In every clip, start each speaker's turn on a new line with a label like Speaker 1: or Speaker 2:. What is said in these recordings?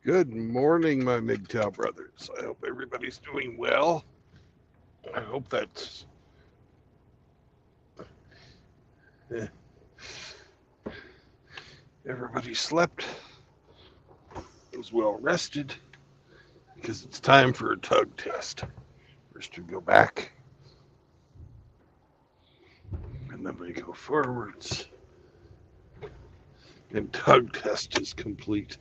Speaker 1: Good morning, my MGTOW brothers. I hope everybody's doing well. I hope that eh, everybody slept, was well rested, because it's time for a tug test. First we go back, and then we go forwards, and tug test is complete.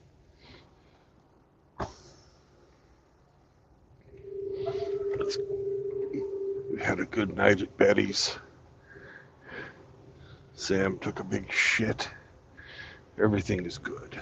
Speaker 1: Let's, we had a good night at Betty's. Sam took a big shit. Everything is good.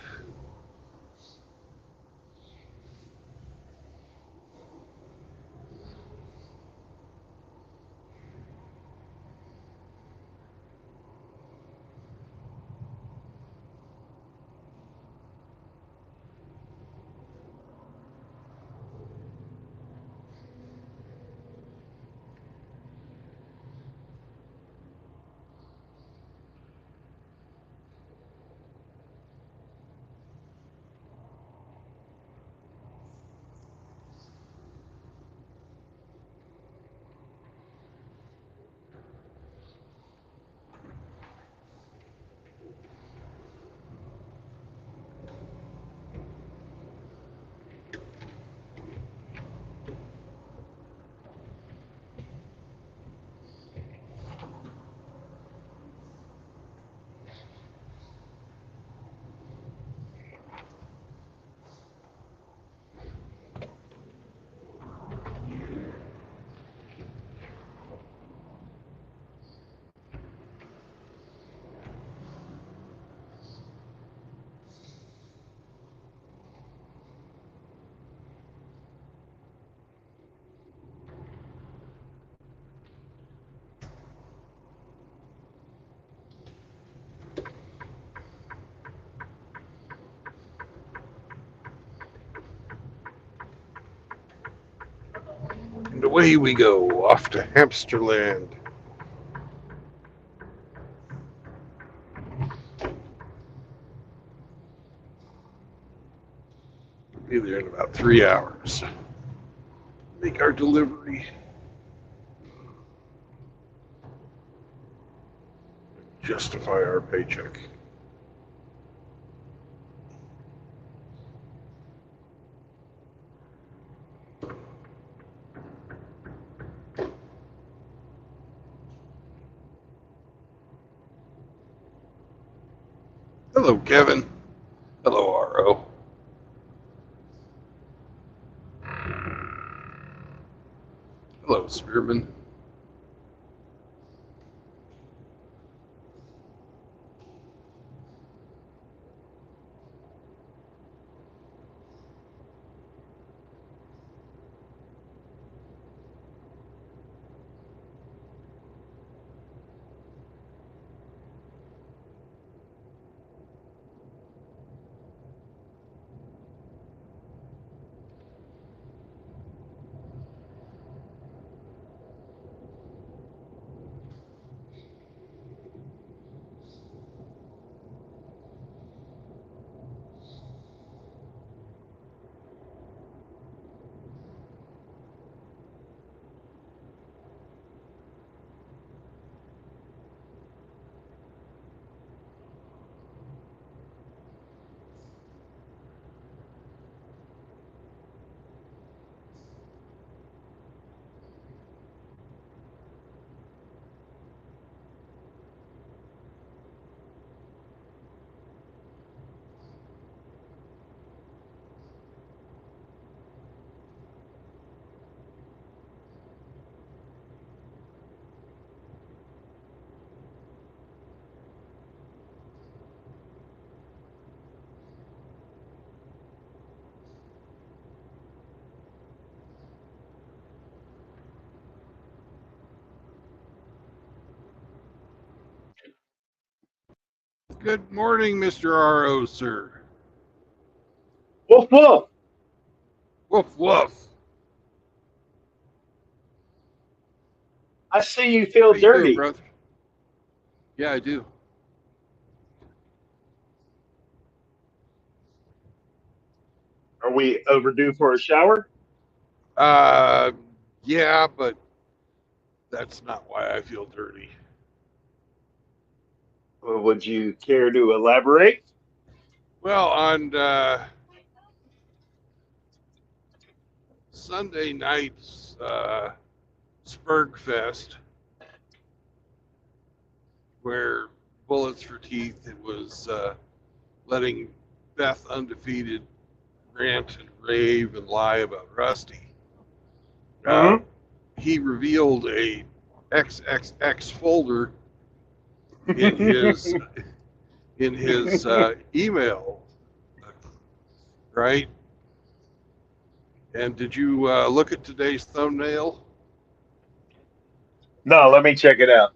Speaker 1: And away we go, off to Hamsterland. Be there in about 3 hours. Make our delivery. Justify our paycheck. Hello, Kevin. Hello, RO. Hello, Spearman. Good morning, Mr. RO, sir.
Speaker 2: Woof woof.
Speaker 1: Woof, woof.
Speaker 2: I see you feel
Speaker 1: How you doing,
Speaker 2: dirty.
Speaker 1: brother? Yeah, I do.
Speaker 2: Are we overdue for a shower?
Speaker 1: Yeah, but that's not why I feel dirty.
Speaker 2: Or would you care to elaborate?
Speaker 1: Well, on Sunday night's Spurgfest, where Bullets for Teeth, it was letting Beth Undefeated rant and rave and lie about Rusty.
Speaker 2: Mm-hmm.
Speaker 1: He revealed a XXX folder in his email, right? And did you look at today's thumbnail?
Speaker 2: No, let me check it out.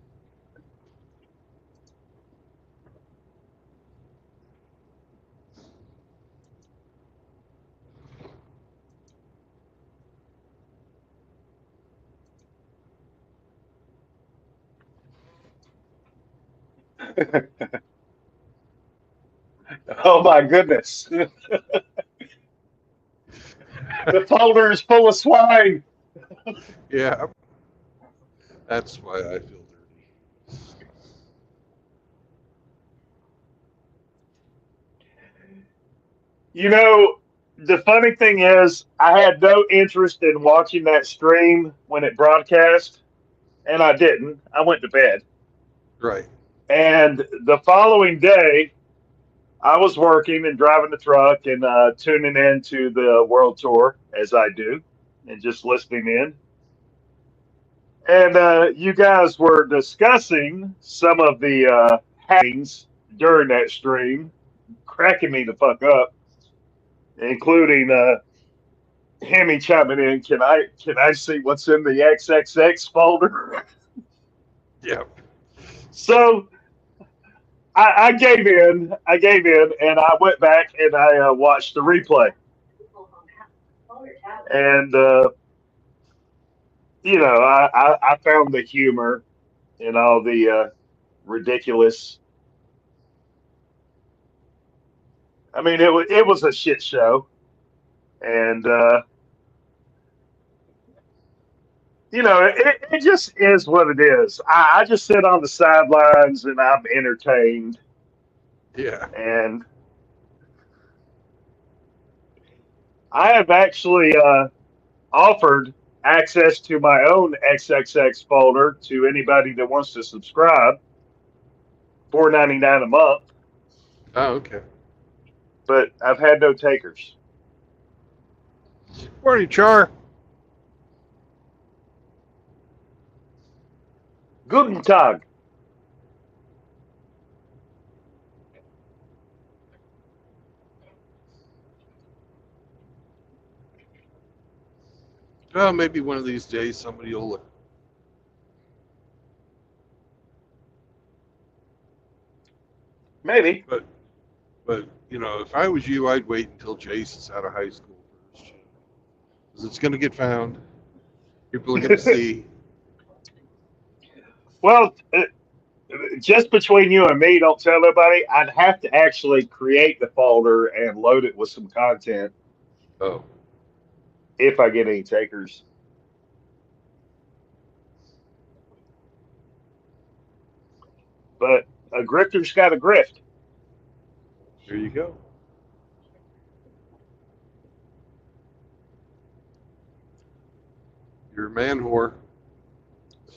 Speaker 2: Oh my goodness. The folder is full of swine.
Speaker 1: Yeah, that's why I feel dirty.
Speaker 2: You know, the funny thing is, I had no interest in watching that stream when it broadcast, and I didn't. I went to bed.
Speaker 1: Right.
Speaker 2: And the following day, I was working and driving the truck and tuning into the world tour as I do, and just listening in. And you guys were discussing some of the happenings during that stream, cracking me the fuck up, including Hemi chiming in. Can I see what's in the XXX folder?
Speaker 1: Yeah.
Speaker 2: So I gave in. I gave in, and I went back and I watched the replay. And I found the humor in all the ridiculous. I mean, it was a shit show, and it just is what it is. I just sit on the sidelines and I'm entertained,
Speaker 1: Yeah.
Speaker 2: and I have actually offered access to my own XXX folder to anybody that wants to subscribe, $4.99 a month,
Speaker 1: Oh, okay.
Speaker 2: but I've had no takers.
Speaker 1: Morning, Char.
Speaker 2: Guten Tag.
Speaker 1: Well, maybe one of these days somebody will look.
Speaker 2: Maybe.
Speaker 1: But if I was you, I'd wait until Jace is out of high school first, because it's going to get found. People are going to see.
Speaker 2: Well, just between you and me, don't tell nobody. I'd have to actually create the folder and load it with some content
Speaker 1: Oh,
Speaker 2: if I get any takers. But a grifter's got a grift.
Speaker 1: there you go. You're a man whore.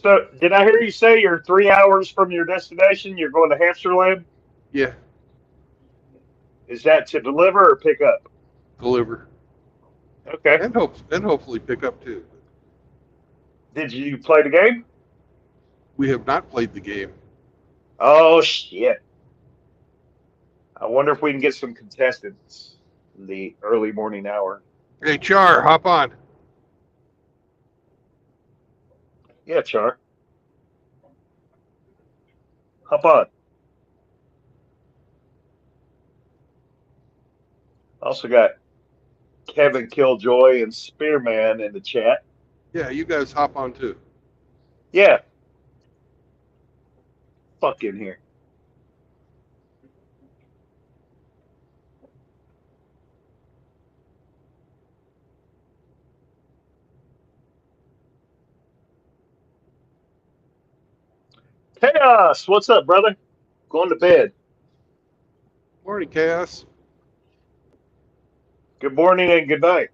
Speaker 2: So, did I hear you say you're 3 hours from your destination? You're going to Hamsterland?
Speaker 1: Yeah,
Speaker 2: Is that to deliver or pick up?
Speaker 1: deliver
Speaker 2: Okay.
Speaker 1: and hopefully pick up too.
Speaker 2: Did you play the game?
Speaker 1: We have not played the game.
Speaker 2: Oh, shit. I wonder if we can get some contestants in the early morning hour.
Speaker 1: Hey, Char, hop on.
Speaker 2: Yeah, Char. Hop on. Also got Kevin Killjoy and Spearman in the chat.
Speaker 1: Yeah, you guys hop on too.
Speaker 2: Yeah. Fuck in here. Chaos, what's up, brother? Going to bed.
Speaker 1: Morning, Chaos.
Speaker 2: Good morning and good night.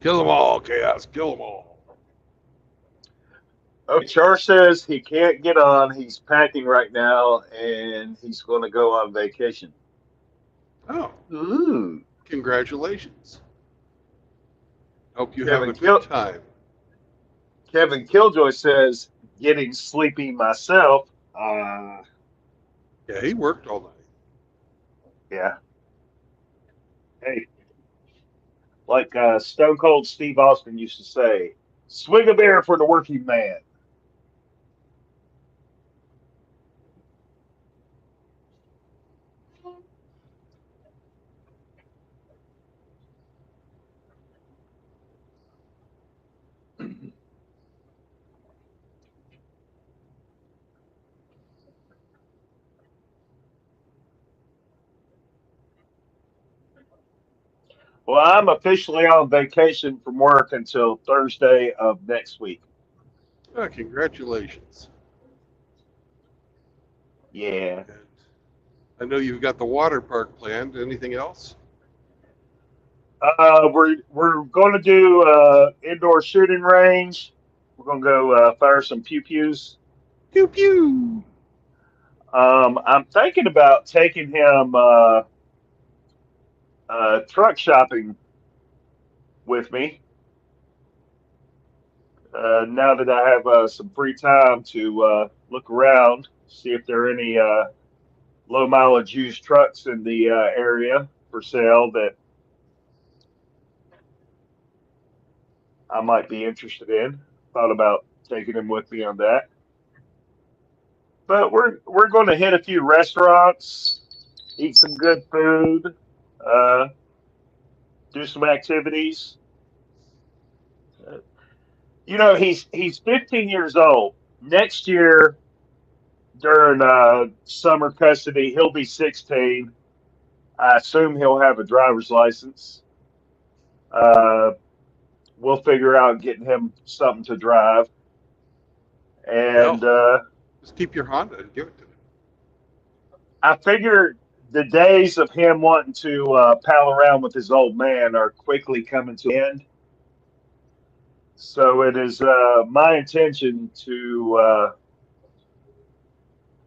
Speaker 1: Kill them all, Chaos. Kill them all.
Speaker 2: Oh, Char says he can't get on. He's packing right now and he's going to go on vacation.
Speaker 1: Oh,
Speaker 2: Ooh.
Speaker 1: congratulations. Hope you have
Speaker 2: Kevin
Speaker 1: a good
Speaker 2: Kill
Speaker 1: time.
Speaker 2: Kevin Killjoy says getting sleepy myself.
Speaker 1: Yeah, he worked all night.
Speaker 2: Yeah. Hey, like Stone Cold Steve Austin used to say, swig a beer for the working man. Well, I'm officially on vacation from work until Thursday of next week.
Speaker 1: Oh, congratulations.
Speaker 2: Yeah.
Speaker 1: And I know you've got the water park planned. Anything else?
Speaker 2: We're going to do indoor shooting range. We're going to go fire some pew pews.
Speaker 1: Pew pew.
Speaker 2: I'm thinking about taking him truck shopping with me now that I have some free time to look around, see if there are any low mileage used trucks in the area for sale that I might be interested in. Thought about taking him with me on that. But we're going to hit a few restaurants, eat some good food, uh, do some activities. Uh, he's 15 years old. Next year during summer custody, he'll be 16. I assume he'll have a driver's license. Uh, we'll figure out getting him something to drive, and
Speaker 1: Hell, just keep your Honda and give it to me.
Speaker 2: I figure the days of him wanting to pal around with his old man are quickly coming to an end. So it is my intention to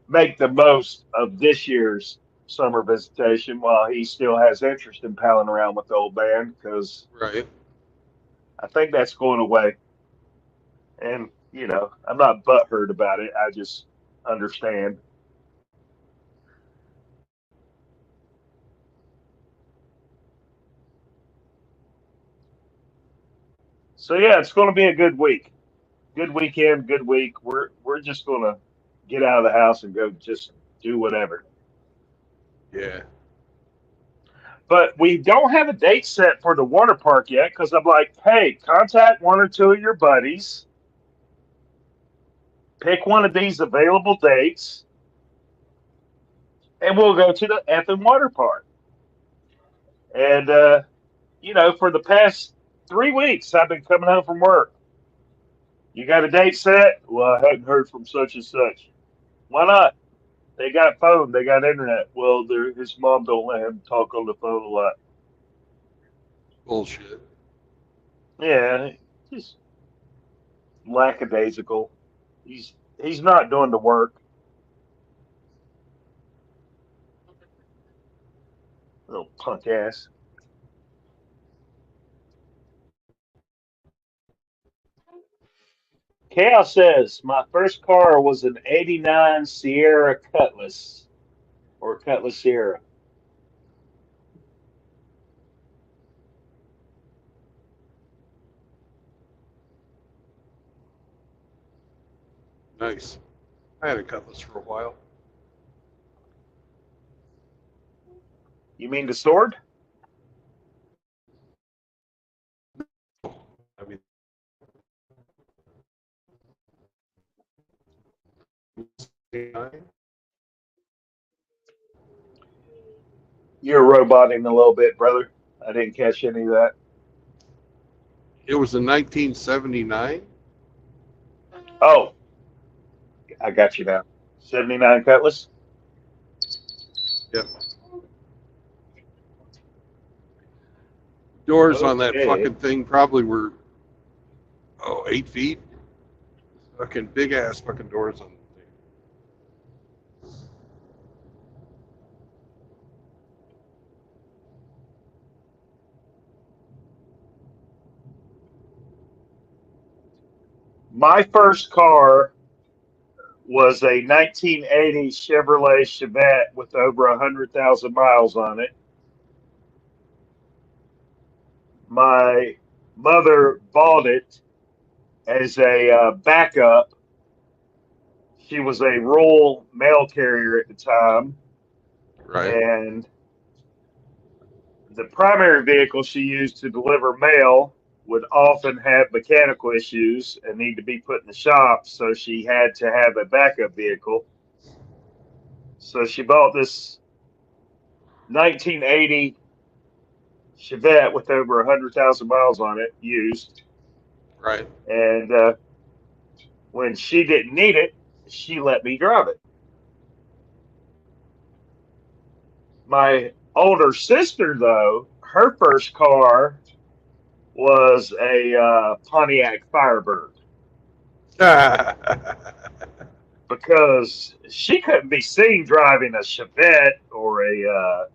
Speaker 2: make the most of this year's summer visitation while he still has interest in palling around with the old man because
Speaker 1: Right.
Speaker 2: I think that's going away. And, I'm not butthurt about it. I just understand. So yeah, it's going to be a good week. Good weekend, good week. We're just going to get out of the house and go just do whatever.
Speaker 1: Yeah.
Speaker 2: But we don't have a date set for the water park yet because I'm like, hey, contact one or two of your buddies, pick one of these available dates, and we'll go to the effing water park. And, for the past 3 weeks, I've been coming home from work. You got a date set? Well, I hadn't heard from such and such. Why not? They got phone, they got internet. Well, his mom don't let him talk on the phone a lot.
Speaker 1: Bullshit.
Speaker 2: Yeah, just lackadaisical. He's not doing the work. Little punk ass. Chaos says my first car was an '89 Sierra Cutlass or Cutlass Sierra.
Speaker 1: Nice. I had a Cutlass for a while.
Speaker 2: You mean the sword?
Speaker 1: I mean,
Speaker 2: You're roboting a little bit, brother. I didn't catch any of that.
Speaker 1: It was in 1979.
Speaker 2: Oh, I got you now. 79 Cutlass.
Speaker 1: Yep. Doors on that
Speaker 2: Okay.
Speaker 1: fucking thing probably were 8 feet. Fucking big ass fucking doors on the thing.
Speaker 2: My first car was a 1980 Chevrolet Chevette with over 100,000 miles on it. My mother bought it as a backup. She was a rural mail carrier at the time,
Speaker 1: Right.
Speaker 2: and the primary vehicle she used to deliver mail would often have mechanical issues and need to be put in the shop, so she had to have a backup vehicle. So she bought this 1980 Chevette with over 100,000 miles on it, used.
Speaker 1: Right.
Speaker 2: And when she didn't need it, she let me drive it. My older sister, though, her first car was a Pontiac Firebird because she couldn't be seen driving a Chevette or a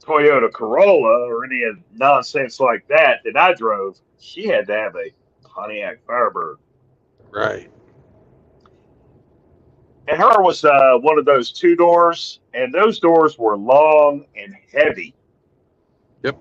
Speaker 2: Toyota Corolla or any nonsense like that I drove. She had to have a Pontiac Firebird.
Speaker 1: Right.
Speaker 2: And her was one of those two doors, and those doors were long and heavy.
Speaker 1: Yep.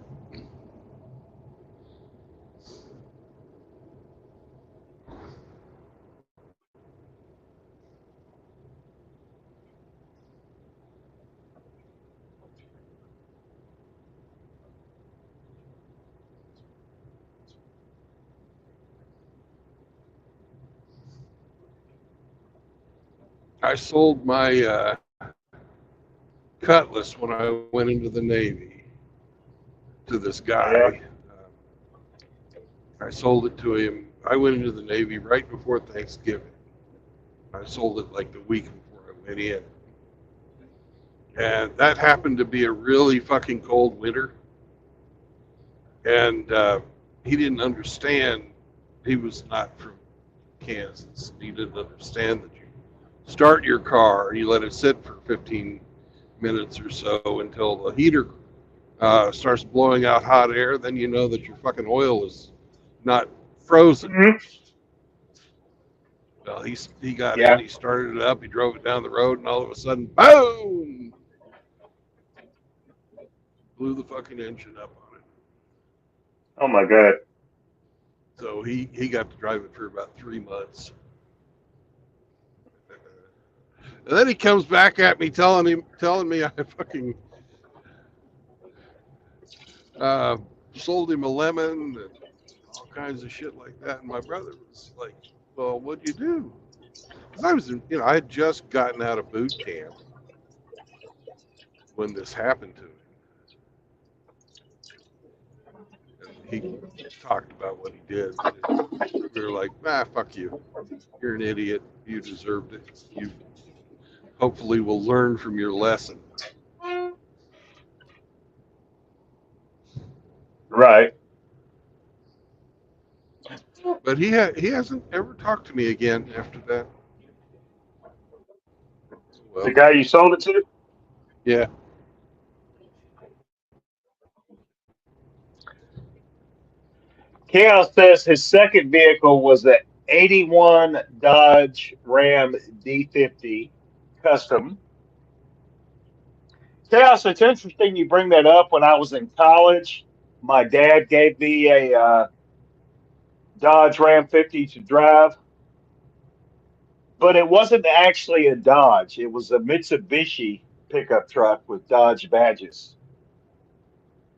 Speaker 1: I sold my Cutlass when I went into the Navy to this
Speaker 2: Yeah.
Speaker 1: guy. I sold it to him. I went into the Navy right before Thanksgiving. I sold it like the week before I went in. And that happened to be a really fucking cold winter. And he didn't understand. He was not from Kansas. He didn't understand that you start your car and you let it sit for 15 minutes or so until the heater starts blowing out hot air. Then you know that your fucking oil is not frozen.
Speaker 2: Mm-hmm.
Speaker 1: Well, he got in,
Speaker 2: Yeah.
Speaker 1: he started it up, he drove it down the road, and all of a sudden, boom! Blew the fucking engine up on it.
Speaker 2: Oh my God.
Speaker 1: So he got to drive it for about 3 months. And then he comes back at me telling me I fucking uh, sold him a lemon and all kinds of shit like that. And my brother was like, "Well, what'd you do?" Because I was, I had just gotten out of boot camp when this happened to me. And he talked about what he did. We were like, fuck you. You're an idiot. You deserved it. You hopefully will learn from your lesson.
Speaker 2: Right.
Speaker 1: But he hasn't ever talked to me again after that.
Speaker 2: The
Speaker 1: Well,
Speaker 2: guy you sold it to?
Speaker 1: yeah.
Speaker 2: Chaos says his second vehicle was the 81 Dodge Ram D50 Custom. Chaos, it's interesting you bring that up. When I was in college, my dad gave me a Dodge Ram 50 to drive, but it wasn't actually a Dodge. It was a Mitsubishi pickup truck with Dodge badges.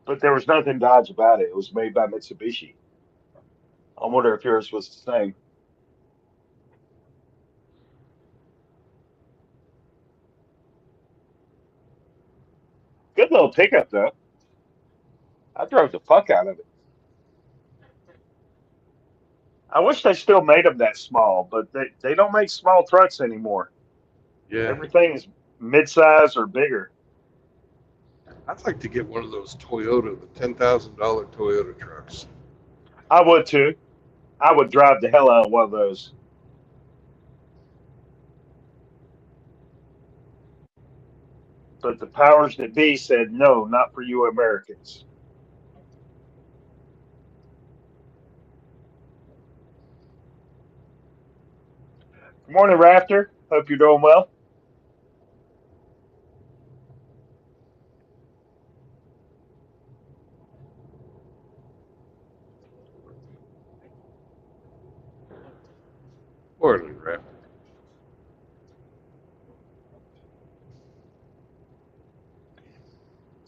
Speaker 2: But there was nothing Dodge about it. It was made by Mitsubishi. I wonder if yours was the same. little pickup though. I drove the fuck out of it. I wish they still made them that small, but they don't make small trucks anymore.
Speaker 1: Yeah.
Speaker 2: Everything is mid-size or bigger.
Speaker 1: I'd like to get one of those Toyota, the $10,000 Toyota trucks.
Speaker 2: I would too. I would drive the hell out of one of those. But the powers that be said no, not for you Americans. Good morning, Raptor. Hope you're doing well.
Speaker 1: Morning, Raptor.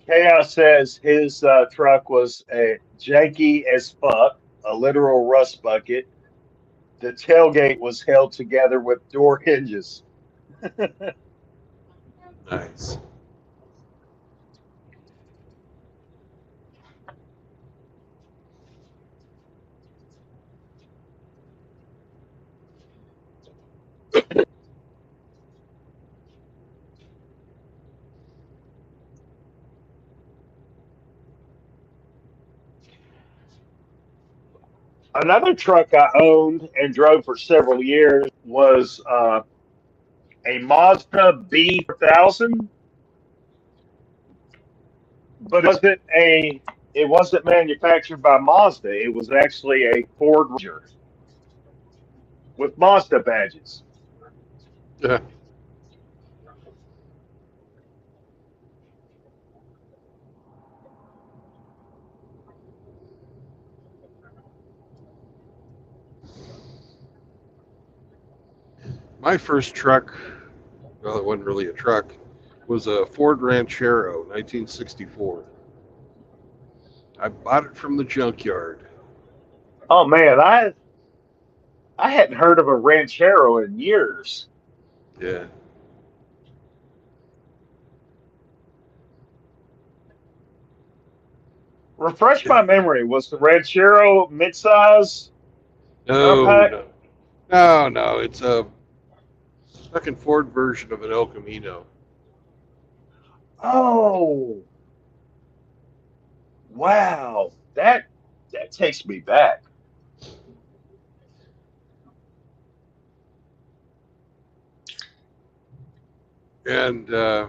Speaker 2: Chaos says his truck was a janky as fuck, a literal rust bucket. The tailgate was held together with door hinges.
Speaker 1: Nice.
Speaker 2: Another truck I owned and drove for several years was a Mazda B4000, but it wasn't manufactured by Mazda. It was actually a Ford Ranger with Mazda badges.
Speaker 1: Yeah. My first truck, well, it wasn't really a truck, was a Ford Ranchero, 1964. I bought it from the junkyard.
Speaker 2: Oh man, I hadn't heard of a Ranchero in years.
Speaker 1: Yeah.
Speaker 2: Refresh my memory. Was the Ranchero midsize
Speaker 1: No,
Speaker 2: compact?
Speaker 1: no. It's a fucking Ford version of an El Camino.
Speaker 2: Oh, wow. That takes me back.
Speaker 1: And I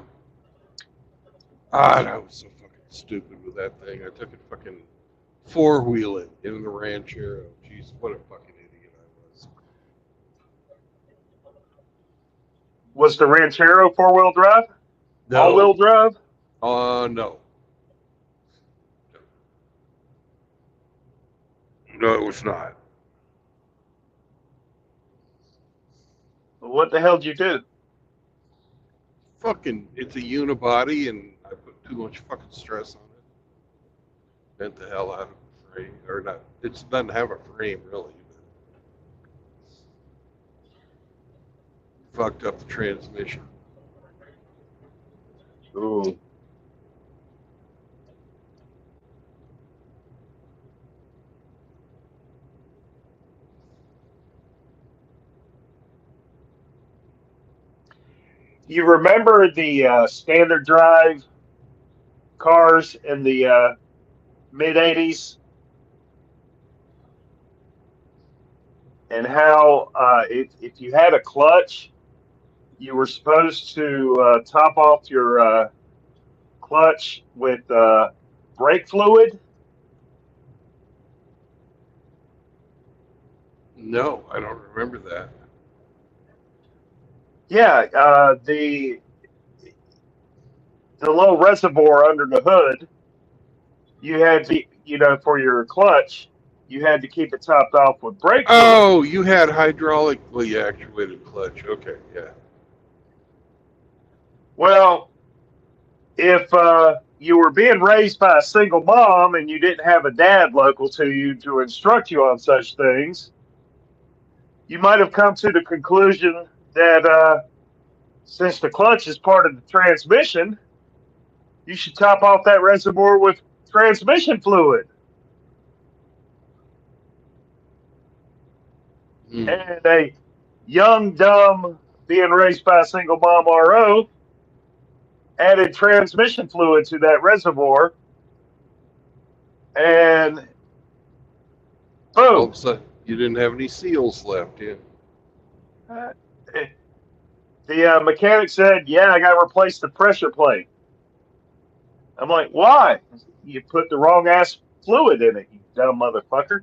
Speaker 1: was so fucking stupid with that thing. I took it fucking four-wheeling in the Ranchero. Jeez, what a fucking idiot I was.
Speaker 2: Was the Ranchero four-wheel drive? All-wheel
Speaker 1: No.
Speaker 2: drive?
Speaker 1: No. No, it was not.
Speaker 2: What the hell did you do?
Speaker 1: Fucking, it's a unibody, and I put too much fucking stress on it. Bent the hell out of the frame, or not. It doesn't have a frame really. Fucked up the transmission.
Speaker 2: Ooh. You remember the standard drive cars in the mid 80s and how if you had a clutch, you were supposed to top off your clutch with brake fluid?
Speaker 1: No, I don't remember that.
Speaker 2: Yeah, the little reservoir under the hood, you had to, for your clutch, you had to keep it topped off with brake fluid.
Speaker 1: Oh, you had hydraulically actuated clutch. Okay, yeah.
Speaker 2: Well, if you were being raised by a single mom and you didn't have a dad local to you to instruct you on such things, you might have come to the conclusion that since the clutch is part of the transmission, You should top off that reservoir with transmission fluid. And a young, dumb, being raised by a single mom RO added transmission fluid to that reservoir, and
Speaker 1: All of
Speaker 2: boom.
Speaker 1: a sudden, you didn't have any seals left. Yeah.
Speaker 2: Uh, The mechanic said, "Yeah, I got to replace the pressure plate." I'm like, "Why? You put the wrong ass fluid in it, you dumb motherfucker."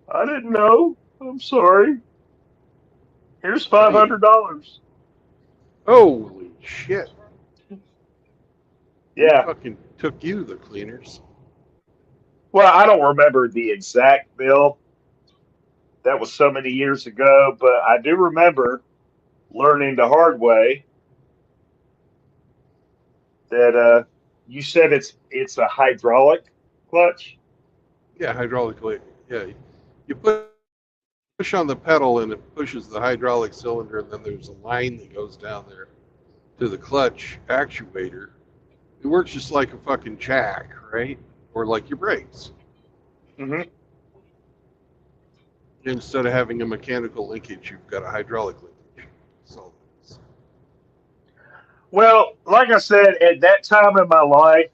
Speaker 2: I didn't know. I'm sorry. Here's
Speaker 1: Hey,
Speaker 2: $500.
Speaker 1: holy shit! We
Speaker 2: Yeah.
Speaker 1: fucking took you the cleaners.
Speaker 2: Well, I don't remember the exact bill. That was so many years ago, but I do remember learning the hard way that you said it's a hydraulic clutch.
Speaker 1: Yeah, hydraulically. Yeah, you push on the pedal and it pushes the hydraulic cylinder, and then there's a line that goes down there to the clutch actuator. It works just like a fucking jack, right? Or like your brakes.
Speaker 2: Hmm.
Speaker 1: Instead of having a mechanical linkage, you've got a hydraulic linkage. So,
Speaker 2: Well, like I said, at that time in my life,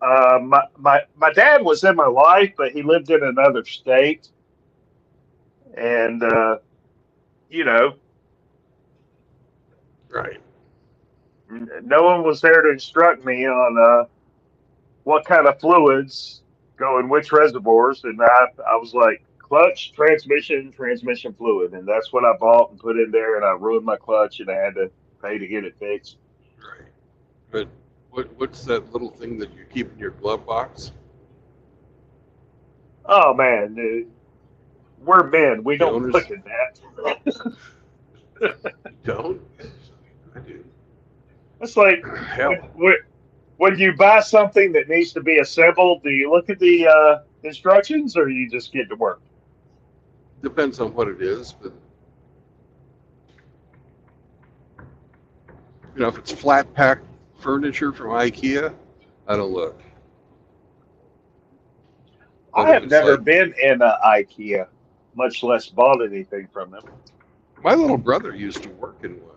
Speaker 2: my dad was in my life, but he lived in another state, and you know,
Speaker 1: right.
Speaker 2: no one was there to instruct me on what kind of fluids go in which reservoirs, and I was like clutch, transmission fluid, and that's what I bought and put in there, and I ruined my clutch, and I had to pay to get it fixed.
Speaker 1: Right. But what's that little thing that you keep in your glove box?
Speaker 2: Oh man, we're men. We
Speaker 1: The
Speaker 2: don't
Speaker 1: owners
Speaker 2: look at that.
Speaker 1: don't. I do.
Speaker 2: It's like when,
Speaker 1: Hell,
Speaker 2: when when you buy something that needs to be assembled, do you look at the instructions or you just get to work?
Speaker 1: depends on what it is, but if it's flat pack furniture from IKEA, I don't look. But
Speaker 2: I
Speaker 1: if
Speaker 2: have
Speaker 1: it's
Speaker 2: never
Speaker 1: like
Speaker 2: been in IKEA, much less bought anything from them.
Speaker 1: my little brother used to work in one.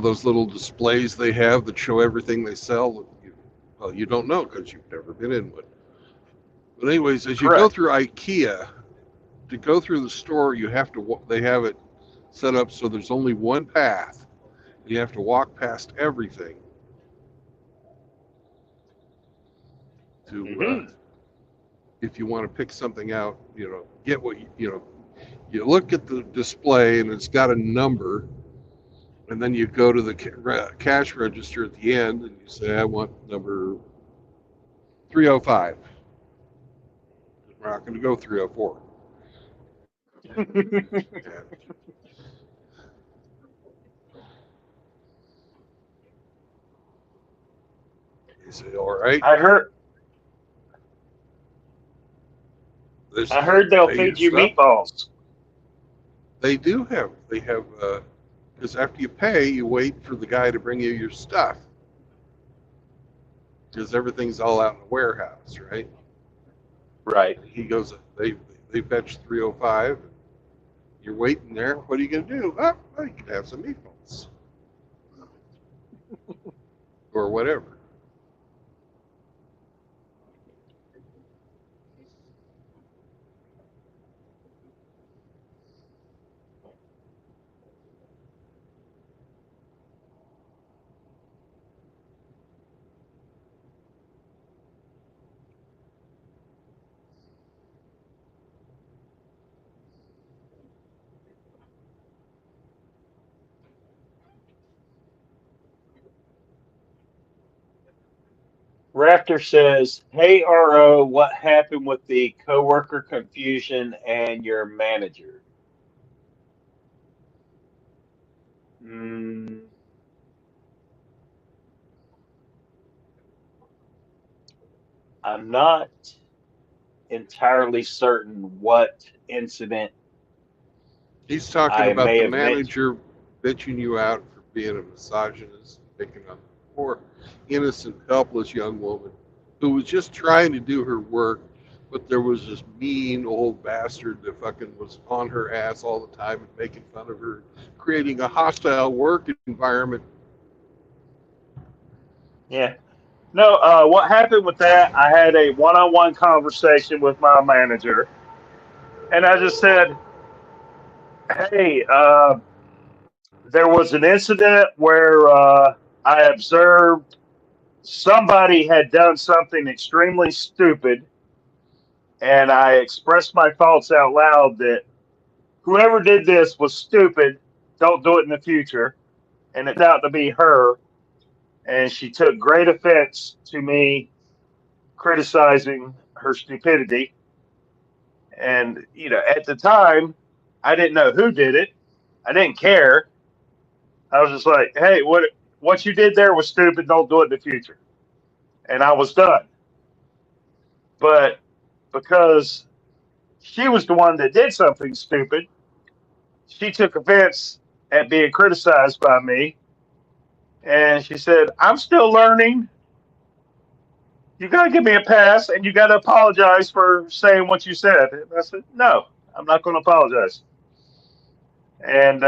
Speaker 1: Those little displays they have that show everything they sell. Well, you don't know because you've never been in one. But anyways, as you go
Speaker 2: Correct.
Speaker 1: through IKEA, to go through the store, you have to. They have it set up so there's only one path. You have to walk past everything to,
Speaker 2: Hmm.
Speaker 1: if you want to pick something out, get what you look at the display and it's got a number, and then you go to the cash register at the end and you say, I want number 305. We're not going to go 304. And you say, all right,
Speaker 2: I heard
Speaker 1: this
Speaker 2: I heard they'll
Speaker 1: pay your
Speaker 2: feed you
Speaker 1: stuff.
Speaker 2: meatballs.
Speaker 1: They have, because after you pay, you wait for the guy to bring you your stuff because everything's all out in the warehouse, right?
Speaker 2: Right.
Speaker 1: He goes, they fetch 305. You're waiting there. What are you going to do? Oh, well, you can have some meatballs or whatever.
Speaker 2: Raptor says, "Hey RO, what happened with the coworker confusion and your manager?" Mm, I'm not entirely certain what incident
Speaker 1: He's talking
Speaker 3: I
Speaker 1: about
Speaker 3: may
Speaker 1: the
Speaker 3: have mentioned.
Speaker 1: manager bitching you out for being a misogynist, picking on a poor, innocent, helpless young woman who was just trying to do her work, but there was this mean old bastard that fucking was on her ass all the time and making fun of her, creating a hostile work environment.
Speaker 2: Yeah. No, what happened with that? I had a one-on-one conversation with my manager, and I just said, "Hey, there was an incident where I observed somebody had done something extremely stupid, and I expressed my thoughts out loud that whoever did this was stupid. Don't do it in the future." And it turned out to be her, and she took great offense to me criticizing her stupidity. And at the time, I didn't know who did it. I didn't care. I was just like, "Hey, what you did there was stupid. Don't do it in the future." And I was done. But because she was the one that did something stupid, she took offense at being criticized by me, and she said, "I'm still learning. You gotta give me a pass, and you gotta apologize for saying what you said." And I said, "No, I'm not going to apologize." And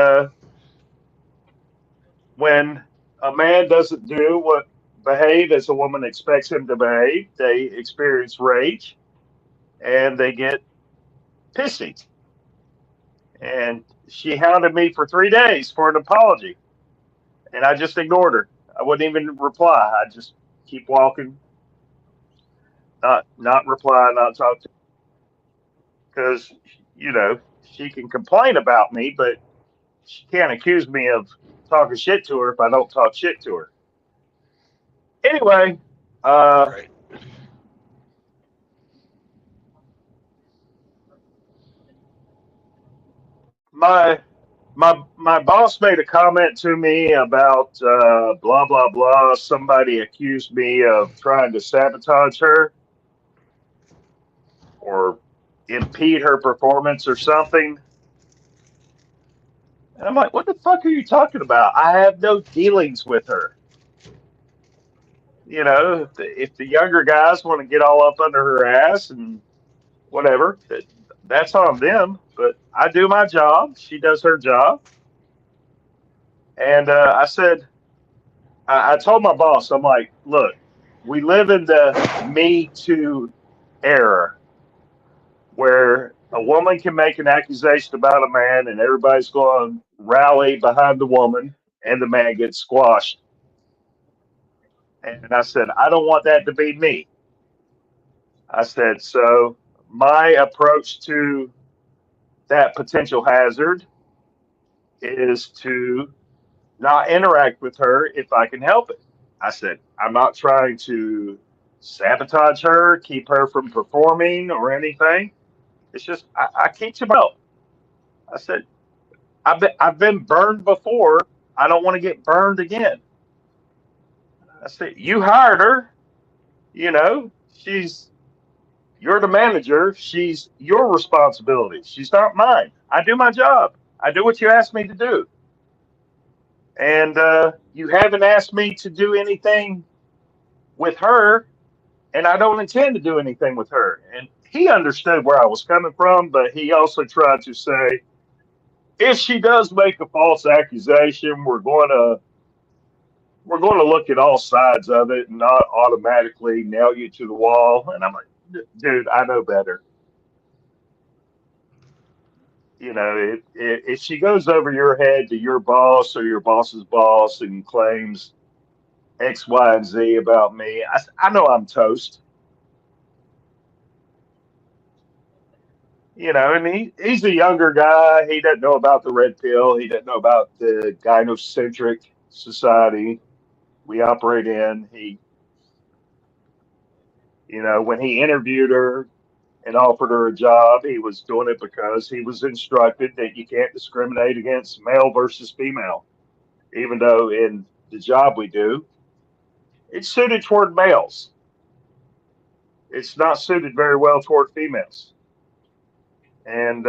Speaker 2: when a man doesn't do what behave as a woman expects him to behave, they experience rage and they get pissy. And she hounded me for 3 days for an apology, and I just ignored her. I wouldn't even reply. I just keep walking, not reply, not talk to her, because she can complain about me, but she can't accuse me of talking shit to her if I don't talk shit to her. Anyway, uh,
Speaker 1: Right.
Speaker 2: my my boss made a comment to me about blah blah blah. Somebody accused me of trying to sabotage her or impede her performance or something. And I'm like, what the fuck are you talking about? I have no dealings with her. If the younger guys want to get all up under her ass and whatever, that's on them. But I do my job. She does her job. And I told my boss, I'm like, look, we live in the Me Too era where a woman can make an accusation about a man and everybody's going to rally behind the woman and the man gets squashed. And I said, I don't want that to be me. I said, so my approach to that potential hazard is to not interact with her if I can help it. I said, I'm not trying to sabotage her, keep her from performing or anything. It's just I keep to myself. I said, I've been burned before. I don't want to get burned again. I said, you hired her, she's you're the manager, she's your responsibility. She's not mine. I do my job. I do what you asked me to do. And you haven't asked me to do anything with her, and I don't intend to do anything with her. And he understood where I was coming from, but he also tried to say, if she does make a false accusation, we're going to look at all sides of it and not automatically nail you to the wall. And I'm like, dude, I know better. If she goes over your head to your boss or your boss's boss and claims X, Y, and Z about me, I know I'm toast. And he's a younger guy. He doesn't know about the red pill. He doesn't know about the gynocentric society we operate in. When he interviewed her and offered her a job, he was doing it because he was instructed that you can't discriminate against male versus female, even though in the job we do, it's suited toward males. It's not suited very well toward females. And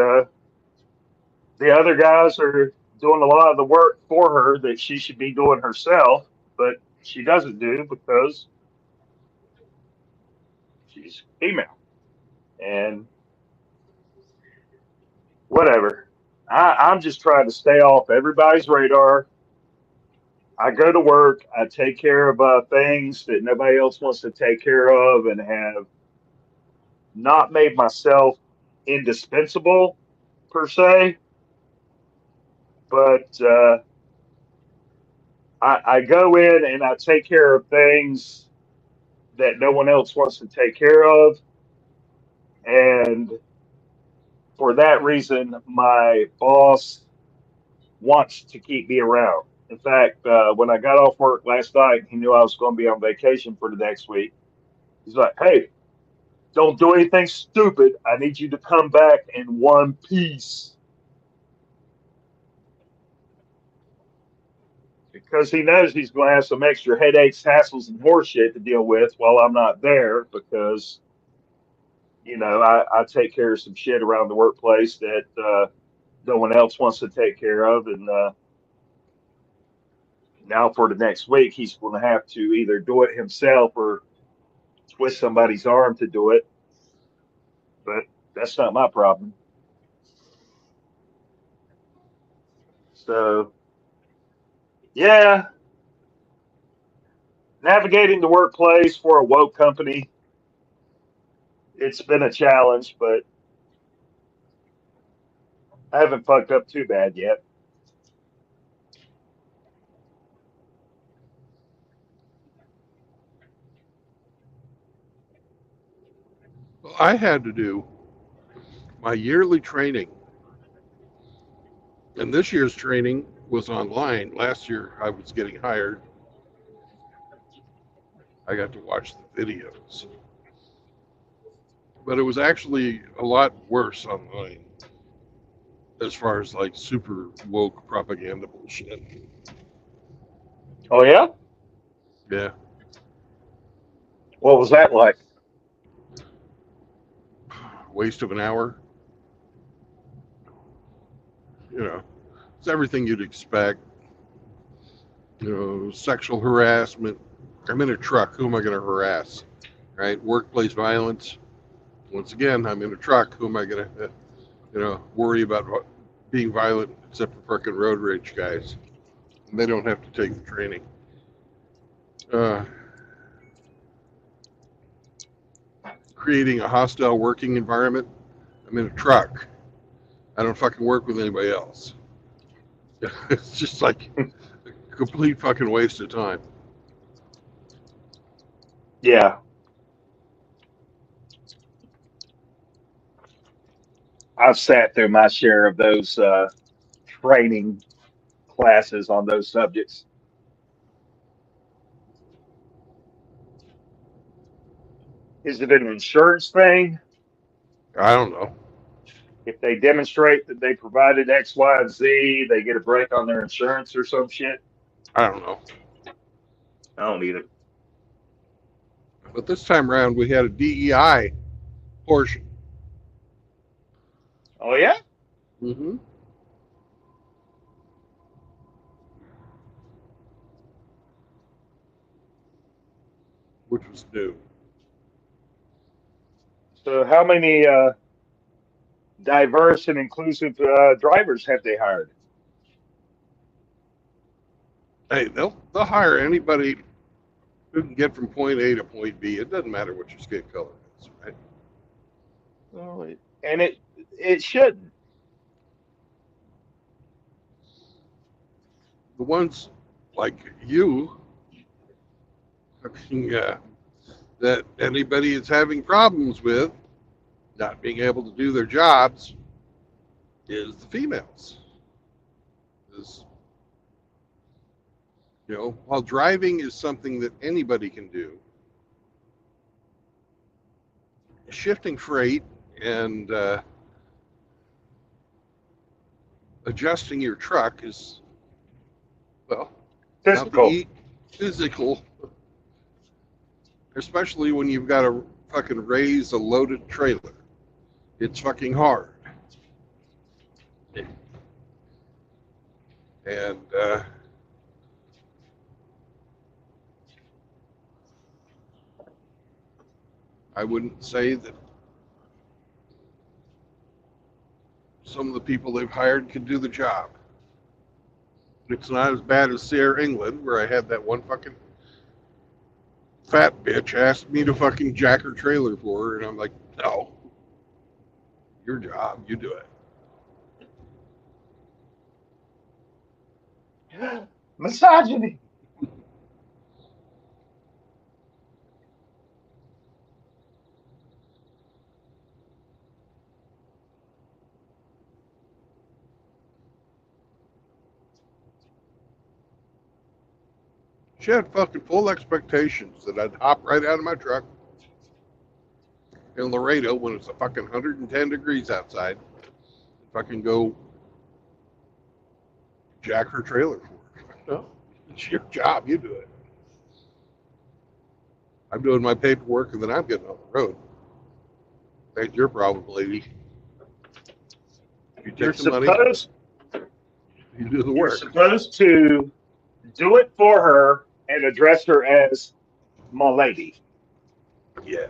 Speaker 2: the other guys are doing a lot of the work for her that she should be doing herself, but she doesn't do because she's female. And whatever. I'm just trying to stay off everybody's radar. I go to work, I take care of things that nobody else wants to take care of, and have not made myself indispensable per se, but I go in and I take care of things that no one else wants to take care of. And for that reason, my boss wants to keep me around. In fact, when I got off work last night, he knew I was going to be on vacation for the next week. He's like, "Hey, don't do anything stupid. I need you to come back in one piece." Because he knows he's going to have some extra headaches, hassles, and horseshit to deal with while I'm not there. Because, I take care of some shit around the workplace that no one else wants to take care of. And now for the next week, he's going to have to either do it himself or twist somebody's arm to do it. But that's not my problem. So, yeah, navigating the workplace for a woke company, it's been a challenge, but I haven't fucked up too bad yet.
Speaker 1: Well, I had to do my yearly training, and this year's training was online. Last year I was getting hired. I got to watch the videos, but it was actually a lot worse online as far as like super woke propaganda bullshit.
Speaker 2: Oh, yeah?
Speaker 1: Yeah.
Speaker 2: What was that like?
Speaker 1: Waste of an hour. It's everything you'd expect. Sexual harassment. I'm in a truck. Who am I going to harass? Right? Workplace violence. Once again, I'm in a truck. Who am I going to, worry about being violent except for fucking road rage guys? And they don't have to take the training. Creating a hostile working environment. I'm in a truck. I don't fucking work with anybody else. It's just like a complete fucking waste of time.
Speaker 2: Yeah. I've sat through my share of those training classes on those subjects. Is it an insurance thing?
Speaker 1: I don't know.
Speaker 2: If they demonstrate that they provided X, Y, and Z, they get a break on their insurance or some shit?
Speaker 1: I don't know.
Speaker 2: I don't either.
Speaker 1: But this time around, we had a DEI portion.
Speaker 2: Oh, yeah?
Speaker 1: Mm-hmm. Which was new.
Speaker 2: So, how many diverse and inclusive drivers have they hired?
Speaker 1: Hey, they'll hire anybody who can get from point A to point B. It doesn't matter what your skin color is, right?
Speaker 2: Well, and it shouldn't.
Speaker 1: The ones like you, that anybody is having problems with not being able to do their jobs is the females. Is while driving is something that anybody can do, shifting freight and adjusting your truck is, well,
Speaker 2: Physical.
Speaker 1: physical, especially when you've got to fucking raise a loaded trailer. It's fucking hard. And I wouldn't say that some of the people they've hired can do the job. It's not as bad as Sierra England, where I had that one fucking fat bitch asked me to fucking jack her trailer for her, and I'm like, no, your job, you do it.
Speaker 2: Misogyny.
Speaker 1: She had fucking full expectations that I'd hop right out of my truck in Laredo when it's a fucking 110 degrees outside, and fucking go jack her trailer for her. No, it's your job, you do it. I'm doing my paperwork and then I'm getting on the road. That's your problem, lady. You
Speaker 2: You're
Speaker 1: take the money,
Speaker 2: supposed
Speaker 1: you do the
Speaker 2: you're
Speaker 1: work.
Speaker 2: supposed to do it for her and address her as my lady.
Speaker 1: Yeah.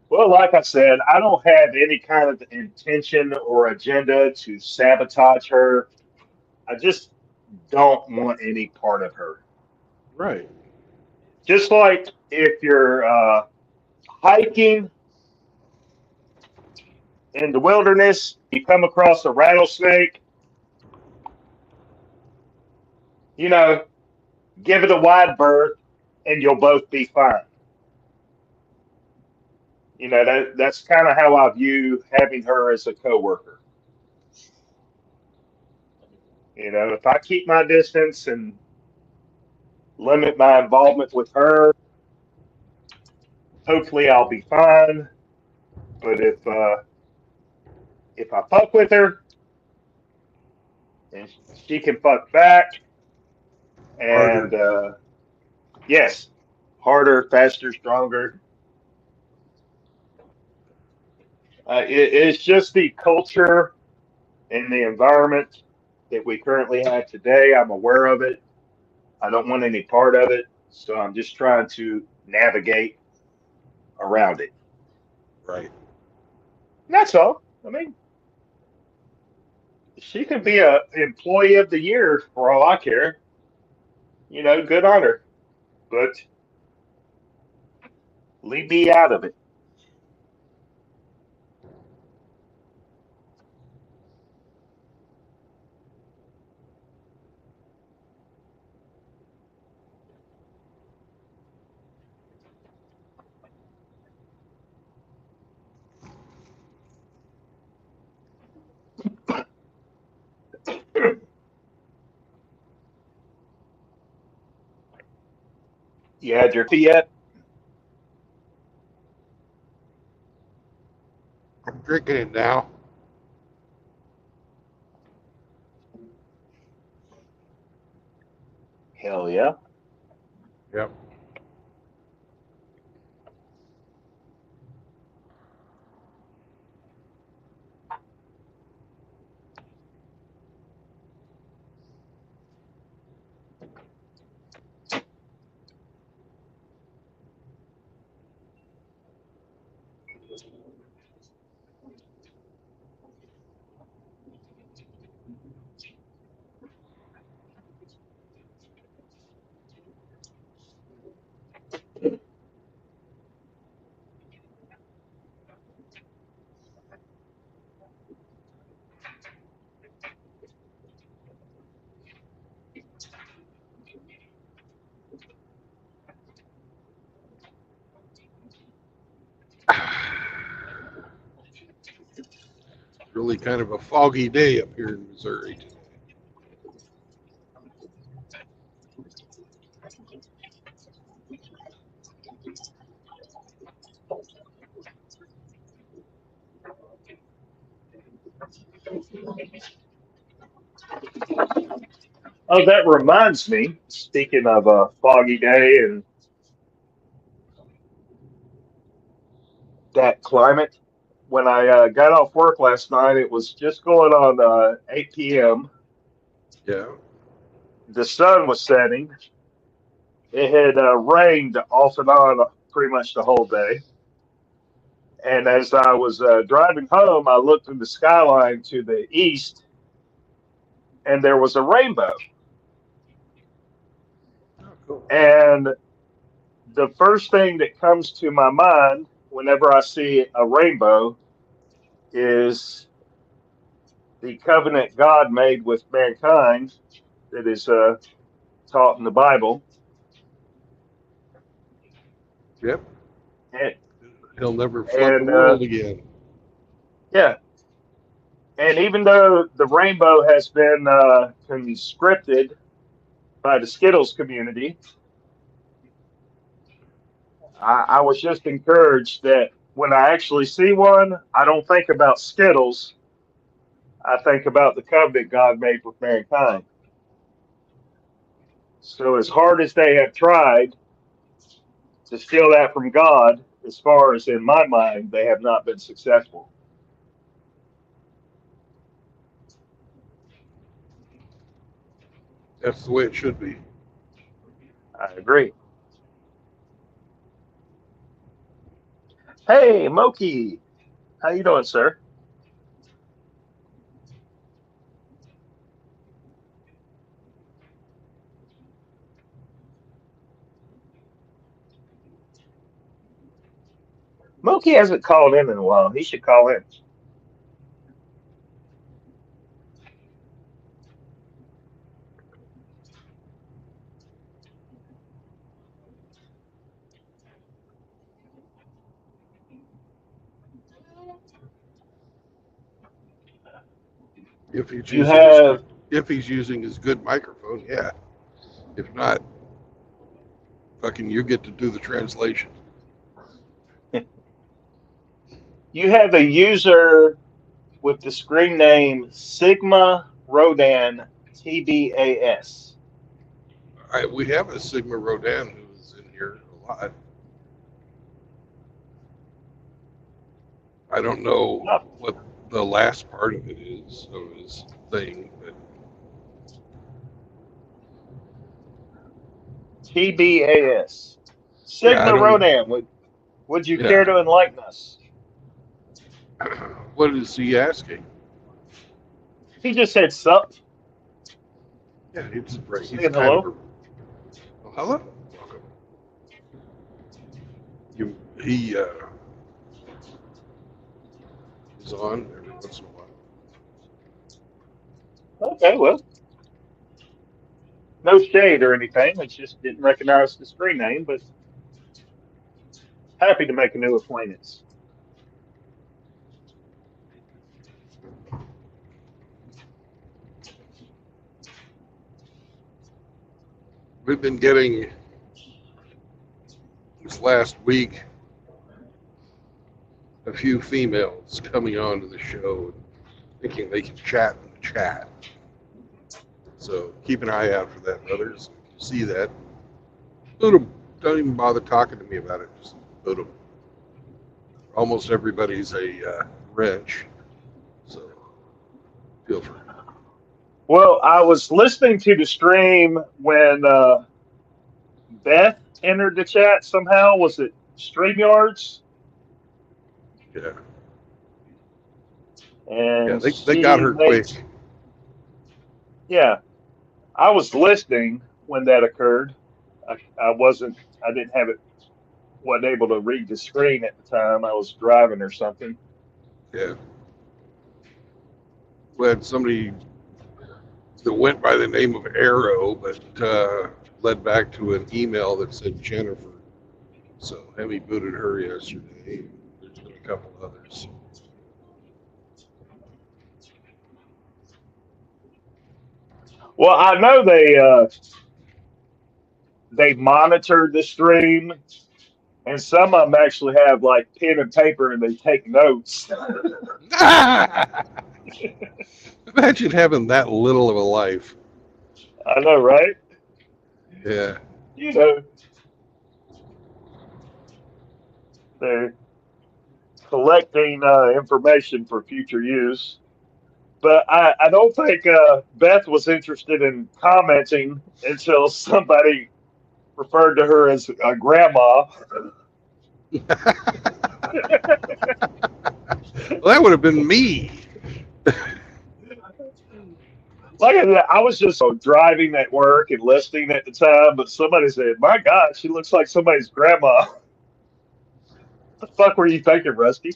Speaker 2: Well, like I said, I don't have any kind of intention or agenda to sabotage her. I just don't want any part of her.
Speaker 1: Right.
Speaker 2: Just like if you're hiking in the wilderness, you come across a rattlesnake, you know, give it a wide berth and you'll both be fine. That's kind of how I view having her as a coworker. If I keep my distance and limit my involvement with her, hopefully I'll be fine. But if I fuck with her and she can fuck back,
Speaker 1: Harder.
Speaker 2: and yes, harder, faster, stronger. It's just the culture and the environment that we currently have today. I'm aware of it. I don't want any part of it, so I'm just trying to navigate around it.
Speaker 1: Right.
Speaker 2: That's all. I mean, she could be a employee of the year for all I care. Good on her, but leave me out of it. You had your tea yet?
Speaker 1: I'm drinking it now.
Speaker 2: Hell yeah.
Speaker 1: Yep. Really kind of a foggy day up here in Missouri.
Speaker 2: Oh, that reminds me. Speaking of a foggy day and that climate, when I got off work last night, it was just going on 8 p.m.
Speaker 1: Yeah.
Speaker 2: The sun was setting. It had rained off and on pretty much the whole day. And as I was driving home, I looked in the skyline to the east, and there was a rainbow.
Speaker 1: Oh, cool.
Speaker 2: And the first thing that comes to my mind whenever I see a rainbow is the covenant God made with mankind that is taught in the Bible.
Speaker 1: Yep.
Speaker 2: And,
Speaker 1: He'll never flood the
Speaker 2: and
Speaker 1: world again.
Speaker 2: yeah, and even though the rainbow has been conscripted by the Skittles community, I was just encouraged that when I actually see one, I don't think about Skittles. I think about the covenant God made with mankind. So, as hard as they have tried to steal that from God, as far as in my mind, they have not been successful.
Speaker 1: That's the way it should be.
Speaker 2: I agree. Hey, Moki, how you doing, sir? Moki hasn't called in a while. He should call in.
Speaker 1: If he's
Speaker 2: You
Speaker 1: using his
Speaker 2: have
Speaker 1: good microphone, yeah. If not, fucking you get to do the translation.
Speaker 2: you have a user with the screen name Sigma Rodan TBAS.
Speaker 1: We have a Sigma Rodan who's in here a lot. I don't know what the last part of it is of his thing, but
Speaker 2: TBAS.
Speaker 1: yeah, I
Speaker 2: Sigma
Speaker 1: don't.
Speaker 2: Rodan, would you care
Speaker 1: Yeah.
Speaker 2: to enlighten us?
Speaker 1: What is he asking?
Speaker 2: He just said sup.
Speaker 1: Yeah, he's
Speaker 2: Saying
Speaker 1: kind of
Speaker 2: hello.
Speaker 1: a. Well, hello. Welcome. He is on every once in a while.
Speaker 2: Okay, well, no shade or anything. I just didn't recognize the screen name, but happy to make a new acquaintance.
Speaker 1: We've been getting this last week a few females coming on to the show thinking they can chat in the chat. So keep an eye out for that, brothers. If you see that, boot 'em. Don't even bother talking to me about it. Just boot 'em. Almost everybody's a wrench, so feel free.
Speaker 2: Well, I was listening to the stream when Beth entered the chat somehow. Was it StreamYards?
Speaker 1: Yeah,
Speaker 2: And
Speaker 1: they got her quick.
Speaker 2: Yeah, I was listening when that occurred. I didn't have it, wasn't able to read the screen at the time. I was driving or something.
Speaker 1: Yeah, we had somebody that went by the name of Arrow, but led back to an email that said Jennifer. So Hemi booted her yesterday. There's been a couple others.
Speaker 2: Well, I know they monitor the stream, and some of them actually have like pen and paper and they take notes.
Speaker 1: Imagine having that little of a life.
Speaker 2: I know, right?
Speaker 1: Yeah.
Speaker 2: You know, they're collecting information for future use. But I don't think Beth was interested in commenting until somebody referred to her as a grandma.
Speaker 1: Well, that would have been me.
Speaker 2: Like I said, I was just driving at work and listening at the time, but somebody said, "My God, she looks like somebody's grandma." The fuck were you thinking, Rusty?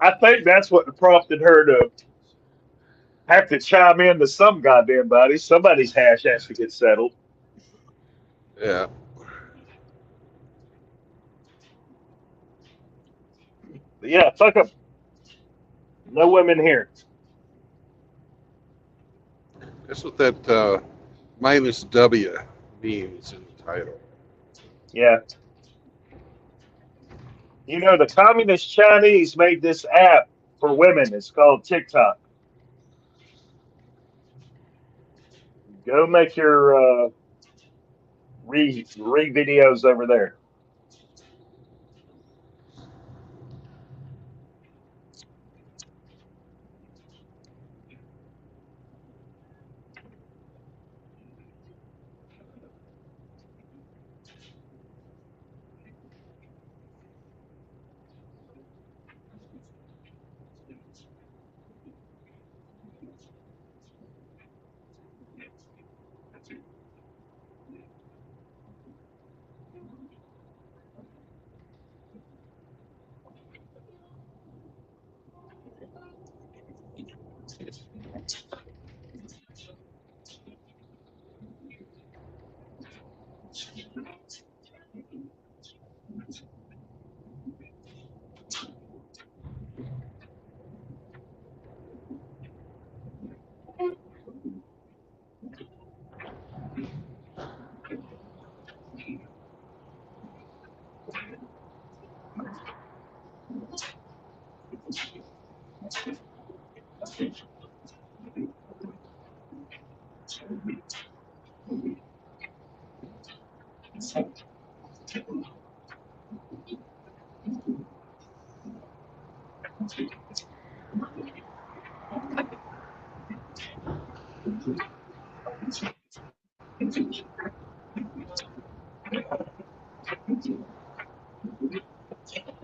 Speaker 2: I think that's what prompted her to have to chime in to some goddamn body. Somebody's hash has to get settled.
Speaker 1: Yeah.
Speaker 2: But yeah, fuck them. No women here.
Speaker 1: That's what that minus W means in the title.
Speaker 2: Yeah. You know, the communist Chinese made this app for women. It's called TikTok. Go make your re videos over there.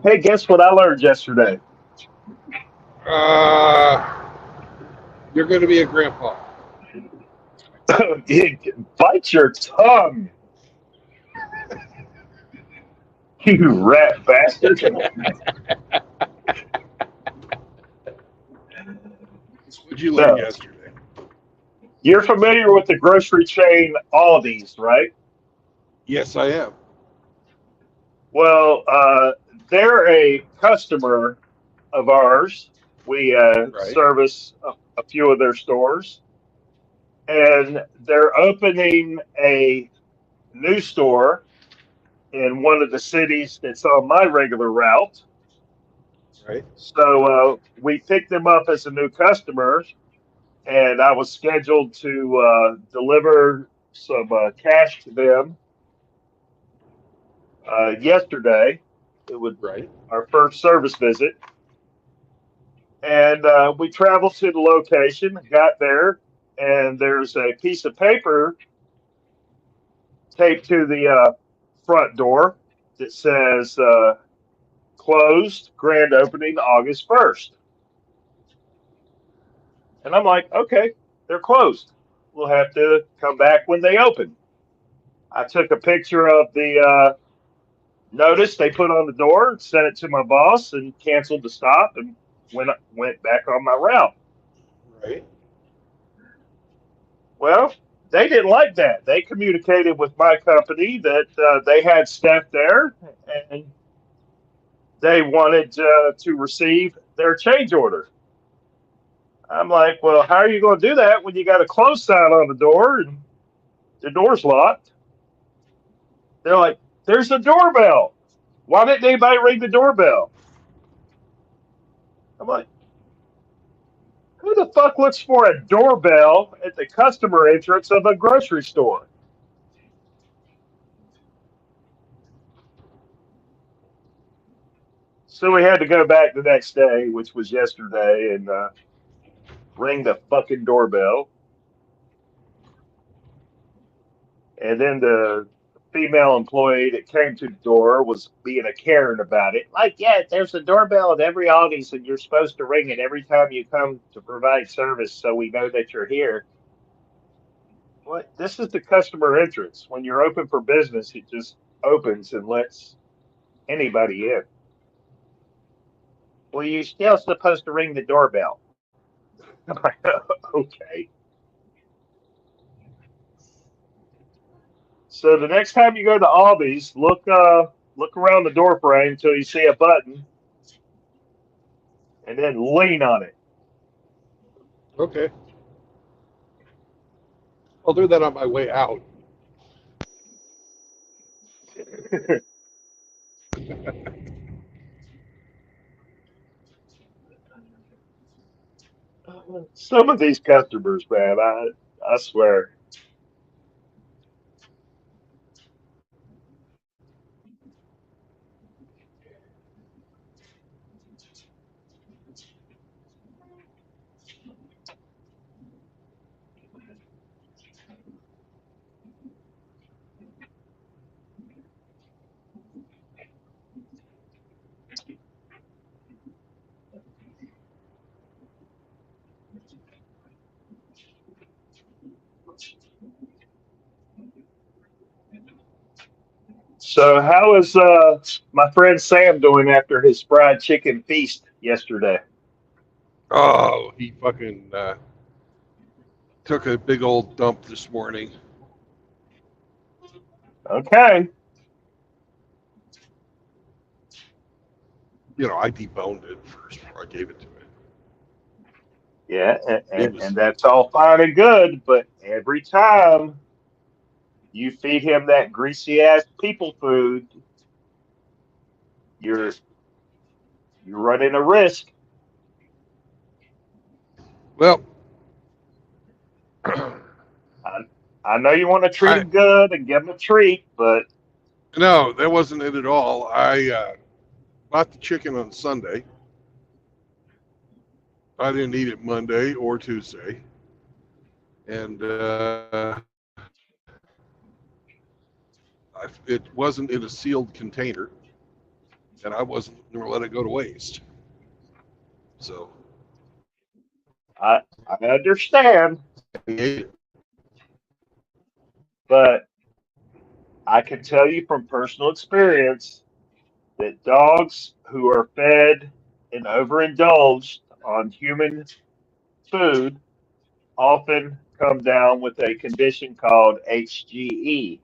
Speaker 2: Hey, guess what I learned yesterday?
Speaker 1: Uh, you're going to be a grandpa.
Speaker 2: Bite your tongue, you rat bastard.
Speaker 1: What'd you learn
Speaker 2: No.
Speaker 1: yesterday?
Speaker 2: You're familiar with the grocery chain Aldi's, right?
Speaker 1: Yes, I am.
Speaker 2: Well, they're a customer of ours. We
Speaker 1: Right.
Speaker 2: service a few of their stores, and they're opening a new store in one of the cities that's on my regular route.
Speaker 1: Right.
Speaker 2: So we picked them up as a new customer, and I was scheduled to deliver some cash to them yesterday. It was
Speaker 1: Right.
Speaker 2: our first service visit, and we traveled to the location, got there, and there's a piece of paper taped to the front door that says closed, grand opening August 1st. And I'm like, okay, they're closed. We'll have to come back when they open. I took a picture of the notice they put on the door, sent it to my boss, and canceled the stop and went back on my route.
Speaker 1: Right.
Speaker 2: Well, they didn't like that. They communicated with my company that they had staff there and they wanted to receive their change order. I'm like, well, how are you going to do that when you got a close sign on the door and the door's locked? They're like, there's a doorbell. Why didn't anybody ring the doorbell? I'm like, Who the fuck looks for a doorbell at the customer entrance of a grocery store? So we had to go back the next day, which was yesterday, and ring the fucking doorbell. And then the female employee that came to the door was being a Karen about it. Like, yeah, there's a doorbell at every Aldi's, and you're supposed to ring it every time you come to provide service so we know that you're here. What? This is the customer entrance. When you're open for business, it just opens and lets anybody in. Well, you're still supposed to ring the doorbell. I'm like, okay. So the next time you go to Aldi's, look around the door frame until you see a button, and then lean on it.
Speaker 1: Okay. I'll do that on my way out.
Speaker 2: Some of these customers, man, I swear. So how is my friend Sam doing after his fried chicken feast yesterday?
Speaker 1: Oh, he fucking took a big old dump this morning.
Speaker 2: Okay.
Speaker 1: You know, I deboned it first before I gave it to him.
Speaker 2: Yeah, and that's all fine and good, but every time you feed him that greasy ass people food, you're running a risk.
Speaker 1: Well,
Speaker 2: I know you want to treat him good and give him a treat, but
Speaker 1: no, that wasn't it at all. I bought the chicken on Sunday. I didn't eat it Monday or Tuesday, and it wasn't in a sealed container, and I wasn't going to let it go to waste. So
Speaker 2: I understand,
Speaker 1: I ate it.
Speaker 2: but I can tell you from personal experience that dogs who are fed and overindulged on human food often come down with a condition called HGE,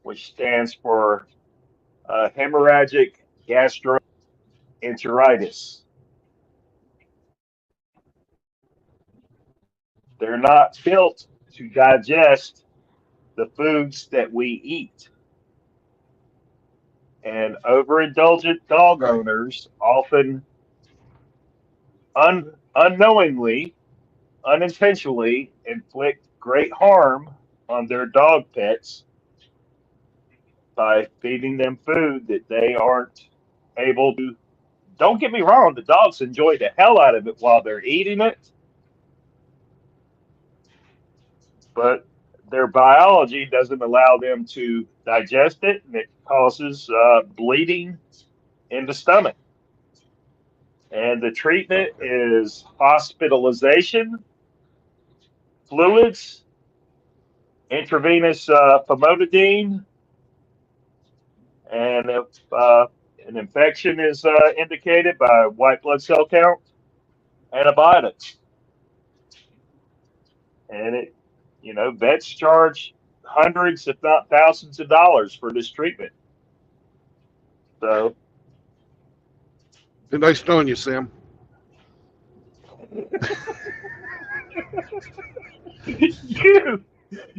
Speaker 2: which stands for hemorrhagic gastroenteritis. They're not built to digest the foods that we eat. And overindulgent dog owners often unknowingly, unintentionally inflict great harm on their dog pets by feeding them food that they aren't able to. Don't get me wrong, the dogs enjoy the hell out of it while they're eating it, but their biology doesn't allow them to digest it, and it causes bleeding in the stomach. And the treatment is hospitalization, fluids, intravenous famotidine, and if an infection is indicated by white blood cell count, antibiotics. And vets charge hundreds, if not thousands of dollars for this treatment. So,
Speaker 1: Been nice knowing you, Sam.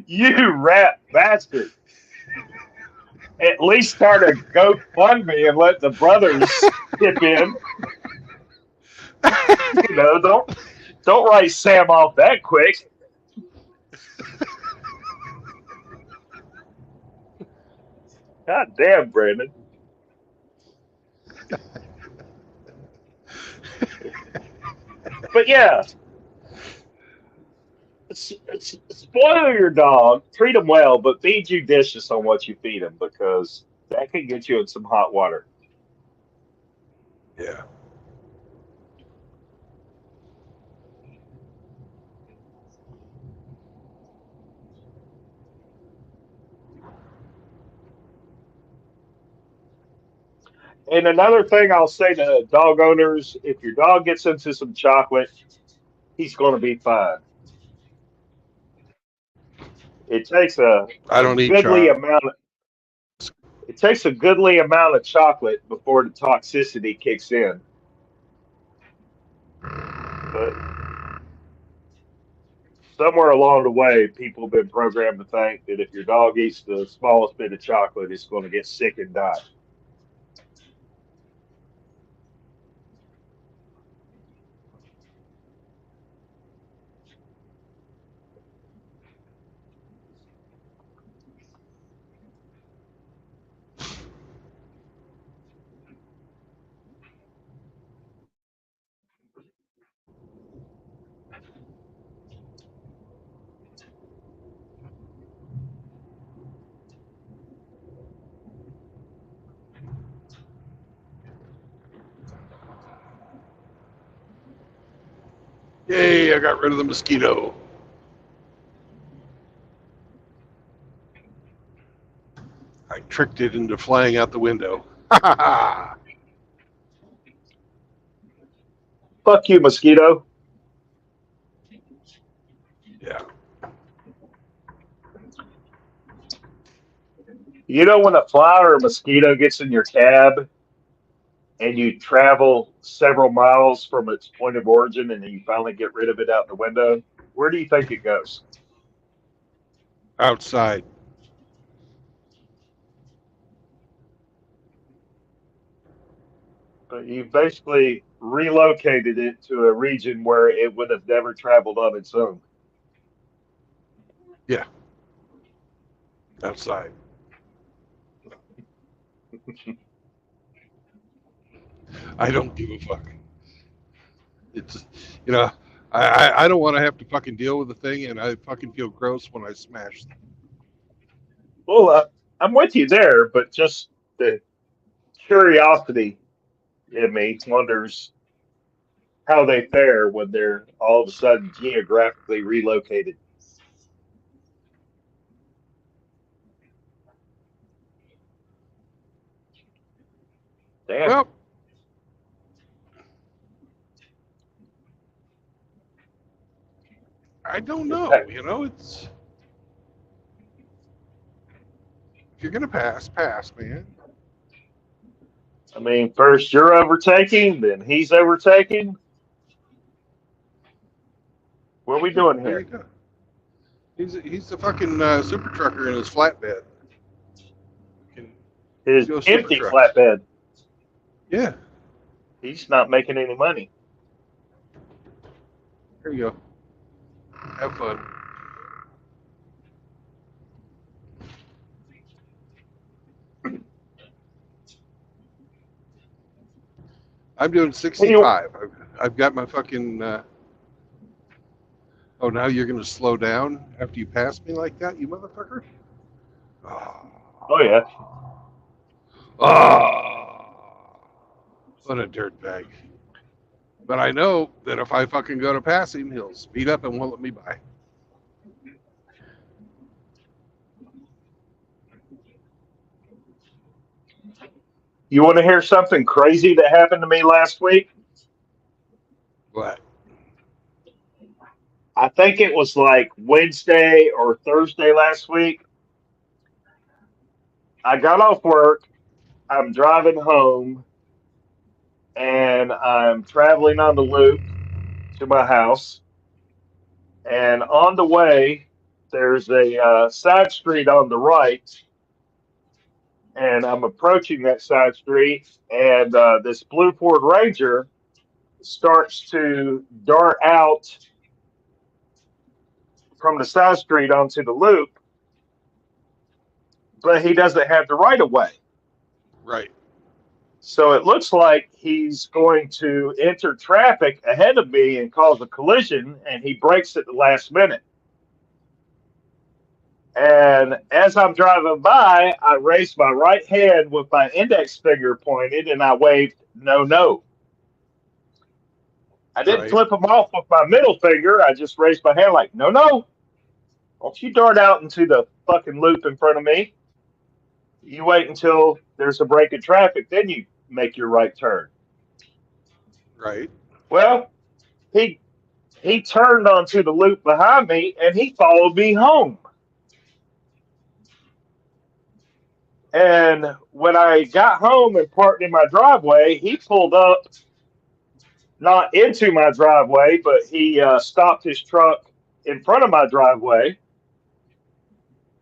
Speaker 2: you rat bastard. At least start a GoFundMe and let the brothers chip in. Don't write Sam off that quick. God damn, Brandon. But yeah, spoil your dog, treat him well, but be judicious on what you feed him because that could get you in some hot water.
Speaker 1: Yeah.
Speaker 2: And another thing I'll say to dog owners, if your dog gets into some chocolate, he's going to be fine. It takes
Speaker 1: I
Speaker 2: a
Speaker 1: don't eat
Speaker 2: goodly
Speaker 1: chocolate.
Speaker 2: amount it takes a goodly amount of chocolate before the toxicity kicks in. But somewhere along the way, people have been programmed to think that if your dog eats the smallest bit of chocolate, it's going to get sick and die.
Speaker 1: Yay, I got rid of the mosquito. I tricked it into flying out the window.
Speaker 2: Fuck you, mosquito.
Speaker 1: Yeah.
Speaker 2: You know when a fly or a mosquito gets in your cab and you travel several miles from its point of origin and then you finally get rid of it out the window? Where do you think it goes?
Speaker 1: Outside.
Speaker 2: But you basically relocated it to a region where it would have never traveled on its own.
Speaker 1: Yeah. Outside. I don't give a fuck. It's, you know, I don't want to have to fucking deal with the thing, and I fucking feel gross when I smash them.
Speaker 2: Well, I'm with you there, but just the curiosity in me wonders how they fare when they're all of a sudden geographically relocated. Damn.
Speaker 1: Well, I don't know. You know, it's if you're gonna pass, pass, man.
Speaker 2: I mean, first you're overtaking, then he's overtaking. What are we doing
Speaker 1: There you
Speaker 2: here?
Speaker 1: go. He's the fucking super trucker in his flatbed. Can
Speaker 2: His
Speaker 1: go super
Speaker 2: empty
Speaker 1: trucks.
Speaker 2: flatbed.
Speaker 1: Yeah.
Speaker 2: He's not making any money.
Speaker 1: Here you go. Have fun. I'm doing
Speaker 2: Anyway,
Speaker 1: 65. I've got my fucking. Oh, now you're gonna slow down after you pass me like that, you motherfucker. Oh.
Speaker 2: oh yeah.
Speaker 1: Oh. What a dirtbag. But I know that if I fucking go to pass him, he'll speed up and won't let me by.
Speaker 2: You want to hear something crazy that happened to me last week?
Speaker 1: What?
Speaker 2: I think it was like Wednesday or Thursday last week. I got off work. I'm driving home and I'm traveling on the loop to my house. And on the way, there's a side street on the right. And I'm approaching that side street. And this blue Ford Ranger starts to dart out from the side street onto the loop, but he doesn't have the right of way.
Speaker 1: Right.
Speaker 2: So it looks like he's going to enter traffic ahead of me and cause a collision, and he brakes at the last minute. And as I'm driving by, I raised my right hand with my index finger pointed, and I waved, no, no. I didn't
Speaker 1: Right.
Speaker 2: flip him off with my middle finger. I just raised my hand like, no, no. Don't you dart out into the fucking loop in front of me. You wait until there's a break in traffic, then you make your right turn.
Speaker 1: Right.
Speaker 2: Well, he turned onto the loop behind me and he followed me home. And when I got home and parked in my driveway, he pulled up, not into my driveway, but he stopped his truck in front of my driveway.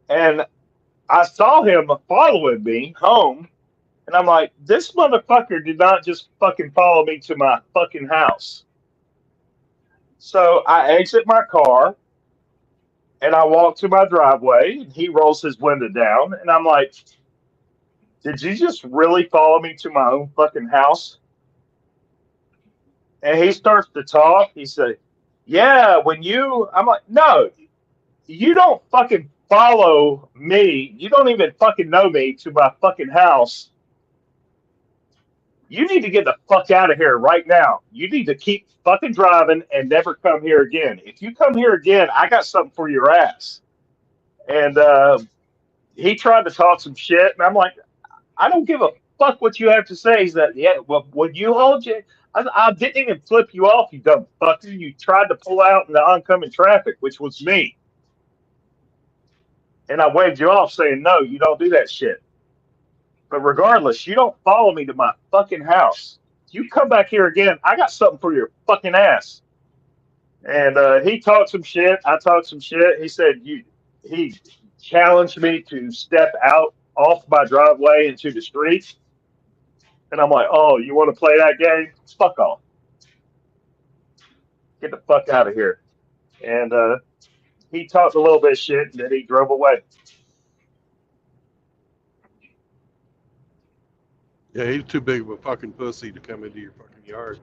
Speaker 2: And I saw him following me home. And I'm like, this motherfucker did not just fucking follow me to my fucking house. So I exit my car and I walk to my driveway and he rolls his window down. And I'm like, did you just really follow me to my own fucking house? And he starts to talk. He said, yeah, I'm like, no, you don't fucking follow me. You don't even fucking know me to my fucking house. You need to get the fuck out of here right now. You need to keep fucking driving and never come here again. If you come here again, I got something for your ass. And he tried to talk some shit. And I'm like, I don't give a fuck what you have to say. He's like, yeah, well, when you hold you, I didn't even flip you off, you dumb fucker. You tried to pull out in the oncoming traffic, which was me. And I waved you off saying, no, you don't do that shit. But regardless, you don't follow me to my fucking house. If you come back here again, I got something for your fucking ass. And he talked some shit. I talked some shit. He said, he challenged me to step out off my driveway into the street. And I'm like, oh, you want to play that game? Fuck off. Get the fuck out of here. And he talked a little bit of shit and then he drove away.
Speaker 1: Yeah, he's too big of a fucking pussy to come into your fucking yard.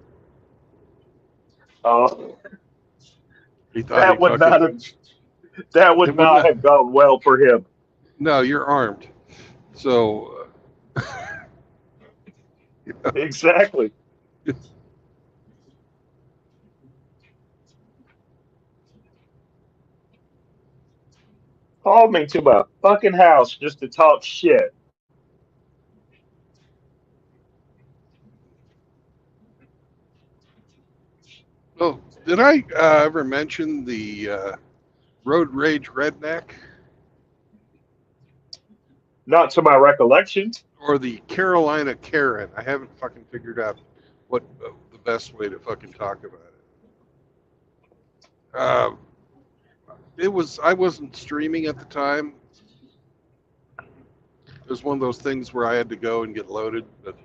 Speaker 1: He thought
Speaker 2: that
Speaker 1: he
Speaker 2: would
Speaker 1: fucking,
Speaker 2: not have that would not have gone well for him.
Speaker 1: No, you're armed. So
Speaker 2: Exactly. Called me to my fucking house just to talk shit.
Speaker 1: well, did I ever mention the road rage redneck
Speaker 2: Not to my recollection.
Speaker 1: or the Carolina Karen? I haven't fucking figured out what the best way to fucking talk about it. I wasn't streaming at the time. It was one of those things where I had to go and get loaded, but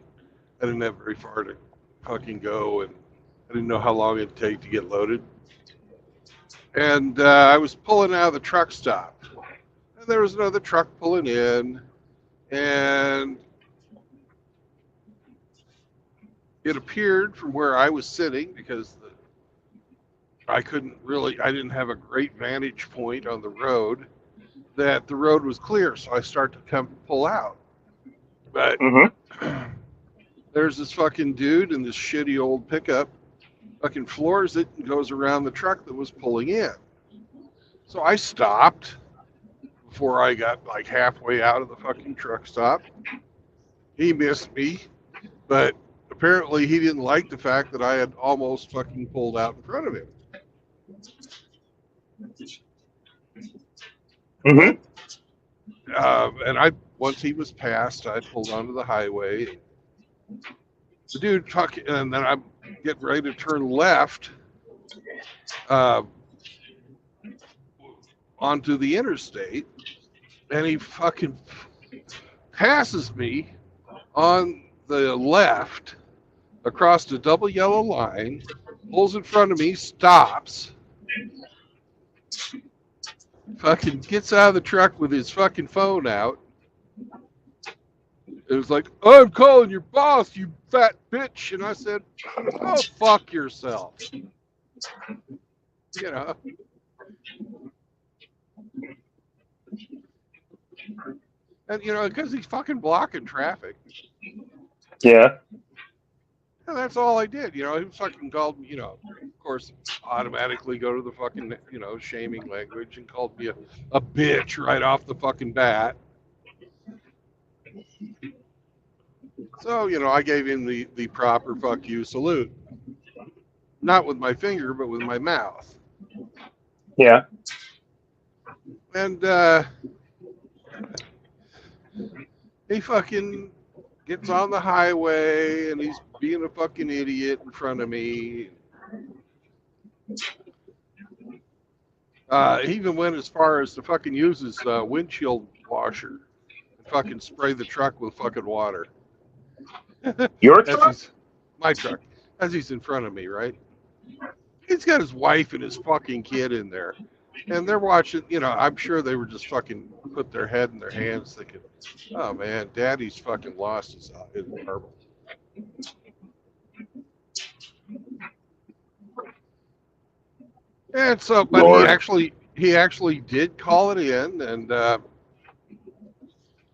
Speaker 1: I didn't have very far to fucking go, and I didn't know how long it'd take to get loaded. And I was pulling out of the truck stop, and there was another truck pulling in, and it appeared from where I was sitting, because I didn't have a great vantage point on the road, that the road was clear. So I start to pull out. But there's this fucking dude in this shitty old pickup, fucking floors it and goes around the truck that was pulling in. So I stopped before I got like halfway out of the fucking truck stop. He missed me, but apparently he didn't like the fact that I had almost fucking pulled out in front of him. And once he was passed, I pulled onto the highway. The dude fucking, and then I'm getting ready to turn left onto the interstate, and he fucking passes me on the left across a double yellow line, pulls in front of me, stops, fucking gets out of the truck with his fucking phone out. It was like, I'm calling your boss, you fat bitch. And I said, oh, fuck yourself. You know. And, you know, because he's fucking blocking traffic.
Speaker 2: Yeah.
Speaker 1: And that's all I did. You know, he fucking called me, you know, of course, automatically go to the fucking, you know, shaming language and called me a bitch right off the fucking bat. So, you know, I gave him the proper fuck you salute. Not with my finger, but with my mouth.
Speaker 2: Yeah.
Speaker 1: And he fucking gets on the highway and he's being a fucking idiot in front of me. He even went as far as to fucking use his windshield washer and fucking spray the truck with fucking water.
Speaker 2: Your
Speaker 1: As
Speaker 2: truck?
Speaker 1: he's my truck, as he's in front of me, right? He's got his wife and his fucking kid in there, and they're watching. You know, I'm sure they were just fucking put their head in their hands, thinking, "Oh man, Daddy's fucking lost his marbles." And so, but he
Speaker 2: Lord.
Speaker 1: actually did call it in, and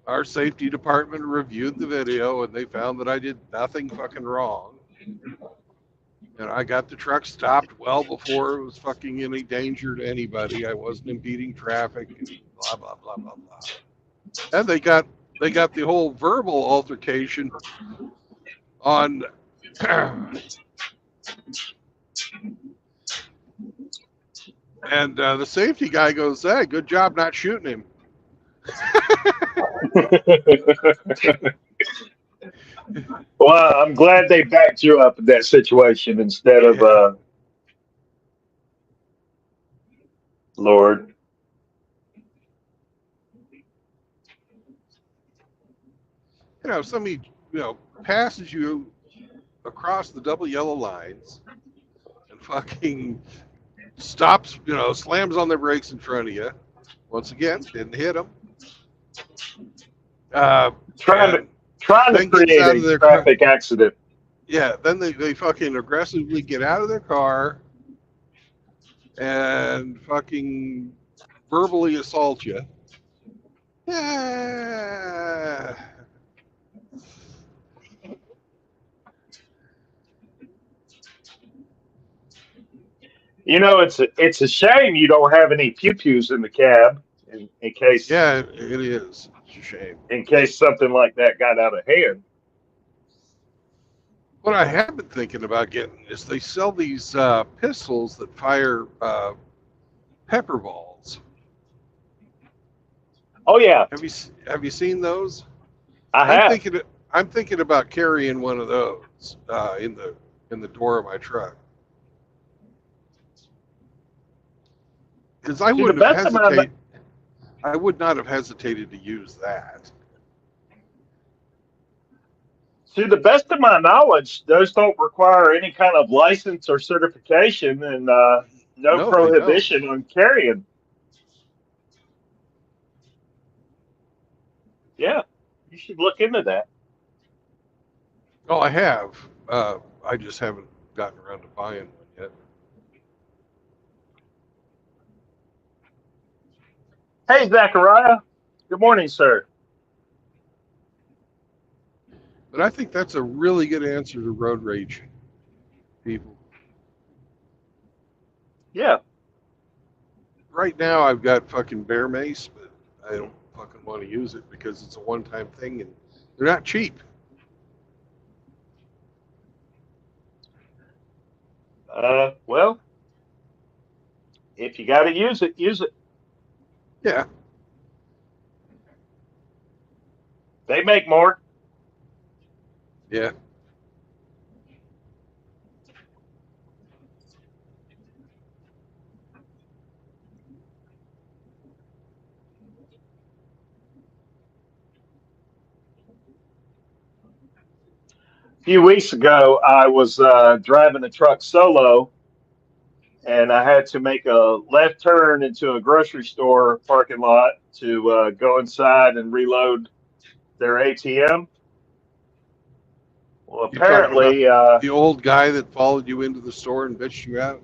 Speaker 1: our safety department reviewed the video, and they found that I did nothing fucking wrong. And I got the truck stopped well before it was fucking any danger to anybody. I wasn't impeding traffic, and blah blah blah blah blah. And they got the whole verbal altercation on. And the safety guy goes, "Hey, good job not shooting him."
Speaker 2: Well, I'm glad they backed you up in that situation instead of
Speaker 1: Yeah.
Speaker 2: Lord.
Speaker 1: You know, somebody, you know, passes you across the double yellow lines and fucking stops, you know, slams on their brakes in front of you. Once again, didn't hit them.
Speaker 2: Trying to
Speaker 1: And
Speaker 2: trying to
Speaker 1: then gets
Speaker 2: create
Speaker 1: out
Speaker 2: a
Speaker 1: of their car.
Speaker 2: traffic accident.
Speaker 1: Yeah, then they fucking aggressively get out of their car and fucking verbally assault you. Yeah.
Speaker 2: You know, it's a shame you don't have any pew pews in the cab in case
Speaker 1: Yeah, it is. It's a shame.
Speaker 2: something like that got out of hand.
Speaker 1: What I have been thinking about getting is they sell these pistols that fire pepper balls.
Speaker 2: Oh yeah,
Speaker 1: Have you seen those?
Speaker 2: I
Speaker 1: I'm
Speaker 2: have.
Speaker 1: thinking I'm thinking about carrying one of those in the door of my truck because
Speaker 2: To the best of my
Speaker 1: I would not have hesitated to use that.
Speaker 2: To the best of my knowledge, those don't require any kind of license or certification, and no
Speaker 1: No, they don't.
Speaker 2: prohibition on carrying. Yeah, you should look into that.
Speaker 1: Oh, I have. I just haven't gotten around to buying one yet.
Speaker 2: Hey, Zachariah. Good morning, sir.
Speaker 1: But I think that's a really good answer to road rage, people.
Speaker 2: Yeah.
Speaker 1: Right now, I've got fucking bear mace, but I don't fucking want to use it because it's a one-time thing and they're not cheap.
Speaker 2: Well, if you got to use it, use it.
Speaker 1: Yeah,
Speaker 2: They make more.
Speaker 1: yeah.
Speaker 2: A few weeks ago, I was driving a truck solo, and I had to make a left turn into a grocery store parking lot to go inside and reload their ATM. Well,
Speaker 1: You talking about
Speaker 2: apparently,
Speaker 1: the old guy that followed you into the store and bitched you out?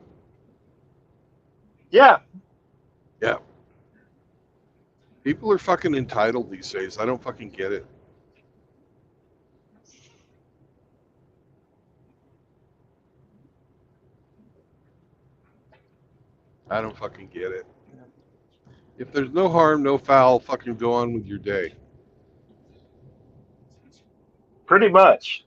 Speaker 2: yeah,
Speaker 1: Yeah. People are fucking entitled these days. I don't fucking get it. I don't fucking get it. If there's no harm, no foul, fucking go on with your day.
Speaker 2: pretty much.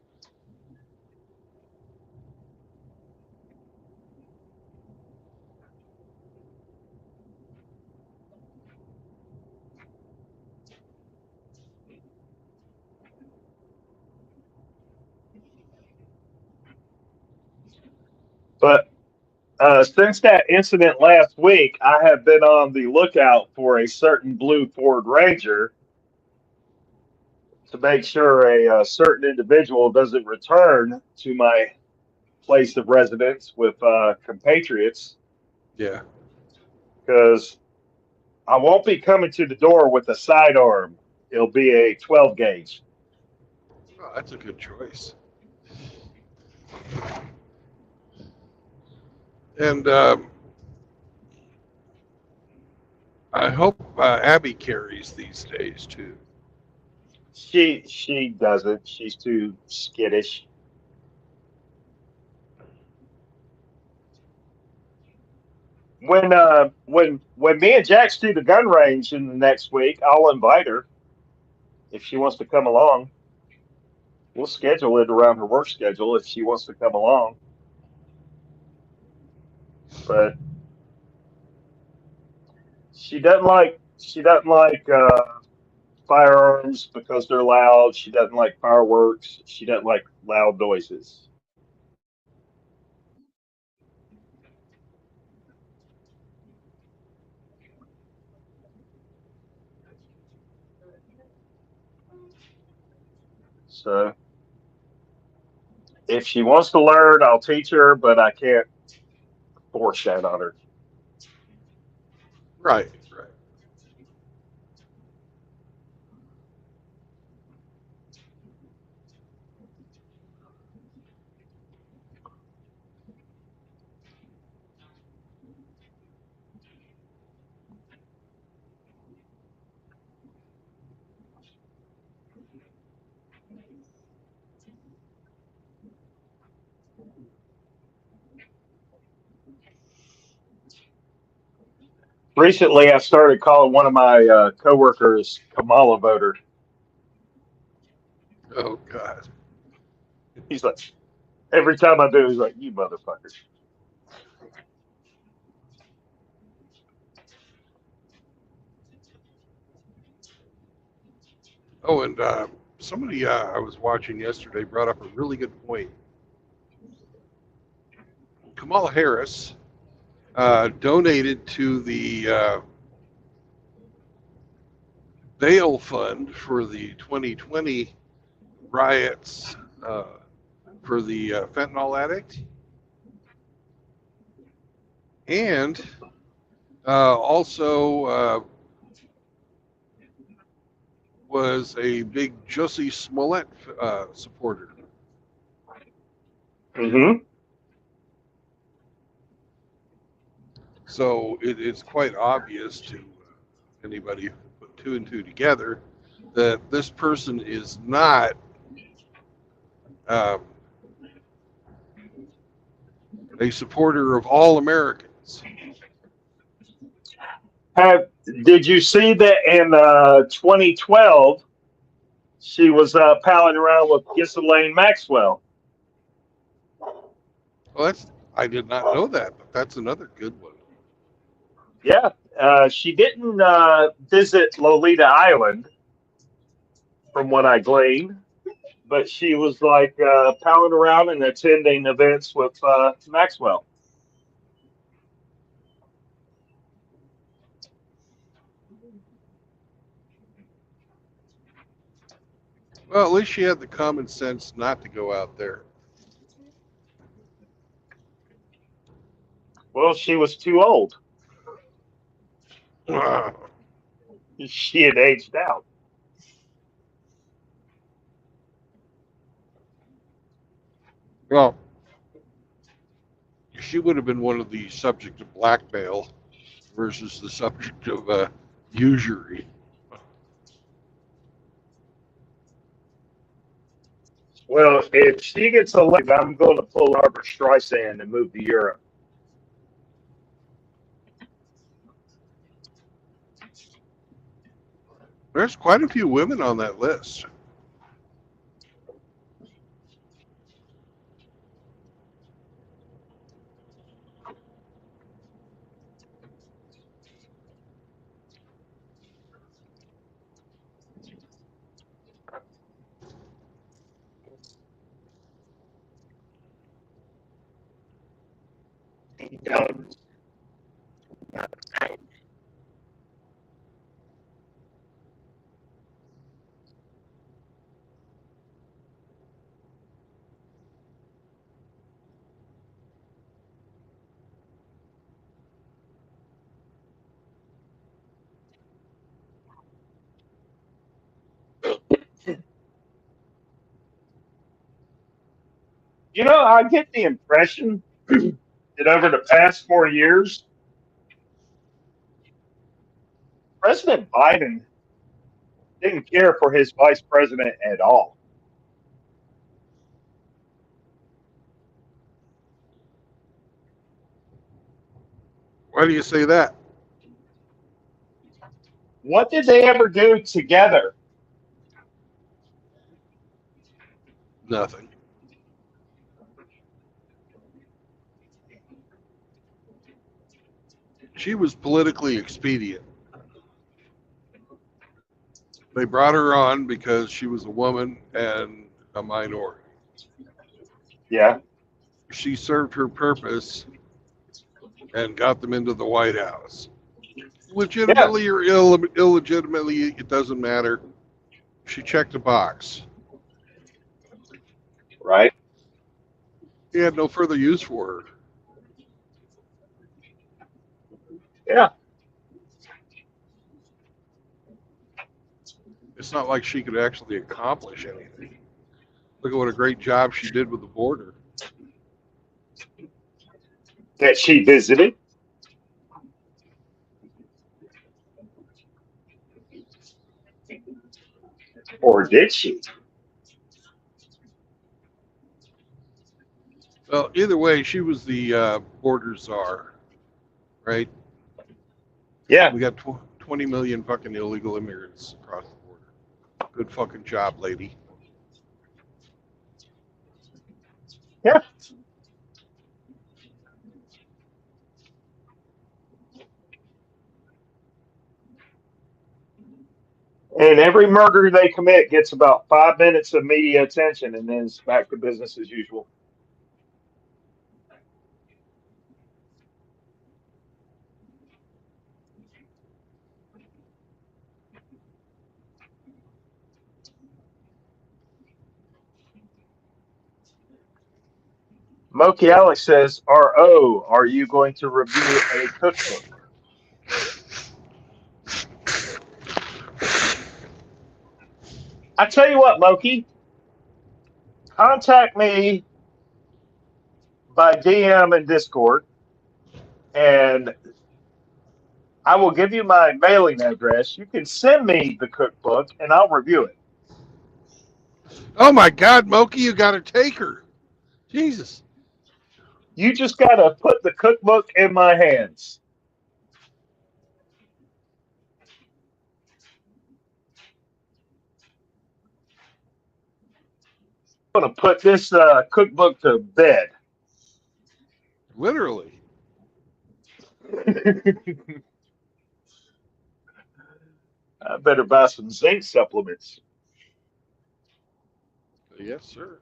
Speaker 2: But since that incident last week, I have been on the lookout for a certain blue Ford Ranger to make sure a certain individual doesn't return to my place of residence with compatriots,
Speaker 1: Yeah.
Speaker 2: because I won't be coming to the door with a sidearm. It'll be a 12 gauge.
Speaker 1: Oh, that's a good choice. And I hope Abby carries these days too.
Speaker 2: She doesn't. She's too skittish. When me and Jax do the gun range in the next week, I'll invite her if she wants to come along. We'll schedule it around her work schedule if she wants to come along. But she doesn't like firearms because they're loud. She doesn't like fireworks. She doesn't like loud noises. So if she wants to learn, I'll teach her, but I can't force that on her.
Speaker 1: Right, right.
Speaker 2: Recently, I started calling one of my coworkers Kamala voter.
Speaker 1: Oh God.
Speaker 2: He's like, every time I do, he's like, "You motherfuckers."
Speaker 1: Oh, and somebody I was watching yesterday brought up a really good point. Kamala Harris donated to the bail fund for the 2020 riots for the fentanyl addict, and also was a big Jussie Smollett supporter.
Speaker 2: Mm-hmm.
Speaker 1: So it's quite obvious to anybody who put two and two together that this person is not um, a supporter of all Americans.
Speaker 2: Have Did you see that in 2012 she was palling around with Ghislaine Maxwell?
Speaker 1: Well, I did not know that, but that's another good one.
Speaker 2: Yeah, she didn't visit Lolita Island, from what I gleaned, but she was like palling around and attending events with Maxwell.
Speaker 1: Well, at least she had the common sense not to go out there.
Speaker 2: Well, she was too old. She had aged out.
Speaker 1: Well, she would have been one of the subject of blackmail versus the subject of usury.
Speaker 2: Well, if she gets elected, I'm going to pull Barbara Streisand and move to Europe.
Speaker 1: There's quite a few women on that list.
Speaker 2: You know, I get the impression that over the past 4 years, President Biden didn't care for his vice president at all.
Speaker 1: Why do you say that?
Speaker 2: What did they ever do together?
Speaker 1: Nothing. She was politically expedient. They brought her on because she was a woman and a minority.
Speaker 2: Yeah,
Speaker 1: She served her purpose and got them into the White House.
Speaker 2: yeah,
Speaker 1: Legitimately or illegitimately, it doesn't matter. She checked a box.
Speaker 2: right.
Speaker 1: He had no further use for her.
Speaker 2: Yeah,
Speaker 1: It's not like she could actually accomplish anything. Look at what a great job she did with the border.
Speaker 2: that she visited, or did she?
Speaker 1: Well, either way, she was the border czar, right?
Speaker 2: Yeah,
Speaker 1: We got 20 million fucking illegal immigrants across the border. Good fucking job, lady.
Speaker 2: yeah. And every murder they commit gets about 5 minutes of media attention, and then it's back to business as usual. Moki Alex says, "R.O., are you going to review a cookbook?" I tell you what, Moki, contact me by DM and Discord, and I will give you my mailing address. You can send me the cookbook, and I'll review it.
Speaker 1: Oh my God, Moki, you got to take her. Jesus.
Speaker 2: You just got to put the cookbook in my hands. I'm going to put this cookbook to bed.
Speaker 1: Literally.
Speaker 2: I better buy some zinc supplements.
Speaker 1: Yes, sir.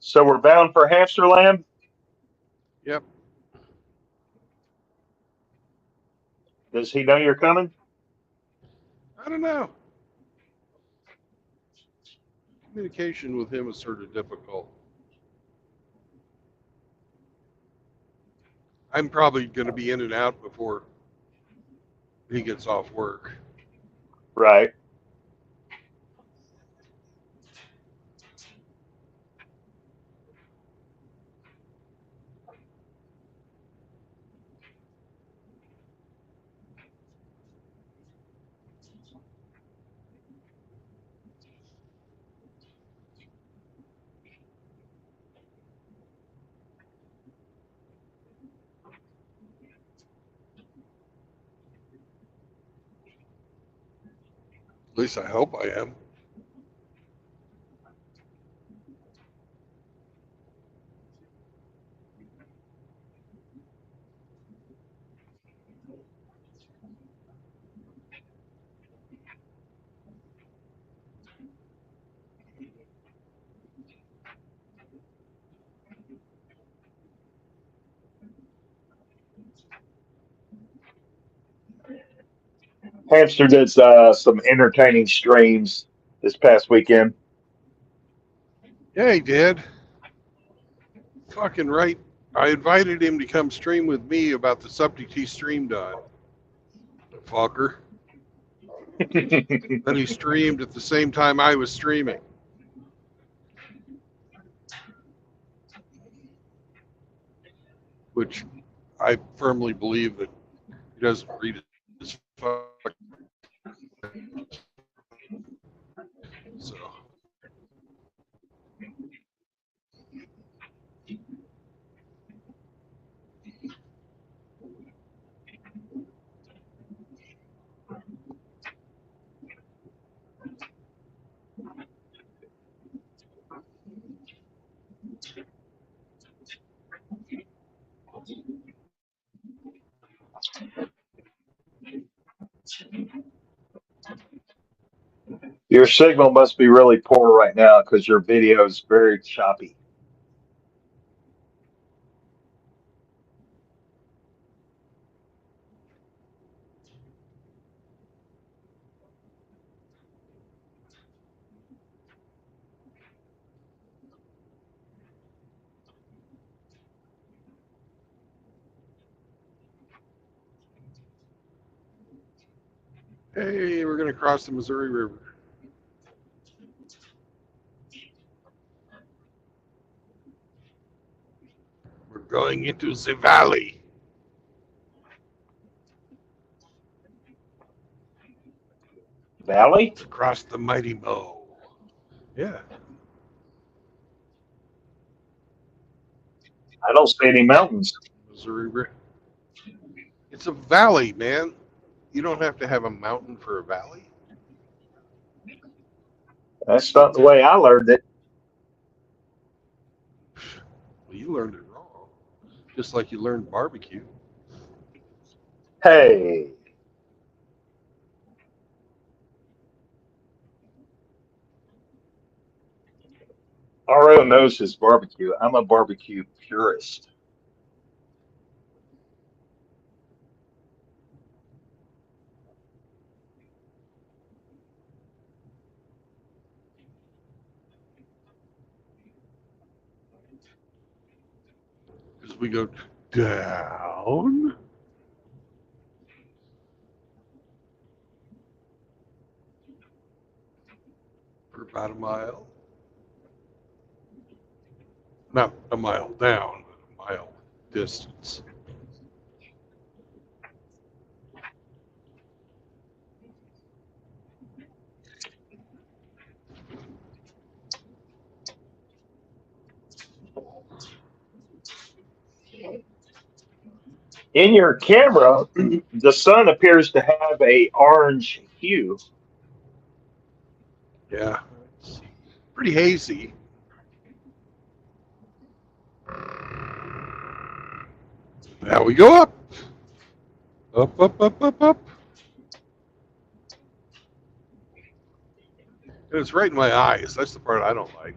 Speaker 2: So we're bound for Hamsterland.
Speaker 1: Yep.
Speaker 2: Does he know you're coming?
Speaker 1: I don't know. Communication with him is sort of difficult. I'm probably going to be in and out before he gets off work.
Speaker 2: Right.
Speaker 1: At least I hope I am.
Speaker 2: Hamster did some entertaining streams this past weekend.
Speaker 1: Yeah, he did. Fucking right. I invited him to come stream with me about the subject he streamed on. The fucker. Then he streamed at the same time I was streaming. Which I firmly believe that he doesn't read his fuck. So.
Speaker 2: Your signal must be really poor right now because your video is very choppy.
Speaker 1: Hey, we're going to cross the Missouri River. We're going into the valley.
Speaker 2: Valley?
Speaker 1: Across the mighty Mo. Yeah.
Speaker 2: I don't see any mountains.
Speaker 1: Missouri River. It's a valley, man. You don't have to have a mountain for a valley.
Speaker 2: That's not the way I learned it.
Speaker 1: Well, you learned it wrong. Just like you learned barbecue.
Speaker 2: Hey. RO knows his barbecue. I'm a barbecue purist.
Speaker 1: Because we go down. For about a mile. Not a mile down, but a mile distance.
Speaker 2: In your camera, the sun appears to have a orange hue.
Speaker 1: Yeah. It's pretty hazy. Now we go up. Up, up, up, up, up. And it's right in my eyes. That's the part I don't like.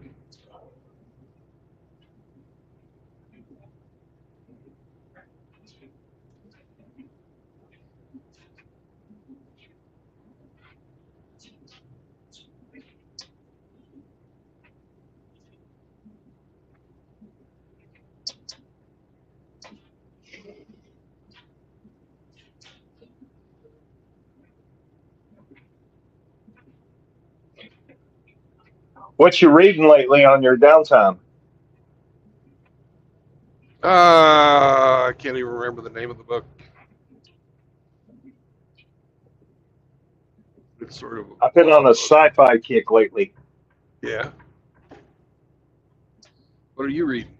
Speaker 2: What you reading lately on your downtime?
Speaker 1: I can't even remember the name of the book. It's sort of a
Speaker 2: I've been on
Speaker 1: long
Speaker 2: a
Speaker 1: book.
Speaker 2: sci-fi kick lately.
Speaker 1: Yeah. What are you reading?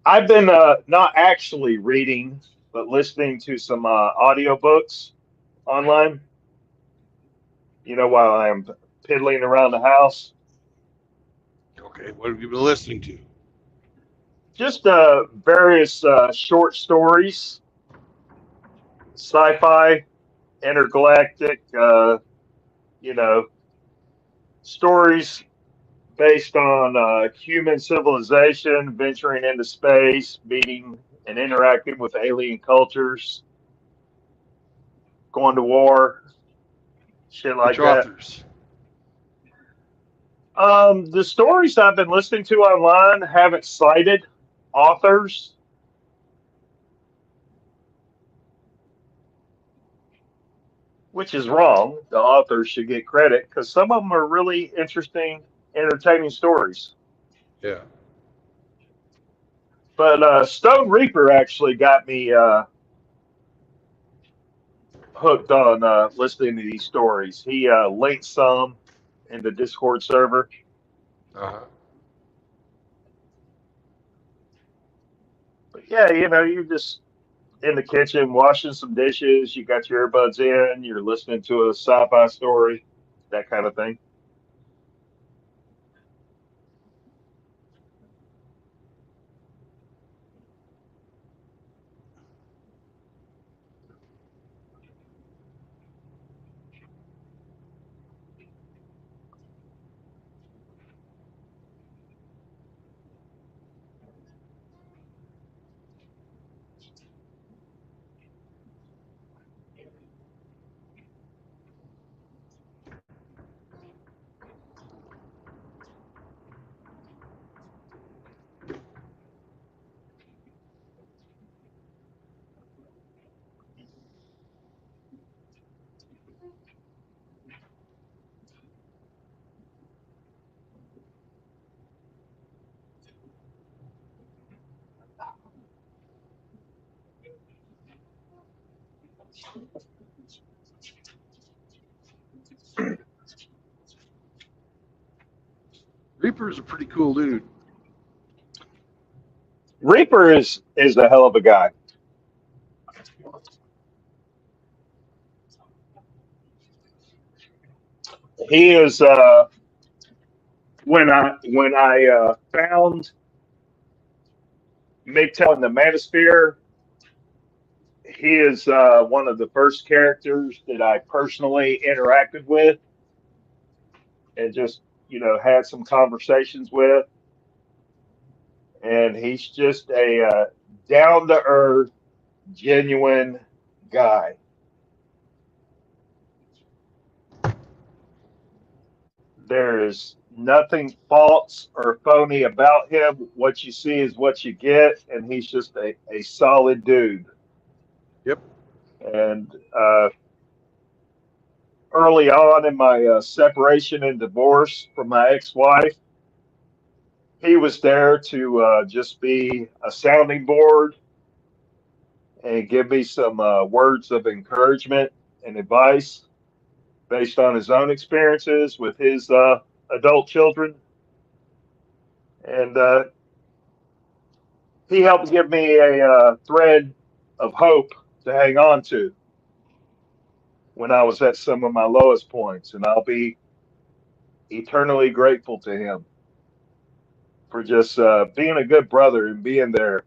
Speaker 2: I've been not actually reading, but listening to some audiobooks online. While I'm piddling around the house.
Speaker 1: Okay, what have you been listening to?
Speaker 2: Just various short stories, sci-fi, intergalactic, you know, stories based on human civilization venturing into space, meeting and interacting with alien cultures, going to war, shit
Speaker 1: Which
Speaker 2: like that.
Speaker 1: authors?
Speaker 2: The stories I've been listening to online haven't cited authors, which is wrong. The authors should get credit because some of them are really interesting, entertaining stories.
Speaker 1: Yeah.
Speaker 2: But Stone Reaper actually got me hooked on listening to these stories. He linked some in the Discord server.
Speaker 1: Uh-huh.
Speaker 2: But yeah, you're just in the kitchen washing some dishes. You got your earbuds in. You're listening to a sci-fi story, that kind of thing.
Speaker 1: Reaper's a pretty cool dude.
Speaker 2: Reaper is a hell of a guy. He is when I found MGTOW in the Manosphere, he is one of the first characters that I personally interacted with and just had some conversations with, and he's just a down to earth, genuine guy. There is nothing false or phony about him. What you see is what you get, and he's just a solid dude.
Speaker 1: Yep.
Speaker 2: And early on in my separation and divorce from my ex-wife, he was there to just be a sounding board and give me some words of encouragement and advice based on his own experiences with his adult children. And he helped give me a thread of hope to hang on to when I was at some of my lowest points. And I'll be eternally grateful to him for just being a good brother and being there.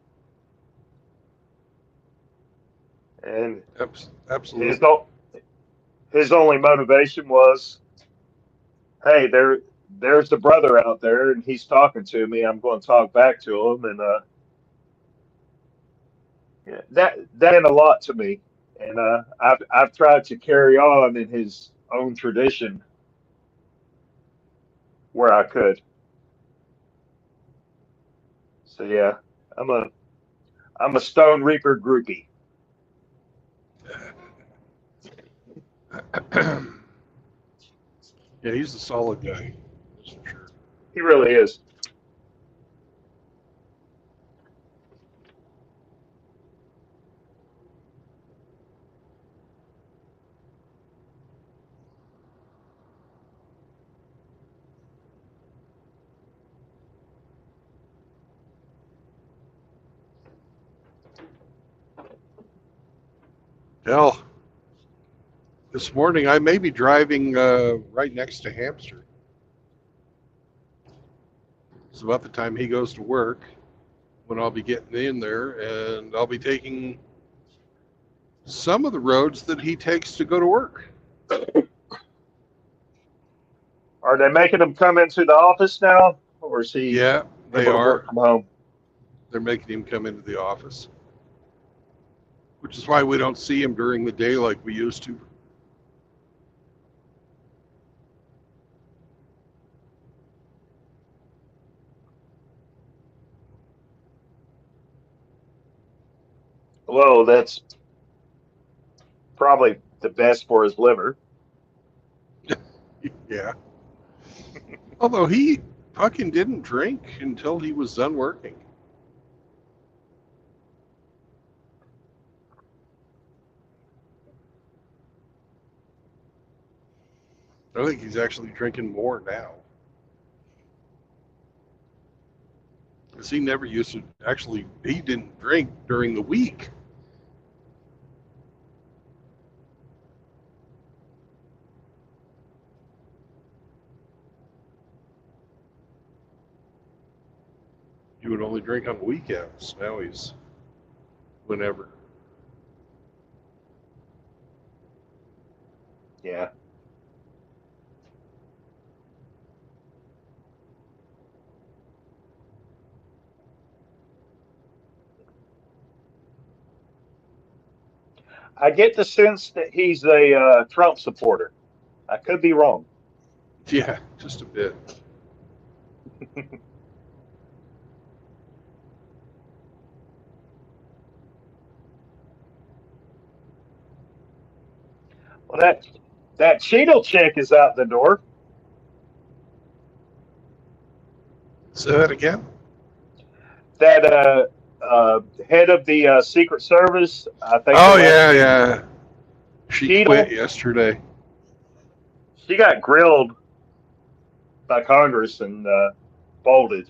Speaker 2: And his
Speaker 1: Absolutely.
Speaker 2: his only motivation was, hey, there's the brother out there, and he's talking to me. I'm going to talk back to him, and yeah, that meant a lot to me. And I've tried to carry on in his own tradition where I could. So yeah, I'm a I'm a Stone Reaper groupie.
Speaker 1: Yeah, he's a solid guy. That's for sure.
Speaker 2: He really is.
Speaker 1: Hell, this morning I may be driving right next to Hamster. It's about the time he goes to work when I'll be getting in there, and I'll be taking some of the roads that he takes to go to work.
Speaker 2: Are they making him come into the office now, or is he
Speaker 1: Yeah, they
Speaker 2: able to work
Speaker 1: are.
Speaker 2: from home?
Speaker 1: They're making him come into the office, which is why we don't see him during the day like we used to.
Speaker 2: Well, that's probably the best for his liver.
Speaker 1: Yeah. Although he fucking didn't drink until he was done working. I think he's actually drinking more now. Because he never used to actually, he didn't drink during the week. He would only drink on weekends. Now he's whenever.
Speaker 2: Yeah. I get the sense that he's a Trump supporter. I could be wrong.
Speaker 1: Yeah, just a bit.
Speaker 2: Well, that Cheeto chick is out the door.
Speaker 1: Say that again?
Speaker 2: That head of the Secret Service, I think her
Speaker 1: Oh,
Speaker 2: last
Speaker 1: yeah,
Speaker 2: name
Speaker 1: yeah. She quit
Speaker 2: Cheadle.
Speaker 1: yesterday.
Speaker 2: She got grilled by Congress and folded.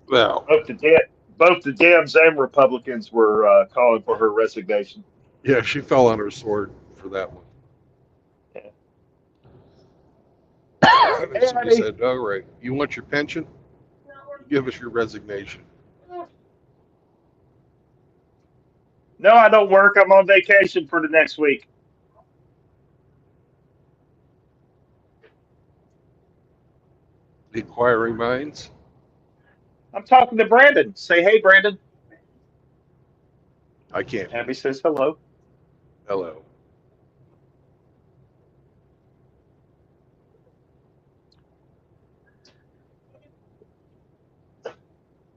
Speaker 1: Well,
Speaker 2: Both the both the Dems and Republicans were calling for her resignation.
Speaker 1: yeah, she fell on her sword for that one.
Speaker 2: Yeah.
Speaker 1: And then
Speaker 2: Hey,
Speaker 1: somebody
Speaker 2: honey.
Speaker 1: said, all right, you want your pension? Give us your resignation.
Speaker 2: No, I don't work. I'm on vacation for the next week.
Speaker 1: Inquiring minds?
Speaker 2: I'm talking to Brandon. Say, hey, Brandon.
Speaker 1: I can't hear
Speaker 2: Abby
Speaker 1: you.
Speaker 2: says hello.
Speaker 1: Hello.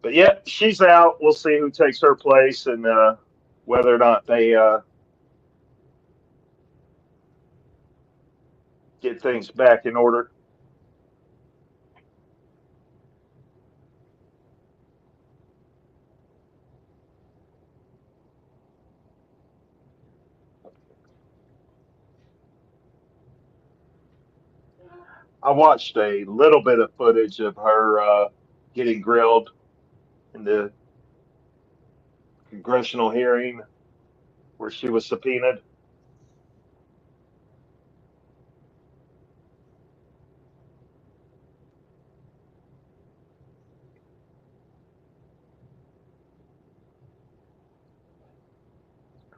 Speaker 2: But yeah, she's out. We'll see who takes her place and whether or not they get things back in order. I watched a little bit of footage of her getting grilled in the congressional hearing where she was subpoenaed.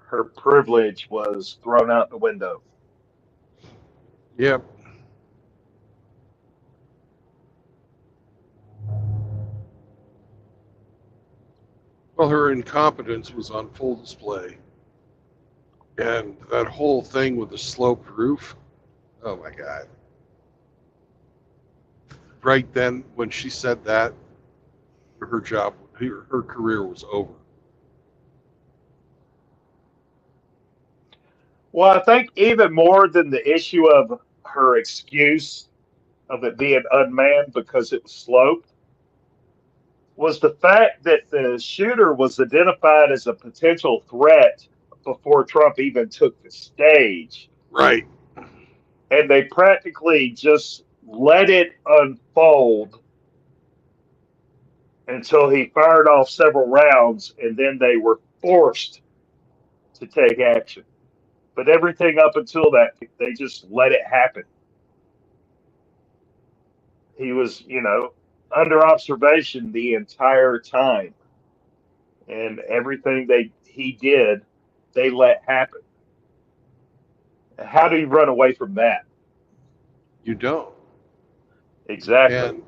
Speaker 2: Her privilege was thrown out the window.
Speaker 1: Yep. Well, her incompetence was on full display. And that whole thing with the sloped roof, oh my God. Right then, when she said that, her job, her career was over.
Speaker 2: Well, I think even more than the issue of her excuse of it being unmanned because it was sloped was the fact that the shooter was identified as a potential threat before Trump even took the stage.
Speaker 1: Right.
Speaker 2: And they practically just let it unfold until he fired off several rounds, and then they were forced to take action. But everything up until that, they just let it happen. He was, under observation the entire time, and everything he did, they let happen. How do you run away from that?
Speaker 1: You don't.
Speaker 2: Exactly.
Speaker 1: And,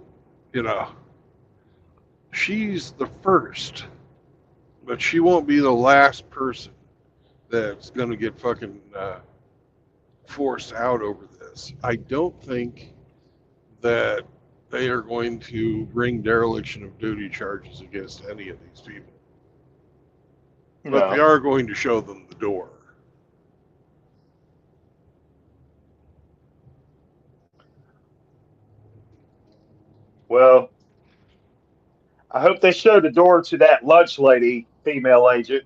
Speaker 1: you know, she's the first, but she won't be the last person that's going to get fucking forced out over this. I don't think that they are going to bring dereliction of duty charges against any of these people, but they
Speaker 2: No.
Speaker 1: are going to show them the door.
Speaker 2: Well, I hope they show the door to that lunch lady, female agent.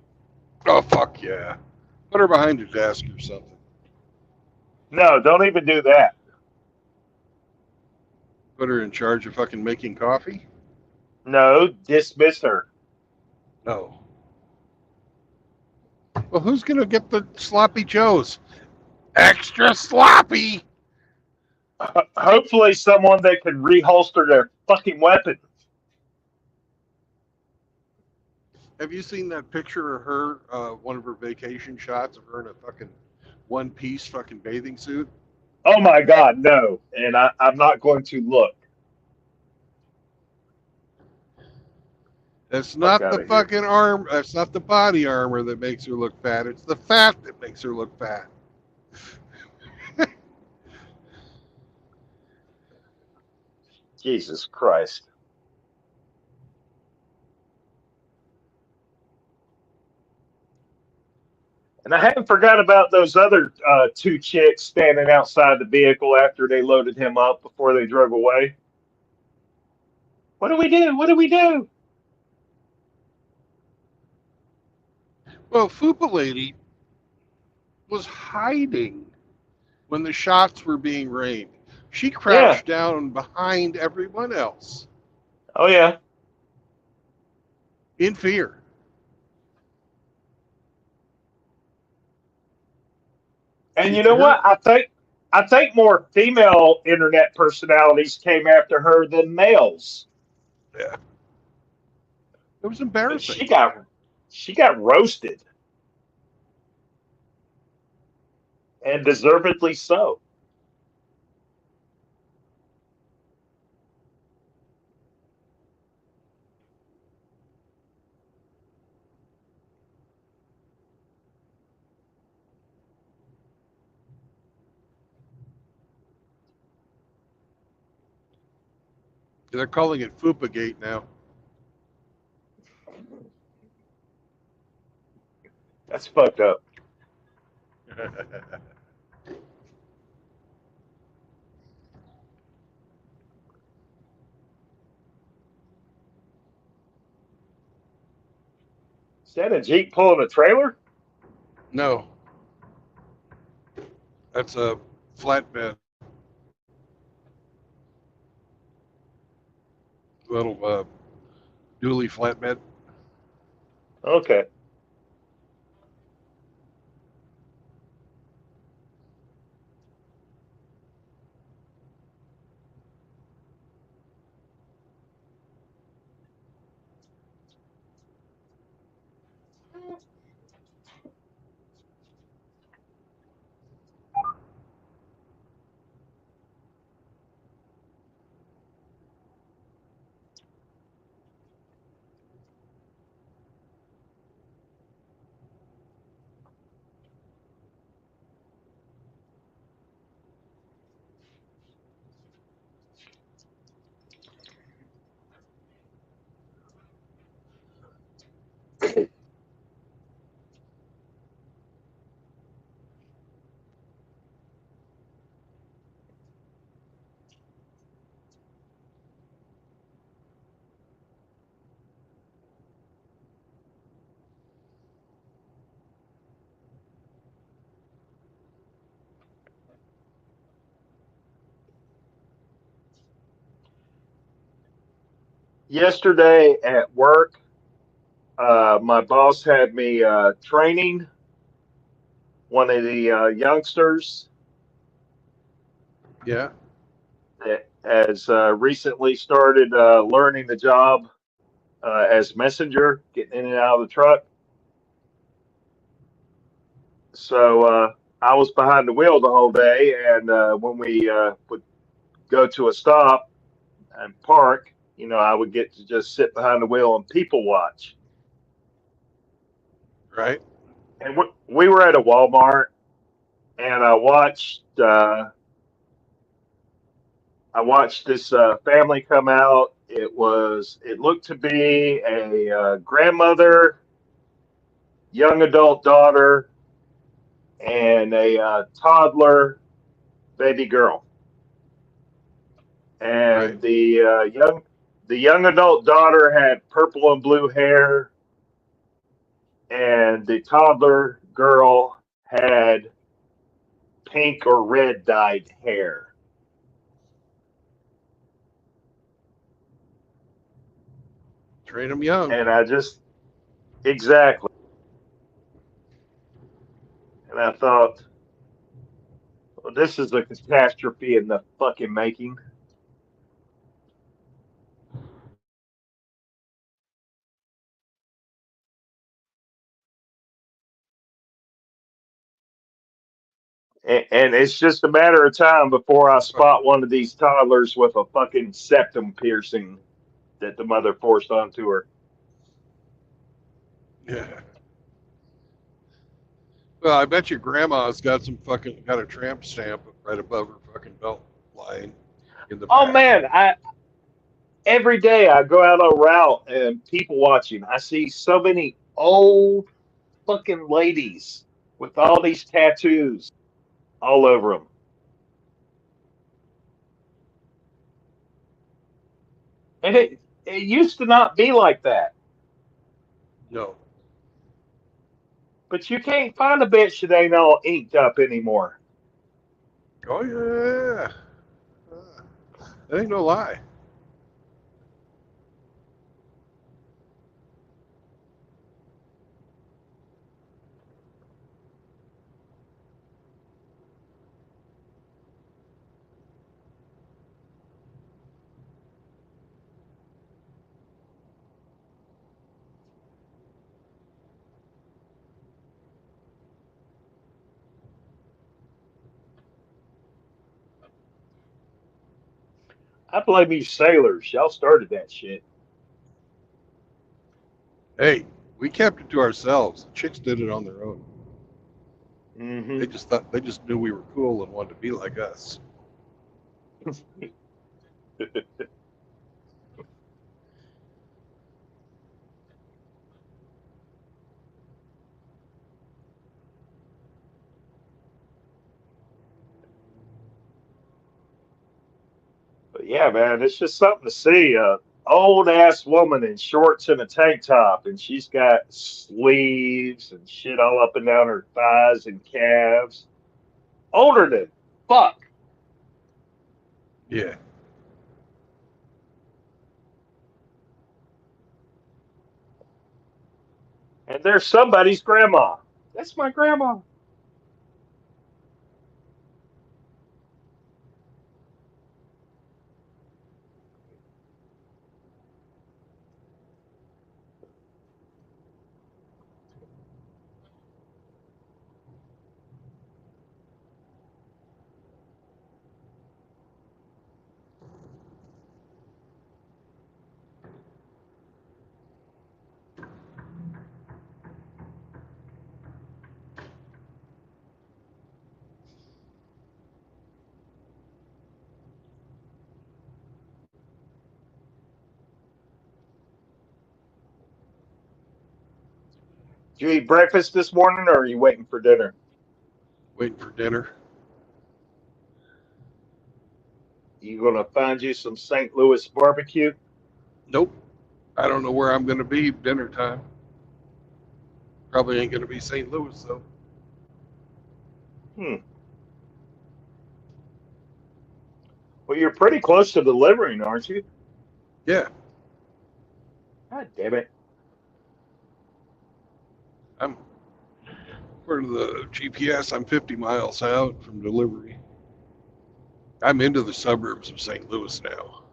Speaker 1: Oh, fuck yeah. Put her behind a desk or something.
Speaker 2: No, don't even do that.
Speaker 1: Put her in charge of fucking making coffee?
Speaker 2: No, dismiss her.
Speaker 1: No. Well, who's going to get the sloppy joes? Extra sloppy!
Speaker 2: Hopefully, someone that can reholster their fucking weapon.
Speaker 1: Have you seen that picture of her, one of her vacation shots of her in a fucking one piece fucking bathing suit?
Speaker 2: Oh my God, no. And I'm not going to look.
Speaker 1: That's
Speaker 2: Fuck
Speaker 1: not the
Speaker 2: out of here.
Speaker 1: fucking arm. That's not the body armor that makes her look fat. It's the fat that makes her look fat.
Speaker 2: Jesus Christ. And I hadn't forgot about those other two chicks standing outside the vehicle after they loaded him up before they drove away. What do we do? What do we do?
Speaker 1: Well, Fupa Lady was hiding when the shots were being rained. She
Speaker 2: Yeah.
Speaker 1: crouched down behind everyone else
Speaker 2: Oh yeah.
Speaker 1: in fear.
Speaker 2: And
Speaker 1: She
Speaker 2: you know
Speaker 1: her
Speaker 2: what? I think more female internet personalities came after her than males.
Speaker 1: yeah. It was
Speaker 2: But
Speaker 1: embarrassing.
Speaker 2: she got roasted, and deservedly so.
Speaker 1: They're calling it Fupa Gate now.
Speaker 2: That's fucked up. Is that a Jeep pulling a trailer?
Speaker 1: No, that's a flatbed. Little dually flatbed.
Speaker 2: Okay. Yesterday at work, my boss had me training one of the youngsters
Speaker 1: Yeah.
Speaker 2: that has recently started learning the job as messenger, getting in and out of the truck. So I was behind the wheel the whole day, and when we would go to a stop and park, I would get to just sit behind the wheel and people watch.
Speaker 1: Right.
Speaker 2: And we were at a Walmart, and I watched this family come out. It looked to be a grandmother, young adult daughter, and a toddler baby girl.
Speaker 1: Right.
Speaker 2: And the young adult daughter had purple and blue hair, and the toddler girl had pink or red dyed hair.
Speaker 1: Train them young.
Speaker 2: And I just exactly. And I thought, well, this is a catastrophe in the fucking making. And it's just a matter of time before I spot one of these toddlers with a fucking septum piercing that the mother forced onto her.
Speaker 1: Yeah. Well, I bet your grandma's got a tramp stamp right above her fucking belt line in the
Speaker 2: Oh
Speaker 1: back.
Speaker 2: man, I every day I go out on a route and people watching. I see so many old fucking ladies with all these tattoos all over them. And it used to not be like that.
Speaker 1: No.
Speaker 2: But you can't find a bitch that ain't all inked up anymore.
Speaker 1: Oh yeah. That ain't no lie.
Speaker 2: I blame you sailors. Y'all started that shit.
Speaker 1: Hey, we kept it to ourselves. The chicks did it on their own.
Speaker 2: Hmm.
Speaker 1: They just knew we were cool and wanted to be like us.
Speaker 2: But yeah, man, it's just something to see. A old ass woman in shorts and a tank top, and she's got sleeves and shit all up and down her thighs and calves. Older than fuck.
Speaker 1: Yeah.
Speaker 2: And there's somebody's grandma. That's my grandma. Did you eat breakfast this morning, or are you waiting for dinner?
Speaker 1: Waiting for dinner.
Speaker 2: You gonna find you some St. Louis barbecue?
Speaker 1: Nope. I don't know where I'm going to be dinner time. Probably ain't going to be St. Louis though.
Speaker 2: Hmm. Well, you're pretty close to delivering, aren't you?
Speaker 1: Yeah.
Speaker 2: God damn it.
Speaker 1: I'm according to the GPS, I'm 50 miles out from delivery. I'm into the suburbs of St. Louis now.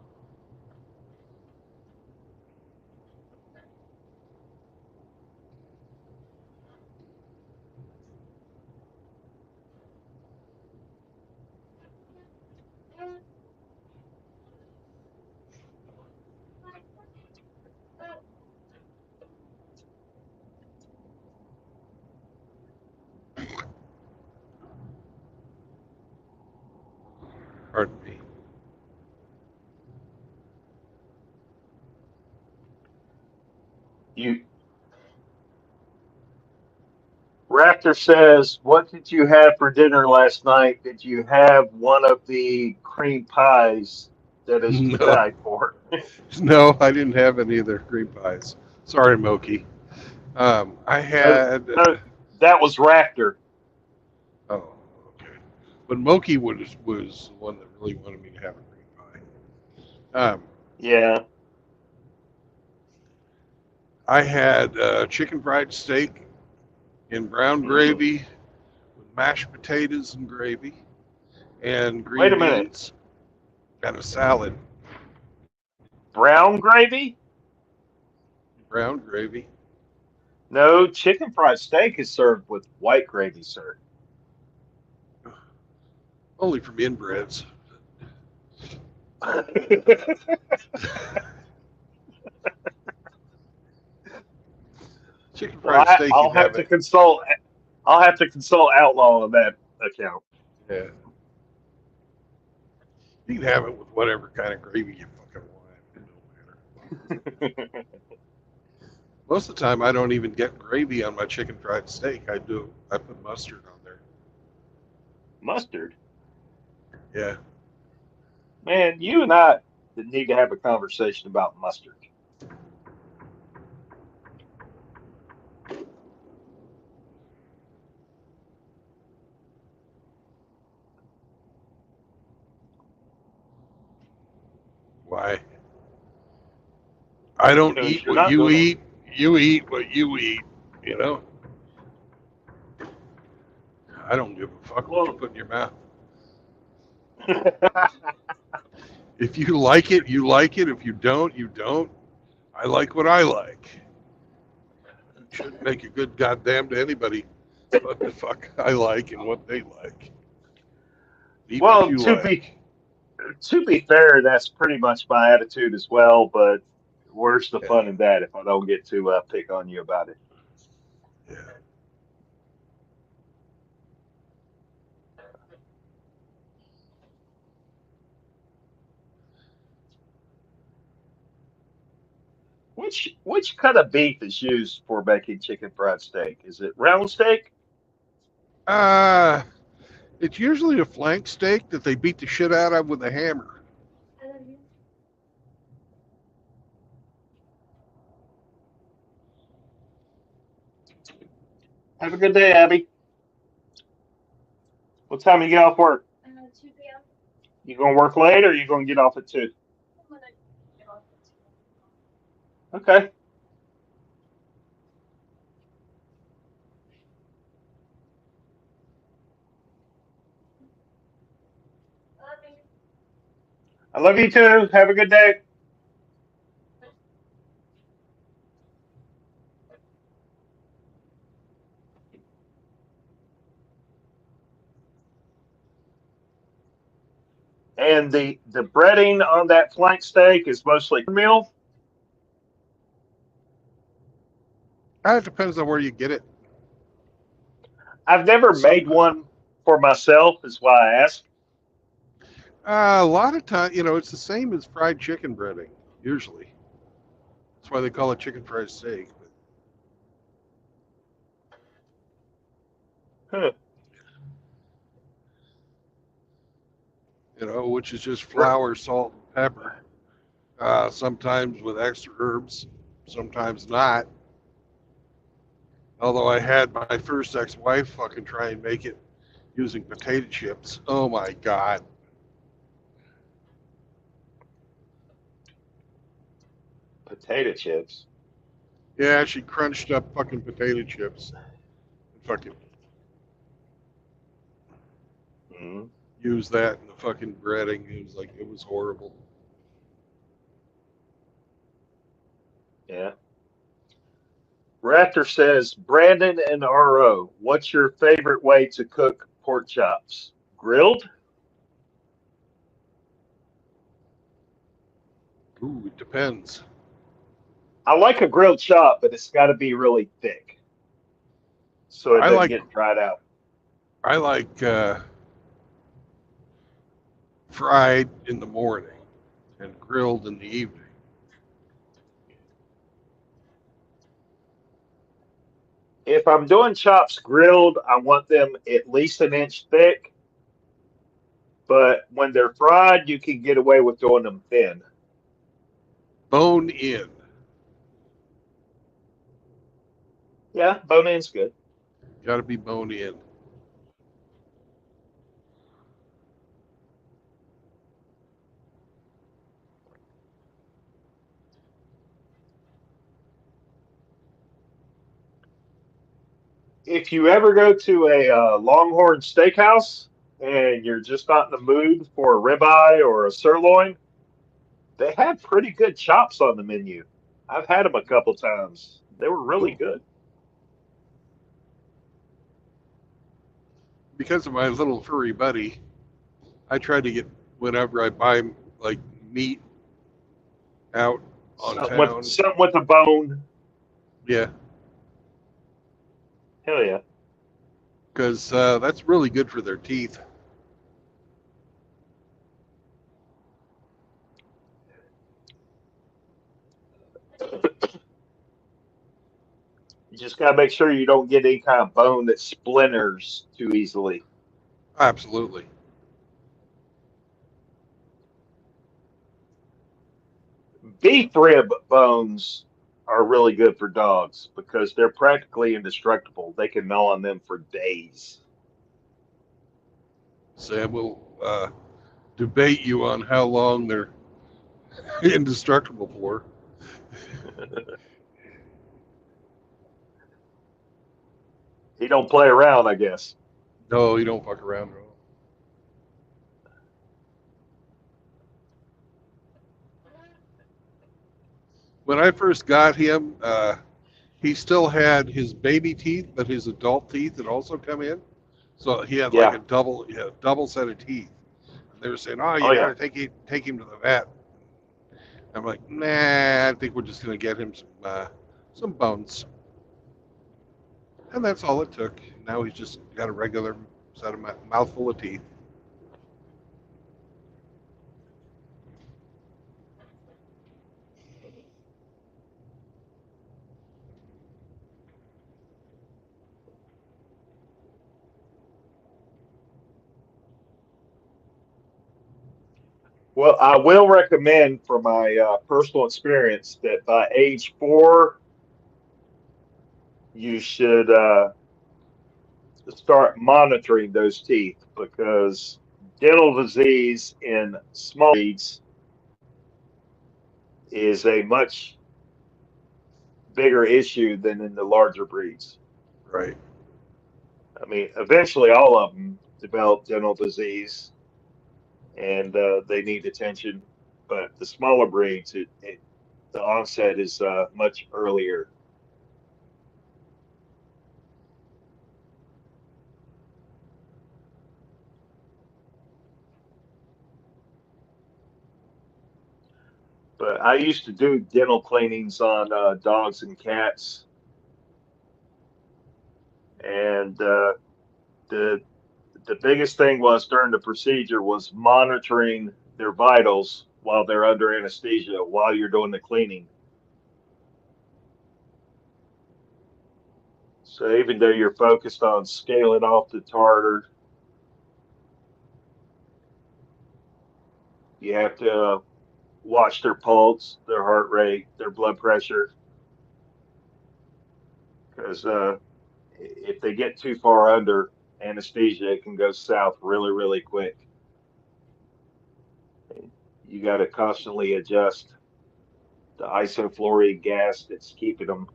Speaker 1: Pardon me.
Speaker 2: You Raptor says, "What did you have for dinner last night? Did you have one of the cream pies that is to
Speaker 1: No,
Speaker 2: die for?"
Speaker 1: no, I didn't have any of their green pies. Sorry, Moki. I
Speaker 2: No,
Speaker 1: had.
Speaker 2: no, that was Raptor.
Speaker 1: Oh, okay. But Moki was the one that really wanted me to have a green pie.
Speaker 2: Yeah.
Speaker 1: I had chicken fried steak in brown
Speaker 2: Mm.
Speaker 1: gravy with mashed potatoes and gravy and
Speaker 2: Wait
Speaker 1: green
Speaker 2: a minute.
Speaker 1: beans and a salad.
Speaker 2: Brown gravy?
Speaker 1: Brown gravy.
Speaker 2: No, chicken fried steak is served with white gravy, sir.
Speaker 1: Only from inbreds. Chicken
Speaker 2: Well,
Speaker 1: fried steak,
Speaker 2: I'll
Speaker 1: you'd
Speaker 2: have
Speaker 1: have
Speaker 2: to
Speaker 1: it.
Speaker 2: consult. I'll have to consult Outlaw on that account.
Speaker 1: Yeah. You can have it with whatever kind of gravy you fucking want. It don't matter. Most of the time, I don't even get gravy on my chicken fried steak. I put mustard on there.
Speaker 2: Mustard,
Speaker 1: Yeah.
Speaker 2: man. You and I need to have a conversation about mustard.
Speaker 1: Why? I don't
Speaker 2: Because
Speaker 1: eat
Speaker 2: you're
Speaker 1: what
Speaker 2: not
Speaker 1: you
Speaker 2: doing
Speaker 1: eat. You eat what you eat. You know. I don't give a fuck what you
Speaker 2: well.
Speaker 1: put in your mouth. If you like it, you like it. If you don't, you don't. I like what I like. It shouldn't make a good goddamn to anybody what the fuck I like and what they like. Eat what
Speaker 2: Well,
Speaker 1: you like.
Speaker 2: to be fair, that's pretty much my attitude as well. But where's the
Speaker 1: Yeah,
Speaker 2: fun in that if I don't get to pick on you about it?
Speaker 1: yeah.
Speaker 2: Which cut of beef is used for making chicken fried steak? Is it round steak?
Speaker 1: Uh, it's usually a flank steak that they beat the shit out of with a hammer.
Speaker 2: Have a good day, Abby. What time you get off work? 2 p.m. You gonna work late or you gonna get off at 2? Okay. I love you too. Have a good day. And the breading on that flank steak is mostly cornmeal.
Speaker 1: It depends on where you get it.
Speaker 2: I've never
Speaker 1: Some
Speaker 2: made one for myself, is why I ask.
Speaker 1: a lot of time, it's the same as fried chicken breading. Usually, that's why they call it chicken fried steak. But,
Speaker 2: Huh.
Speaker 1: which is just flour, salt, and pepper. Sometimes with extra herbs, sometimes not. Although I had my first ex-wife fucking try and make it using potato chips. Oh my god.
Speaker 2: Potato chips.
Speaker 1: Yeah, she crunched up fucking potato chips and fucking
Speaker 2: Mhm.
Speaker 1: used that in the fucking breading. It was like, it was horrible.
Speaker 2: Yeah. Raptor says, Brandon and RO, what's your favorite way to cook pork chops? Grilled?
Speaker 1: Ooh, it depends.
Speaker 2: I like a grilled chop, but it's got to be really thick so it
Speaker 1: I
Speaker 2: doesn't
Speaker 1: like
Speaker 2: get dried out.
Speaker 1: I like fried in the morning and grilled in the evening.
Speaker 2: If I'm doing chops grilled, I want them at least an inch thick, but when they're fried, you can get away with doing them thin.
Speaker 1: Bone in.
Speaker 2: Yeah, bone in's good.
Speaker 1: Got to be bone in.
Speaker 2: If you ever go to a Longhorn Steakhouse and you're just not in the mood for a ribeye or a sirloin, they have pretty good chops on the menu. I've had them a couple times. They were really
Speaker 1: Well,
Speaker 2: good.
Speaker 1: because of my little furry buddy, I try to get, whenever I buy like meat out on town.
Speaker 2: Something with a bone.
Speaker 1: Yeah,
Speaker 2: Hell yeah.
Speaker 1: because that's really good for their teeth.
Speaker 2: You just gotta make sure you don't get any kind of bone that splinters too easily.
Speaker 1: Absolutely.
Speaker 2: Beef rib bones are really good for dogs because they're practically indestructible. They can gnaw on them for days.
Speaker 1: Sam will debate you on how long they're indestructible for.
Speaker 2: He don't play around, I guess.
Speaker 1: No, you don't fuck around at all. When I first got him, he still had his baby teeth, but his adult teeth had also come in. So he had like
Speaker 2: Yeah.
Speaker 1: a double set of teeth. And they were saying, "Oh,
Speaker 2: Oh
Speaker 1: you got
Speaker 2: yeah.
Speaker 1: to take him to the vet." I'm like, "Nah, I think we're just gonna get him some bones." And that's all it took. Now he's just got a regular set of mouthful of teeth.
Speaker 2: Well, I will recommend from my personal experience that by age 4, you should start monitoring those teeth because dental disease in small breeds is a much bigger issue than in the larger breeds.
Speaker 1: Right.
Speaker 2: I mean, eventually all of them develop dental disease and they need attention, but the smaller breeds, the onset is much earlier. But I used to do dental cleanings on dogs and cats, and the the biggest thing was during the procedure was monitoring their vitals while they're under anesthesia while you're doing the cleaning. So even though you're focused on scaling off the tartar, you have to watch their pulse, their heart rate, their blood pressure, because if they get too far under anesthesia, it can go south really, really quick. You got to constantly adjust the isoflurane gas that's keeping them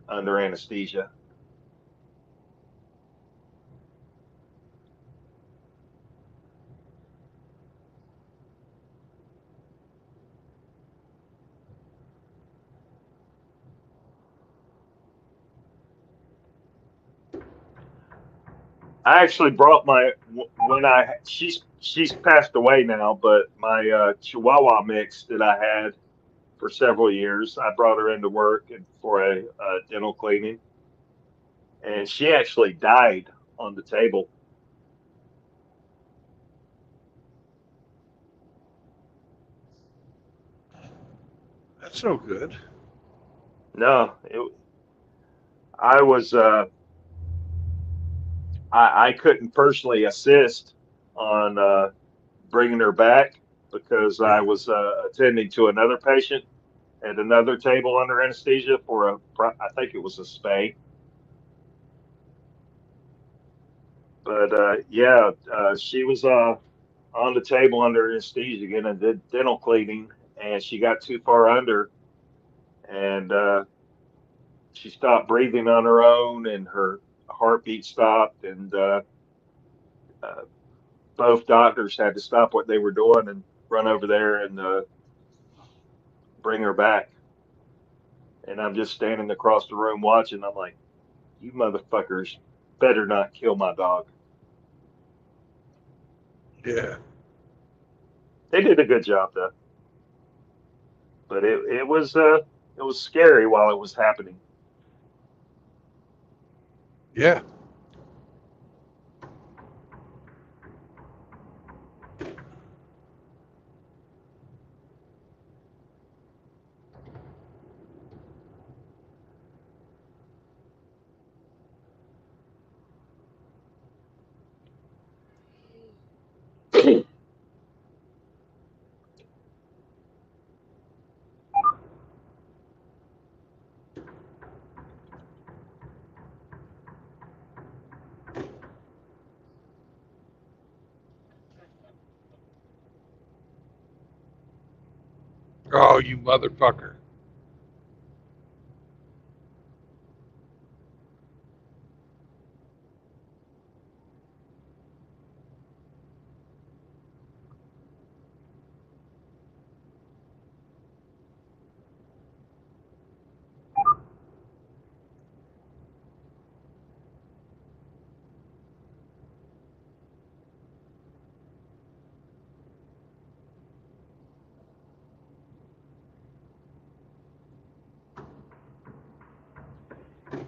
Speaker 2: under anesthesia. I actually brought my when I she's passed away now, but my Chihuahua mix that I had for several years, I brought her into work and for a dental cleaning, and she actually died on the table.
Speaker 1: That's no good.
Speaker 2: No, I was I couldn't personally assist on bringing her back because I
Speaker 1: Yeah.
Speaker 2: was attending to another patient at another table under anesthesia for I think it was a spay. But yeah, she was on the table under anesthesia getting a dental cleaning, and she got too far under, and she stopped breathing on her own, and her heartbeat stopped, and uh, both doctors had to stop what they were doing and run over there and bring her back. And I'm just standing across the room watching. I'm like, you motherfuckers better not kill my dog.
Speaker 1: Yeah.
Speaker 2: They did a good job though, but it was scary while it was happening.
Speaker 1: Yeah. Oh, you motherfucker.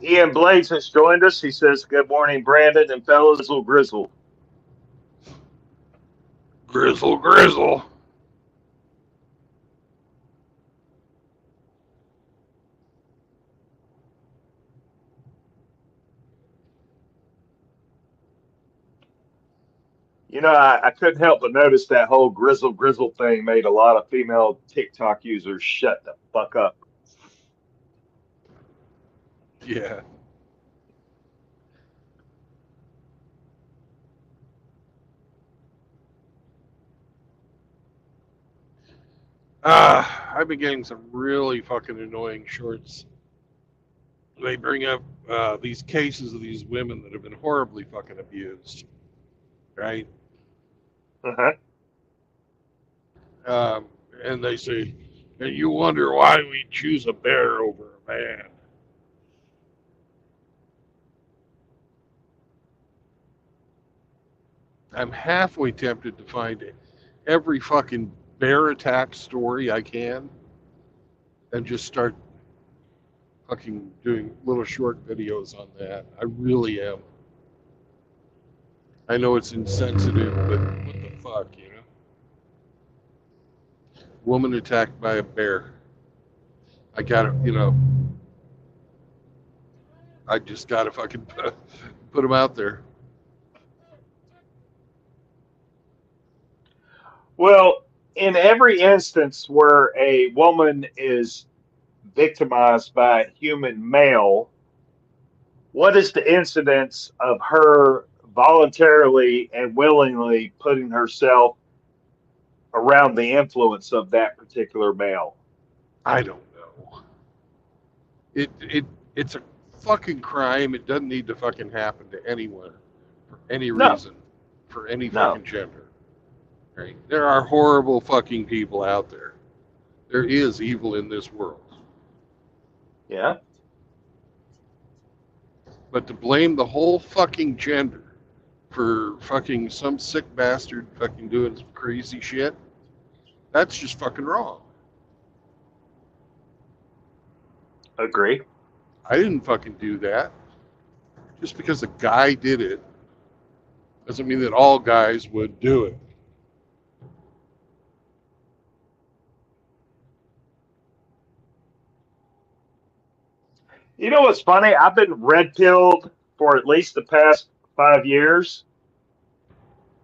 Speaker 2: Ian Blades has joined us. He says, "Good morning, Brandon and fellows Grizzle."
Speaker 1: Grizzle, grizzle.
Speaker 2: You know, I couldn't help but notice that whole grizzle thing made a lot of female TikTok users shut the fuck up.
Speaker 1: Yeah. I've been getting some really fucking annoying shorts. They bring up these cases of these women that have been horribly fucking abused, right?
Speaker 2: Uh-huh.
Speaker 1: Um, and they say, and you wonder why we choose a bear over a man. I'm halfway tempted to find every fucking bear attack story I can and just start fucking doing little short videos on that. I really am. I know it's insensitive, but what the fuck, you know? Woman attacked by a bear. I gotta, you know, I just gotta fucking put them out there.
Speaker 2: Well, in every instance where a woman is victimized by a human male, what is the incidence of her voluntarily and willingly putting herself around the influence of that particular male?
Speaker 1: I don't know. It it's a fucking crime. It doesn't need to fucking happen to anyone for any
Speaker 2: No,
Speaker 1: reason, for any
Speaker 2: no.
Speaker 1: fucking gender. Right? There are horrible fucking people out there. There is evil in this world.
Speaker 2: Yeah.
Speaker 1: But to blame the whole fucking gender for fucking some sick bastard fucking doing some crazy shit, that's just fucking wrong.
Speaker 2: Agree.
Speaker 1: I didn't fucking do that. Just because a guy did it doesn't mean that all guys would do it.
Speaker 2: You know what's funny? I've been red pilled for at least the past 5 years,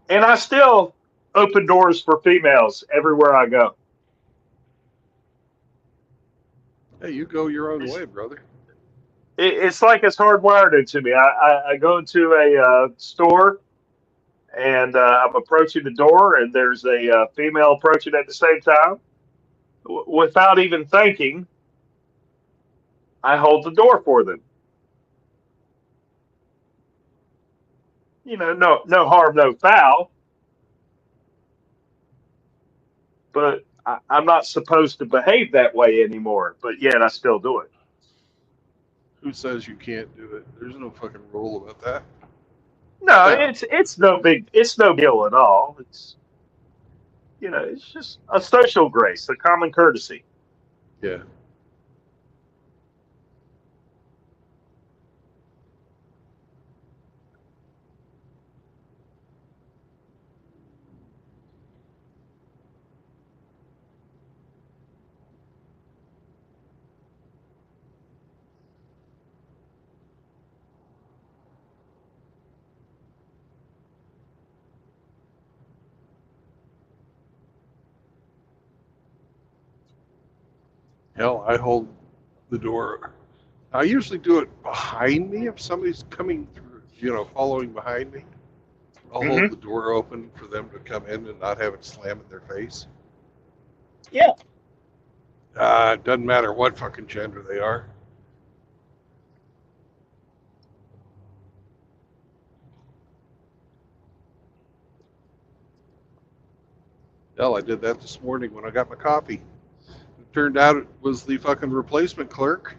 Speaker 2: and I still open doors for females everywhere I go.
Speaker 1: Hey, you go your own
Speaker 2: It's,
Speaker 1: way, brother.
Speaker 2: it's like it's hardwired into me. I go into a store and I'm approaching the door, and there's a female approaching at the same time. Without even thinking, I hold the door for them. No harm, no foul, but I'm not supposed to behave that way anymore. But yet I still do it.
Speaker 1: Who says you can't do it? There's no fucking rule about that.
Speaker 2: No,
Speaker 1: Now,
Speaker 2: it's no deal at all. It's just a social grace, a common courtesy.
Speaker 1: yeah. Hell, I hold the door. I usually do it behind me if somebody's coming through, following behind me. I'll hold
Speaker 2: Hmm.
Speaker 1: the door open for them to come in and not have it slam in their face.
Speaker 2: Yeah.
Speaker 1: It doesn't matter what fucking gender they are. Hell, I did that this morning when I got my coffee. It turned out it was the fucking replacement clerk,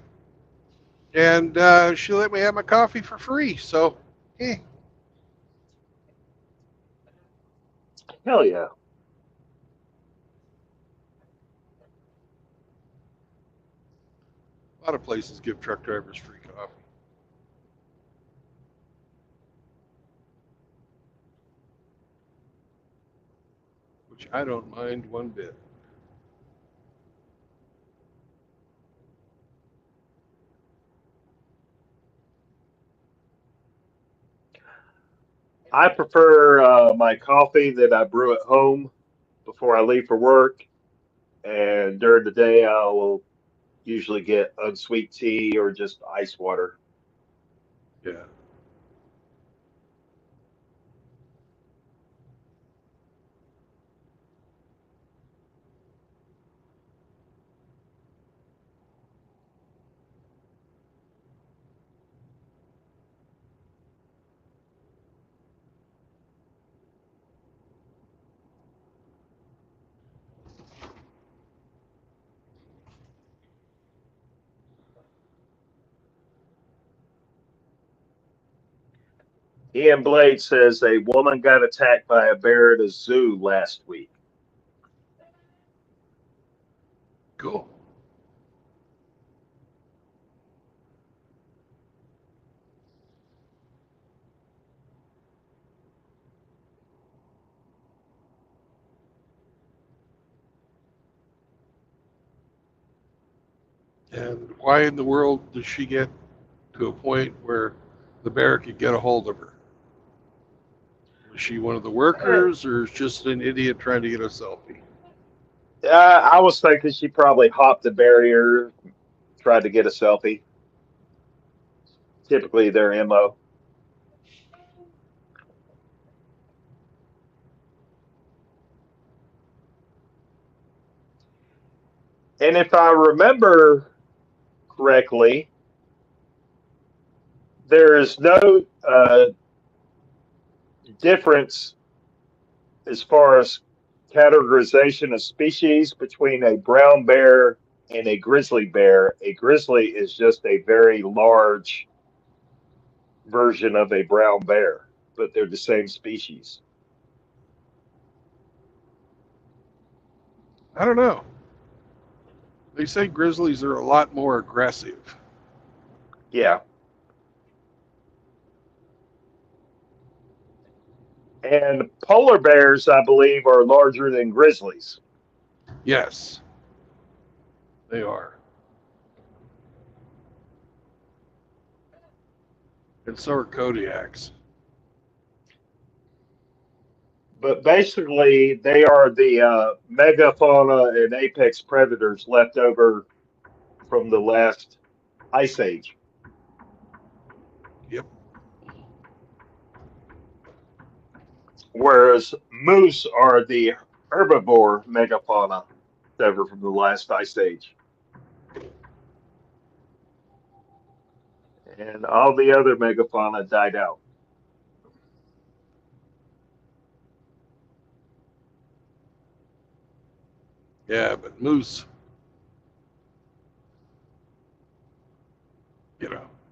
Speaker 1: and she let me have my coffee for free. So, eh.
Speaker 2: Hell yeah.
Speaker 1: A lot of places give truck drivers free coffee, which I don't mind one bit.
Speaker 2: I prefer my coffee that I brew at home before I leave for work, and during the day I will usually get unsweet tea or just ice water.
Speaker 1: Yeah.
Speaker 2: Ian Blade says a woman got attacked by a bear at a zoo last week.
Speaker 1: Cool. And why in the world does she get to a point where the bear could get a hold of her? Was she one of the workers, or is just an idiot trying to get a selfie?
Speaker 2: I was thinking she probably hopped the barrier, tried to get a selfie. Typically their MO. And if I remember correctly, there is no difference as far as categorization of species between a brown bear and a grizzly bear. A grizzly is just a very large version of a brown bear, but they're the same species.
Speaker 1: I don't know. They say grizzlies are a lot more aggressive.
Speaker 2: Yeah. And polar bears, I believe, are larger than grizzlies.
Speaker 1: Yes, they are. And so are Kodiaks.
Speaker 2: But basically, they are the megafauna and apex predators left over from the last ice age.
Speaker 1: Yep.
Speaker 2: Whereas moose are the herbivore megafauna ever from the last ice age. And all the other megafauna died out.
Speaker 1: Yeah, but moose,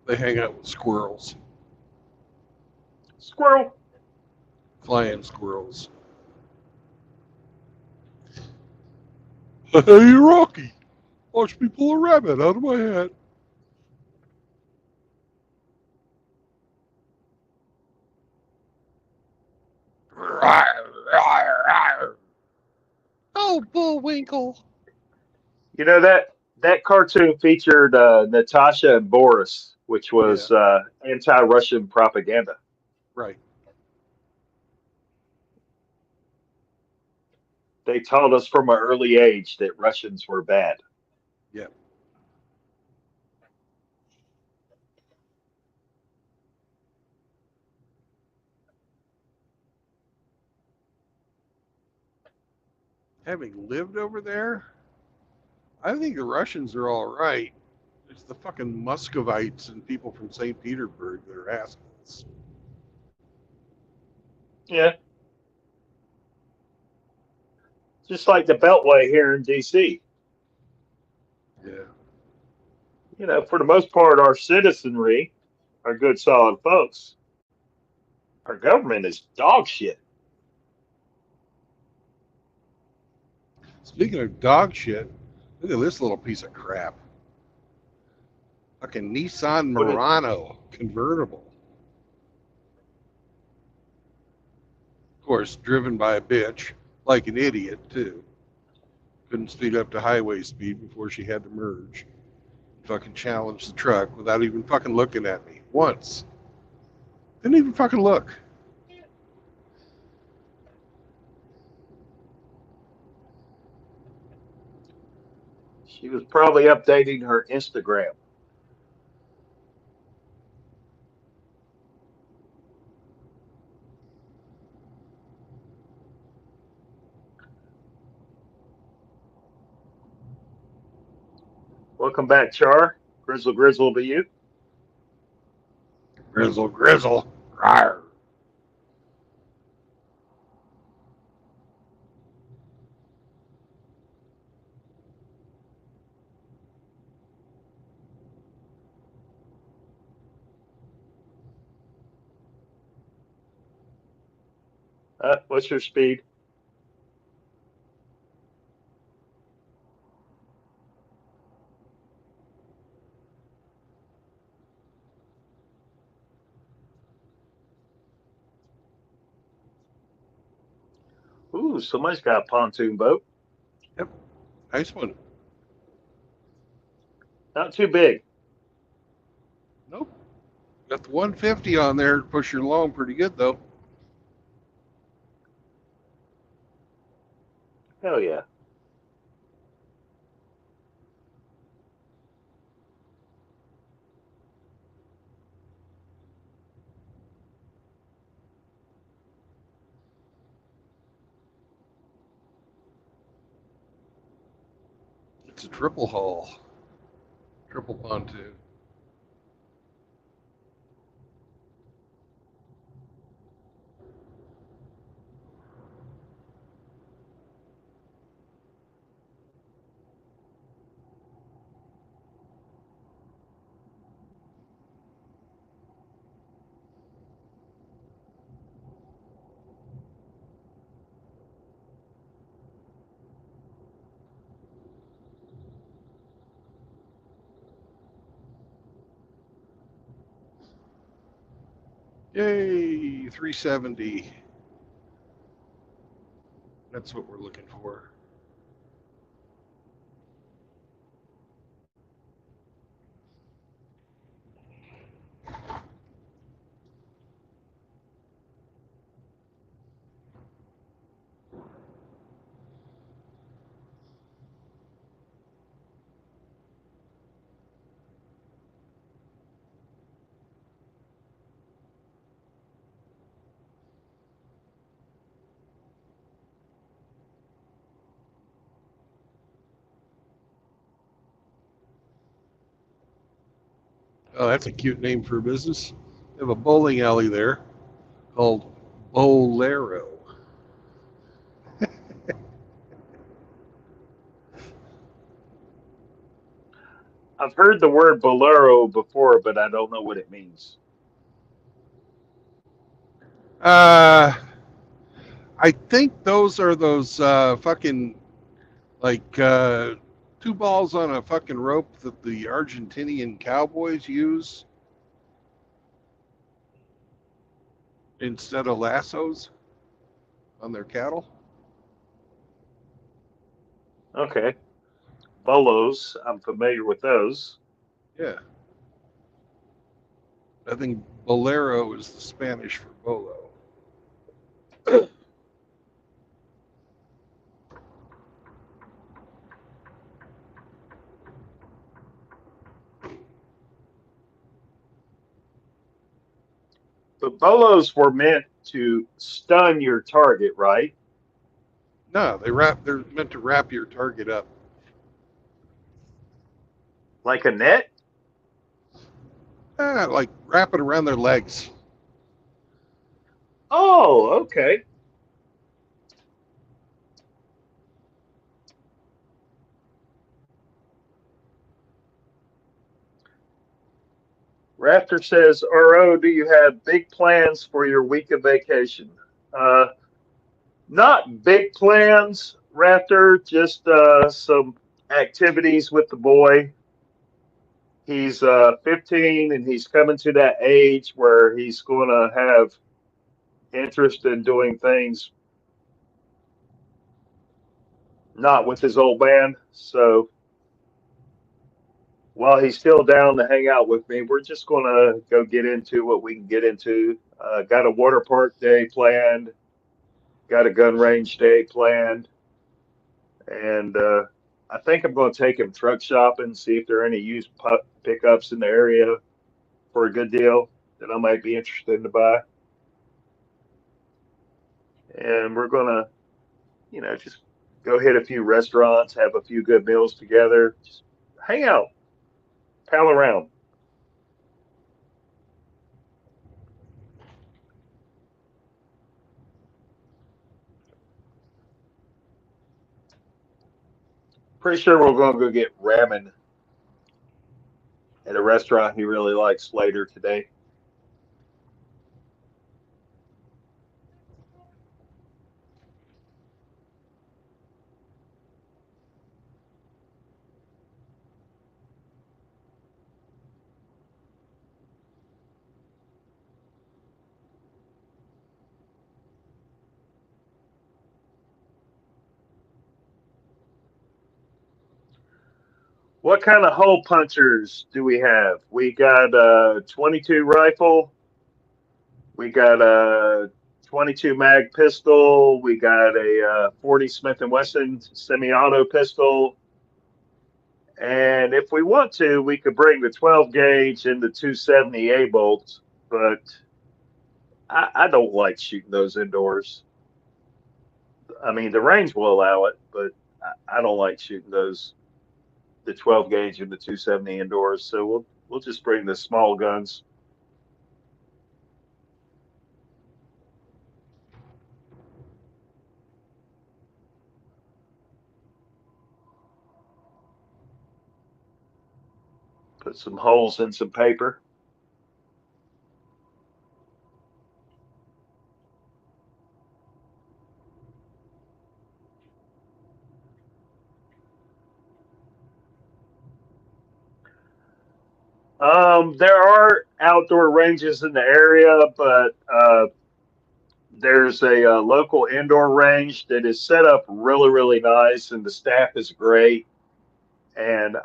Speaker 1: they hang out with squirrels,
Speaker 2: Squirrel.
Speaker 1: flying squirrels. Hey, Rocky, watch me pull a rabbit out of my hat. Oh, Bullwinkle.
Speaker 2: You know that cartoon featured Natasha and Boris, which
Speaker 1: Yeah,
Speaker 2: was anti-Russian propaganda.
Speaker 1: right.
Speaker 2: They taught us from an early age that Russians were bad.
Speaker 1: Yeah. Having lived over there, I think the Russians are all right. It's the fucking Muscovites and people from St. Petersburg that are assholes.
Speaker 2: Yeah, just like the Beltway here in D.C.
Speaker 1: Yeah.
Speaker 2: You know, for the most part, our citizenry are good, solid folks. Our government is dog shit.
Speaker 1: Speaking of dog shit, look at this little piece of crap. Fucking Nissan
Speaker 2: What is,
Speaker 1: Murano convertible. Of course, driven by a bitch, like an idiot, too. Couldn't speed up to highway speed before she had to merge. Fucking challenged the truck without even fucking looking at me once. Didn't even fucking look.
Speaker 2: she was probably updating her Instagram. Welcome back, Char. Grizzle to you.
Speaker 1: Grizzle, grizzle. Rawr.
Speaker 2: What's your speed? Ooh, somebody's got a pontoon boat.
Speaker 1: Yep. Nice one.
Speaker 2: Not too big.
Speaker 1: Nope. Got the 150 on there, pushing along pretty good though.
Speaker 2: Hell yeah.
Speaker 1: It's a triple hull, triple pontoon. Yay, 370. That's what we're looking for. Oh, that's a cute name for a business. They have a bowling alley there called Bolero.
Speaker 2: I've heard the word bolero before, but I don't know what it means.
Speaker 1: Uh, I think those are those fucking like two balls on a fucking rope that the Argentinian cowboys use instead of lassos on their cattle.
Speaker 2: Okay. Bolos, I'm familiar with those.
Speaker 1: Yeah, I think bolero is the Spanish for bolo.
Speaker 2: But bolos were meant to stun your target, right?
Speaker 1: No, they wrap. They're meant to wrap your target up.
Speaker 2: Like a net?
Speaker 1: Like wrap it around their legs.
Speaker 2: Oh, okay. Raptor says, RO, do you have big plans for your week of vacation? Uh, Not big plans, Raptor, just some activities with the boy. He's 15 and he's coming to that age where he's going to have interest in doing things not with his old man. So while he's still down to hang out with me, we're just going to go get into what we can get into. Got a water park day planned, got a gun range day planned, and I think I'm going to take him truck shopping, see if there are any used pickups in the area for a good deal that I might be interested to buy. And we're going to, just go hit a few restaurants, have a few good meals together, just hang out, pal around. Pretty sure we're going to go get ramen at a restaurant he really likes later today. What kind of hole punchers do we have? We got a 22 rifle. We got a 22 mag pistol. We got a 40 Smith and Wesson semi-auto pistol. And if we want to, we could bring the 12 gauge and the 270 A bolts, but I don't like shooting those indoors. I mean, the range will allow it, but I don't like shooting those, the 12 gauge and the 270 indoors. So we'll just bring the small guns. Put some holes in some paper. There are outdoor ranges in the area, but there's a, local indoor range that is set up really, really nice, and the staff is great. And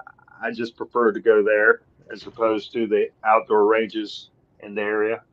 Speaker 2: I just prefer to go there as opposed to the outdoor ranges in the area.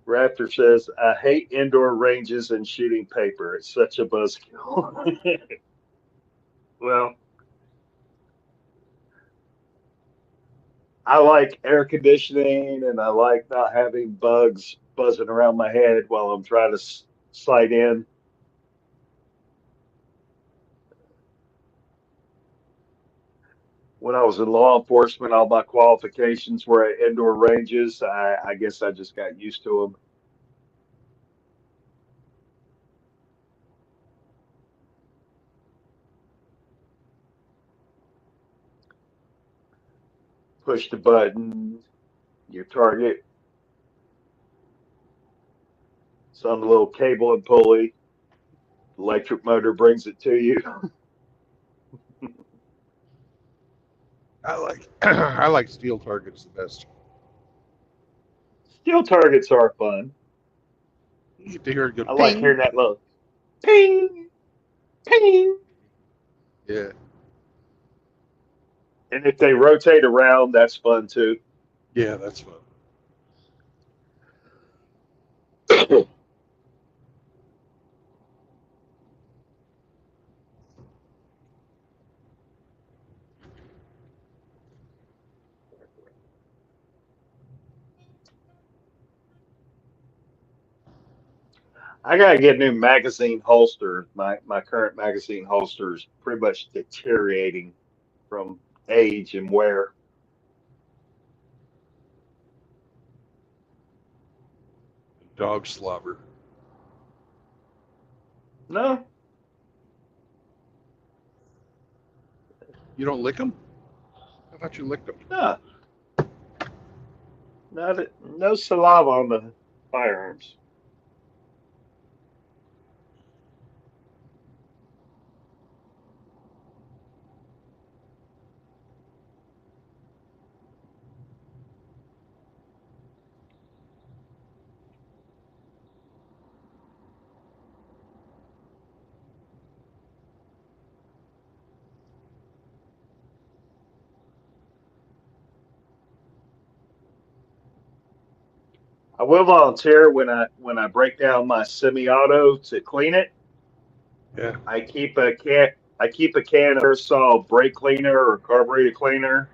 Speaker 2: Raptor says, I hate indoor ranges and shooting paper. It's such a buzzkill. Well, I like air conditioning and I like not having bugs buzzing around my head while I'm trying to slide in. When I was in law enforcement, all my qualifications were at indoor ranges. I guess I just got used to them. Push the button, your target, it's on the little cable and pulley. Electric motor brings it to you.
Speaker 1: I like I like steel targets the best.
Speaker 2: Steel targets are fun.
Speaker 1: You get to hear it go
Speaker 2: I like
Speaker 1: ping.
Speaker 2: hearing that little ping, ping.
Speaker 1: Yeah,
Speaker 2: And if they rotate around, that's fun too.
Speaker 1: yeah, that's fun.
Speaker 2: I gotta get new magazine holsters. My current magazine holster is pretty much deteriorating from age and wear.
Speaker 1: Dog slobber.
Speaker 2: No,
Speaker 1: You don't lick them? I thought you licked them.
Speaker 2: no, no saliva on the firearms. I will volunteer when I break down my semi-auto to clean it.
Speaker 1: Yeah.
Speaker 2: I keep a can of aerosol brake cleaner or carburetor cleaner,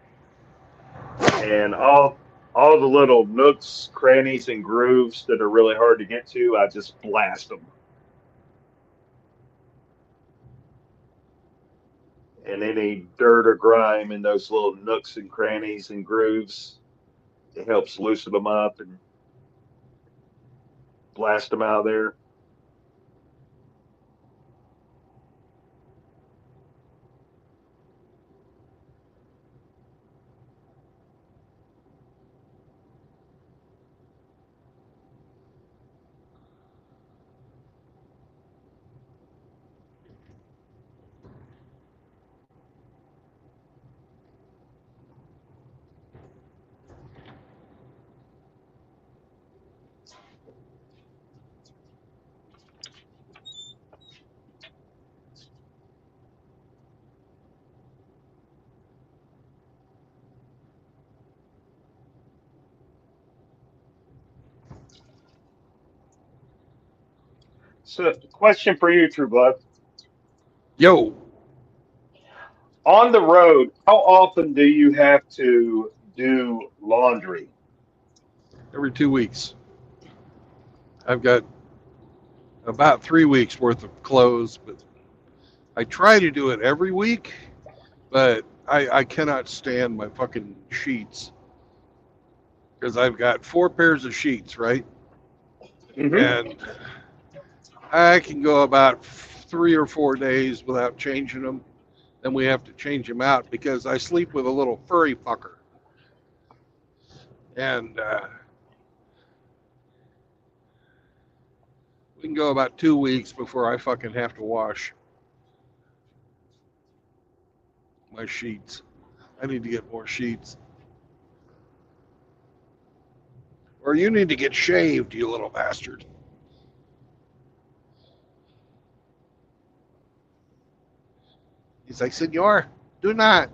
Speaker 2: and all the little nooks, crannies, and grooves that are really hard to get to, I just blast them. And any dirt or grime in those little nooks and crannies and grooves, it helps loosen them up and blast them out of there. So, question for you, True Blood.
Speaker 1: Yo,
Speaker 2: On the road, how often do you have to do laundry?
Speaker 1: every 2 weeks. I've got about 3 weeks worth of clothes, but I try to do it every week, but I cannot stand my fucking sheets because I've got 4 pairs of sheets, right?
Speaker 2: Mm-hmm.
Speaker 1: And I can go about 3 or 4 days without changing them. Then we have to change them out because I sleep with a little furry fucker. And we can go about 2 weeks before I fucking have to wash my sheets. I need to get more sheets. Or you need to get shaved, you little bastard. He's like, Senor, do not.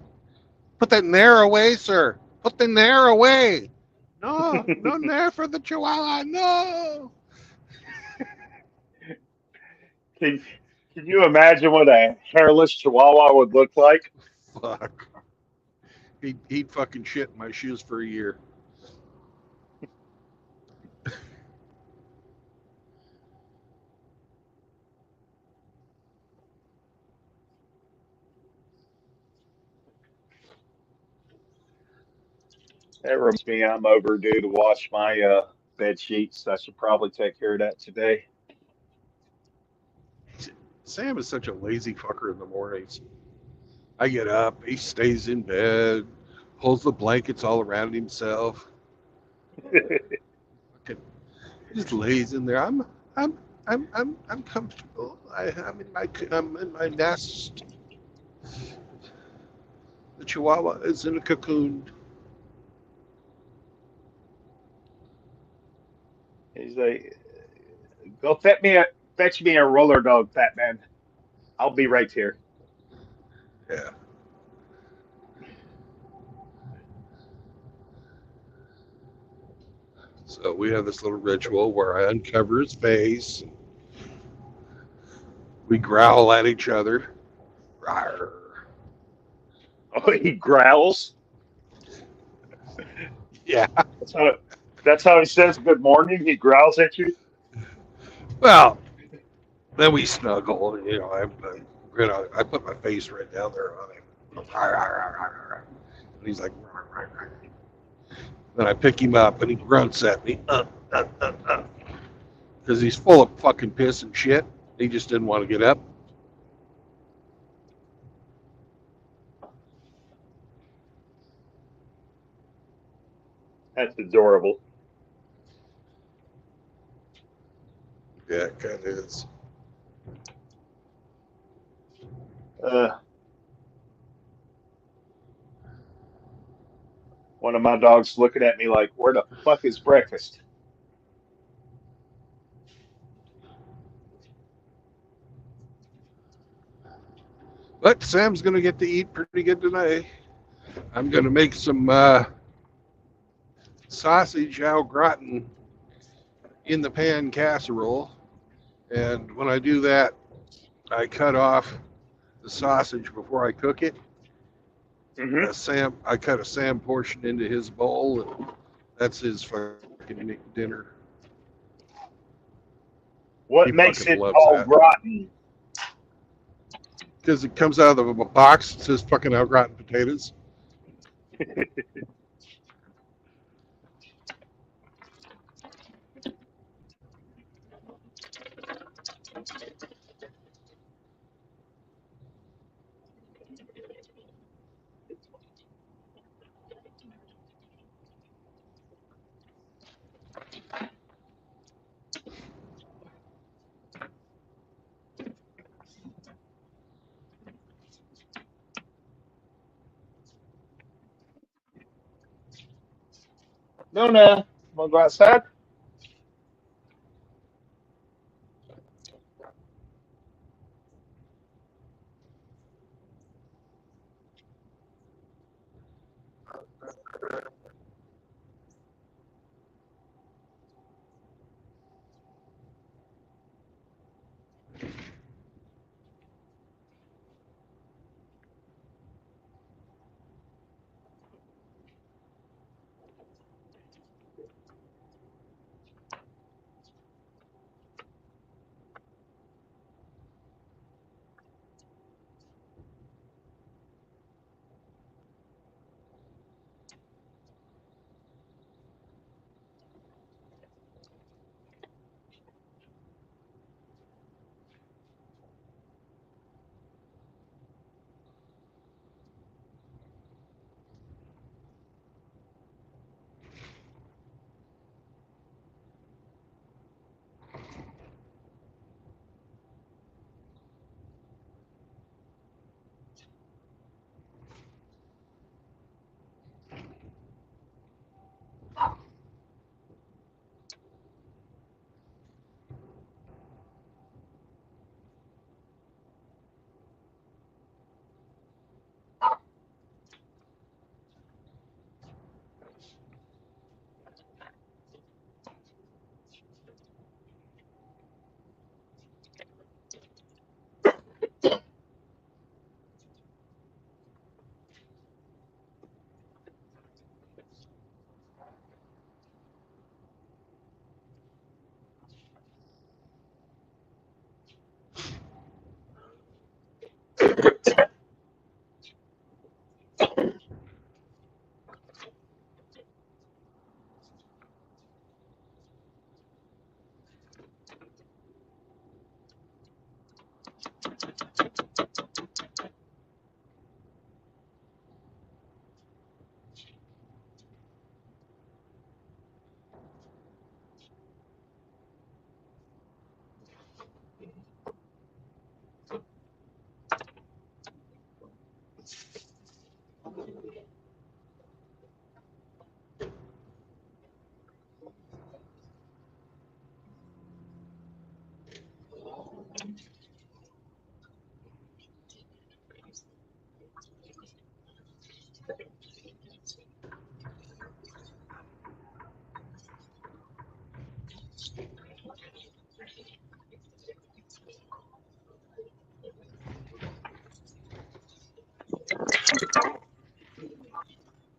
Speaker 1: Put that nair away, sir. Put the nair away. No, no nair for the Chihuahua. No.
Speaker 2: Can Can you imagine what a hairless Chihuahua would look like?
Speaker 1: Fuck. He'd fucking shit in my shoes for a year.
Speaker 2: That reminds me, I'm overdue to wash my bed sheets. I should probably take care of that today.
Speaker 1: Sam is such a lazy fucker in the mornings. I get up, he stays in bed, pulls the blankets all around himself. Fucking, he just lays in there. I'm, I'm comfortable. I'm in my nest. The Chihuahua is in a cocoon.
Speaker 2: He's like, go fetch me a roller dog, fat man. I'll be right here.
Speaker 1: Yeah. So we have this little ritual where I uncover his face. We growl at each other. Rawr.
Speaker 2: Oh, he growls.
Speaker 1: Yeah.
Speaker 2: That's how that's how he says good morning. He growls at you.
Speaker 1: Well, then we snuggle. I put my face right down there on him. And he's like, then I pick him up and he grunts at me, because he's full of fucking piss and shit. He just didn't want to get up.
Speaker 2: That's adorable.
Speaker 1: Yeah, it kind of is.
Speaker 2: Uh, One of my dogs looking at me like, "Where the fuck is breakfast?"
Speaker 1: But Sam's gonna get to eat pretty good today. I'm gonna make some sausage au gratin in the pan casserole, and when I do that, I cut off the sausage before I cook it.
Speaker 2: Hmm.
Speaker 1: I cut a Sam portion into his bowl, and that's his fucking dinner. He
Speaker 2: What makes
Speaker 1: fucking
Speaker 2: it
Speaker 1: loves
Speaker 2: all
Speaker 1: that
Speaker 2: rotten?
Speaker 1: because it comes out of a box. It says fucking au gratin potatoes.
Speaker 2: Nona, wanna go outside?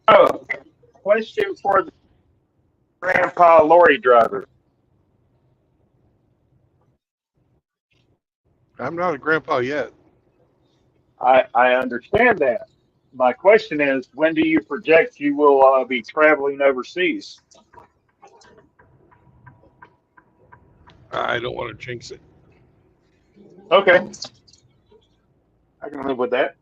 Speaker 2: Oh, question for the grandpa lorry driver.
Speaker 1: I'm not a grandpa yet.
Speaker 2: I understand that. My question is, when do you project you will be traveling overseas?
Speaker 1: I don't want to jinx it.
Speaker 2: Okay, I can live with that.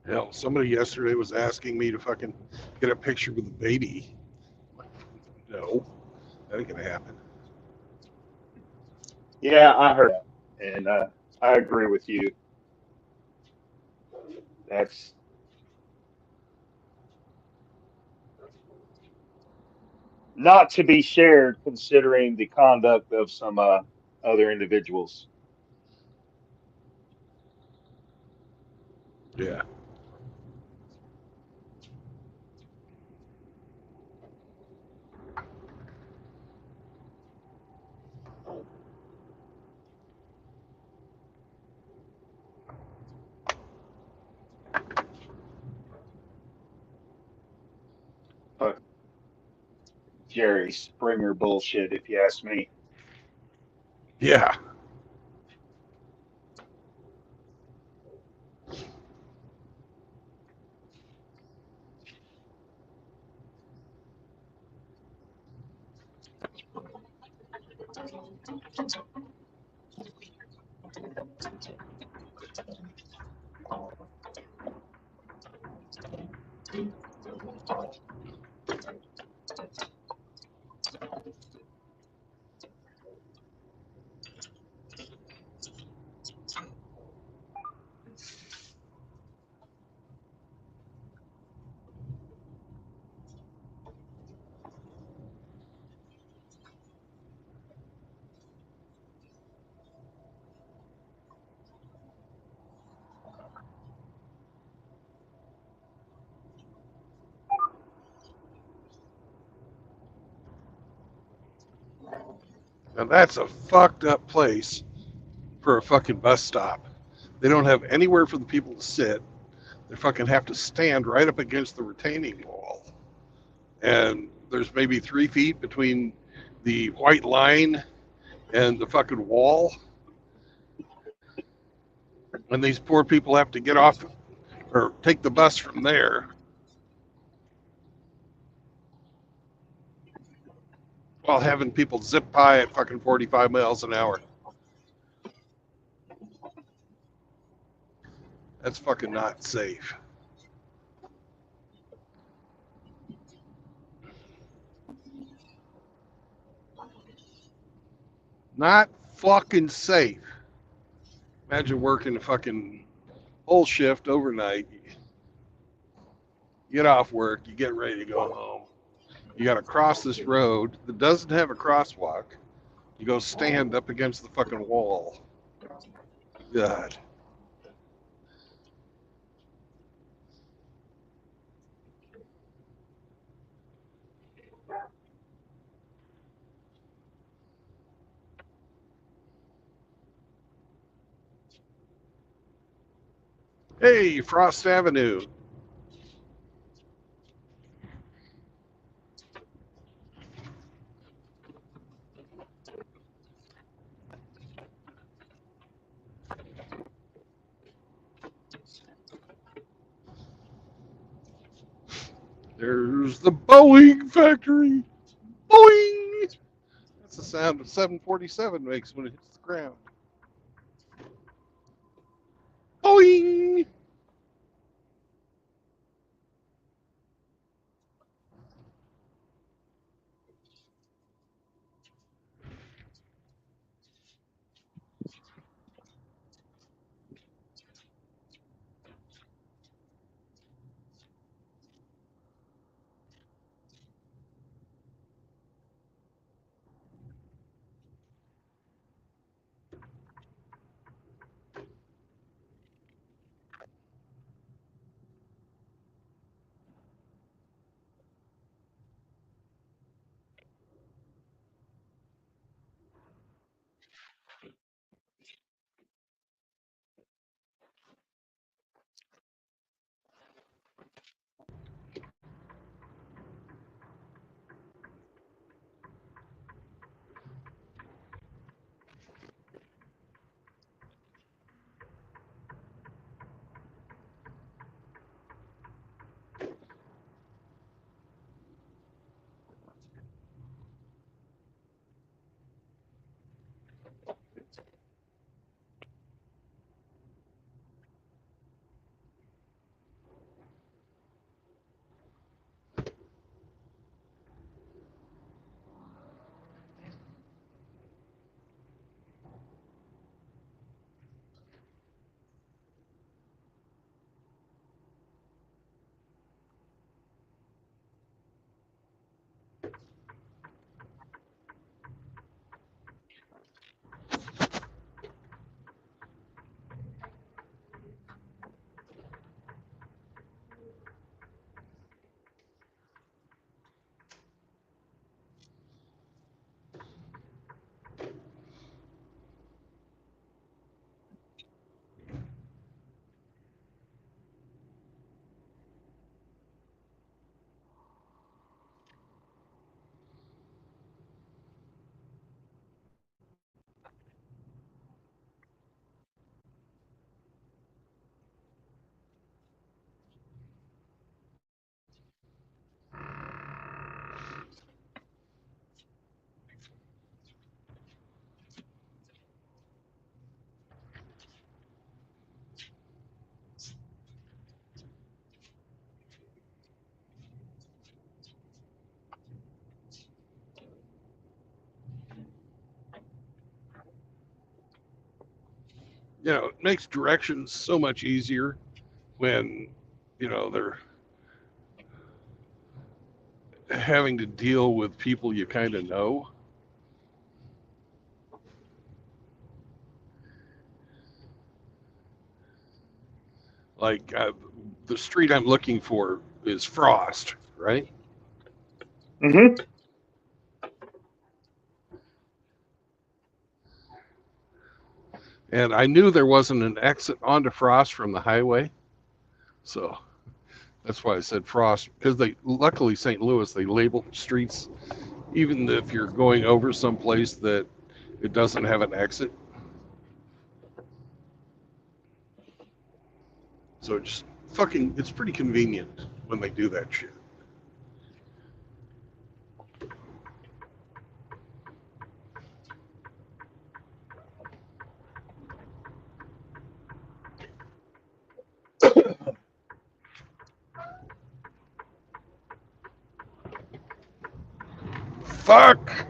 Speaker 1: Hell, somebody yesterday was asking me to fucking get a picture with a baby. No, that ain't gonna happen.
Speaker 2: Yeah, I heard that, and I agree with you. That's not to be shared, considering the conduct of some other individuals.
Speaker 1: Yeah.
Speaker 2: Uh, Jerry Springer bullshit, if you ask me.
Speaker 1: Yeah. And that's a fucked up place for a fucking bus stop. They don't have anywhere for the people to sit. They fucking have to stand right up against the retaining wall. And there's maybe 3 feet between the white line and the fucking wall. And these poor people have to get off or take the bus from there while having people zip by at fucking 45 miles an hour. That's fucking not safe. Not fucking safe. Imagine working a fucking whole shift overnight. You get off work, you get ready to go home. You got to cross this road that doesn't have a crosswalk. You go stand up against the fucking wall. God. Hey, Frost Avenue. There's the Boeing factory. Boing! That's the sound a 747 makes when it hits the ground. Boing! It makes directions so much easier when, they're having to deal with people you kind of know. Like the street I'm looking for is Frost, right?
Speaker 2: Mm-hmm.
Speaker 1: And I knew there wasn't an exit onto Frost from the highway. So that's why I said Frost, because luckily St. Louis, they label streets, even if you're going over someplace that it doesn't have an exit. So it's pretty convenient when they do that shit. Fuck!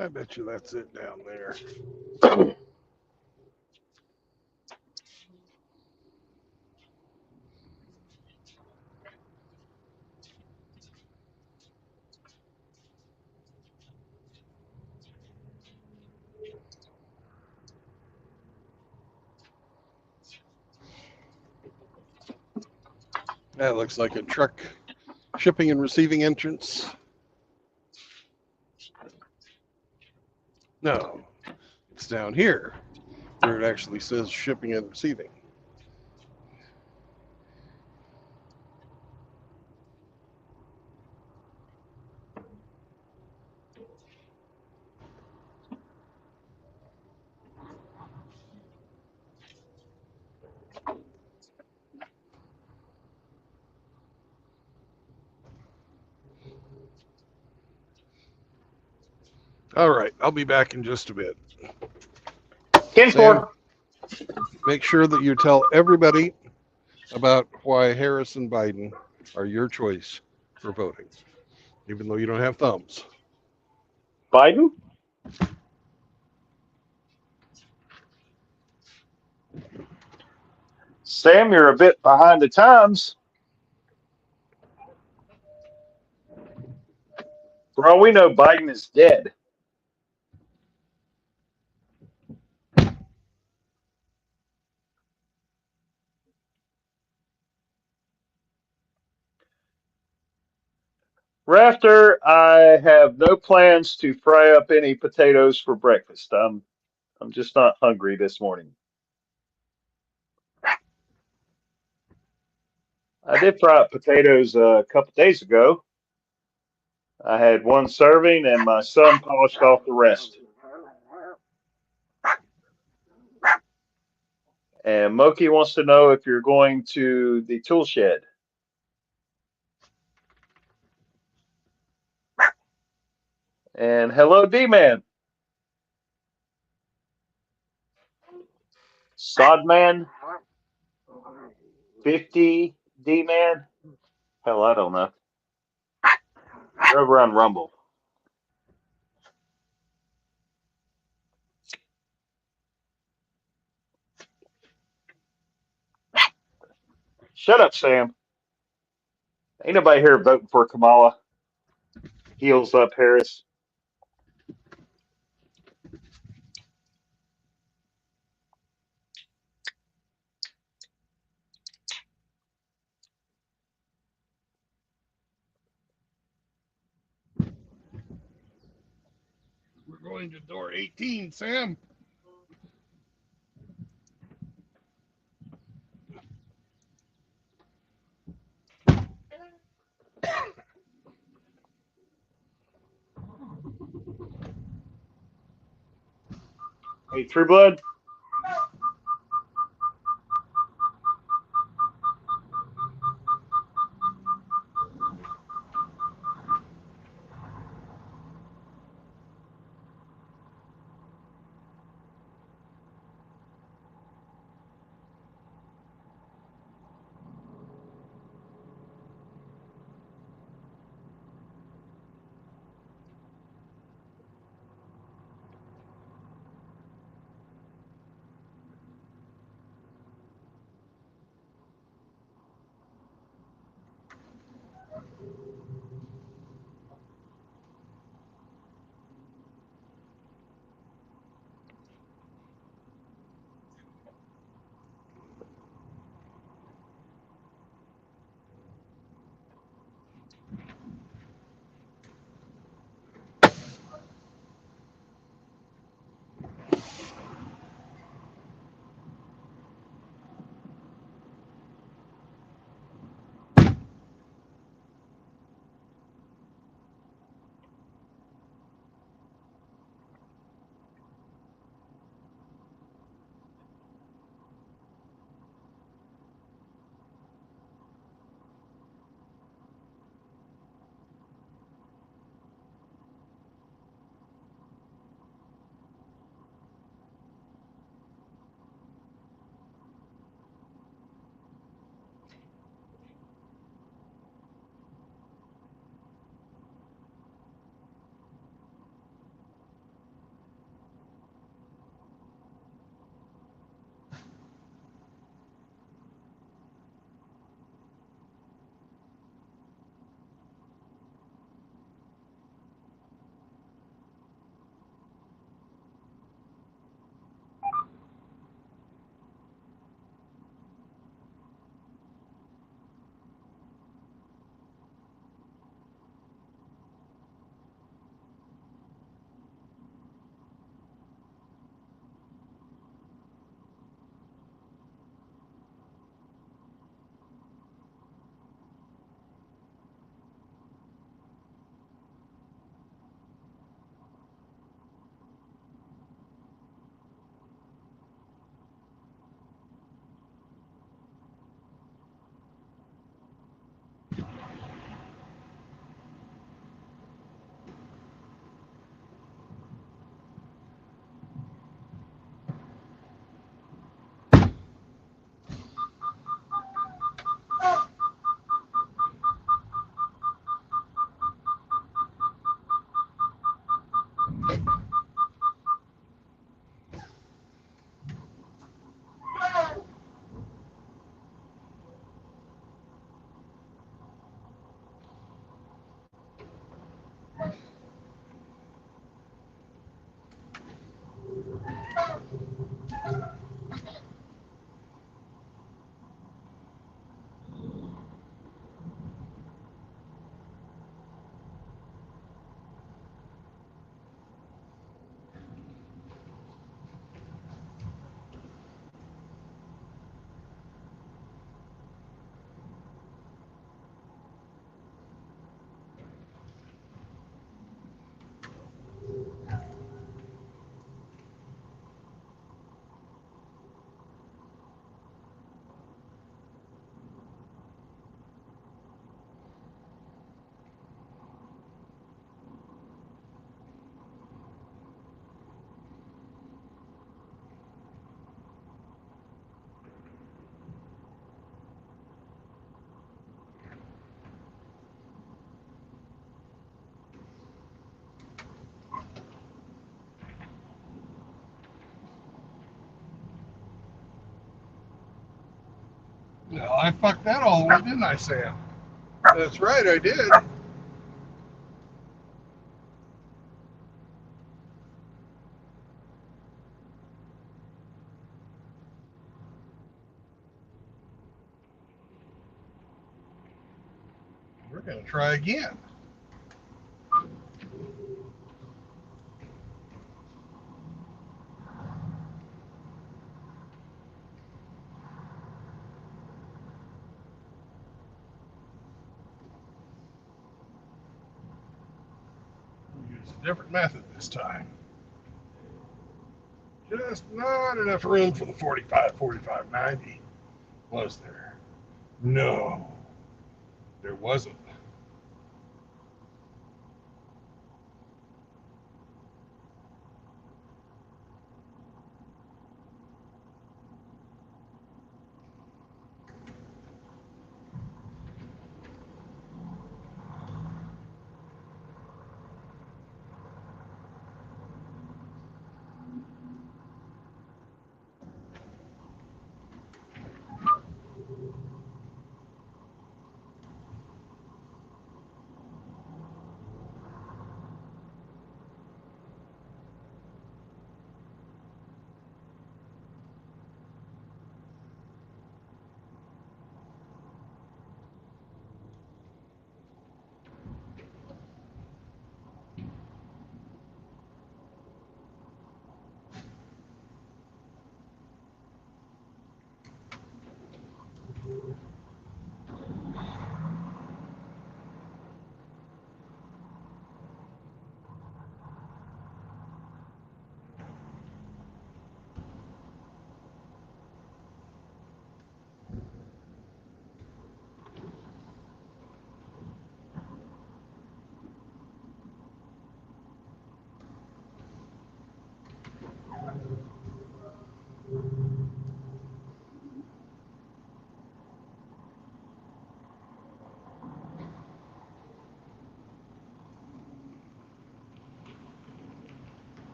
Speaker 1: I bet you that's it down there. That looks like a truck shipping and receiving entrance. No, it's down here where it actually says shipping and receiving. All right, I'll be back in just a bit. Sam, make sure that you tell everybody about why Harris and Biden are your choice for voting, even though you don't have thumbs.
Speaker 2: Biden? Sam, you're a bit behind the times. For all we know, Biden is dead. Rafter, I have no plans to fry up any potatoes for breakfast. I'm just not hungry this morning. I did fry up potatoes a couple days ago. I had one serving, and my son polished off the rest. And Moki wants to know if you're going to the tool shed. And hello, D-Man. Sodman. 50 D-Man. Hell, I don't know. They're over on Rumble. Shut up, Sam. Ain't nobody here voting for Kamala. Heels up, Harris.
Speaker 1: We're going to door 18, Sam.
Speaker 2: Hey, True Blood.
Speaker 3: Well, I fucked that all the way, didn't I, Sam?
Speaker 1: That's right, I did.
Speaker 3: We're going to try again. We'll use a different method this time. Just not enough room for the 45, 45, 90. Was there? No, there wasn't.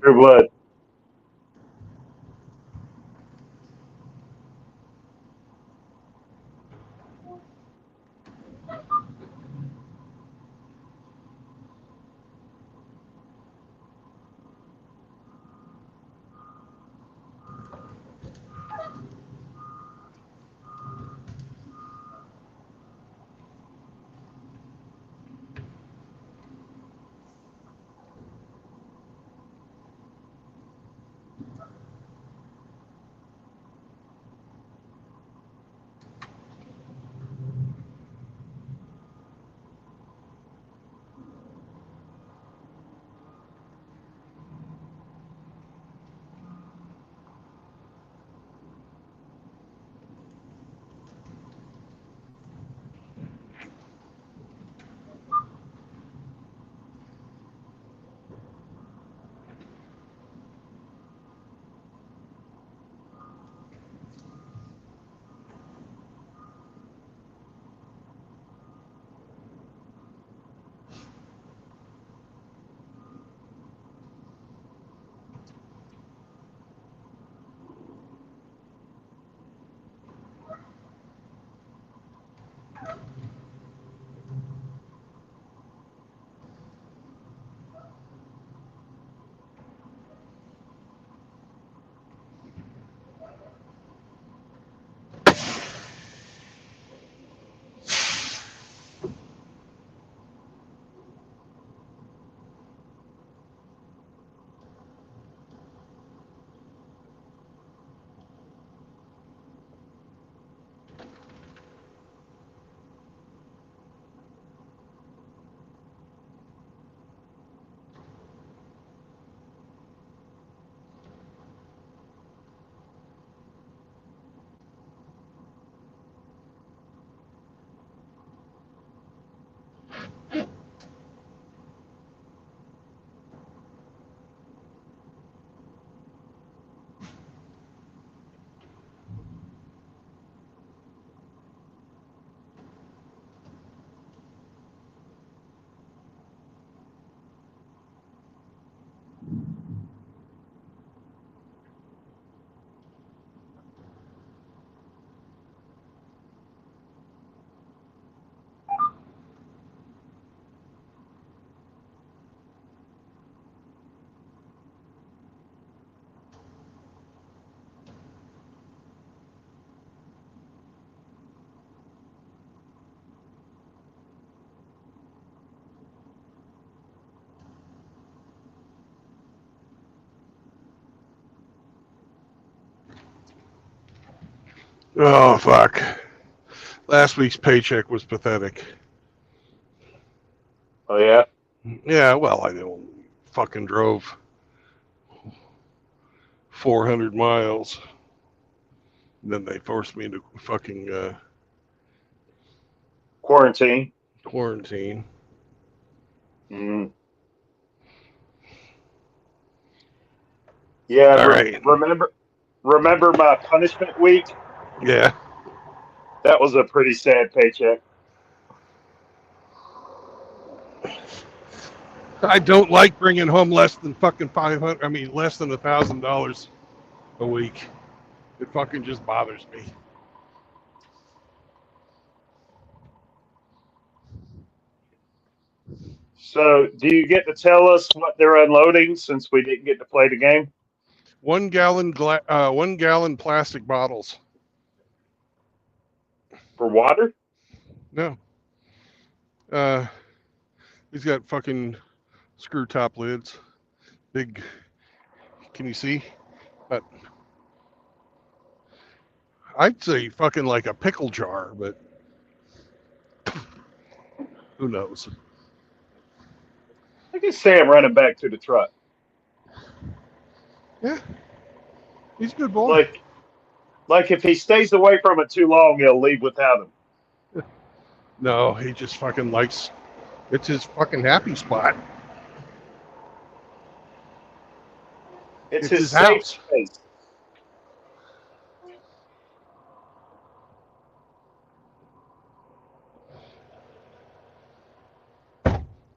Speaker 2: True blood.
Speaker 1: Oh, fuck. Last week's paycheck was pathetic.
Speaker 2: Oh yeah.
Speaker 1: Yeah, well, I fucking drove 400 miles. Then they forced me to fucking
Speaker 2: Quarantine.
Speaker 1: quarantine.
Speaker 2: Mm. Yeah.
Speaker 1: All right.
Speaker 2: Remember my punishment week?
Speaker 1: Yeah.
Speaker 2: That was a pretty sad paycheck.
Speaker 1: I don't like bringing home less than fucking 500. I mean, less than $1,000 a week. It fucking just bothers me.
Speaker 2: So, do you get to tell us what they're unloading since we didn't get to play the game?
Speaker 1: 1 gallon plastic bottles.
Speaker 2: For water?
Speaker 1: No. He's got fucking screw top lids. Big. Can you see? But I'd say fucking like a pickle jar, but who knows?
Speaker 2: I can say I'm running back to the truck.
Speaker 1: Yeah. He's a good boy.
Speaker 2: Like if he stays away from it too long, he'll leave without him.
Speaker 1: No, he just fucking likes. It's his fucking happy spot.
Speaker 2: It's
Speaker 1: his
Speaker 2: his safe
Speaker 1: house.
Speaker 2: space.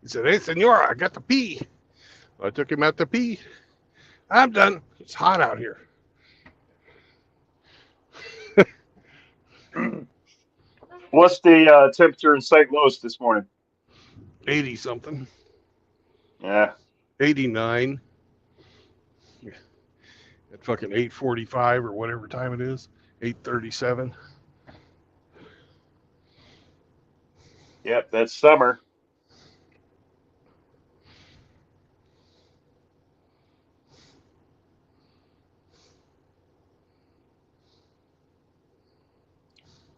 Speaker 1: He said, "Hey, senor, I got to pee." I took him out to pee. I'm done. It's hot out here.
Speaker 2: What's the temperature in St. Louis this morning?
Speaker 1: 80 something.
Speaker 2: Yeah.
Speaker 1: 89. At fucking 8:45 or whatever time it is. 8:37.
Speaker 2: Yep, that's summer.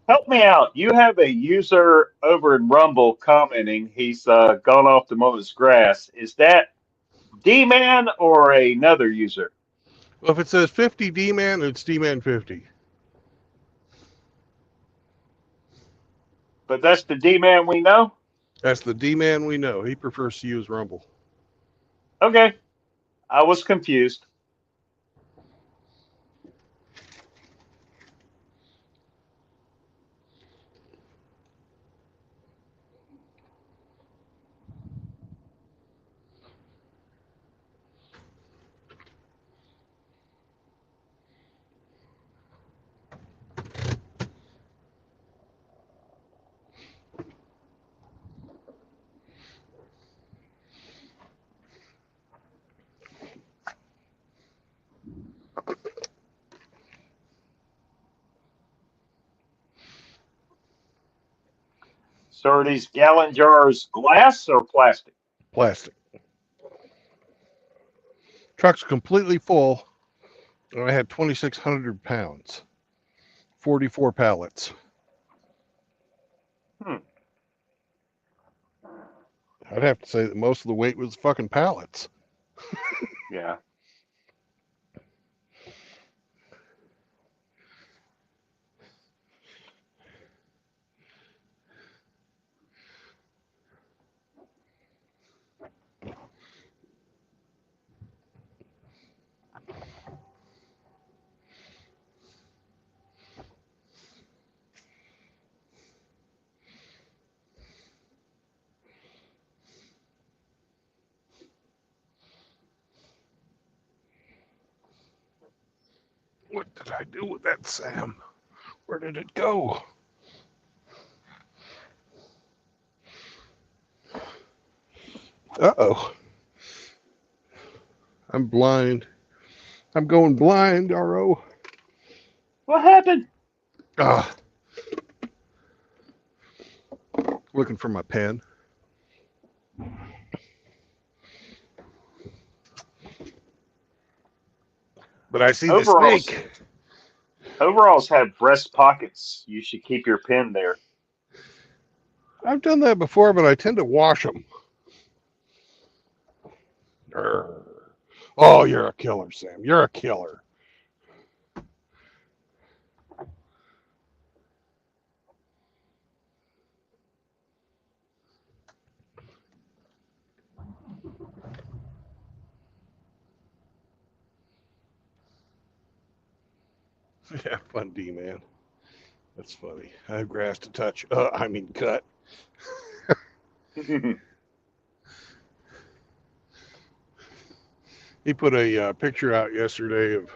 Speaker 2: Help me out. You have a user over in Rumble commenting he's gone off to mow his grass. Is that D-Man or another user?
Speaker 1: Well, if it says 50 D-Man, it's D-Man 50.
Speaker 2: But that's the D-Man we know?
Speaker 1: That's the D-Man we know. He prefers to use Rumble.
Speaker 2: Okay. I was confused. So are these gallon jars glass or plastic?
Speaker 1: Plastic. Truck's completely full. And I had 2,600 pounds. 44 pallets.
Speaker 2: Hmm.
Speaker 1: I'd have to say that most of the weight was fucking pallets.
Speaker 2: Yeah.
Speaker 1: What did I do with that, Sam? Where did it go? Uh-oh. I'm blind. I'm going blind, RO.
Speaker 2: What happened?
Speaker 1: Ah. Looking for my pen. But I see the
Speaker 2: Overall,
Speaker 1: snake.
Speaker 2: Overalls have breast pockets. You should keep your pen there.
Speaker 1: I've done that before, but I tend to wash them. Oh, you're a killer, Sam. You're a killer. Yeah, fun D, man. That's funny. I have grass to touch. Cut. He put a picture out yesterday of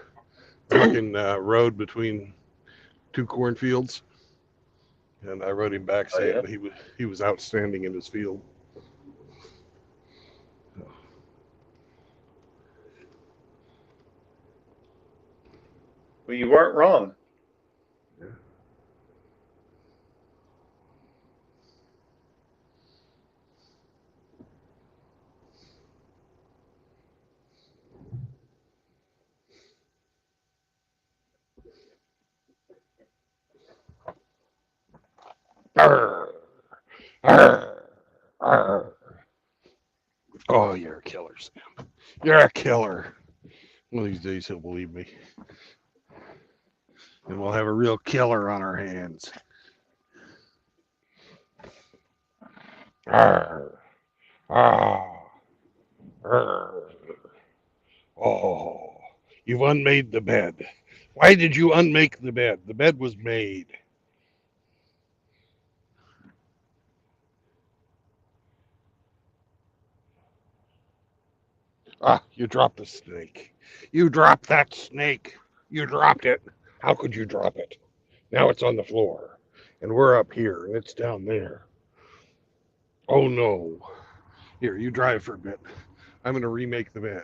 Speaker 1: a fucking road between two cornfields, and I wrote him back
Speaker 2: Oh,
Speaker 1: saying
Speaker 2: yeah?
Speaker 1: he was outstanding in his field.
Speaker 2: Well, you weren't wrong.
Speaker 1: Arr, arr, arr. Oh, you're a killer, Sam. You're a killer. One of these days he'll believe me, and we'll have a real killer on our hands. Arr, ah, arr. Oh, you've unmade the bed. Why did you unmake the bed? The bed was made. Ah, you dropped the snake. You dropped that snake. You dropped it. How could you drop it? Now it's on the floor. And we're up here, and it's down there. Oh no. Here, you drive for a bit. I'm going to remake the bed.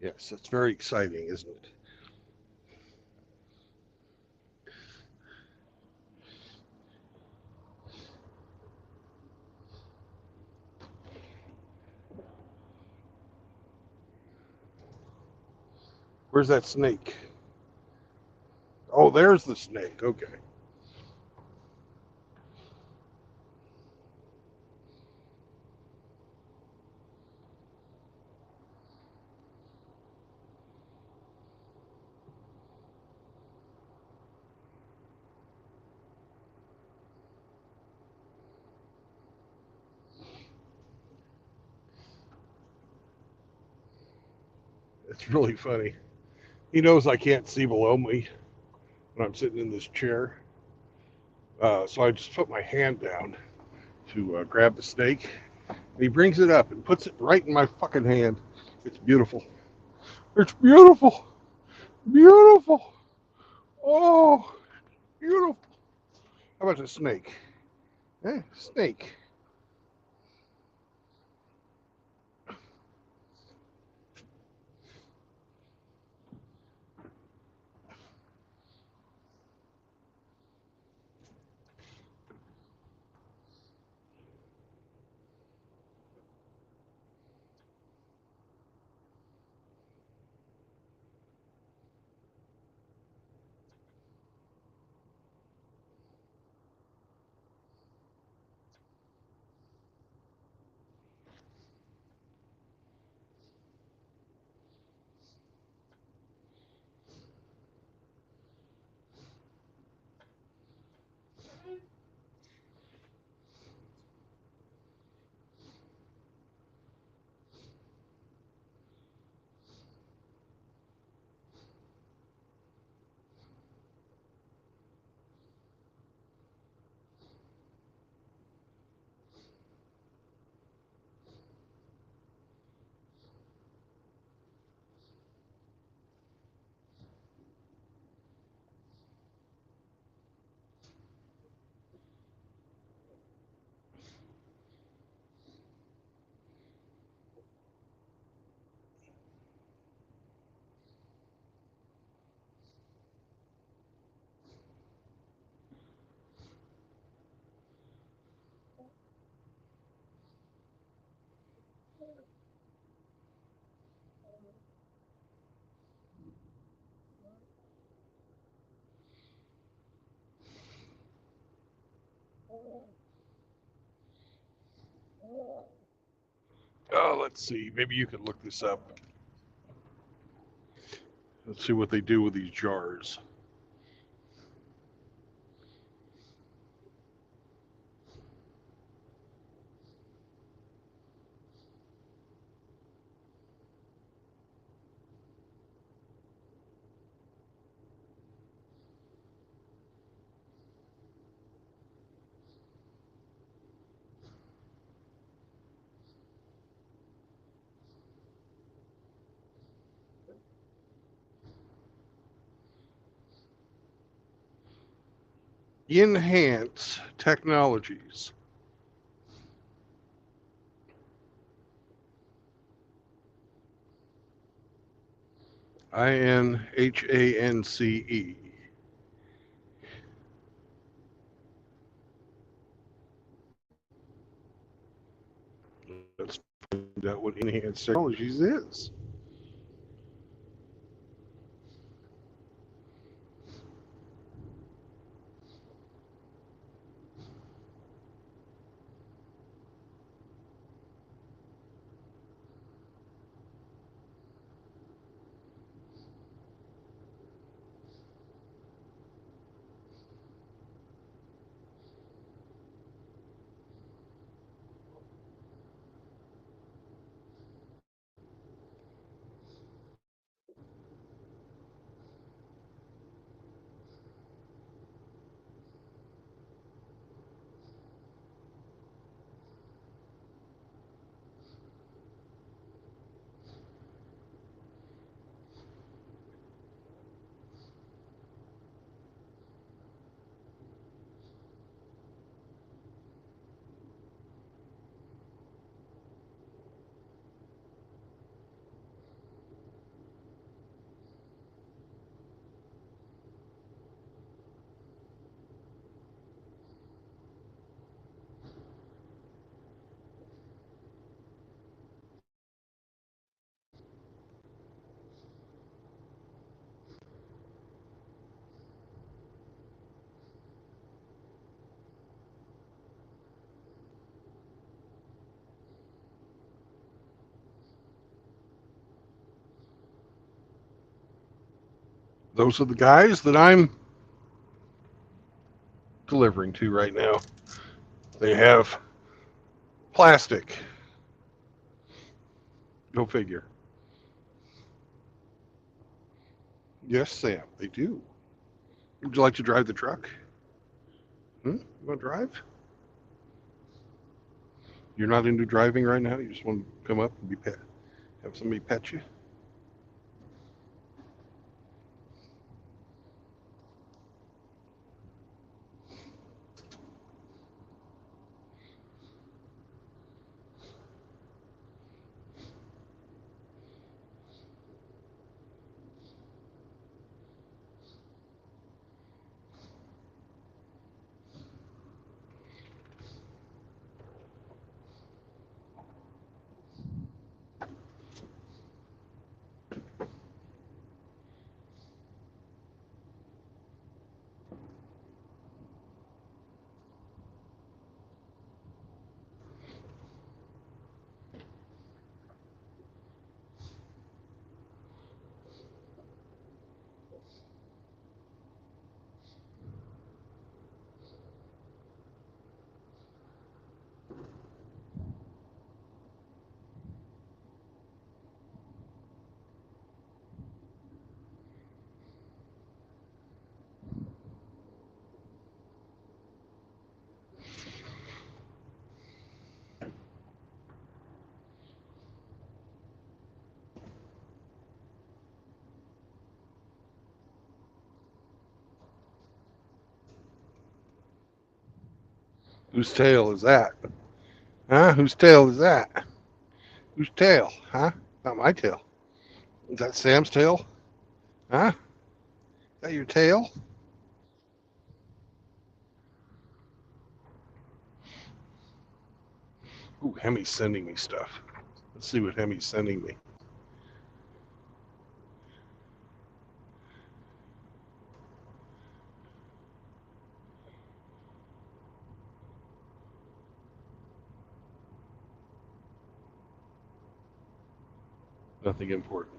Speaker 1: Yes, it's very exciting, isn't it? Where's that snake? Oh, there's the snake. Okay. It's really funny. He knows I can't see below me when I'm sitting in this chair. So I just put my hand down to grab the snake. And he brings it up and puts it right in my fucking hand. It's beautiful. It's beautiful. Beautiful. Oh, beautiful. How about the snake? Eh, snake. Oh, let's see. Maybe you could look this up. Let's see what they do with these jars. Enhance Technologies. INHANCE. Let's find out what Enhanced Technologies is. Those are the guys that I'm delivering to right now. They have plastic. Go figure. Yes, Sam, they do. Would you like to drive the truck? You want to drive? You're not into driving right now? You just want to come up and be pet, have somebody pet you? Whose tail is that? Huh? Whose tail is that? Whose tail? Huh? Not my tail. Is that Sam's tail? Huh? Is that your tail? Ooh, Hemi's sending me stuff. Let's see what Hemi's sending me. Nothing important.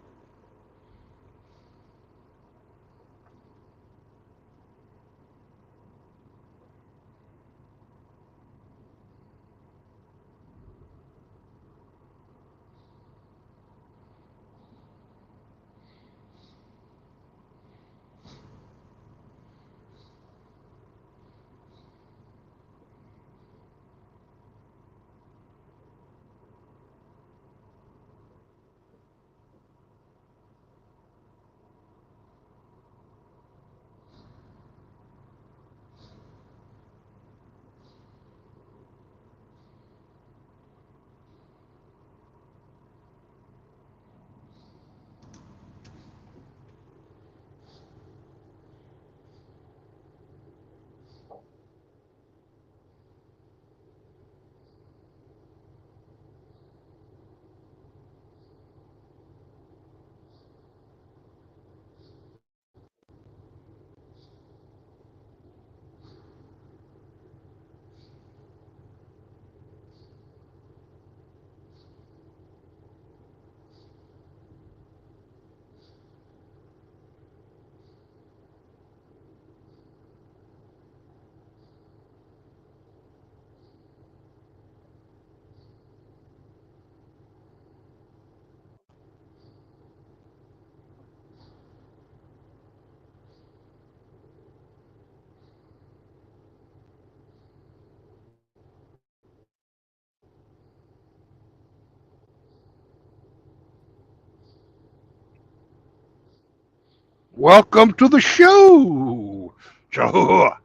Speaker 1: Welcome to the show, Jehovah.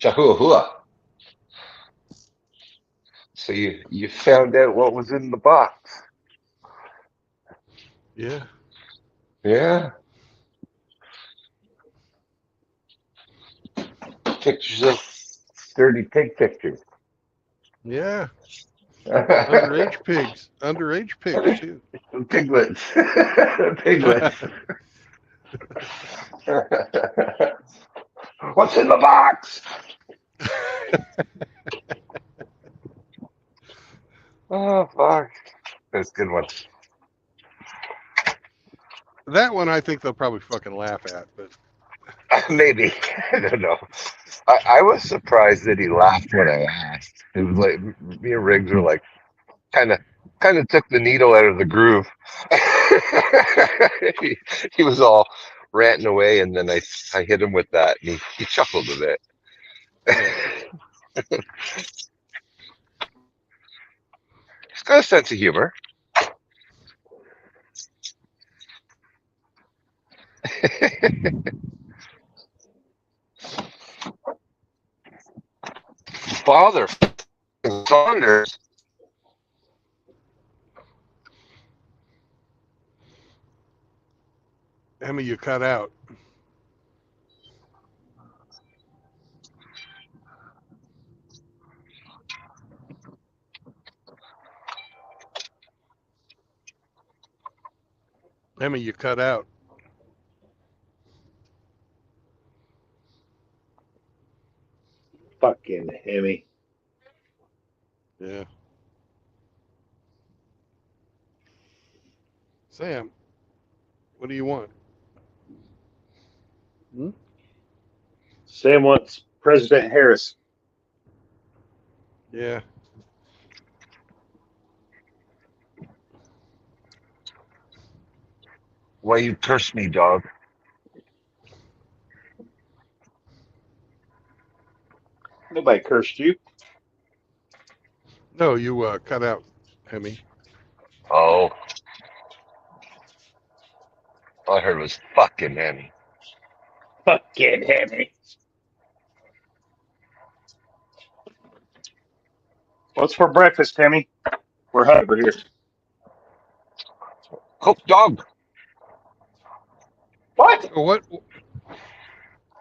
Speaker 4: Chahuahua. So you found out what was in the box.
Speaker 1: Yeah.
Speaker 4: Yeah. Pictures of dirty pig pictures.
Speaker 1: Yeah. Underage pigs. Underage pigs too.
Speaker 4: Piglets. Piglets. What's in the box? Oh fuck. That's a good one.
Speaker 1: That one I think they'll probably fucking laugh at, but
Speaker 4: Maybe. I don't know. I was surprised that he laughed when I asked. It was like me and Riggs were like kind of took the needle out of the groove. he was all ranting away, and then I hit him with that, and he chuckled a bit. He's got a sense of humor. Father Saunders.
Speaker 1: Emma, you cut out. Emma, you cut out.
Speaker 2: Fucking Hemi.
Speaker 1: Yeah. Sam, what do you want?
Speaker 2: Sam wants President Harris.
Speaker 1: Yeah.
Speaker 4: Why you curse me, dog?
Speaker 2: Nobody cursed you.
Speaker 1: No, you cut out, Emmy.
Speaker 4: Oh, all I heard was fucking Hemi.
Speaker 2: Fucking Hemi. What's for breakfast, Hemi? We're hungry here.
Speaker 4: Cook dog.
Speaker 2: What?
Speaker 1: Oh,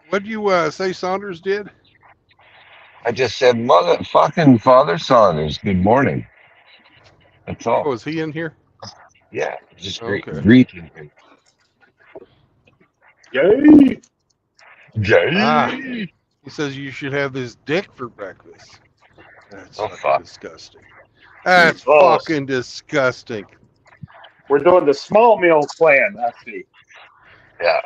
Speaker 1: what do you say Saunders did?
Speaker 4: I just said motherfucking Father Saunders. Good morning. That's all.
Speaker 1: Oh, is he in here?
Speaker 4: Yeah, just
Speaker 1: Okay.
Speaker 4: greeting him.
Speaker 2: Yay!
Speaker 1: Ah,
Speaker 4: Yay!
Speaker 1: he says you should have this dick for breakfast. That's
Speaker 4: Oh
Speaker 1: fucking
Speaker 4: fuck.
Speaker 1: disgusting. That's
Speaker 2: Balls.
Speaker 1: fucking disgusting.
Speaker 2: We're doing the small meal plan. I see.
Speaker 4: Yeah.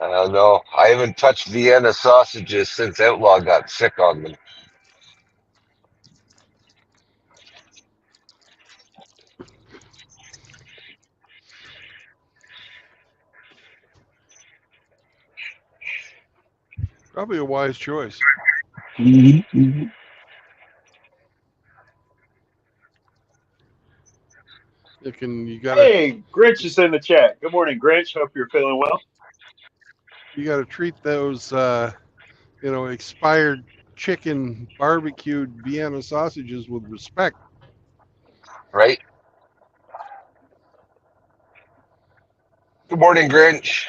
Speaker 4: I don't know. I haven't touched Vienna sausages since Outlaw got sick on them.
Speaker 1: Probably a wise choice.
Speaker 5: Mm-hmm.
Speaker 1: You gotta
Speaker 2: Hey, Grinch is in the chat. Good morning, Grinch. Hope you're feeling well.
Speaker 1: treat those expired chicken barbecued Vienna sausages with respect.
Speaker 4: Right? Good morning, Grinch.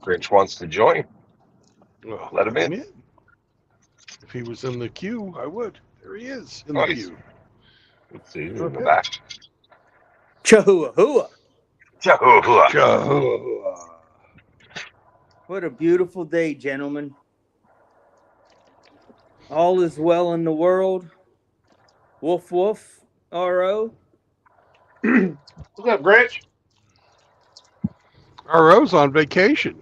Speaker 4: Grinch wants to join.
Speaker 1: Well,
Speaker 4: Let him in.
Speaker 1: If he was in the queue, I would. There he is in
Speaker 4: Oh,
Speaker 1: the
Speaker 4: he's-
Speaker 1: queue.
Speaker 4: Let's see. He's in the
Speaker 1: Okay.
Speaker 4: back.
Speaker 6: Chahoua-hua.
Speaker 1: Jehovah.
Speaker 6: What a beautiful day, gentlemen. All is well in the world. Woof woof. R.O.
Speaker 2: What's up, Grinch?
Speaker 1: RO's on vacation.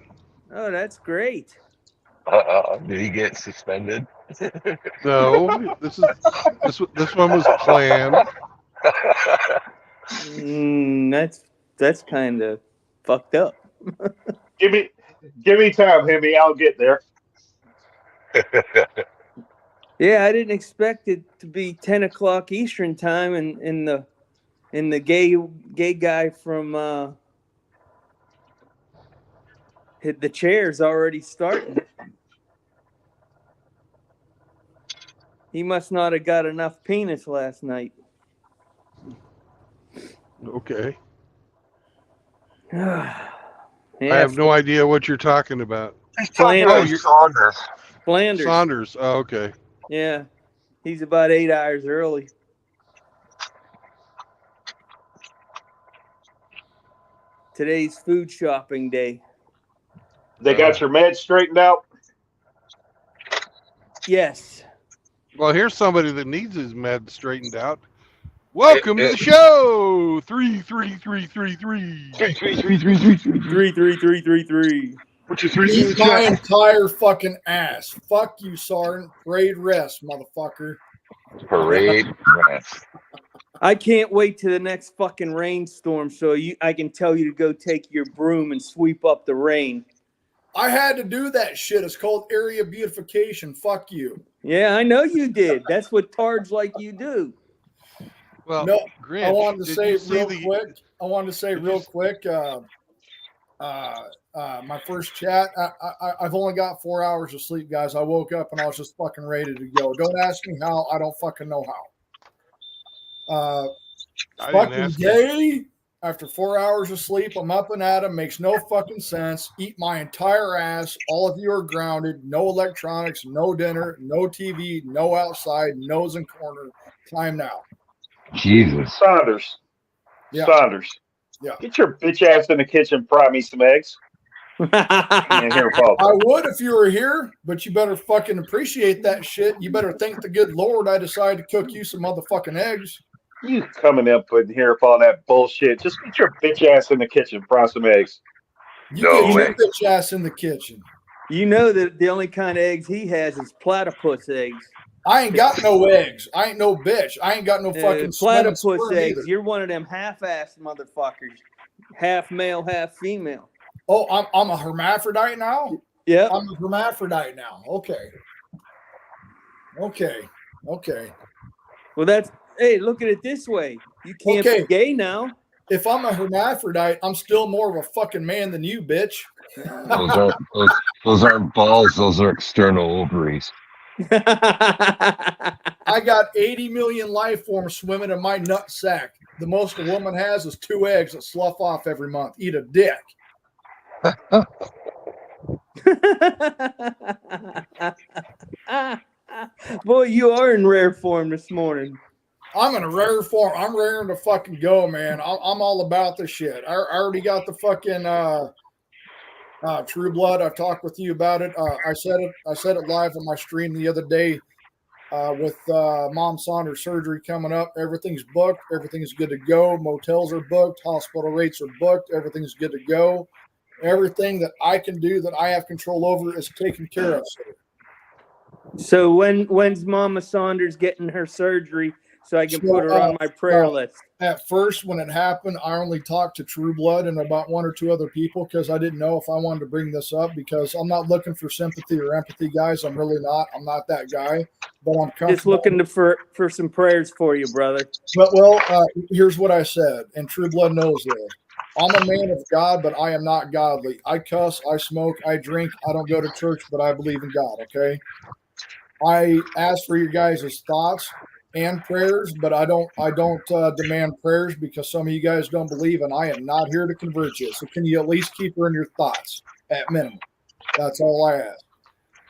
Speaker 6: Oh, that's great.
Speaker 4: Did he get suspended?
Speaker 1: No, this one was planned.
Speaker 6: That's kind of fucked up.
Speaker 2: Give me time, Hemi. I'll get there.
Speaker 6: Yeah, I didn't expect it to be 10 o'clock Eastern time, and the gay guy from the chair's already starting. He must not have got enough penis last night.
Speaker 1: Okay.
Speaker 6: Yeah,
Speaker 1: I have no idea what you're talking about.
Speaker 6: Flanders.
Speaker 4: Saunders.
Speaker 6: Flanders.
Speaker 1: Saunders. Oh, okay.
Speaker 6: Yeah, he's about 8 hours early. Today's food shopping day.
Speaker 2: They got your meds straightened out.
Speaker 6: Yes.
Speaker 1: Well, here's somebody that needs his meds straightened out. Welcome to the show. 33333.
Speaker 6: 33333.
Speaker 2: Which is
Speaker 5: Eat my entire fucking ass. Fuck you, Sergeant. Grade rest, motherfucker.
Speaker 4: Parade rest.
Speaker 6: I can't wait to the next fucking rainstorm so I can tell you to go take your broom and sweep up the rain.
Speaker 5: I had to do that shit. It's called area beautification. Fuck you.
Speaker 6: Yeah, I know you did. That's what tards like you do.
Speaker 1: Well,
Speaker 5: No,
Speaker 1: Grinch,
Speaker 5: I wanted to
Speaker 1: did
Speaker 5: say
Speaker 1: you see
Speaker 5: real
Speaker 1: the-
Speaker 5: quick. I wanted to say
Speaker 1: Did
Speaker 5: real
Speaker 1: you-
Speaker 5: quick. My first chat. I've only got 4 hours of sleep, guys. I woke up and I was just fucking ready to go. Don't ask me how. I don't fucking know how.
Speaker 1: I didn't
Speaker 5: Fucking
Speaker 1: ask you.
Speaker 5: gay. After 4 hours of sleep, I'm up and at 'em. Makes no fucking sense. Eat my entire ass. All of you are grounded. No electronics. No dinner. No TV. No outside. Nose in corner. Time now.
Speaker 4: Jesus.
Speaker 2: Saunders.
Speaker 5: Yeah.
Speaker 2: Saunders.
Speaker 5: Yeah.
Speaker 2: Get your bitch ass in the kitchen. Fry me some eggs. And here, Paul.
Speaker 5: I would if you were here, but you better fucking appreciate that shit. You better thank the good Lord I decided to cook you some motherfucking eggs.
Speaker 2: You coming up and here with all that bullshit. Just get your bitch ass in the kitchen. Fry some eggs.
Speaker 5: You
Speaker 4: No
Speaker 5: get your
Speaker 4: way.
Speaker 5: bitch ass in the kitchen.
Speaker 6: You know that the only kind of eggs he has is platypus eggs.
Speaker 5: I ain't got no eggs. I ain't no bitch. I ain't got no fucking
Speaker 6: Platypus
Speaker 5: sperm
Speaker 6: eggs.
Speaker 5: either.
Speaker 6: You're one of them half-assed motherfuckers. Half male, half female.
Speaker 5: Oh, I'm a hermaphrodite now?
Speaker 6: Yep.
Speaker 5: I'm a hermaphrodite now. Okay.
Speaker 6: Well, hey, look at it this way. You can't
Speaker 5: Okay.
Speaker 6: be gay now.
Speaker 5: If I'm a hermaphrodite, I'm still more of a fucking man than you, bitch.
Speaker 4: Those aren't balls. Those are external ovaries.
Speaker 5: I got 80 million life forms swimming in my nut sack. The most a woman has is 2 eggs that slough off every month. Eat a dick.
Speaker 6: Boy, you are in rare form this morning.
Speaker 5: I'm in a rare form. I'm raring to fucking go, man. I'm all about this shit. I already got the fucking True Blood. I've talked with you about it. I said it live on my stream the other day with Mom Saunders surgery coming up. Everything's booked. Everything's good to go. Motels are booked. Hospital rates are booked. Everything's good to go. Everything that I can do that I have control over is taken care of.
Speaker 6: So when's Mama Saunders getting her surgery so I can put her on my prayer list?
Speaker 5: At first, when it happened, I only talked to True Blood and about one or two other people because I didn't know if I wanted to bring this up because I'm not looking for sympathy or empathy, guys. I'm really not. I'm not that guy. But I'm
Speaker 6: just looking for some prayers for you, brother.
Speaker 5: But here's what I said, and True Blood knows this. I'm a man of God, but I am not godly. I cuss, I smoke, I drink, I don't go to church, but I believe in God, okay? I ask for your guys' thoughts and prayers, but I don't demand prayers because some of you guys don't believe, and I am not here to convert you. So can you at least keep her in your thoughts at minimum? That's all I ask.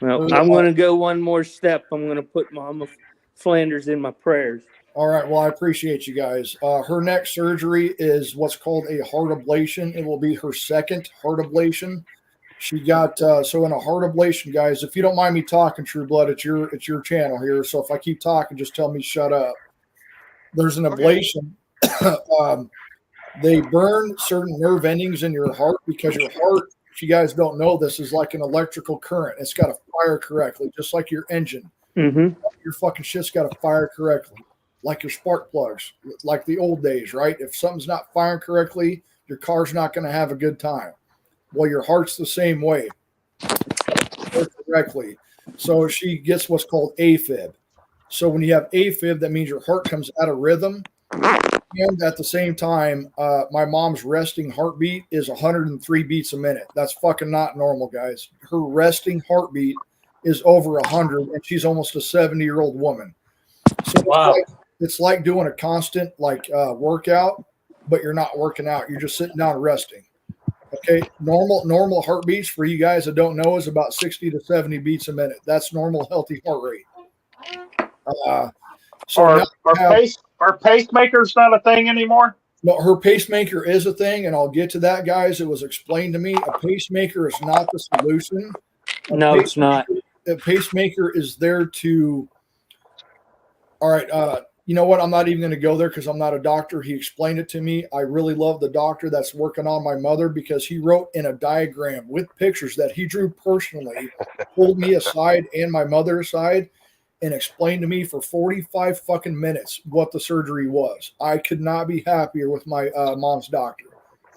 Speaker 6: Well, I'm going to go one more step. I'm going to put Mama Flanders in my prayers.
Speaker 5: All right. Well, I appreciate you guys. Her next surgery is what's called a heart ablation. It will be her second heart ablation. She got so in a heart ablation, guys. If you don't mind me talking, True Blood, it's your channel here. So if I keep talking, just tell me shut up. There's an ablation. They burn certain nerve endings in your heart because your heart, if you guys don't know, this is like an electrical current. It's got to fire correctly, just like your engine.
Speaker 6: Mm-hmm.
Speaker 5: Your fucking shit's got to fire correctly, like your spark plugs, like the old days, right? If something's not firing correctly, your car's not going to have a good time. Well, your heart's the same way. Correctly. So she gets what's called AFib. So when you have AFib, that means your heart comes out of rhythm. And at the same time, my mom's resting heartbeat is 103 beats a minute. That's fucking not normal, guys. Her resting heartbeat is over 100, and she's almost a 70-year-old woman. So wow. It's like doing a constant workout, but you're not working out. You're just sitting down resting. Okay, normal heartbeats for you guys that don't know is about 60 to 70 beats a minute. That's normal, healthy heart rate.
Speaker 2: Our pacemaker's not a thing anymore?
Speaker 5: No, her pacemaker is a thing, and I'll get to that, guys. It was explained to me. A pacemaker is not the solution.
Speaker 6: No, it's not.
Speaker 5: A pacemaker is there to – all right, you know what? I'm not even going to go there because I'm not a doctor. He explained it to me. I really love the doctor that's working on my mother because he wrote in a diagram with pictures that he drew personally, pulled me aside and my mother aside, and explained to me for 45 fucking minutes what the surgery was. I could not be happier with my mom's doctor.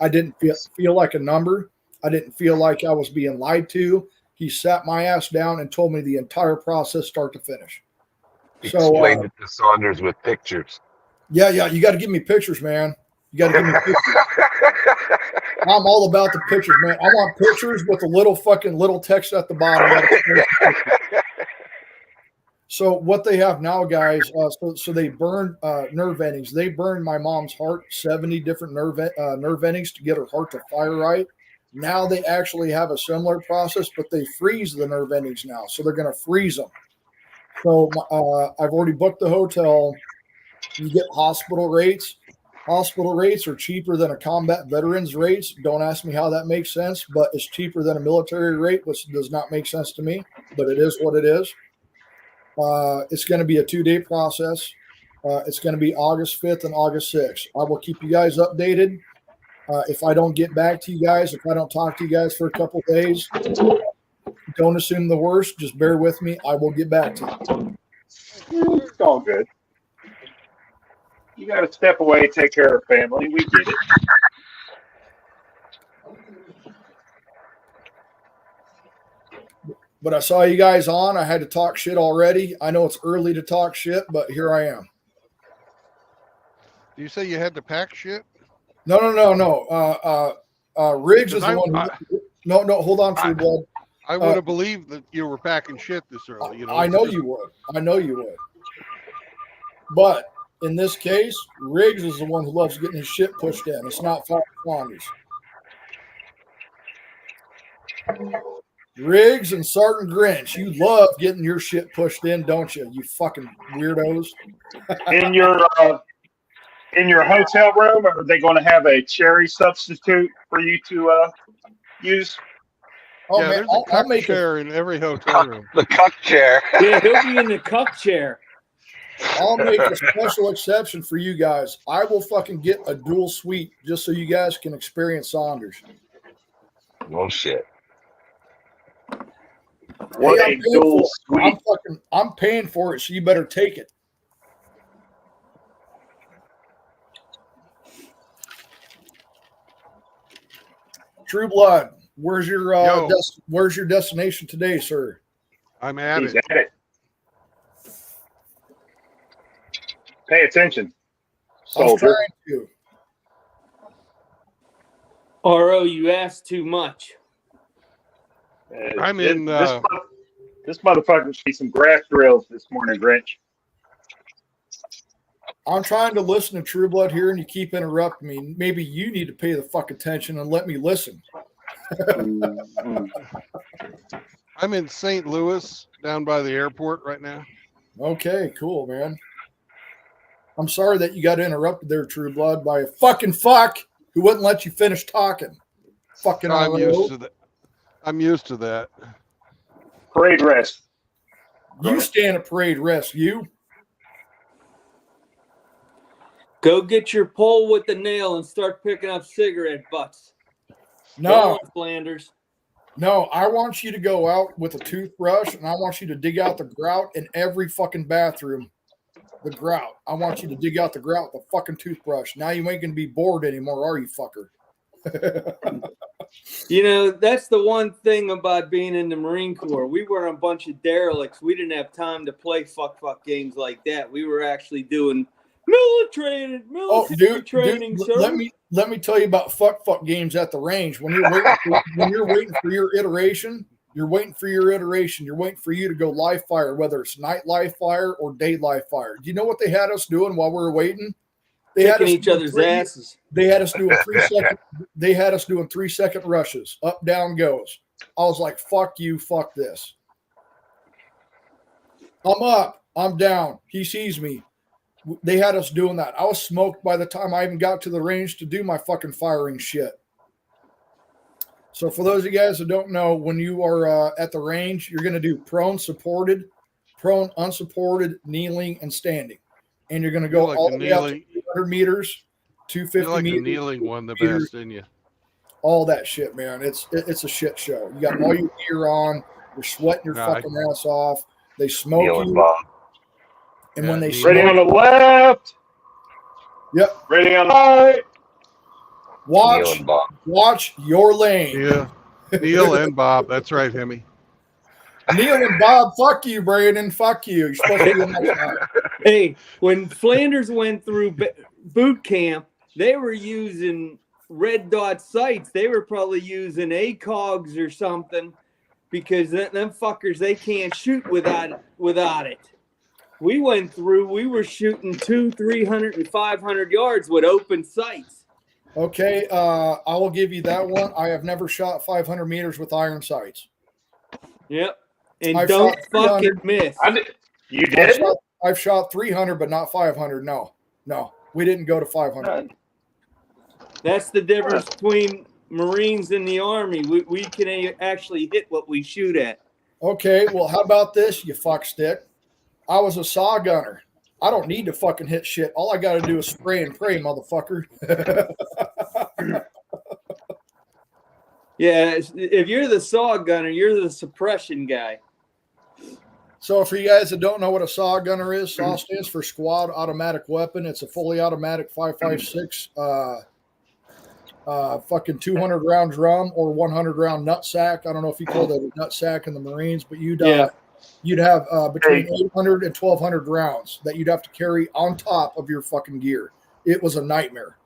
Speaker 5: I didn't feel like a number. I didn't feel like I was being lied to. He sat my ass down and told me the entire process start to finish.
Speaker 4: Explained it to Saunders with pictures.
Speaker 5: Yeah, you got to give me pictures, man. You got to give me pictures. I'm all about the pictures, man. I want pictures with a little text at the bottom. So what they have now, guys, so they burn nerve endings. They burned my mom's heart, 70 different nerve endings to get her heart to fire right. Now they actually have a similar process, but they freeze the nerve endings now. So they're going to freeze them. So I've already booked the hotel. You get hospital rates. Hospital rates are cheaper than a combat veteran's rates. Don't ask me how that makes sense, but it's cheaper than a military rate, which does not make sense to me, but it is what it is. It's going to be a 2-day process. It's going to be August 5th and August 6th. I will keep you guys updated. If I don't get back to you guys, if I don't talk to you guys for a couple of days, don't assume the worst. Just bear with me. I will get back to you.
Speaker 2: It's all good. You got to step away, take care of family. We get it.
Speaker 5: But I saw you guys on. I had to talk shit already. I know it's early to talk shit, but here I am.
Speaker 1: Do you say you had to pack shit?
Speaker 5: No. Riggs is the one. No. Hold on, True Blood.
Speaker 1: I would have believed that you were packing shit this early. You know.
Speaker 5: I know you would. But in this case, Riggs is the one who loves getting his shit pushed in. It's not Saunders. Riggs and Sergeant Grinch, you love getting your shit pushed in, don't you? You fucking weirdos.
Speaker 2: In your hotel room, are they going to have a cherry substitute for you to use?
Speaker 5: Oh
Speaker 1: yeah,
Speaker 5: man,
Speaker 1: there's a
Speaker 5: I'll
Speaker 1: cuck
Speaker 5: make
Speaker 1: chair in every hotel room.
Speaker 4: The cuck chair.
Speaker 6: Yeah, he'll be in the cup chair.
Speaker 5: I'll make a special exception for you guys. I will fucking get a dual suite just so you guys can experience Saunders.
Speaker 4: Oh shit.
Speaker 2: What
Speaker 5: Hey,
Speaker 2: a dual suite.
Speaker 5: I'm paying for it, so you better take it. True Blood, where's your
Speaker 1: Yo.
Speaker 5: where's your destination today, sir?
Speaker 1: I'm at
Speaker 2: He's
Speaker 1: it.
Speaker 2: at it. Pay attention,
Speaker 5: I'm
Speaker 2: soldier.
Speaker 5: trying to.
Speaker 6: RO, you asked too much.
Speaker 1: I'm in,
Speaker 2: This motherfucker should be some grass drills this morning, Grinch.
Speaker 5: I'm trying to listen to True Blood here, and you keep interrupting me. Maybe you need to pay the fuck attention and let me listen.
Speaker 1: I'm in St. Louis, down by the airport right now.
Speaker 5: Okay, cool, man. I'm sorry that you got interrupted there, True Blood, by a fucking fuck who wouldn't let you finish talking. Fucking
Speaker 1: I'm
Speaker 5: RO.
Speaker 1: used to that. I'm used to that.
Speaker 2: Parade rest.
Speaker 5: You stand at parade rest, you.
Speaker 6: Go get your pole with the nail and start picking up cigarette butts. Go
Speaker 5: No,
Speaker 6: on, Flanders.
Speaker 5: no, I want you to go out with a toothbrush and I want you to dig out the grout in every fucking bathroom. The grout. I want you to dig out the grout with a fucking toothbrush. Now you ain't gonna be bored anymore, are you, fucker?
Speaker 6: You know, that's the one thing about being in the Marine Corps. We were a bunch of derelicts. We didn't have time to play fuck games like that. We were actually doing military
Speaker 5: Oh, dude,
Speaker 6: training, sir.
Speaker 5: let me tell you about fuck games at the range. When you're waiting for your iteration, you're waiting for you to go live fire, whether it's night live fire or day live fire. Do you know what they had us doing while we were waiting? They had
Speaker 6: Kicking
Speaker 5: us
Speaker 6: each other's asses.
Speaker 5: They had us doing 3 second. They had us doing 3 second rushes. Up, down goes. I was like, "Fuck you, fuck this." I'm up. I'm down. He sees me. They had us doing that. I was smoked by the time I even got to the range to do my fucking firing shit. So for those of you guys that don't know, when you are at the range, you're going to do prone supported, prone unsupported, kneeling, and standing. And you're going to go
Speaker 1: You're like
Speaker 5: all
Speaker 1: a
Speaker 5: the way out to
Speaker 1: kneeling-
Speaker 5: 200 meters,
Speaker 1: You're
Speaker 5: 250
Speaker 1: like the
Speaker 5: meters,
Speaker 1: kneeling one the
Speaker 5: meters.
Speaker 1: best, didn't you?
Speaker 5: all that shit, man. It's a shit show. You got all your gear on. You're sweating your
Speaker 1: Nah,
Speaker 5: fucking ass off. They smoke
Speaker 4: Neil and
Speaker 5: you.
Speaker 4: Bob.
Speaker 5: And
Speaker 1: Yeah,
Speaker 5: when they
Speaker 1: Neil.
Speaker 2: Ready
Speaker 5: smoke,
Speaker 2: on the left.
Speaker 5: yep,
Speaker 2: Ready on the right.
Speaker 4: Neil
Speaker 5: watch
Speaker 4: and Bob.
Speaker 5: your lane.
Speaker 1: Yeah. Neil and Bob. That's right, Hemi.
Speaker 5: Neil and Bob, fuck you, Brandon. Fuck you. You're supposed to be on my side.
Speaker 6: Hey, when Flanders went through boot camp, they were using red dot sights. They were probably using ACOGs or something because them fuckers, they can't shoot without it. We went through, we were shooting 200, 300, and 500 yards with open sights.
Speaker 5: Okay, I will give you that one. I have never shot 500 meters with iron sights.
Speaker 6: Yep. And
Speaker 5: I've
Speaker 6: don't
Speaker 5: shot 300.
Speaker 6: fucking miss.
Speaker 2: You did?
Speaker 5: I've shot 300, but not 500. No, we didn't go to 500.
Speaker 6: That's the difference between Marines and the Army. We can actually hit what we shoot at.
Speaker 5: Okay, well, how about this, you fuck stick? I was a saw gunner. I don't need to fucking hit shit. All I got to do is spray and pray, motherfucker.
Speaker 6: Yeah, if you're the saw gunner, you're the suppression guy.
Speaker 5: So for you guys that don't know what a saw gunner is, SAW stands for Squad Automatic Weapon. It's a fully automatic 5.56 fucking 200 round drum or 100 round nutsack. I don't know if you call that a nutsack in the Marines, but you'd have between 800 and 1,200 rounds that you'd have to carry on top of your fucking gear. It was a nightmare.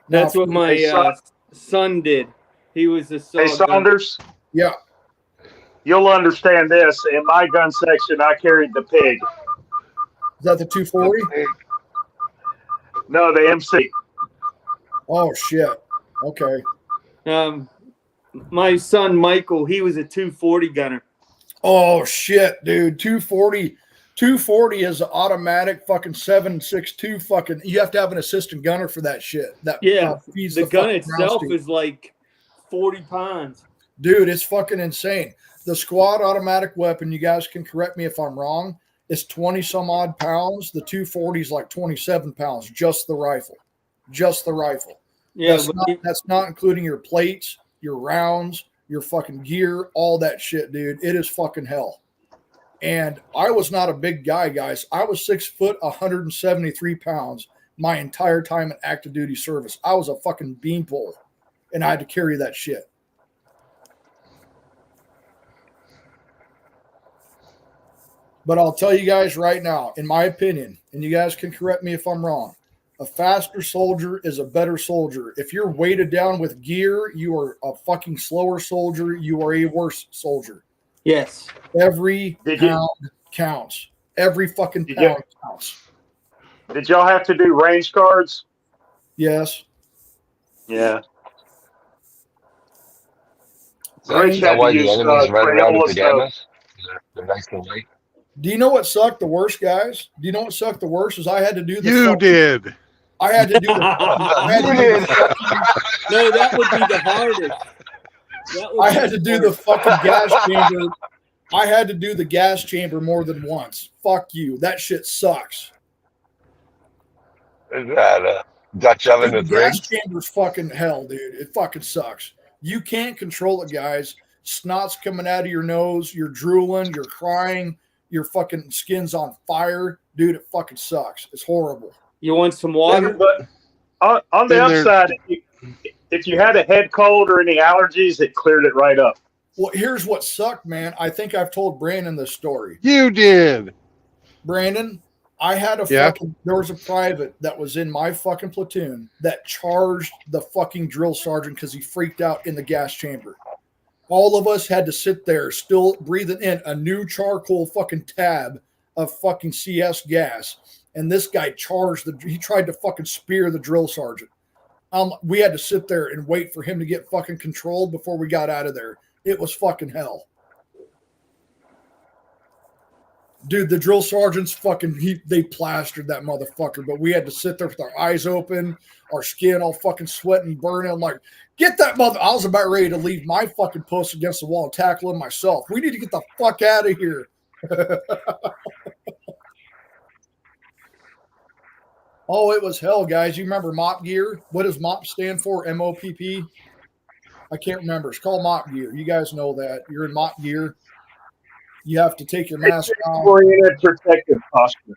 Speaker 6: That's
Speaker 5: Now,
Speaker 6: what my son did. He was a saw
Speaker 2: Hey,
Speaker 6: gunner.
Speaker 2: Saunders,
Speaker 5: yeah.
Speaker 2: you'll understand this. In my gun section, I carried the pig.
Speaker 5: Is that the 240?
Speaker 2: No, the MC.
Speaker 5: Oh shit. Okay.
Speaker 6: My son Michael, he was a 240 gunner.
Speaker 5: Oh shit, dude. 240 is an automatic fucking 7.62 fucking. You have to have an assistant gunner for that shit. That feeds
Speaker 6: The gun
Speaker 5: fucking
Speaker 6: itself
Speaker 5: round speed.
Speaker 6: is like 40 pounds.
Speaker 5: Dude, it's fucking insane. The squad automatic weapon, you guys can correct me if I'm wrong, is 20 some odd pounds. The 240 is like 27 pounds, just the rifle. Just the rifle.
Speaker 6: Yeah,
Speaker 5: That's not including your plates, your rounds, your fucking gear, all that shit, dude. It is fucking hell. And I was not a big guy, guys. I was 6 foot, 173 pounds my entire time in active duty service. I was a fucking beanpole, and I had to carry that shit. But I'll tell you guys right now, in my opinion, and you guys can correct me if I'm wrong, a faster soldier is a better soldier. If you're weighted down with gear, you are a fucking slower soldier. You are a worse soldier.
Speaker 6: yes.
Speaker 5: Every pound counts. Every fucking pound counts.
Speaker 2: Did y'all have to do range cards?
Speaker 5: Yes.
Speaker 2: Yeah.
Speaker 4: Is that why the enemies run around with pajamas? They're nice and light.
Speaker 5: Do you know what sucked the worst, guys? Do you know what sucked the worst? Is I had to do the.
Speaker 1: You did.
Speaker 5: I had to do the.
Speaker 6: No, that would be the hardest.
Speaker 5: I had to do the fucking gas chamber. I had to do the gas chamber more than once. Fuck you. That shit sucks.
Speaker 4: Is that Dutch oven
Speaker 5: Dude,
Speaker 4: with
Speaker 5: the gas
Speaker 4: rings?
Speaker 5: chamber's fucking hell, dude. It fucking sucks. You can't control it, guys. Snot's coming out of your nose. You're drooling. You're crying. Your fucking skin's on fire. Dude, it fucking sucks. It's horrible.
Speaker 6: You want some water?
Speaker 2: But on the
Speaker 1: Then there-
Speaker 2: upside, if you had a head cold or any allergies, it cleared it right up.
Speaker 5: Well, here's what sucked, man. I think I've told Brandon this story.
Speaker 1: You did.
Speaker 5: Brandon, I had there was a private that was in my fucking platoon that charged the fucking drill sergeant because he freaked out in the gas chamber. All of us had to sit there still breathing in a new charcoal fucking tab of fucking CS gas. And this guy he tried to fucking spear the drill sergeant. We had to sit there and wait for him to get fucking controlled before we got out of there. It was fucking hell. Dude, the drill sergeants they plastered that motherfucker, but we had to sit there with our eyes open, our skin all fucking sweating, burning. I'm like, get that mother. I was about ready to leave my fucking post against the wall and tackle him myself. We need to get the fuck out of here. Oh, it was hell, guys. You remember MOP gear? What does MOP stand for? MOPP? I can't remember. It's called MOP gear. You guys know that. You're in MOP gear. You have to take your mask off.
Speaker 2: Oriented protective posture.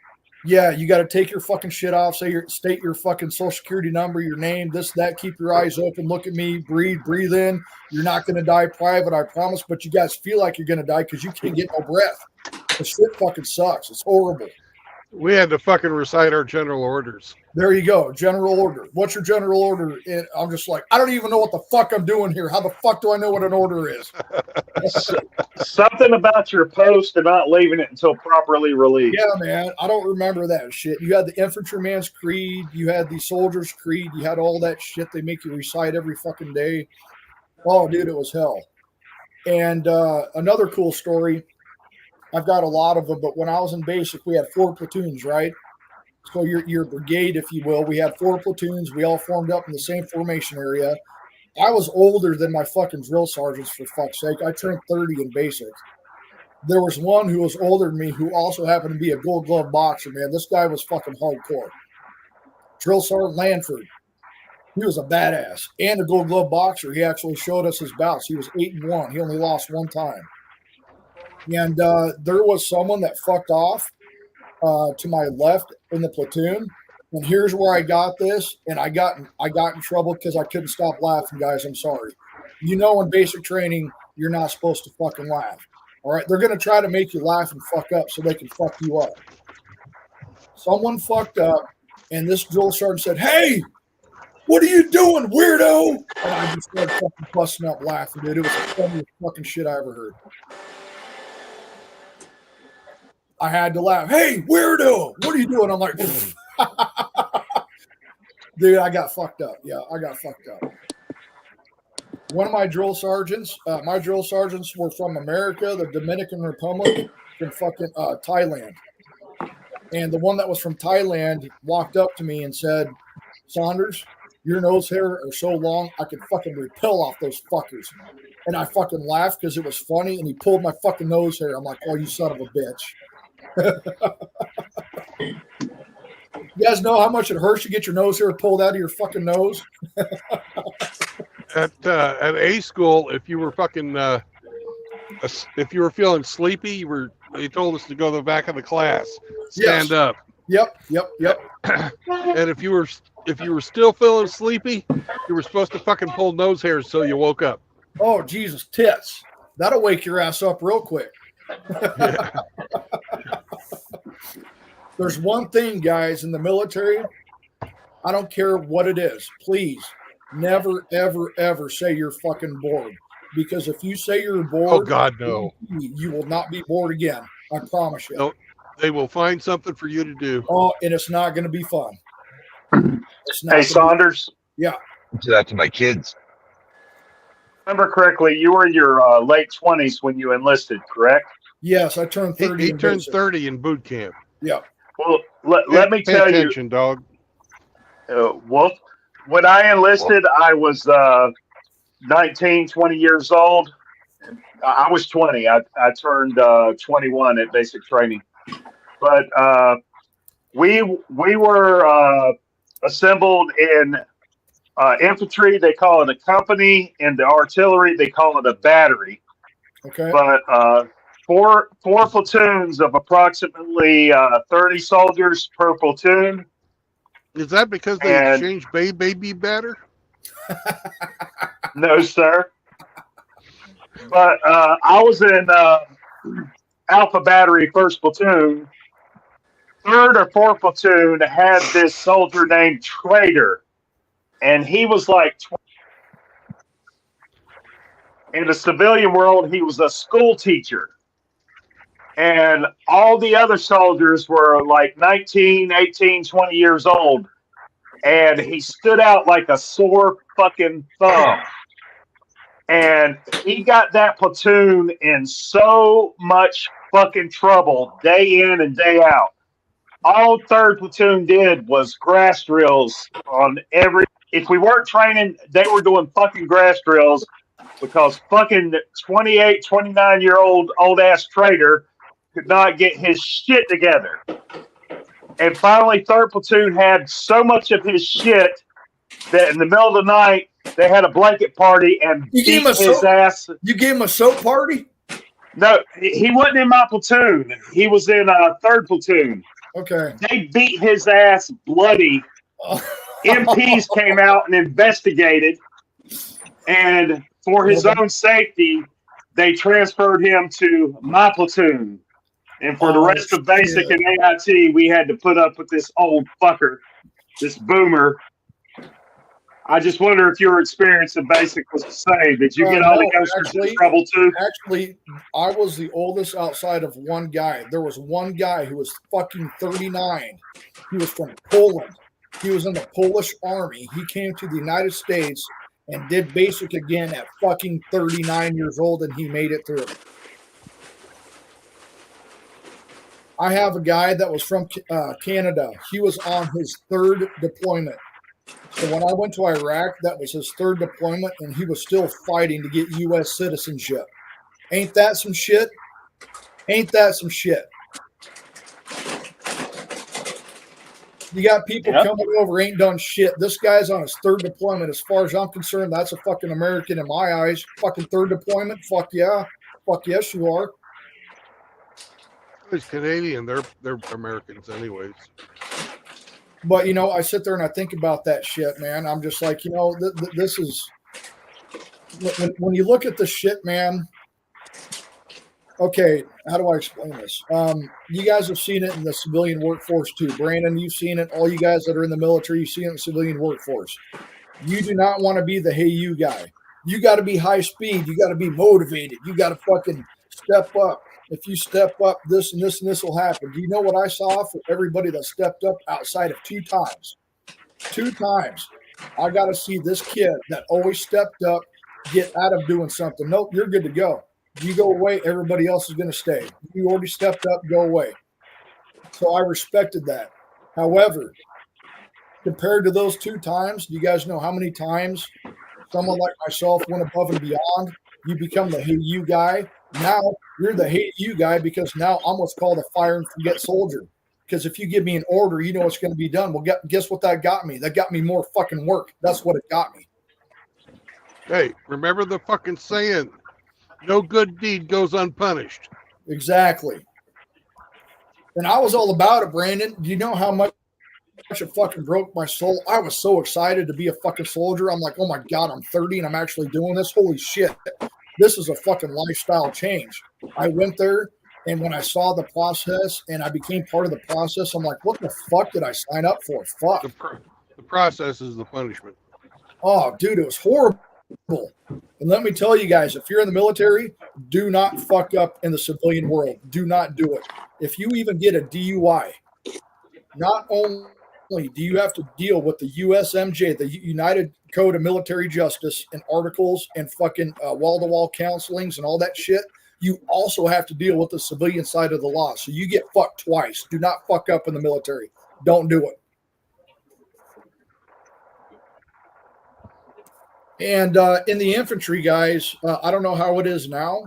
Speaker 5: Yeah, you got to take your fucking shit off. State your fucking social security number, your name, this, that. Keep your eyes open. Look at me. Breathe in. You're not going to die private, I promise. But you guys feel like you're going to die because you can't get no breath. The shit fucking sucks. It's horrible.
Speaker 1: We had to fucking recite our general orders.
Speaker 5: There you go. General order. What's your general order? And I'm just like, I don't even know what the fuck I'm doing here. How the fuck do I know what an order is?
Speaker 2: Something about your post and not leaving it until properly relieved.
Speaker 5: Yeah, man. I don't remember that shit. You had the infantryman's creed. You had the soldier's creed. You had all that shit they make you recite every fucking day. Oh, dude, it was hell. And another cool story. I've got a lot of them, but when I was in basic, we had 4 platoons, right? So your brigade, if you will, we had 4 platoons. We all formed up in the same formation area. I was older than my fucking drill sergeants, for fuck's sake. I turned 30 in basic. There was one who was older than me who also happened to be a gold glove boxer, man. This guy was fucking hardcore. Drill Sergeant Lanford. He was a badass and a gold glove boxer. He actually showed us his bouts. He was 8-1. He only lost 1 time. And there was someone that fucked off to my left in the platoon. And here's where I got this. And I got in trouble because I couldn't stop laughing, guys. I'm sorry. You know, in basic training, you're not supposed to fucking laugh. All right. They're going to try to make you laugh and fuck up so they can fuck you up. Someone fucked up. And this drill sergeant said, "Hey, what are you doing, weirdo?" And I just started fucking busting up laughing, dude. It was the funniest fucking shit I ever heard. I had to laugh. "Hey, weirdo, what are you doing?" I'm like, dude, I got fucked up. Yeah, I got fucked up. one of my drill sergeants were from America, the Dominican Republic, and fucking Thailand. And the one that was from Thailand walked up to me and said, Saunders, your nose hair are so long, I could fucking repel off those fuckers. And I fucking laughed because it was funny, and he pulled my fucking nose hair. I'm like, oh, you son of a bitch. You guys know how much it hurts to get your nose hair pulled out of your fucking nose?
Speaker 1: At A school, if you were fucking if you were feeling sleepy, they told us to go to the back of the class, stand up.
Speaker 5: Yep.
Speaker 1: And if you were still feeling sleepy, you were supposed to fucking pull nose hairs so you woke up.
Speaker 5: Oh, Jesus, tits. That'll wake your ass up real quick.
Speaker 1: Yeah.
Speaker 5: There's one thing, guys, in the military. I don't care what it is. Please, never, ever, ever say you're fucking bored. Because if you say you're bored,
Speaker 1: Oh God, no.
Speaker 5: You will not be bored again. I promise you.
Speaker 1: No, they will find something for you to do.
Speaker 5: Oh, and it's not going to be fun. It's not
Speaker 2: Hey,
Speaker 5: gonna
Speaker 2: Saunders,
Speaker 4: Do that to my kids.
Speaker 2: remember correctly, you were in your late 20s when you enlisted, correct?
Speaker 5: Yes, I turned 30.
Speaker 1: He
Speaker 5: in
Speaker 1: turned
Speaker 5: basic.
Speaker 1: 30 in boot camp.
Speaker 5: Yeah.
Speaker 2: Well, let me
Speaker 1: Pay
Speaker 2: tell
Speaker 1: attention, dog.
Speaker 2: you, Wolf, when I enlisted, I was 19, 20 years old. I was 20. I turned 21 at basic training. But we were assembled in infantry. They call it a company. In the artillery, they call it a battery.
Speaker 5: Okay.
Speaker 2: But four platoons of approximately 30 soldiers per platoon.
Speaker 1: Is that because they
Speaker 2: And-
Speaker 1: exchanged baby batter?
Speaker 2: No, sir. But I was in Alpha Battery, 1st Platoon. 3rd or 4th Platoon had this soldier named Trader. And he was like, in the civilian world, he was a school teacher. And all the other soldiers were like 19, 18, 20 years old. And he stood out like a sore fucking thumb. And he got that platoon in so much fucking trouble day in and day out. All 3rd Platoon did was grass drills on every. If we weren't training, they were doing fucking grass drills because fucking 28, 29-year-old old ass Trader could not get his shit together. And finally, 3rd Platoon had so much of his shit that in the middle of the night, they had a blanket party and
Speaker 5: You gave
Speaker 2: beat
Speaker 5: him a
Speaker 2: his
Speaker 5: soap-
Speaker 2: ass.
Speaker 5: You gave him a soap party?
Speaker 2: No, he wasn't in my platoon. He was in 3rd Platoon.
Speaker 5: Okay.
Speaker 2: They beat his ass bloody. MPs came out and investigated, and for his own safety, they transferred him to my platoon. And for the rest of basic
Speaker 5: shit.
Speaker 2: and AIT, we had to put up with this old fucker, this boomer. I just wonder if your experience in basic was the same. Did you get all the
Speaker 5: No,
Speaker 2: youngsters in
Speaker 5: actually-
Speaker 2: trouble too?
Speaker 5: Actually, I was the oldest outside of one guy. There was one guy who was fucking 39. He was from Poland. He was in the Polish army. He came to the United States and did basic again at fucking 39 years old, and he made it through. I have a guy that was from Canada. He was on his 3rd deployment. So when I went to Iraq, that was his 3rd deployment, and he was still fighting to get U.S. citizenship. Ain't that some shit? Ain't that some shit? You got people
Speaker 2: Yep.
Speaker 5: coming over, ain't done shit. This guy's on his 3rd deployment. As far as I'm concerned, that's a fucking American in my eyes. Fucking 3rd deployment? Fuck yeah. Fuck yes, you are.
Speaker 1: He's Canadian. They're Americans anyways.
Speaker 5: But, you know, I sit there and I think about that shit, man. I'm just like, you know, this is when you look at the shit, man. Okay, how do I explain this? You guys have seen it in the civilian workforce too. Brandon, you've seen it. All you guys that are in the military, you've seen it in the civilian workforce. You do not want to be the hey you guy. You got to be high speed. You got to be motivated. You got to fucking step up. If you step up, this and this and this will happen. Do you know what I saw for everybody that stepped up outside of 2 times? 2 times. I got to see this kid that always stepped up, get out of doing something. Nope, you're good to go. You go away, everybody else is going to stay. You already stepped up, go away. So I respected that. However, compared to those 2 times, do you guys know how many times someone like myself went above and beyond? You become the hate you guy. Now you're the hate you guy because now I'm what's called a fire and forget soldier. Because if you give me an order, you know it's going to be done. Well, guess what that got me? That got me more fucking work. That's what it got me.
Speaker 1: Hey, remember the fucking saying, no good deed goes unpunished.
Speaker 5: Exactly. And I was all about it, Brandon. Do you know how much it fucking broke my soul? I was so excited to be a fucking soldier. I'm like, oh my God, I'm 30 and I'm actually doing this. Holy shit. This is a fucking lifestyle change. I went there, and when I saw the process and I became part of the process, I'm like, what the fuck did I sign up for? Fuck.
Speaker 1: The process is the punishment.
Speaker 5: Oh, dude, it was horrible. And let me tell you guys, if you're in the military, do not fuck up in the civilian world. Do not do it. If you even get a DUI, not only do you have to deal with the USMJ, the United Code of Military Justice, and articles and fucking wall-to-wall counselings and all that shit, you also have to deal with the civilian side of the law. So you get fucked twice. Do not fuck up in the military. Don't do it. And in the infantry, guys, I don't know how it is now,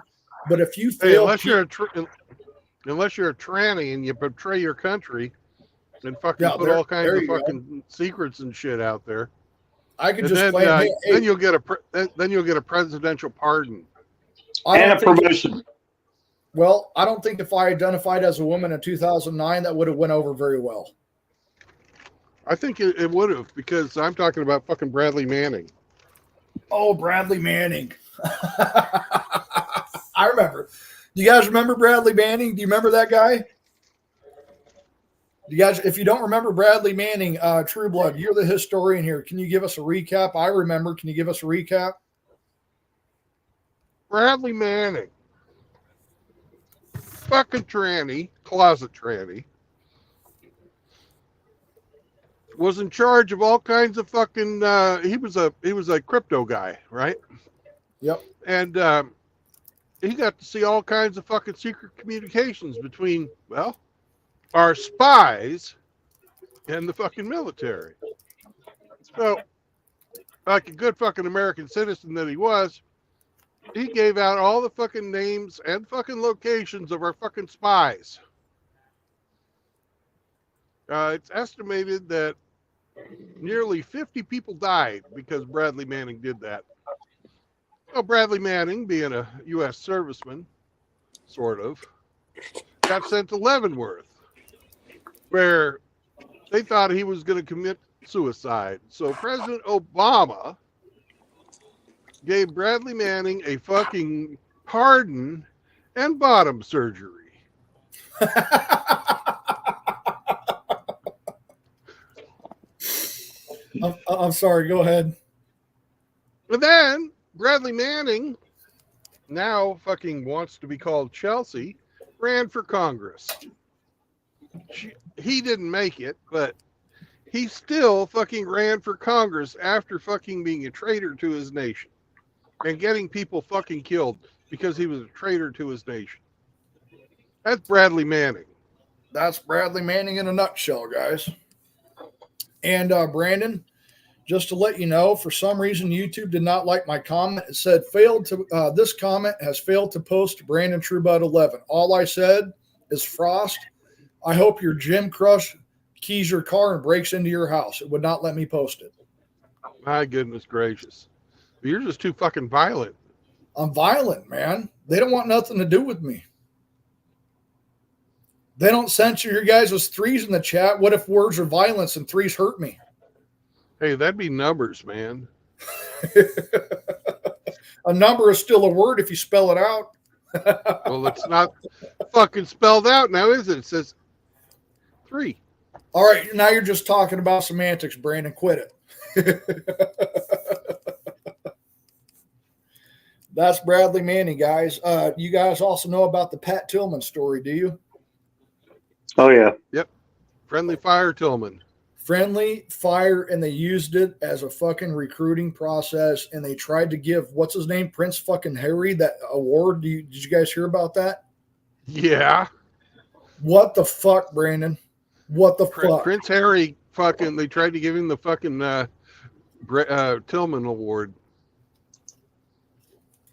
Speaker 5: but if you fail,
Speaker 1: unless you're a tranny and you betray your country and fucking put all kinds of fucking secrets and shit out there,
Speaker 5: I could just claim,
Speaker 1: then you'll get a presidential pardon
Speaker 2: and a promotion.
Speaker 5: Well, I don't think if I identified as a woman in 2009, that would have went over very well.
Speaker 1: I think it would have, because I'm talking about fucking Bradley Manning.
Speaker 5: Oh, Bradley Manning. I remember. Do you guys remember Bradley Manning? Do you remember that guy? You guys, if you don't remember Bradley Manning, True Blood, you're the historian here. Can you give us a recap? I remember. Can you give us a recap?
Speaker 1: Bradley Manning. Fucking tranny, closet tranny. Was in charge of all kinds of fucking he was a crypto guy, right?
Speaker 5: Yep.
Speaker 1: And he got to see all kinds of fucking secret communications between, well, our spies and the fucking military. So, like a good fucking American citizen that he was, he gave out all the fucking names and fucking locations of our fucking spies. It's estimated that nearly 50 people died because Bradley Manning did that. Well, Bradley Manning, being a U.S. serviceman, sort of, got sent to Leavenworth, where they thought he was going to commit suicide. So President Obama gave Bradley Manning a fucking pardon and bottom surgery.
Speaker 5: I'm sorry. Go ahead.
Speaker 1: But then Bradley Manning, now fucking wants to be called Chelsea, ran for Congress. He didn't make it, but he still fucking ran for Congress after fucking being a traitor to his nation and getting people fucking killed because he was a traitor to his nation. That's Bradley Manning.
Speaker 5: That's Bradley Manning in a nutshell, guys. And Brandon, just to let you know, for some reason, YouTube did not like my comment. It said, this comment has failed to post Brandon Trueblood 11. All I said is, Frost, I hope your Jim Crush keys your car and breaks into your house. It would not let me post it.
Speaker 1: My goodness gracious. You're just too fucking violent.
Speaker 5: I'm violent, man. They don't want nothing to do with me. They don't censor your guys' threes in the chat. What if words are violence and threes hurt me?
Speaker 1: Hey, that'd be numbers, man.
Speaker 5: A number is still a word if you spell it out.
Speaker 1: Well, it's not fucking spelled out now, is it? It says 3.
Speaker 5: All right, now you're just talking about semantics, Brandon. Quit it. That's Bradley Manning, guys. You guys also know about the Pat Tillman story, do you?
Speaker 2: Oh, yeah.
Speaker 1: Yep. Friendly Fire Tillman.
Speaker 5: Friendly fire, and they used it as a fucking recruiting process, and they tried to give what's his name, Prince fucking Harry, that award. Did you guys hear about that?
Speaker 1: Yeah.
Speaker 5: What the fuck, Brandon? What the fuck?
Speaker 1: Prince Harry fucking, they tried to give him the fucking Tillman Award.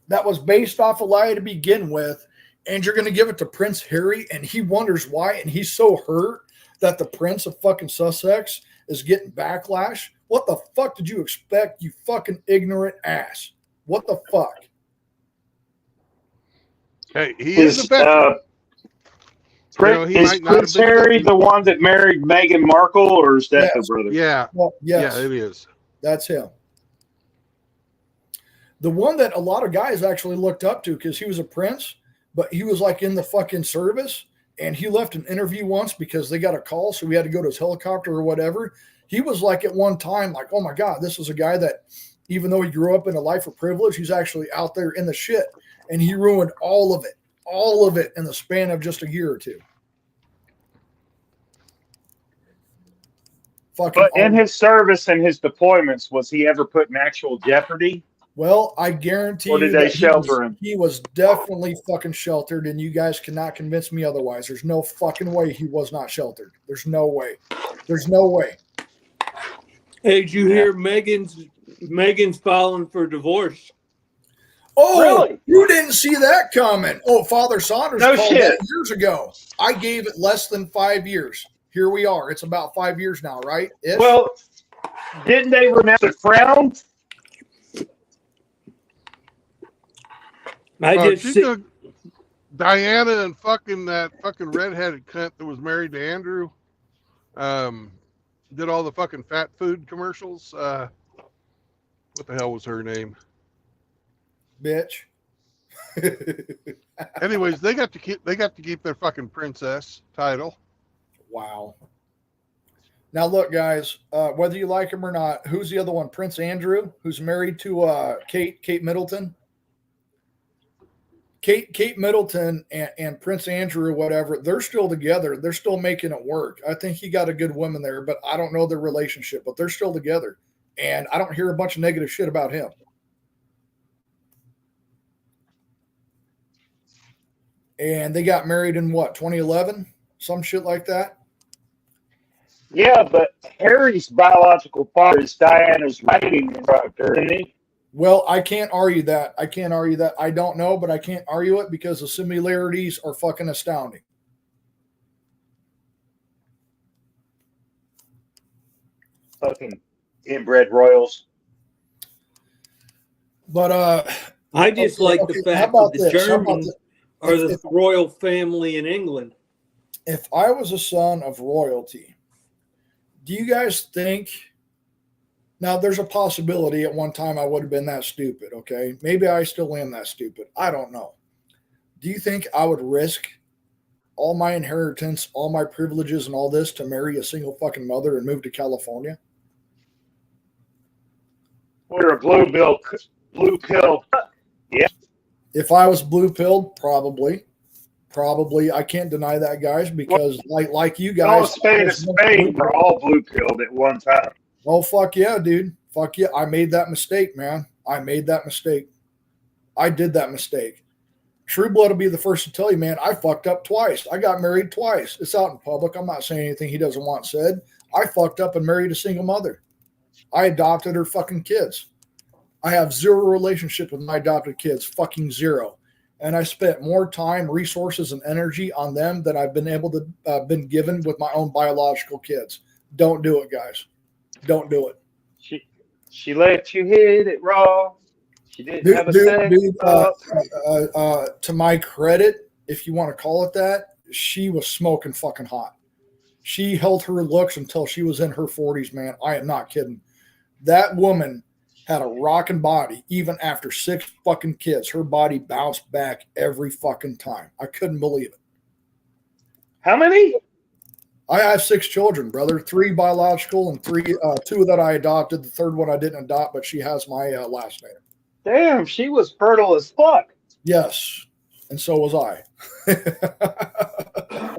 Speaker 5: That was based off a lie to begin with, and you're going to give it to Prince Harry, and he wonders why, and he's so hurt that the Prince of fucking Sussex is getting backlash. What the fuck did you expect, you fucking ignorant ass? What the fuck?
Speaker 1: Hey, he is the best.
Speaker 2: Is Prince Harry the one that married Meghan Markle, or is that the brother?
Speaker 1: Yeah.
Speaker 5: Well, yes.
Speaker 1: Yeah, it is.
Speaker 5: That's him. The one that a lot of guys actually looked up to because he was a prince, but he was like in the fucking service, and he left an interview once because they got a call, so he had to go to his helicopter or whatever. He was like at one time like, oh my God, this is a guy that even though he grew up in a life of privilege, he's actually out there in the shit, and he ruined all of it in the span of just a year or two.
Speaker 2: But in his service and his deployments, was he ever put in actual jeopardy?
Speaker 5: Well, I guarantee you.
Speaker 2: Or did they shelter him?
Speaker 5: He was definitely fucking sheltered, and you guys cannot convince me otherwise. There's no fucking way he was not sheltered. There's no way. There's no way.
Speaker 6: Hey, did you hear Megan's filing for divorce?
Speaker 5: Oh,
Speaker 2: really?
Speaker 5: You didn't see that coming. Oh, Father Saunders
Speaker 2: No
Speaker 5: called
Speaker 2: shit.
Speaker 5: that years ago. I gave it less than 5 years. Here we are. It's about 5 years now, right? Ish?
Speaker 2: Well, didn't they renounce the crown?
Speaker 1: She took Diana and fucking that fucking redheaded cunt that was married to Andrew. Did all the fucking fat food commercials. What the hell was her name?
Speaker 5: Bitch.
Speaker 1: Anyways, they got to keep their fucking princess title.
Speaker 5: Wow. Now look, guys, whether you like him or not, who's the other one? Prince Andrew, who's married to Kate Middleton. Kate Middleton and Prince Andrew or whatever, they're still together. They're still making it work. I think he got a good woman there, but I don't know their relationship, but they're still together. And I don't hear a bunch of negative shit about him. And they got married in what, 2011? Some shit like that?
Speaker 2: Yeah, but Harry's biological father is Diana's writing instructor, isn't he?
Speaker 5: Well, I can't argue that. I don't know, but I can't argue it because the similarities are fucking astounding.
Speaker 2: Fucking inbred royals.
Speaker 5: But
Speaker 6: I just like the fact that the Germans are the
Speaker 5: if
Speaker 6: royal family in England.
Speaker 5: If I was a son of royalty, do you guys think? Now, there's a possibility at one time I would have been that stupid, okay? Maybe I still am that stupid. I don't know. Do you think I would risk all my inheritance, all my privileges, and all this to marry a single fucking mother and move to California?
Speaker 2: We're a blue pill. Yeah.
Speaker 5: If I was blue-pilled, probably. I can't deny that, guys, because like you guys.
Speaker 2: Spain were all blue-pilled at one time.
Speaker 5: Oh, fuck yeah, dude. Fuck yeah. I made that mistake, man. I did that mistake. True Blood will be the first to tell you, man, I fucked up twice. I got married twice. It's out in public. I'm not saying anything he doesn't want said. I fucked up and married a single mother. I adopted her fucking kids. I have zero relationship with my adopted kids, fucking zero. And I spent more time, resources, and energy on them than I've been able to been given with my own biological kids. Don't do it, guys. Don't do it.
Speaker 2: She let you hit it raw. She didn't have a second thought.
Speaker 5: To my credit, if you want to call it that, she was smoking fucking hot. She held her looks until she was in her 40s, man. I am not kidding. That woman had a rocking body even after 6 fucking kids. Her body bounced back every fucking time. I couldn't believe it.
Speaker 2: How many?
Speaker 5: I have 6 children, brother. 3 biological and 2 that I adopted. The third one I didn't adopt, but she has my last name.
Speaker 2: Damn, she was fertile as fuck.
Speaker 5: Yes, and so was I.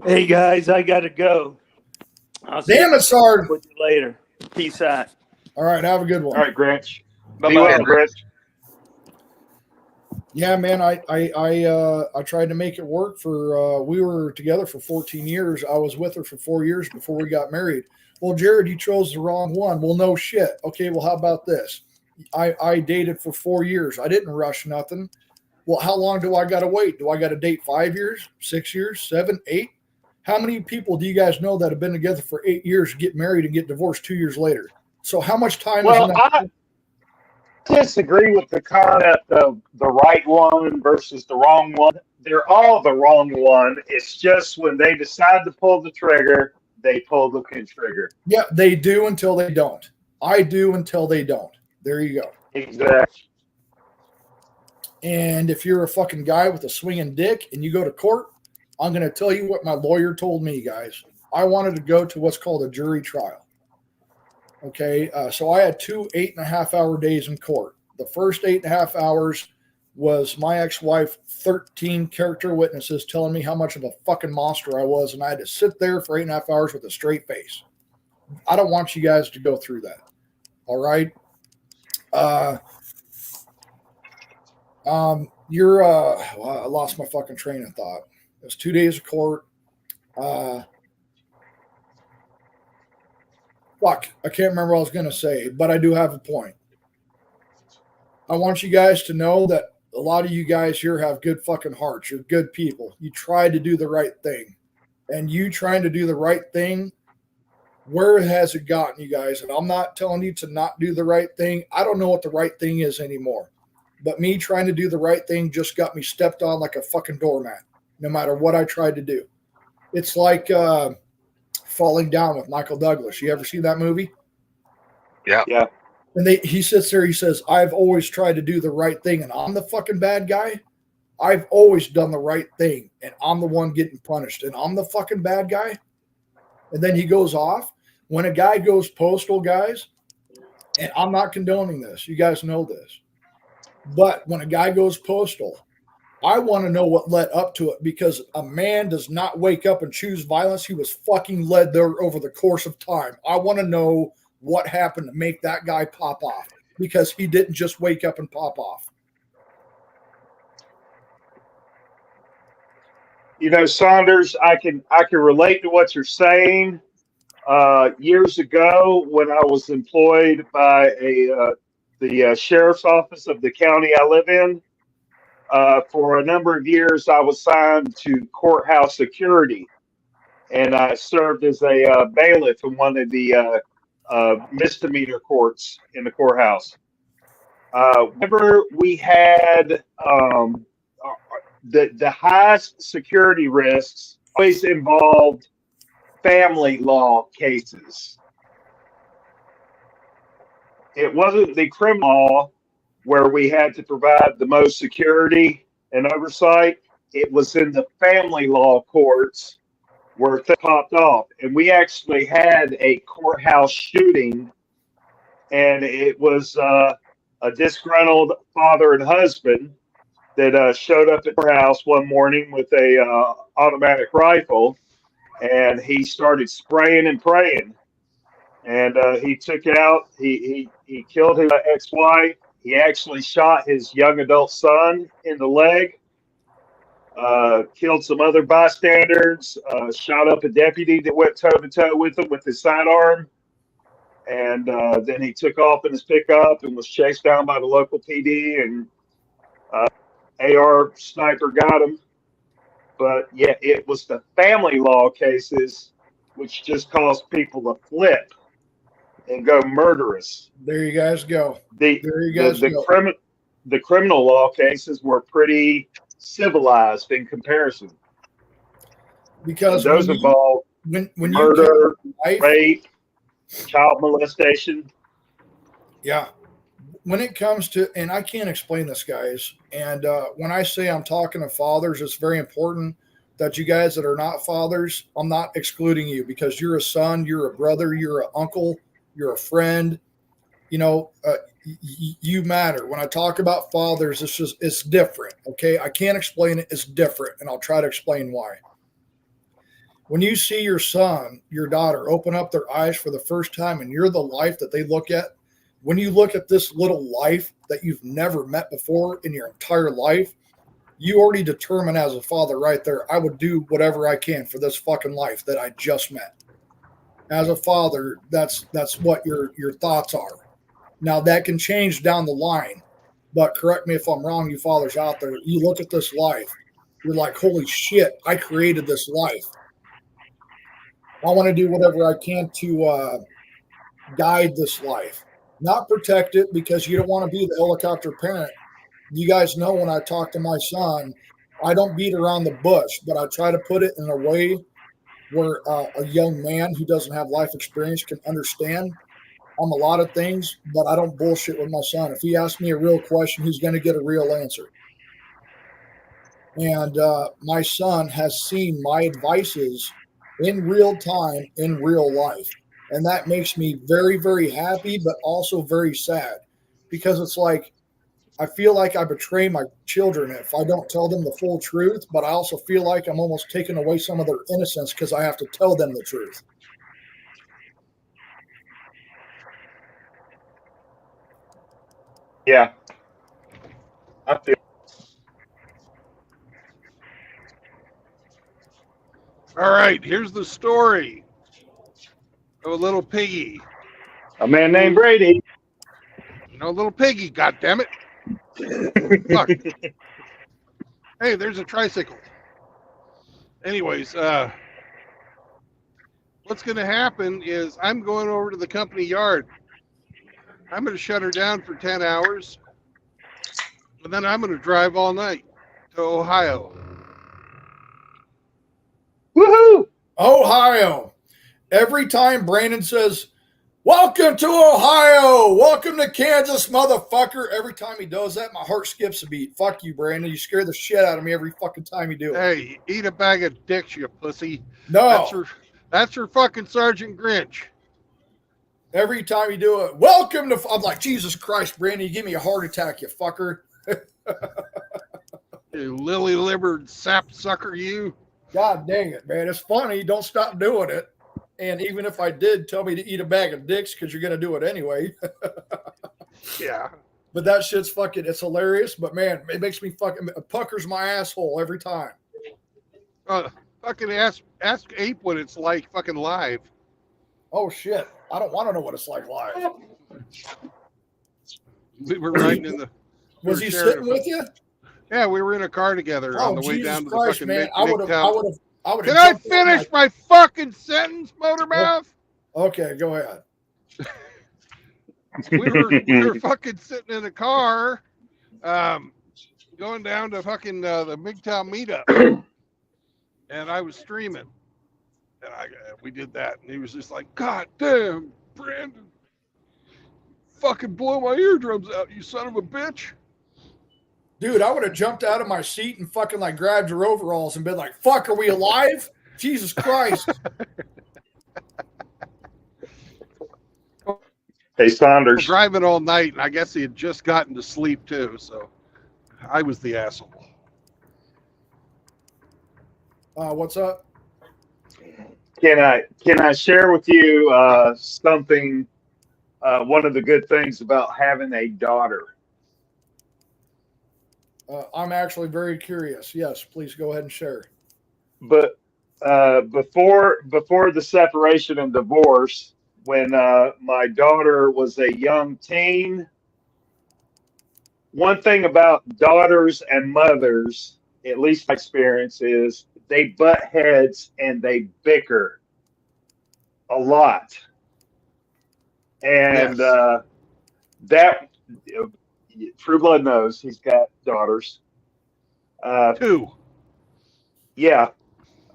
Speaker 6: Hey guys, I gotta go.
Speaker 7: I'll see
Speaker 5: Damn it, Sard.
Speaker 7: with you later. Peace out.
Speaker 5: All right, have a good one.
Speaker 2: All right, Grinch. Be
Speaker 7: Bye-bye.
Speaker 2: well, Grinch.
Speaker 5: Yeah, man, I tried to make it work for we were together for 14 years. I was with her for 4 years before we got married. Well, Jared, you chose the wrong one. Well, no shit. Okay, well, how about this? I dated for 4 years. I didn't rush nothing. Well, how long do I got to wait? Do I got to date 5 years, 6 years, 7, 8? How many people do you guys know that have been together for 8 years, get married, and get divorced 2 years later? So how much time is
Speaker 2: Well,
Speaker 5: enough?
Speaker 2: I disagree with the concept of the right one versus the wrong one. They're all the wrong one. It's just when they decide to pull the trigger, they pull the pin trigger.
Speaker 5: Yeah, they do until they don't. I do until they don't. There you go.
Speaker 2: Exactly.
Speaker 5: And if you're a fucking guy with a swinging dick and you go to court, I'm going to tell you what my lawyer told me, guys. I wanted to go to what's called a jury trial. Okay, so I had 2 8.5-hour days in court. The first 8.5 hours was my ex-wife, 13 character witnesses telling me how much of a fucking monster I was, and I had to sit there for 8.5 hours with a straight face. I don't want you guys to go through that. All right. Well, I lost my fucking train of thought. It was 2 days of court. Fuck, I can't remember what I was going to say, but I do have a point. I want you guys to know that a lot of you guys here have good fucking hearts. You're good people. You tried to do the right thing. And you trying to do the right thing, where has it gotten you guys? And I'm not telling you to not do the right thing. I don't know what the right thing is anymore. But me trying to do the right thing just got me stepped on like a fucking doormat, no matter what I tried to do. It's like Falling Down with Michael Douglas. You ever see that movie?
Speaker 4: Yeah.
Speaker 2: Yeah.
Speaker 5: And he sits there, he says, I've always tried to do the right thing, and I'm the fucking bad guy. I've always done the right thing, and I'm the one getting punished, and I'm the fucking bad guy. And then he goes off. When a guy goes postal, guys, and I'm not condoning this, you guys know this, but when a guy goes postal, I want to know what led up to it, because a man does not wake up and choose violence. He was fucking led there over the course of time. I want to know what happened to make that guy pop off, because he didn't just wake up and pop off.
Speaker 2: You know, Saunders, I can relate to what you're saying. Years ago, when I was employed by the sheriff's office of the county I live in, for a number of years, I was assigned to courthouse security, and I served as a bailiff in one of the misdemeanor courts in the courthouse. Whenever we had the highest security risks always involved family law cases. It wasn't the criminal law where we had to provide the most security and oversight. It was in the family law courts where it popped off. And we actually had a courthouse shooting, and it was a disgruntled father and husband that showed up at the courthouse one morning with a automatic rifle, and he started spraying and praying. And he took out, he killed his ex-wife. He actually shot his young adult son in the leg, killed some other bystanders, shot up a deputy that went toe-to-toe with him with his sidearm. And then he took off in his pickup and was chased down by the local PD, and AR sniper got him. But yeah, it was the family law cases which just caused people to flip and go murderous.
Speaker 5: There you guys go.
Speaker 2: The criminal law cases were pretty civilized in comparison.
Speaker 5: Because
Speaker 2: those involve
Speaker 5: when
Speaker 2: murder,
Speaker 5: you
Speaker 2: rape, child molestation.
Speaker 5: Yeah. When it comes to, and I can't explain this, guys, and when I say I'm talking to fathers, it's very important that you guys that are not fathers, I'm not excluding you, because you're a son, you're a brother, you're an uncle, you're a friend, you know, you matter. When I talk about fathers, it's different. Okay. I can't explain it. It's different. And I'll try to explain why. When you see your son, your daughter open up their eyes for the first time and you're the life that they look at, when you look at this little life that you've never met before in your entire life, you already determine as a father right there, I would do whatever I can for this fucking life that I just met. As a father, that's what your thoughts are. Now that can change down the line, but correct me if I'm wrong, you fathers out there, you look at this life, you're like, holy shit, I created this life. I want to do whatever I can to guide this life, not protect it, because you don't want to be the helicopter parent. You guys know when I talk to my son, I don't beat around the bush, but I try to put it in a way where a young man who doesn't have life experience can understand on a lot of things, but I don't bullshit with my son. If he asks me a real question, he's going to get a real answer. And my son has seen my advices in real time, in real life. And that makes me very, very happy, but also very sad, because it's like, I feel like I betray my children if I don't tell them the full truth, but I also feel like I'm almost taking away some of their innocence because I have to tell them the truth.
Speaker 2: Yeah. I feel.
Speaker 1: All right, here's the story of a little piggy.
Speaker 2: A man named Brady.
Speaker 1: No, little piggy, goddammit. Fuck. Hey, there's a tricycle. Anyways, what's going to happen is I'm going over to the company yard. I'm going to shut her down for 10 hours, and then I'm going to drive all night to Ohio.
Speaker 2: Woohoo!
Speaker 5: Ohio. Every time Brandon says, welcome to Ohio, welcome to Kansas, motherfucker, every time he does that, my heart skips a beat. Fuck you, Brandon. You scare the shit out of me every fucking time you do it.
Speaker 1: Hey, eat a bag of dicks, you pussy.
Speaker 5: No.
Speaker 1: That's her fucking Sergeant Grinch.
Speaker 5: Every time you do it, welcome to, I'm like, Jesus Christ, Brandon, you give me a heart attack, you fucker.
Speaker 1: You lily-livered sapsucker, you.
Speaker 5: God dang it, man. It's funny. Don't stop doing it. And even if I did, tell me to eat a bag of dicks because you're going to do it anyway.
Speaker 1: Yeah.
Speaker 5: But that shit's fucking, it's hilarious. But man, it makes me fucking, it puckers my asshole every time.
Speaker 1: Fucking ask Ape what it's like fucking live.
Speaker 5: Oh shit. I don't want to know what it's like live.
Speaker 1: We were riding in the.
Speaker 5: Was he sitting with you?
Speaker 1: Yeah, we were in a car together on the way down to the fucking
Speaker 5: man.
Speaker 1: MGTOW.
Speaker 5: I would have.
Speaker 1: Can I finish my fucking sentence, Motormouth?
Speaker 5: Okay, go ahead.
Speaker 1: We were fucking sitting in a car, going down to fucking the MGTOW meetup, and I was streaming, and we did that, and he was just like, "God damn, Brandon, fucking blow my eardrums out, you son of a bitch."
Speaker 5: Dude, I would have jumped out of my seat and fucking like grabbed your overalls and been like, fuck, are we alive? Jesus Christ.
Speaker 2: Hey, Saunders.
Speaker 1: Driving all night, and I guess he had just gotten to sleep too, so I was the asshole.
Speaker 5: What's up?
Speaker 2: Can I share with you something? One of the good things about having a daughter.
Speaker 5: I'm actually very curious. Yes, please go ahead and share.
Speaker 2: But before the separation and divorce, when my daughter was a young teen, one thing about daughters and mothers, at least my experience, is they butt heads and they bicker a lot. And
Speaker 1: Yes.
Speaker 2: that True Blood knows he's got daughters.
Speaker 1: 2.
Speaker 2: Yeah.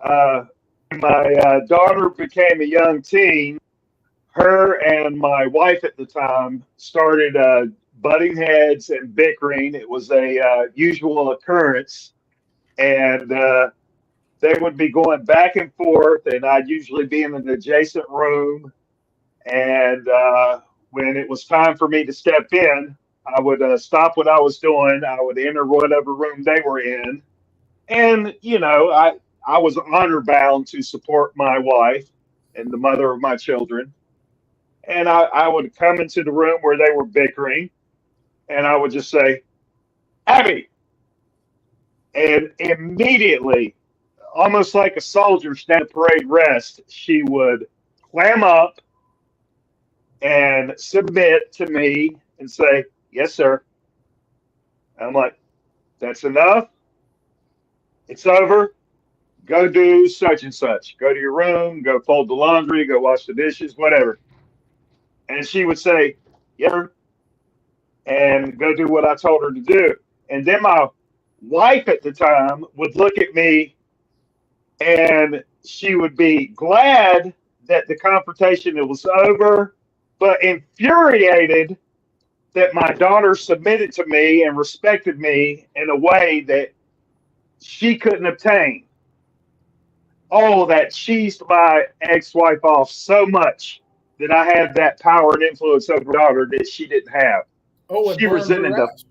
Speaker 2: My daughter became a young teen. Her and my wife at the time started butting heads and bickering. It was a usual occurrence. And they would be going back and forth, and I'd usually be in an adjacent room. And when it was time for me to step in, I would stop what I was doing. I would enter whatever room they were in. And, you know, I was honor bound to support my wife and the mother of my children. And I would come into the room where they were bickering, and I would just say, Abby. And immediately, almost like a soldier stand at parade rest, she would clam up and submit to me and say, yes, sir. And I'm like, that's enough. It's over. Go do such and such. Go to your room, go fold the laundry, go wash the dishes, whatever. And she would say, yeah, sir, and go do what I told her to do. And then my wife at the time would look at me and she would be glad that the confrontation was over, but infuriated that my daughter submitted to me and respected me in a way that she couldn't obtain. Oh, that cheesed my ex-wife off so much that I had that power and influence over her daughter that she didn't have.
Speaker 5: Oh, and
Speaker 2: She resented
Speaker 5: her ass.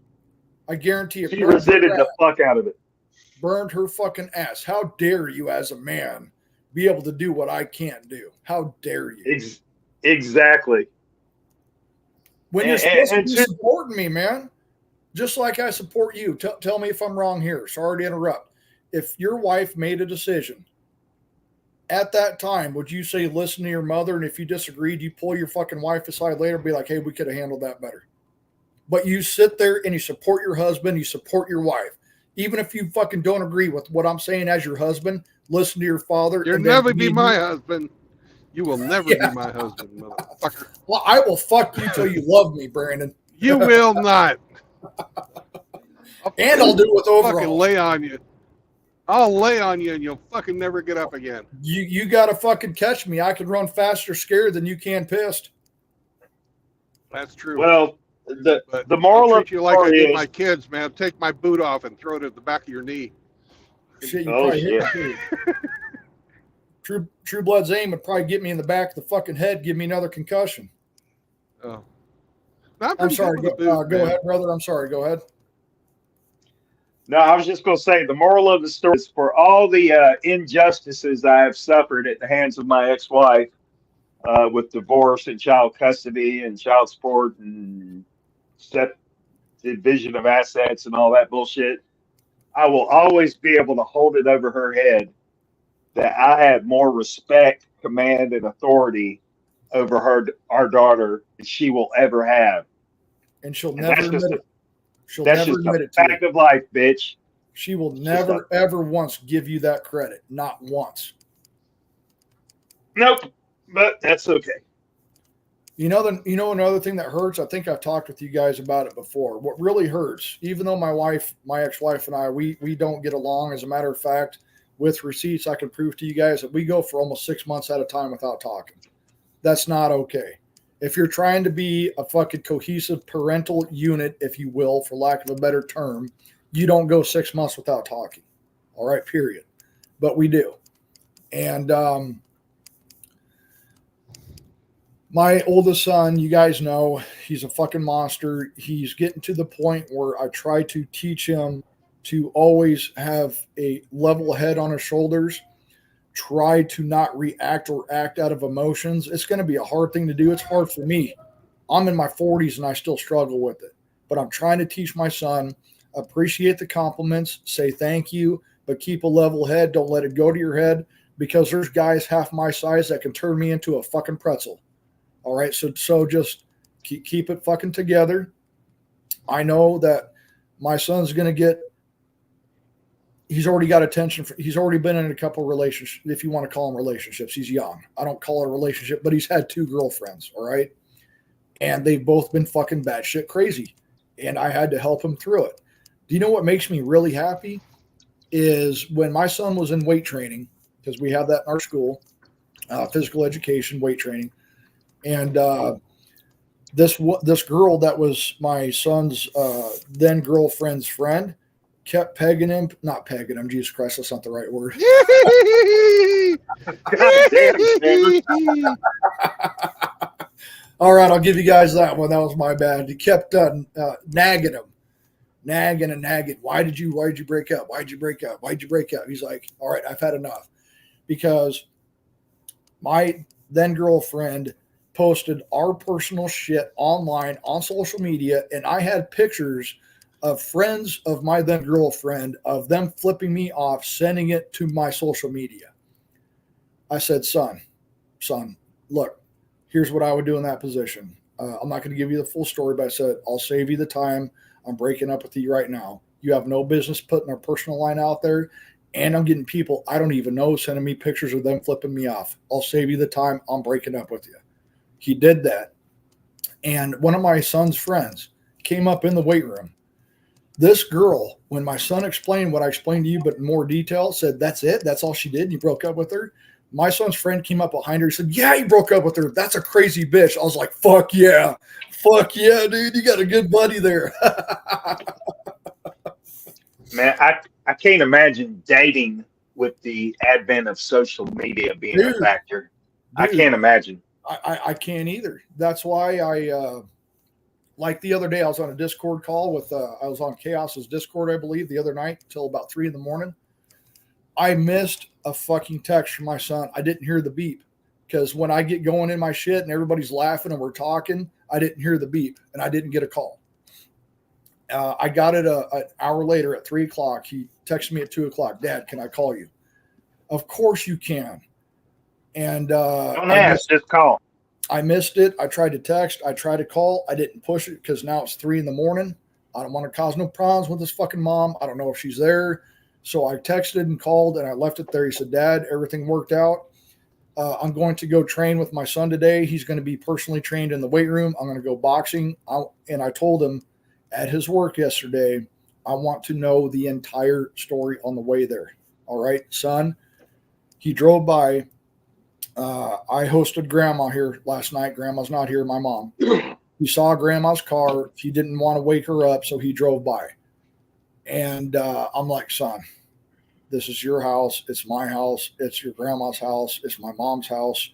Speaker 5: I guarantee you.
Speaker 2: She resented the fuck out of it.
Speaker 5: Burned her fucking ass. How dare you, as a man, be able to do what I can't do? How dare you?
Speaker 2: Exactly.
Speaker 5: When you're supposed to be supporting me, man, just like I support you. Tell me if I'm wrong here. Sorry to interrupt. If your wife made a decision at that time, would you say listen to your mother? And if you disagreed, you pull your fucking wife aside later and be like, hey, we could have handled that better. But you sit there and you support your husband, you support your wife. Even if you fucking don't agree with what I'm saying as your husband, listen to your father.
Speaker 1: You'll never be my husband. You will never be my husband, motherfucker.
Speaker 5: Well, I will fuck you till you love me, Brandon.
Speaker 1: You will not.
Speaker 5: And I'll do it with overall.
Speaker 1: Fucking lay on you. I'll lay on you and you'll fucking never get up again.
Speaker 5: You got to fucking catch me. I can run faster scared than you can pissed.
Speaker 1: That's true.
Speaker 2: Well, the moral of
Speaker 1: you like I did my kids, man. Take my boot off and throw it at the back of your knee.
Speaker 5: Shit, you probably hit me. True Blood's aim would probably get me in the back of the fucking head, give me another concussion.
Speaker 1: Oh,
Speaker 5: I'm sorry. Go ahead, brother. I'm sorry. Go ahead.
Speaker 2: No, I was just going to say the moral of the story is for all the injustices I have suffered at the hands of my ex-wife with divorce and child custody and child support and set division of assets and all that bullshit, I will always be able to hold it over her head that I had more respect, command, and authority over our daughter than she will ever have.
Speaker 5: And she'll never admit it. She'll
Speaker 2: That's
Speaker 5: never
Speaker 2: just
Speaker 5: admit
Speaker 2: a
Speaker 5: it to
Speaker 2: fact
Speaker 5: you.
Speaker 2: of life, bitch.
Speaker 5: She will never, ever once give you that credit. Not once.
Speaker 2: Nope. But that's okay.
Speaker 5: You know another thing that hurts? I think I've talked with you guys about it before. What really hurts, even though my ex-wife and I, we don't get along. As a matter of fact, with receipts, I can prove to you guys that we go for almost 6 months at a time without talking. That's not okay. If you're trying to be a fucking cohesive parental unit, if you will, for lack of a better term, you don't go 6 months without talking. All right, period. But we do. And my oldest son, you guys know, he's a fucking monster. He's getting to the point where I try to teach him to always have a level head on his shoulders. Try to not react or act out of emotions. It's going to be a hard thing to do. It's hard for me. I'm in my 40s and I still struggle with it. But I'm trying to teach my son, appreciate the compliments, say thank you, but keep a level head. Don't let it go to your head, because there's guys half my size that can turn me into a fucking pretzel. All right, so just keep it fucking together. I know that my son's going to get, he's already got attention. He's already been in a couple relationships, if you want to call them relationships. He's young. I don't call it a relationship, but he's had 2 girlfriends, all right? And they've both been fucking batshit crazy, and I had to help him through it. Do you know what makes me really happy? Is when my son was in weight training, because we have that in our school, physical education, weight training. And this girl that was my son's then girlfriend's friend kept pegging him. Not pegging him. Jesus Christ, that's not the right word. All right, I'll give you guys that one. That was my bad. He kept nagging him. nagging and nagging. Why did you break up? Why'd you break up? Why'd you break up? He's like, all right, I've had enough. Because my then girlfriend posted our personal shit online on social media, and I had pictures of friends of my then girlfriend of them flipping me off, sending it to my social media. I said, son, look, here's what I would do in that position. I'm not going to give you the full story, but I said, I'll save you the time. I'm breaking up with you right now. You have no business putting our personal line out there. And I'm getting people I don't even know sending me pictures of them flipping me off. I'll save you the time. I'm breaking up with you. He did that. And one of my son's friends came up in the weight room. This girl, when my son explained what I explained to you, but in more detail, said, that's it? That's all she did? You broke up with her? My son's friend came up behind her and said, yeah, he broke up with her. That's a crazy bitch. I was like, fuck yeah. Fuck yeah, dude. You got a good buddy there.
Speaker 2: Man, I can't imagine dating with the advent of social media being a factor. I can't imagine.
Speaker 5: I can't either. That's why I like the other day I was on a Discord call with I was on Chaos's Discord, I believe, the other night till about 3 a.m. I missed a fucking text from my son. I didn't hear the beep because when I get going in my shit and everybody's laughing and we're talking, I didn't hear the beep and I didn't get a call. I got it an hour later at 3 o'clock. He texted me at 2 o'clock. Dad, can I call you? Of course you can. And
Speaker 2: don't ask, just call.
Speaker 5: I missed it. I tried to text. I tried to call. I didn't push it because now it's 3 a.m. I don't want to cause no problems with this fucking mom. I don't know if she's there. So I texted and called and I left it there. He said, Dad, everything worked out. I'm going to go train with my son today. He's going to be personally trained in the weight room. I'm going to go boxing. And I told him at his work yesterday, I want to know the entire story on the way there. All right, son. He drove by. I hosted Grandma here last night. Grandma's not here, my mom. He saw Grandma's car. He didn't want to wake her up, so he drove by. And I'm like, son, this is your house. It's my house. It's your grandma's house. It's my mom's house.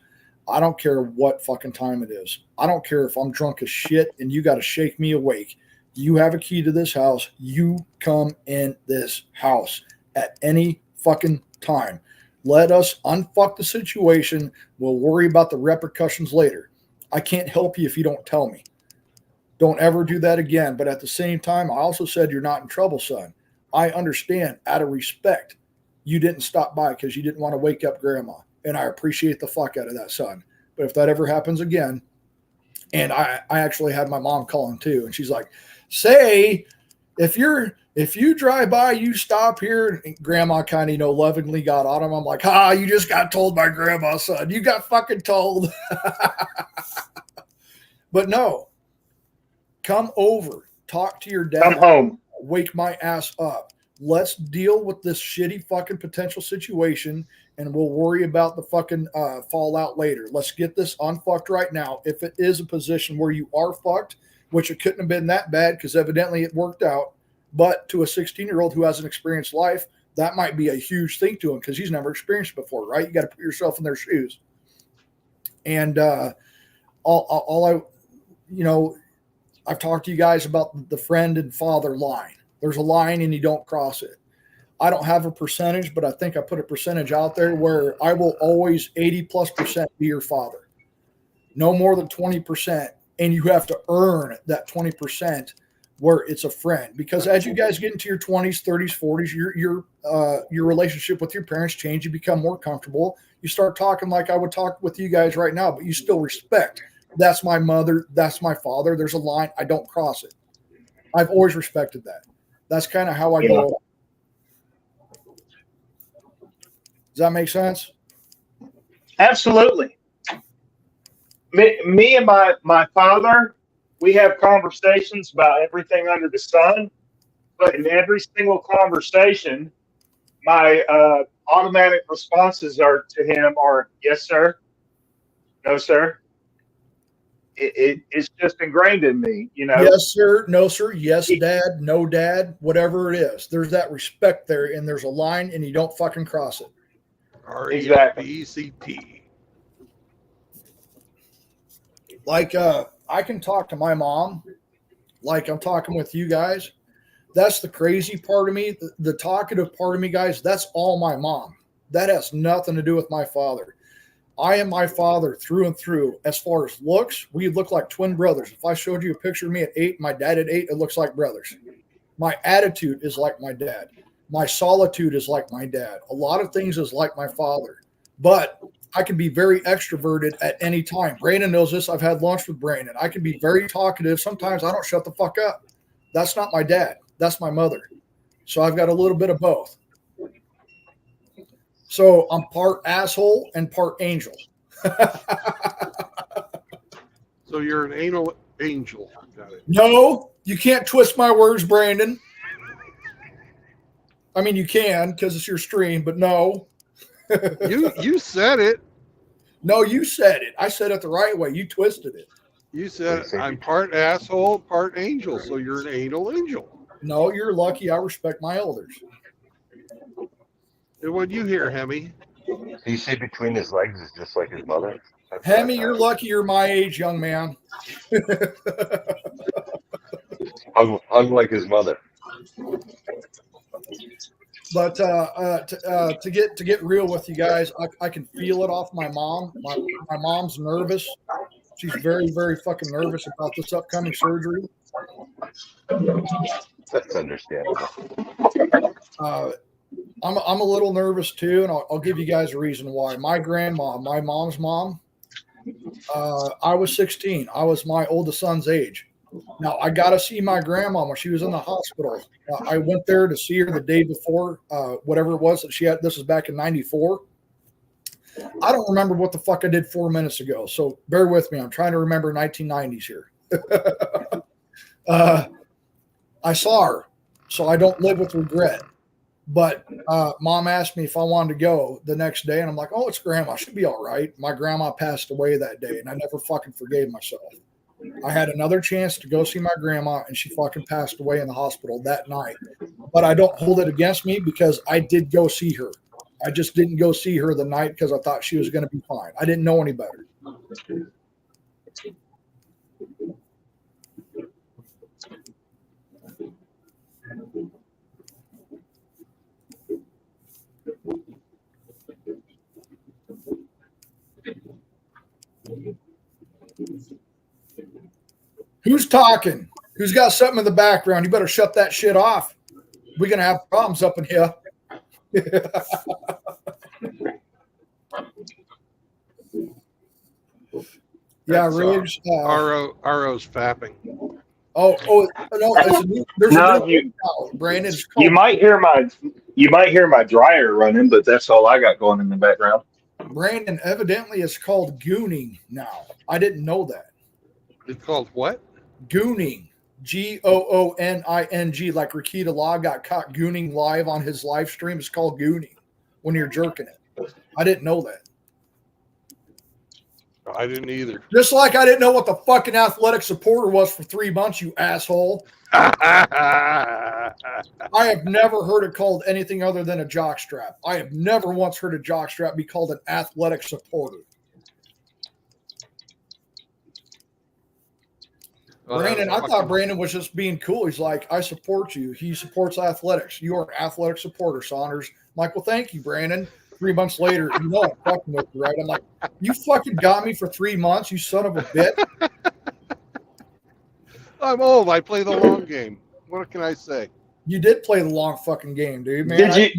Speaker 5: I don't care what fucking time it is. I don't care if I'm drunk as shit and you got to shake me awake. You have a key to this house. You come in this house at any fucking time. Let us unfuck the situation. We'll worry about the repercussions later. I can't help you if you don't tell me. Don't ever do that again. But at the same time, I also said you're not in trouble, son. I understand out of respect. You didn't stop by because you didn't want to wake up Grandma. And I appreciate the fuck out of that, son. But if that ever happens again, and I actually had my mom calling too, and she's like, say, if you drive by, you stop here. And Grandma kind of, lovingly got on him. I'm like, you just got told by Grandma, son. You got fucking told. But no, come over, talk to your dad.
Speaker 2: Come home.
Speaker 5: Wake my ass up. Let's deal with this shitty fucking potential situation, and we'll worry about the fucking fallout later. Let's get this unfucked right now. If it is a position where you are fucked, which it couldn't have been that bad because evidently it worked out, but to a 16-year-old who hasn't experienced life, that might be a huge thing to him because he's never experienced it before, right? You got to put yourself in their shoes. And I've talked to you guys about the friend and father line. There's a line and you don't cross it. I don't have a percentage, but I think I put a percentage out there where I will always 80+% be your father. No more than 20%. And you have to earn that 20% where it's a friend. Because as you guys get into your 20s, 30s, 40s, your relationship with your parents change. You become more comfortable. You start talking like I would talk with you guys right now, but you still respect. That's my mother. That's my father. There's a line. I don't cross it. I've always respected that. That's kind of how I go. Does that make sense?
Speaker 2: Absolutely. Me and my father, we have conversations about everything under the sun, but in every single conversation, my automatic responses to him are yes, sir, no, sir. It's just ingrained in me,
Speaker 5: Yes, sir. No, sir. Yes, dad. No, dad. Whatever it is, there's that respect there, and there's a line, and you don't fucking cross it.
Speaker 1: RESPECT.
Speaker 5: Like I can talk to my mom, like I'm talking with you guys, That's the crazy part of me. The talkative part of me, guys, that's all my mom. That has nothing to do with my father. I am my father through and through. As far as looks, we look like twin brothers. If I showed you a picture of me at 8, my dad at 8, it looks like brothers. My attitude is like my dad. My solitude is like my dad. A lot of things is like my father. But I can be very extroverted at any time. Brandon knows this. I've had lunch with Brandon. I can be very talkative. Sometimes I don't shut the fuck up. That's not my dad. That's my mother. So I've got a little bit of both. So I'm part asshole and part angel.
Speaker 1: So you're an anal angel. Got it.
Speaker 5: No, you can't twist my words, Brandon. I mean, you can because it's your stream, but no.
Speaker 1: You said it.
Speaker 5: No, you said it. I said it the right way. You twisted it.
Speaker 1: You said I'm part asshole, part angel. So you're an anal angel.
Speaker 5: No, you're lucky. I respect my elders.
Speaker 1: And what'd you hear, Hemi?
Speaker 4: He say between his legs is just like his mother. That's
Speaker 5: Hemi,
Speaker 4: what I
Speaker 5: you're
Speaker 4: thought.
Speaker 5: lucky you're my age, young man.
Speaker 4: Hung like his mother.
Speaker 5: But to get real with you guys, I can feel it off my mom. My mom's nervous. She's very, very fucking nervous about this upcoming surgery.
Speaker 4: That's understandable.
Speaker 5: I'm a little nervous too, and I'll give you guys a reason why. My grandma, my mom's mom, I was 16. I was my oldest son's age. Now, I got to see my grandma when she was in the hospital. I went there to see her the day before, whatever it was that she had. This was back in 94. I don't remember what the fuck I did 4 minutes ago, so bear with me. I'm trying to remember 1990s here. I saw her, so I don't live with regret. But mom asked me if I wanted to go the next day, and I'm like, oh, it's grandma. She'll be all right. My grandma passed away that day, and I never fucking forgave myself. I had another chance to go see my grandma, and she fucking passed away in the hospital that night. But I don't hold it against me because I did go see her. I just didn't go see her the night because I thought she was going to be fine. I didn't know any better. Who's talking? Who's got something in the background? You better shut that shit off. We're going to have problems up in here. Yeah, Riggs.
Speaker 1: RO's fapping.
Speaker 5: No, there's
Speaker 2: No,
Speaker 5: a new now, Brandon. It's
Speaker 2: You
Speaker 5: called,
Speaker 2: might hear my dryer running, but that's all I got going in the background.
Speaker 5: Brandon, evidently it's called gooning now. I didn't know that.
Speaker 1: It's called what?
Speaker 5: Gooning. Gooning, like Rakita Law got caught gooning live on his live stream. It's called gooning when you're jerking it. I didn't know that.
Speaker 1: I didn't either.
Speaker 5: Just like I didn't know what the fucking athletic supporter was for 3 months, you asshole. I have never heard it called anything other than a jockstrap. I have never once heard a jockstrap be called an athletic supporter. Brandon, I thought Brandon was just being cool. He's like, I support you. He supports athletics. You are an athletic supporter, Saunders. I'm like, well, thank you, Brandon. 3 months later, you know I'm fucking with you, right? I'm like, you fucking got me for 3 months, you son of a bitch.
Speaker 1: I'm old. I play the long game. What can I say?
Speaker 5: You did play the long fucking game, dude, man.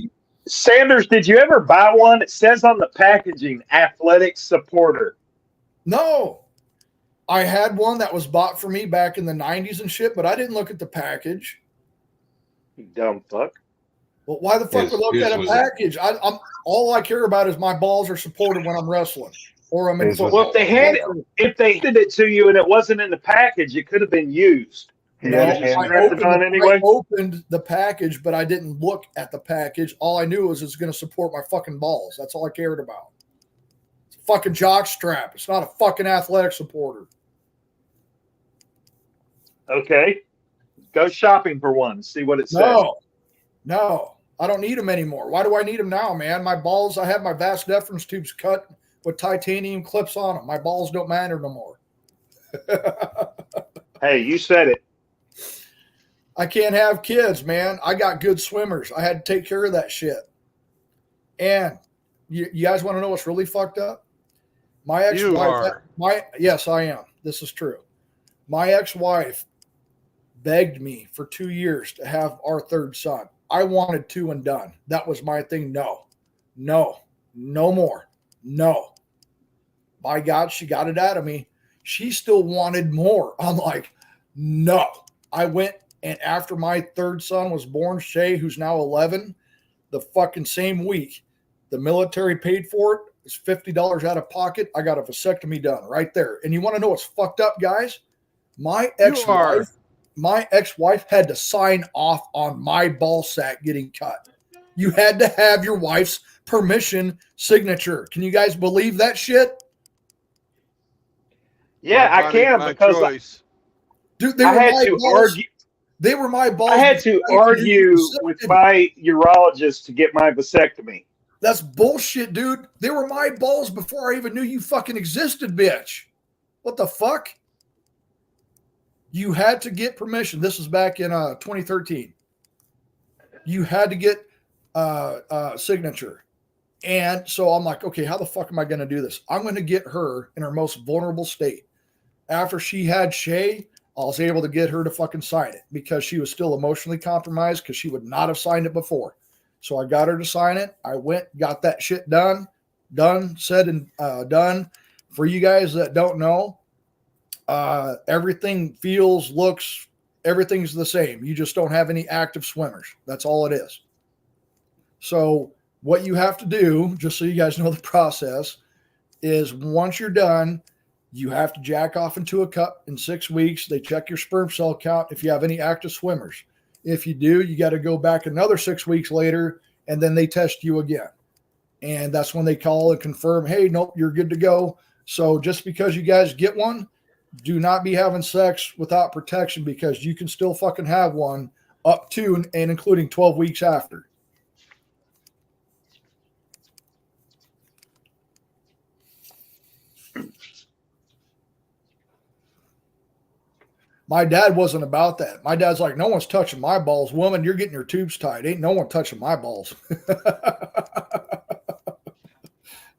Speaker 2: Sanders, did you ever buy one? It says on the packaging, athletic supporter.
Speaker 5: No. I had one that was bought for me back in the 90s and shit, but I didn't look at the package.
Speaker 2: You dumb fuck.
Speaker 5: Well, why the fuck would look at a package? I'm all I care about is my balls are supported when I'm wrestling or I'm in football.
Speaker 2: Well, if they handed it to you and it wasn't in the package, it could have been used.
Speaker 5: No, I opened the package, but I didn't look at the package. All I knew was it's going to support my fucking balls. That's all I cared about. It's a fucking jock strap. It's not a fucking athletic supporter.
Speaker 2: Okay. Go shopping for one. See what it says.
Speaker 5: No, I don't need them anymore. Why do I need them now, man? My balls, I have my vas deferens tubes cut with titanium clips on them. My balls don't matter no more.
Speaker 2: Hey, you said it.
Speaker 5: I can't have kids, man. I got good swimmers. I had to take care of that shit. And you guys want to know what's really fucked up? My ex-wife, yes, I am. This is true. My ex-wife begged me for 2 years to have our third son. I wanted 2 and done. That was my thing. No more. No. By God, she got it out of me. She still wanted more. I'm like, no. I went, and after my third son was born, Shay, who's now 11, the fucking same week, the military paid for it. It's $50 out of pocket. I got a vasectomy done right there. And you want to know what's fucked up, guys? My ex-wife had to sign off on my ball sack getting cut. You had to have your wife's permission signature. Can you guys believe that shit?
Speaker 2: Yeah, I can, because
Speaker 5: dude,
Speaker 2: I had to argue.
Speaker 5: They were my balls.
Speaker 2: I had to argue with my urologist to get my vasectomy.
Speaker 5: That's bullshit, dude. They were my balls before I even knew you fucking existed, bitch. What the fuck? You had to get permission. This was back in 2013. You had to get signature. And so I'm like, okay, how the fuck am I going to do this? I'm going to get her in her most vulnerable state. After she had Shay, I was able to get her to fucking sign it because she was still emotionally compromised because she would not have signed it before. So I got her to sign it. I went, got that shit done, said and done. For you guys that don't know, everything feels, looks, everything's the same. You just don't have any active swimmers. That's all it is. So what you have to do, just so you guys know the process, is once you're done, you have to jack off into a cup in 6 weeks. They check your sperm cell count if you have any active swimmers. If you do, you got to go back another 6 weeks later, and then they test you again. And that's when they call and confirm, hey, nope, you're good to go. So just because you guys get one, do not be having sex without protection, because you can still fucking have one up to and including 12 weeks after. My dad wasn't about that. My dad's like, no one's touching my balls. Woman, you're getting your tubes tied. Ain't no one touching my balls.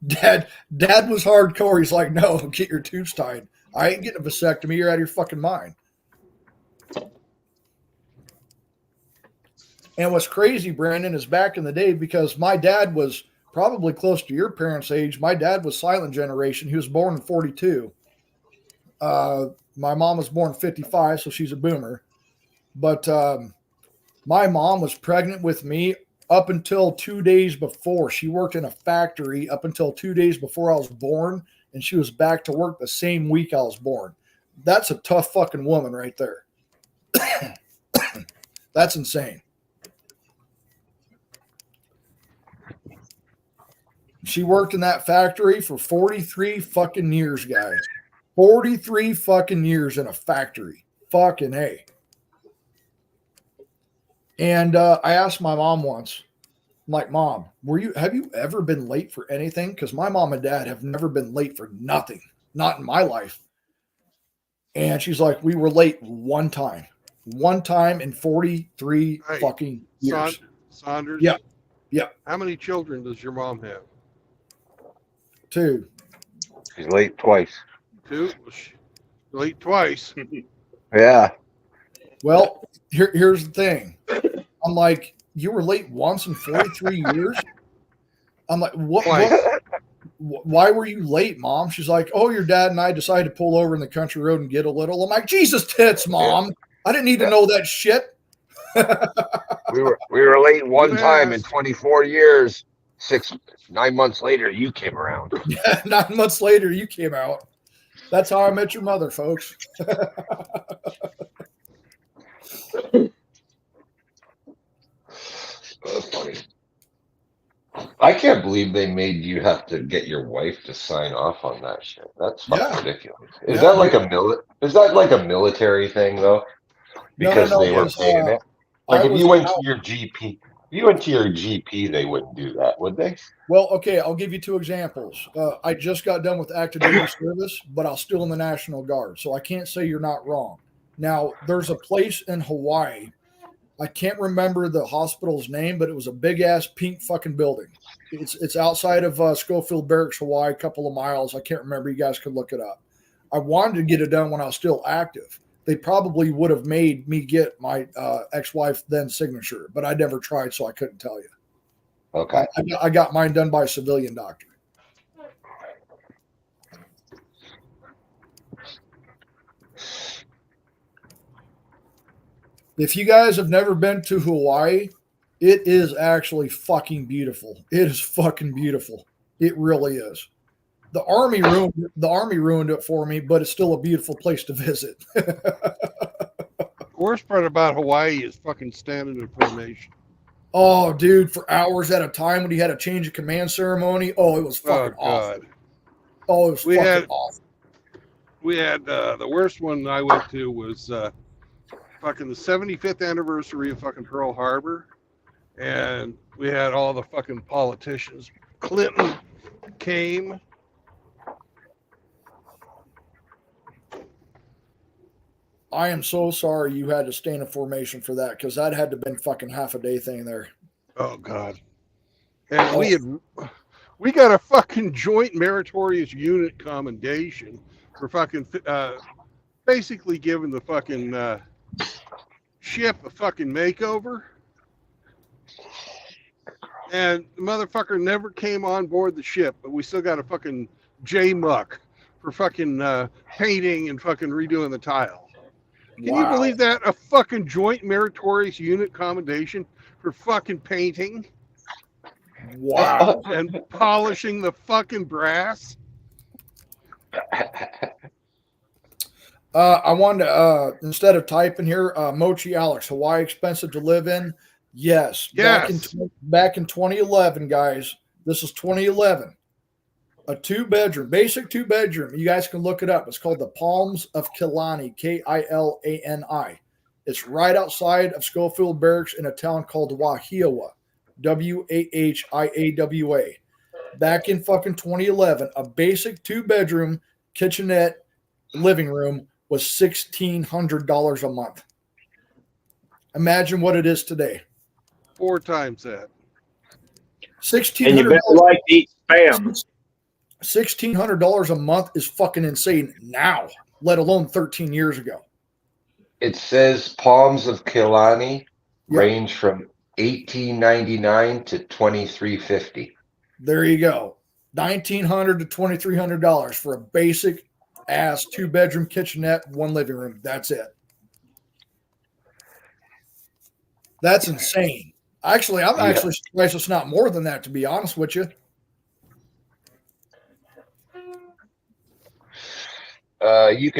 Speaker 5: Dad was hardcore. He's like, no, get your tubes tied. I ain't getting a vasectomy. You're out of your fucking mind. And what's crazy, Brandon, is back in the day, because my dad was probably close to your parents' age. My dad was silent generation. He was born in 42. My mom was born in 55, so she's a boomer. But my mom was pregnant with me up until 2 days before. She worked in a factory up until 2 days before I was born, and she was back to work the same week I was born. That's a tough fucking woman right there. That's insane. She worked in that factory for 43 fucking years, guys. 43 fucking years in a factory. Fucking A. And I asked my mom once, I'm like, Mom, have you ever been late for anything? Because my mom and dad have never been late for nothing. Not in my life. And she's like, we were late one time. One time in 43 fucking years.
Speaker 1: Saunders?
Speaker 5: Yeah. Yeah.
Speaker 1: How many children does your mom have?
Speaker 5: 2.
Speaker 4: She's late twice.
Speaker 1: 2? Late twice.
Speaker 4: Yeah.
Speaker 5: Well, here's the thing. I'm like, you were late once in 43 years? I'm like, why were you late, Mom? She's like, oh, your dad and I decided to pull over in the country road and get a little. I'm like, Jesus tits, Mom. I didn't need to know that shit.
Speaker 4: we were late one time in 24 years. 9 months later, you came around.
Speaker 5: Yeah, 9 months later, you came out. That's how I met your mother, folks.
Speaker 4: That's funny. I can't believe they made you have to get your wife to sign off on that shit. That's fucking ridiculous. Is that like a military thing though? Because they were paying it. Like if you went to your GP, they wouldn't do that, would they?
Speaker 5: Well, okay, I'll give you 2 examples. I just got done with active duty service, but I'm still in the National Guard, so I can't say you're not wrong. Now, there's a place in Hawaii I can't remember the hospital's name, but it was a big ass pink fucking building. It's outside of Schofield Barracks, Hawaii, a couple of miles. I can't remember. You guys could look it up. I wanted to get it done when I was still active. They probably would have made me get my ex-wife then signature, but I never tried, so I couldn't tell you.
Speaker 4: Okay.
Speaker 5: I got mine done by a civilian doctor. If you guys have never been to Hawaii, it is actually fucking beautiful. It is fucking beautiful. It really is. The army ruined it for me, but it's still a beautiful place to visit.
Speaker 1: The worst part about Hawaii is fucking standing in formation.
Speaker 5: Oh, dude, for hours at a time when he had a change of command ceremony. Oh, it was fucking awful. Oh, it was fucking awful.
Speaker 1: We had the worst one I went to was fucking the 75th anniversary of fucking Pearl Harbor, and we had all the fucking politicians. Clinton came.
Speaker 5: I am so sorry you had to stay in a formation for that, because that had to have been fucking half a day thing there.
Speaker 1: Oh God! And we got a fucking joint meritorious unit commendation for fucking basically giving the fucking ship a fucking makeover, and the motherfucker never came on board the ship, but we still got a fucking J Muck for fucking painting and fucking redoing the tile. Can you believe that? A fucking joint meritorious unit commendation for fucking painting.
Speaker 5: Wow.
Speaker 1: And polishing the fucking brass.
Speaker 5: I wanted to, instead of typing here, Mochi Alex, Hawaii expensive to live in? Yes.
Speaker 1: Yes.
Speaker 5: Back in 2011, guys. This is 2011. A basic two bedroom. You guys can look it up. It's called the Palms of Kilani, Kilani. It's right outside of Schofield Barracks in a town called Wahiawa, Wahiawa. Back in fucking 2011, a basic 2-bedroom kitchenette living room was $1,600 a month. Imagine what it is today.
Speaker 1: 4 times that.
Speaker 5: $1,600.
Speaker 2: And you better like to eat spam.
Speaker 5: $1,600 a month is fucking insane now, let alone 13 years ago.
Speaker 4: It says Palms of Kilani range from $1,899 to $2,350.
Speaker 5: There you go. $1,900 to $2,300 for a basic ass 2-bedroom kitchenette, 1 living room. That's it. That's insane. Actually, I'm actually surprised it's not more than that, to be honest with you.
Speaker 4: You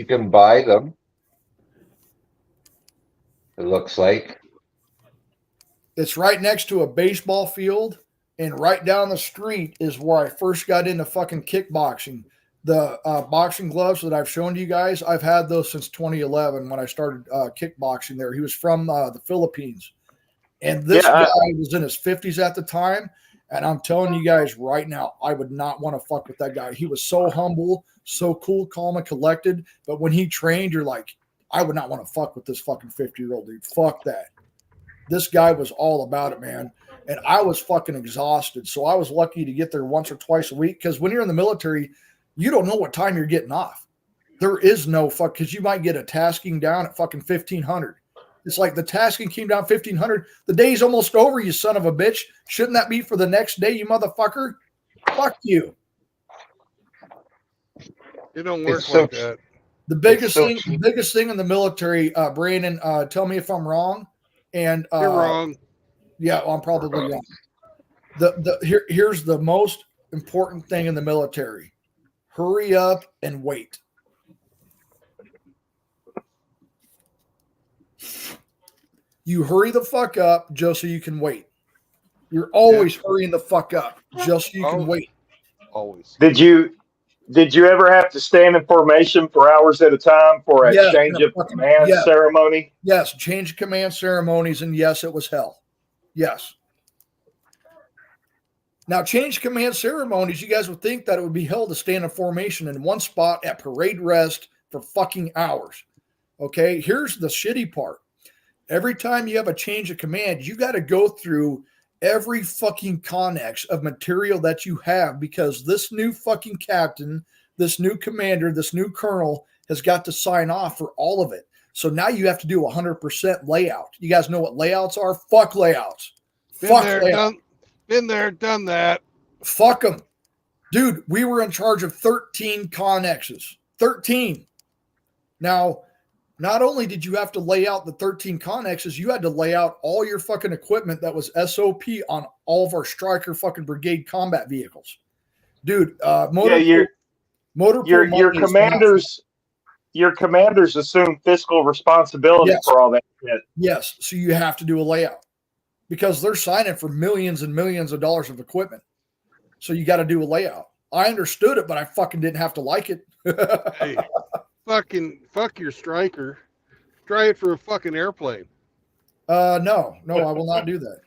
Speaker 4: can buy them. It looks like
Speaker 5: it's right next to a baseball field, and right down the street is where I first got into fucking kickboxing. The boxing gloves that I've shown to you guys, I've had those since 2011 when I started kickboxing there. He was from the Philippines, and this guy was in his 50s at the time. And I'm telling you guys right now, I would not want to fuck with that guy. He was so humble, so cool, calm, and collected. But when he trained, you're like, I would not want to fuck with this fucking 50-year-old dude. Fuck that. This guy was all about it, man. And I was fucking exhausted. So I was lucky to get there once or twice a week, because when you're in the military, you don't know what time you're getting off. There is no fuck, because you might get a tasking down at fucking 1,500. It's like the tasking came down 1,500. The day's almost over, you son of a bitch. Shouldn't that be for the next day, you motherfucker? Fuck you.
Speaker 1: It don't work like that.
Speaker 5: The biggest thing in the military, Brandon, tell me if I'm wrong. And
Speaker 1: you're wrong.
Speaker 5: Yeah, well, I'm probably wrong. Here's the most important thing in the military. Hurry up and wait. You hurry the fuck up just so you can wait. You're always hurrying the fuck up just so you can wait.
Speaker 1: Always.
Speaker 2: Did you ever have to stand in formation for hours at a time for a change of command ceremony?
Speaker 5: Yes, change of command ceremonies, and yes, it was hell. Yes. Now, change command ceremonies, you guys would think that it would be hell to stand in formation in one spot at parade rest for fucking hours. Okay, here's the shitty part. Every time you have a change of command, you got to go through every fucking connex of material that you have, because this new fucking captain, this new commander, this new colonel has got to sign off for all of it. So now you have to do 100% layout. You guys know what layouts are? Fuck layouts. Fuck layouts.
Speaker 1: Been there, done that.
Speaker 5: Fuck them. Dude, we were in charge of 13 connexes. 13. Now, not only did you have to lay out the 13 connexes, you had to lay out all your fucking equipment that was SOP on all of our Stryker fucking brigade combat vehicles. Dude, your
Speaker 2: commanders assume fiscal responsibility for all that shit.
Speaker 5: Yes, so you have to do a layout because they're signing for millions and millions of dollars of equipment. So you got to do a layout. I understood it, but I fucking didn't have to like it.
Speaker 1: Hey, fuck your Stryker. Try it for a fucking airplane.
Speaker 5: No, I will not do that.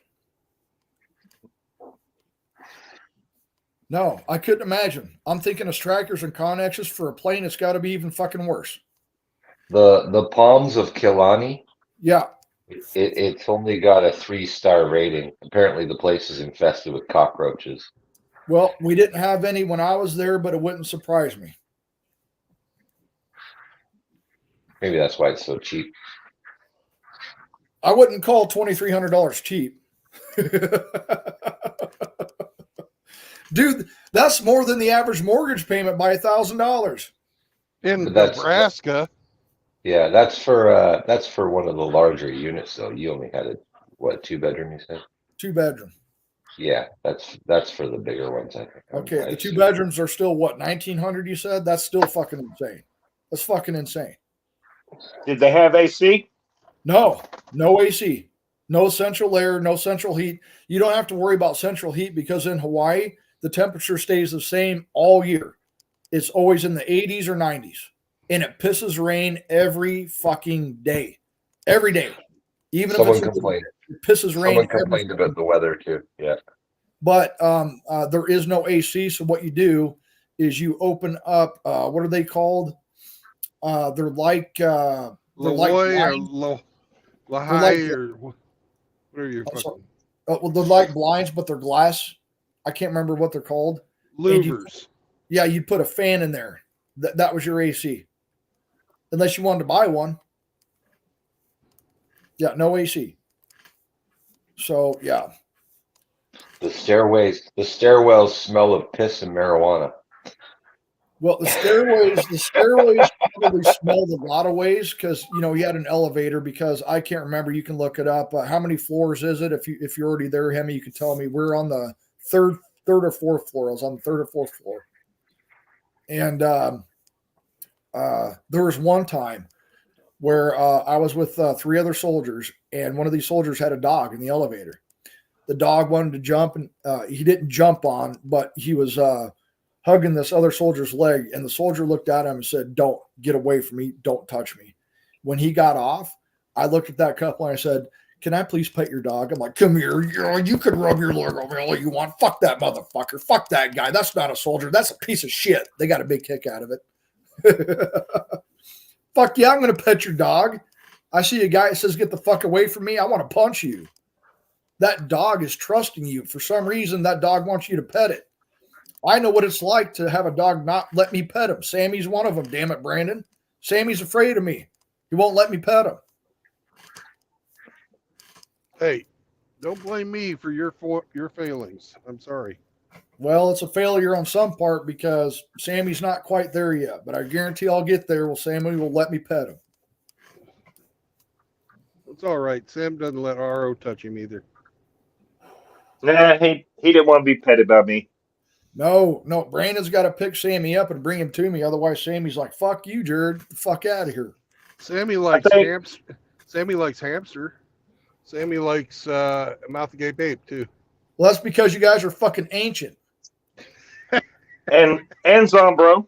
Speaker 5: No, I couldn't imagine. I'm thinking of Strykers and connexes for a plane. It's got to be even fucking worse.
Speaker 4: The Palms of Killarney.
Speaker 5: Yeah.
Speaker 4: It's only got a 3-star rating. Apparently the place is infested with cockroaches.
Speaker 5: Well, we didn't have any when I was there, but it wouldn't surprise me.
Speaker 4: Maybe that's why it's so cheap.
Speaker 5: I wouldn't call $2,300 cheap. Dude, that's more than the average mortgage payment by $1,000.
Speaker 1: In Nebraska.
Speaker 4: Yeah, that's for one of the larger units though. You only had a 2-bedroom, you said?
Speaker 5: 2-bedroom.
Speaker 4: Yeah, that's for the bigger ones, I think.
Speaker 5: Okay, the 2 bedrooms are still what, 1,900 you said? That's still fucking insane. That's fucking insane.
Speaker 2: Did they have AC?
Speaker 5: No AC. No central air, no central heat. You don't have to worry about central heat because in Hawaii, the temperature stays the same all year. It's always in the 80s or 90s. And it pisses rain every fucking day. Every day. Even
Speaker 4: Someone
Speaker 5: if
Speaker 4: complained.
Speaker 5: It pisses rain.
Speaker 4: Someone complained about the weather too. Yeah.
Speaker 5: But there is no AC. So what you do is you open up, what are they called? They're like
Speaker 1: Lahoi or Lahai or whatever you're fucking.
Speaker 5: Well, they're like blinds, but they're glass. I can't remember what they're called.
Speaker 1: Louvers.
Speaker 5: You'd put a fan in there. That was your AC. Unless you wanted to buy one. Yeah, no AC. So, yeah.
Speaker 4: The stairwells smell of piss and marijuana.
Speaker 5: Well, the stairways probably smelled a lot of ways because you had an elevator. Because I can't remember. You can look it up. How many floors is it? If you're already there, Hemi, you can tell me. We're on the third or fourth floor. I was on the third or fourth floor, and there was one time where I was with 3 other soldiers, and one of these soldiers had a dog in the elevator. The dog wanted to jump, and he didn't jump on, but he was hugging this other soldier's leg, and the soldier looked at him and said, "Don't get away from me. Don't touch me." When he got off, I looked at that couple and I said, "Can I please pet your dog?" I'm like, "Come here. You can rub your leg over all you want. Fuck that motherfucker. Fuck that guy. That's not a soldier. That's a piece of shit." They got a big kick out of it. Fuck yeah, I'm going to pet your dog. I see a guy that says, "Get the fuck away from me." I want to punch you. That dog is trusting you. For some reason, that dog wants you to pet it. I know what it's like to have a dog not let me pet him. Sammy's one of them, damn it, Brandon. Sammy's afraid of me. He won't let me pet him.
Speaker 1: Hey, don't blame me for your failings. I'm sorry.
Speaker 5: Well, it's a failure on some part because Sammy's not quite there yet, but I guarantee I'll get there. Well, Sammy will let me pet him.
Speaker 1: It's all right. Sam doesn't let RO touch him either.
Speaker 2: Nah, he didn't want to be petted by me.
Speaker 5: No, Brandon's got to pick Sammy up and bring him to me. Otherwise, Sammy's like, "Fuck you, Jared. Get the fuck out of here."
Speaker 1: Sammy likes hamster. Sammy likes hamster. Sammy likes Mouth of Gay Babe too.
Speaker 5: Well, that's because you guys are fucking ancient.
Speaker 2: and Zombro.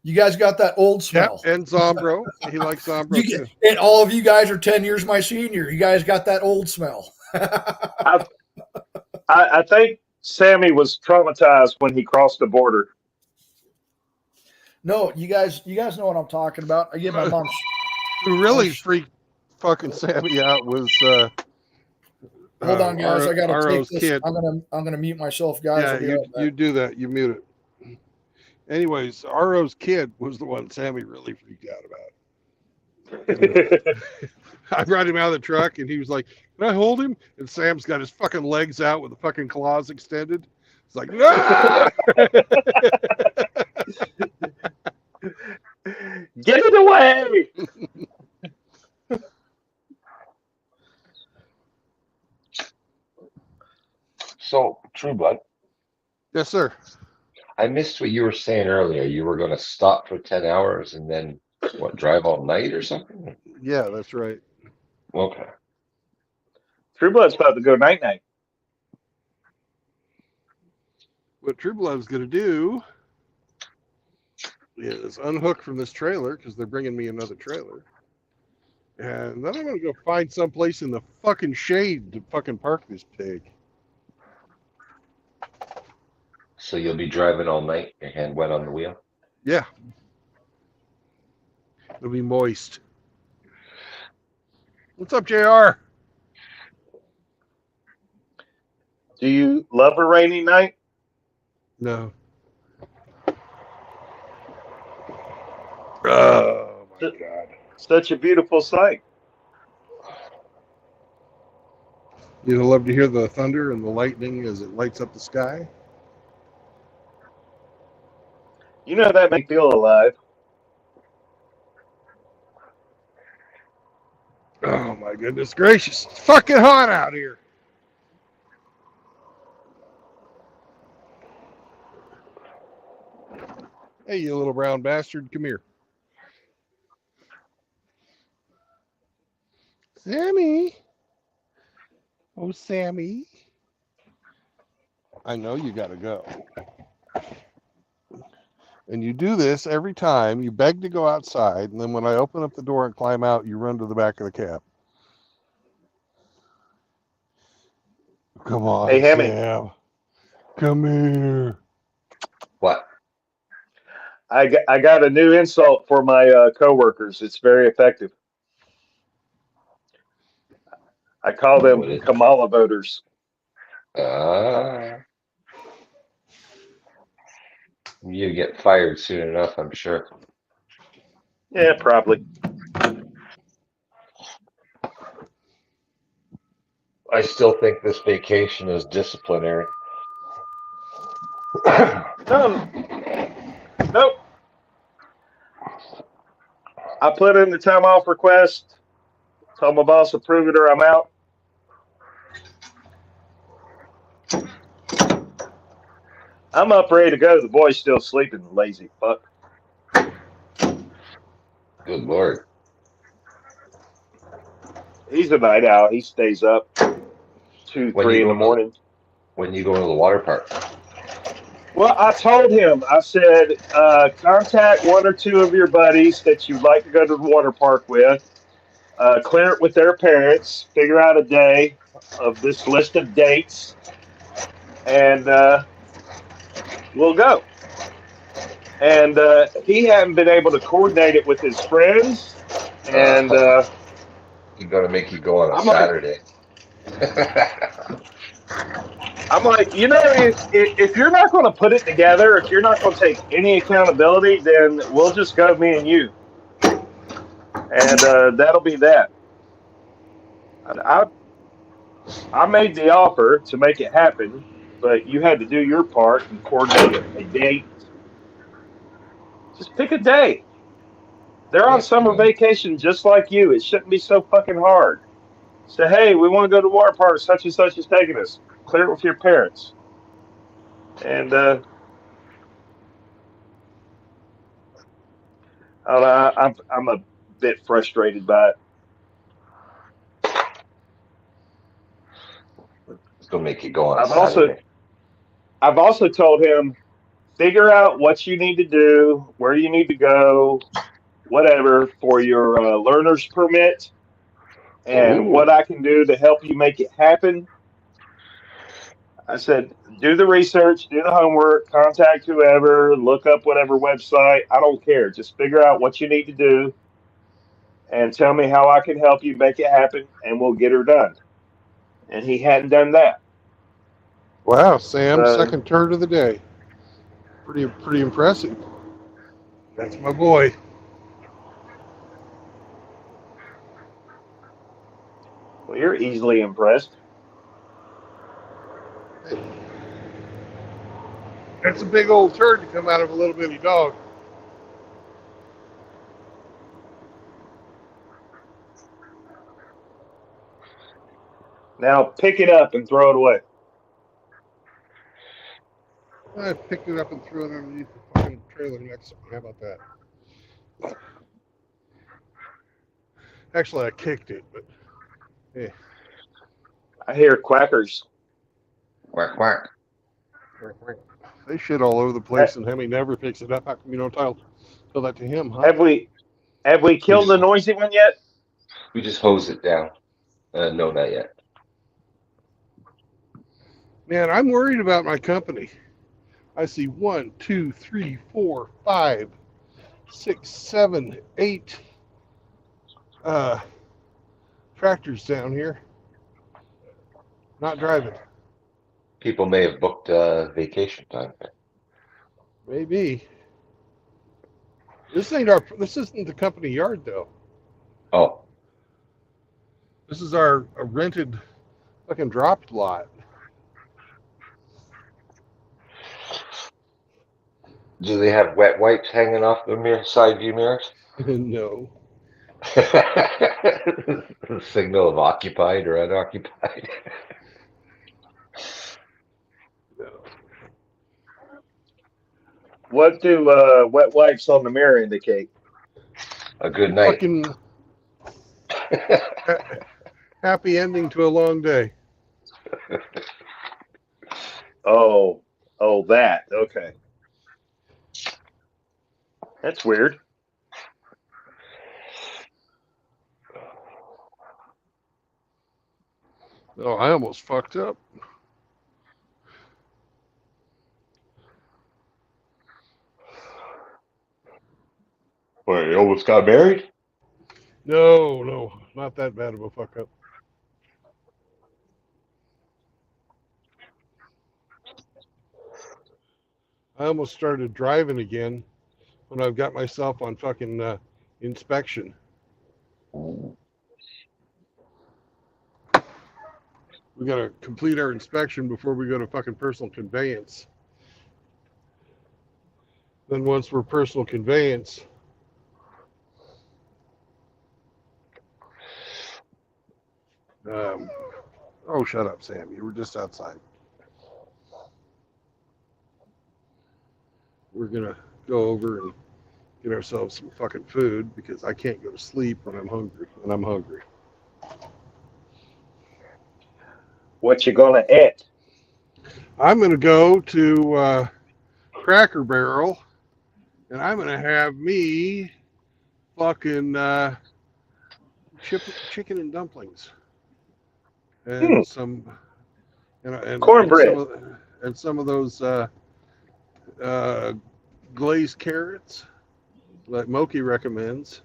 Speaker 5: You guys got that old smell.
Speaker 1: Yep, and Zombro. He likes Zombro too.
Speaker 5: And all of you guys are 10 years my senior. You guys got that old smell.
Speaker 2: I think Sammy was traumatized when he crossed the border.
Speaker 5: No, you guys know what I'm talking about. I get my mom.
Speaker 1: Who really fucking Sammy out was
Speaker 5: Hold on, guys. I gotta take
Speaker 1: Ro's
Speaker 5: this.
Speaker 1: kid.
Speaker 5: I'm gonna mute myself, guys.
Speaker 1: Yeah,
Speaker 5: I'll be right back.
Speaker 1: you do that. You mute it. Anyways, Ro's kid was the one Sammy really freaked out about. I brought him out of the truck, and he was like, "Can I hold him?" And Sam's got his fucking legs out with the fucking claws extended. It's like, "No!"
Speaker 2: Get it away!
Speaker 4: So, True Blood,
Speaker 1: Yes, sir.
Speaker 4: I missed what you were saying earlier. You were going to stop for 10 hours and then, what, drive all night or something?
Speaker 1: Yeah, that's right.
Speaker 4: Okay.
Speaker 2: True Blood's about to go night night.
Speaker 1: What True Blood's going to do is unhook from this trailer because they're bringing me another trailer. And then I'm going to go find someplace in the fucking shade to fucking park this pig.
Speaker 4: So you'll be driving all night, your hand wet on the wheel?
Speaker 1: Yeah. It'll be moist. What's up, JR?
Speaker 2: Do you love a rainy night?
Speaker 1: No. Oh, my God.
Speaker 2: Such a beautiful sight.
Speaker 1: You'd love to hear the thunder and the lightning as it lights up the sky.
Speaker 2: You know that makes me feel alive.
Speaker 1: Oh, my goodness gracious. It's fucking hot out here. Hey, you little brown bastard. Come here. Sammy. Oh, Sammy. I know you got to go. And you do this every time. You beg to go outside, and then when I open up the door and climb out, you run to the back of the cab. Come on,
Speaker 2: Hey, Hammy.
Speaker 1: Sam. Come here.
Speaker 4: What?
Speaker 2: I got a new insult for my coworkers. It's very effective. I call them
Speaker 4: What is it?
Speaker 2: Kamala voters.
Speaker 4: You get fired soon enough, I'm sure.
Speaker 2: Yeah, probably.
Speaker 4: I still think this vacation is disciplinary.
Speaker 2: Nope. I put in the time off request. Tell my boss approve it or I'm out. I'm up ready to go. The boy's still sleeping, lazy fuck.
Speaker 4: Good Lord.
Speaker 2: He's a night owl. He stays up 2,
Speaker 4: When
Speaker 2: 3
Speaker 4: you
Speaker 2: in the
Speaker 4: go to-
Speaker 2: morning.
Speaker 4: When you go to the water park.
Speaker 2: Well, I told him, I said, contact 1 or 2 of your buddies that you'd like to go to the water park with. Clear it with their parents. Figure out a day of this list of dates. And we'll go. And he hadn't been able to coordinate it with his friends. And
Speaker 4: He's going to make you go on a
Speaker 2: I'm like-
Speaker 4: Saturday.
Speaker 2: I'm like, you know, if you're not going to put it together, if you're not going to take any accountability, then we'll just go, me and you. And that'll be that. I made the offer to make it happen, but you had to do your part and coordinate a date. Just pick a day. They're on summer vacation just like you. It shouldn't be so fucking hard. Say, hey, we want to go to the water park. Such and such is taking us. Clear it with your parents. And I'm a bit frustrated by it.
Speaker 4: It's going to make you go on a
Speaker 2: I've also-
Speaker 4: Saturday.
Speaker 2: I've also told him, figure out what you need to do, where you need to go, whatever, for your learner's permit, and
Speaker 4: Ooh.
Speaker 2: what I can do to help you make it happen. I said, do the research, do the homework, contact whoever, look up whatever website. I don't care. Just figure out what you need to do, and tell me how I can help you make it happen, and we'll get her done. And he hadn't done that.
Speaker 1: Wow, Sam,
Speaker 2: So,
Speaker 1: second turn of the day. Pretty impressive. That's my boy.
Speaker 2: well, you're easily impressed.
Speaker 1: That's a big old turd to come out of a little bitty dog.
Speaker 2: Now pick it up and throw it away.
Speaker 1: I picked it up and threw it underneath the fucking trailer next to me. How about that? Actually, I kicked it, but hey.
Speaker 2: I hear quackers.
Speaker 4: Quack, quack.
Speaker 1: They shit all over the place, and Hemi never picks it up. How come you don't tell that to him, huh?
Speaker 2: Have we killed the noisy one yet?
Speaker 4: We just hose it down. No, not yet.
Speaker 1: Man, I'm worried about my company. I see 1, 2, 3, 4, 5, 6, 7, 8 tractors down here. Not driving.
Speaker 4: People may have booked vacation time.
Speaker 1: Maybe. This isn't the company yard though.
Speaker 4: Oh,
Speaker 1: This is a rented fucking dropped lot.
Speaker 4: do they have wet wipes hanging off the side view mirrors?
Speaker 1: No.
Speaker 4: Signal of occupied or unoccupied.
Speaker 1: No.
Speaker 2: What do wet wipes on the mirror indicate?
Speaker 4: A good night.
Speaker 1: Fucking happy ending to a long day.
Speaker 2: Oh, that. Okay. That's weird.
Speaker 1: Oh, I almost fucked up.
Speaker 4: Wait, you almost got married?
Speaker 1: No, not that bad of a fuck up. I almost started driving again when I've got myself on fucking inspection. We got to complete our inspection before we go to fucking personal conveyance. Then once we're personal conveyance, oh, shut up, Sam. You were just outside. We're going to go over and get ourselves some fucking food because I can't go to sleep when I'm hungry. And I'm hungry.
Speaker 2: What you gonna eat?
Speaker 1: I'm going to go to Cracker Barrel and I'm going to have me fucking chicken and dumplings. And some
Speaker 2: Cornbread.
Speaker 1: and some of those glazed carrots that Moki recommends.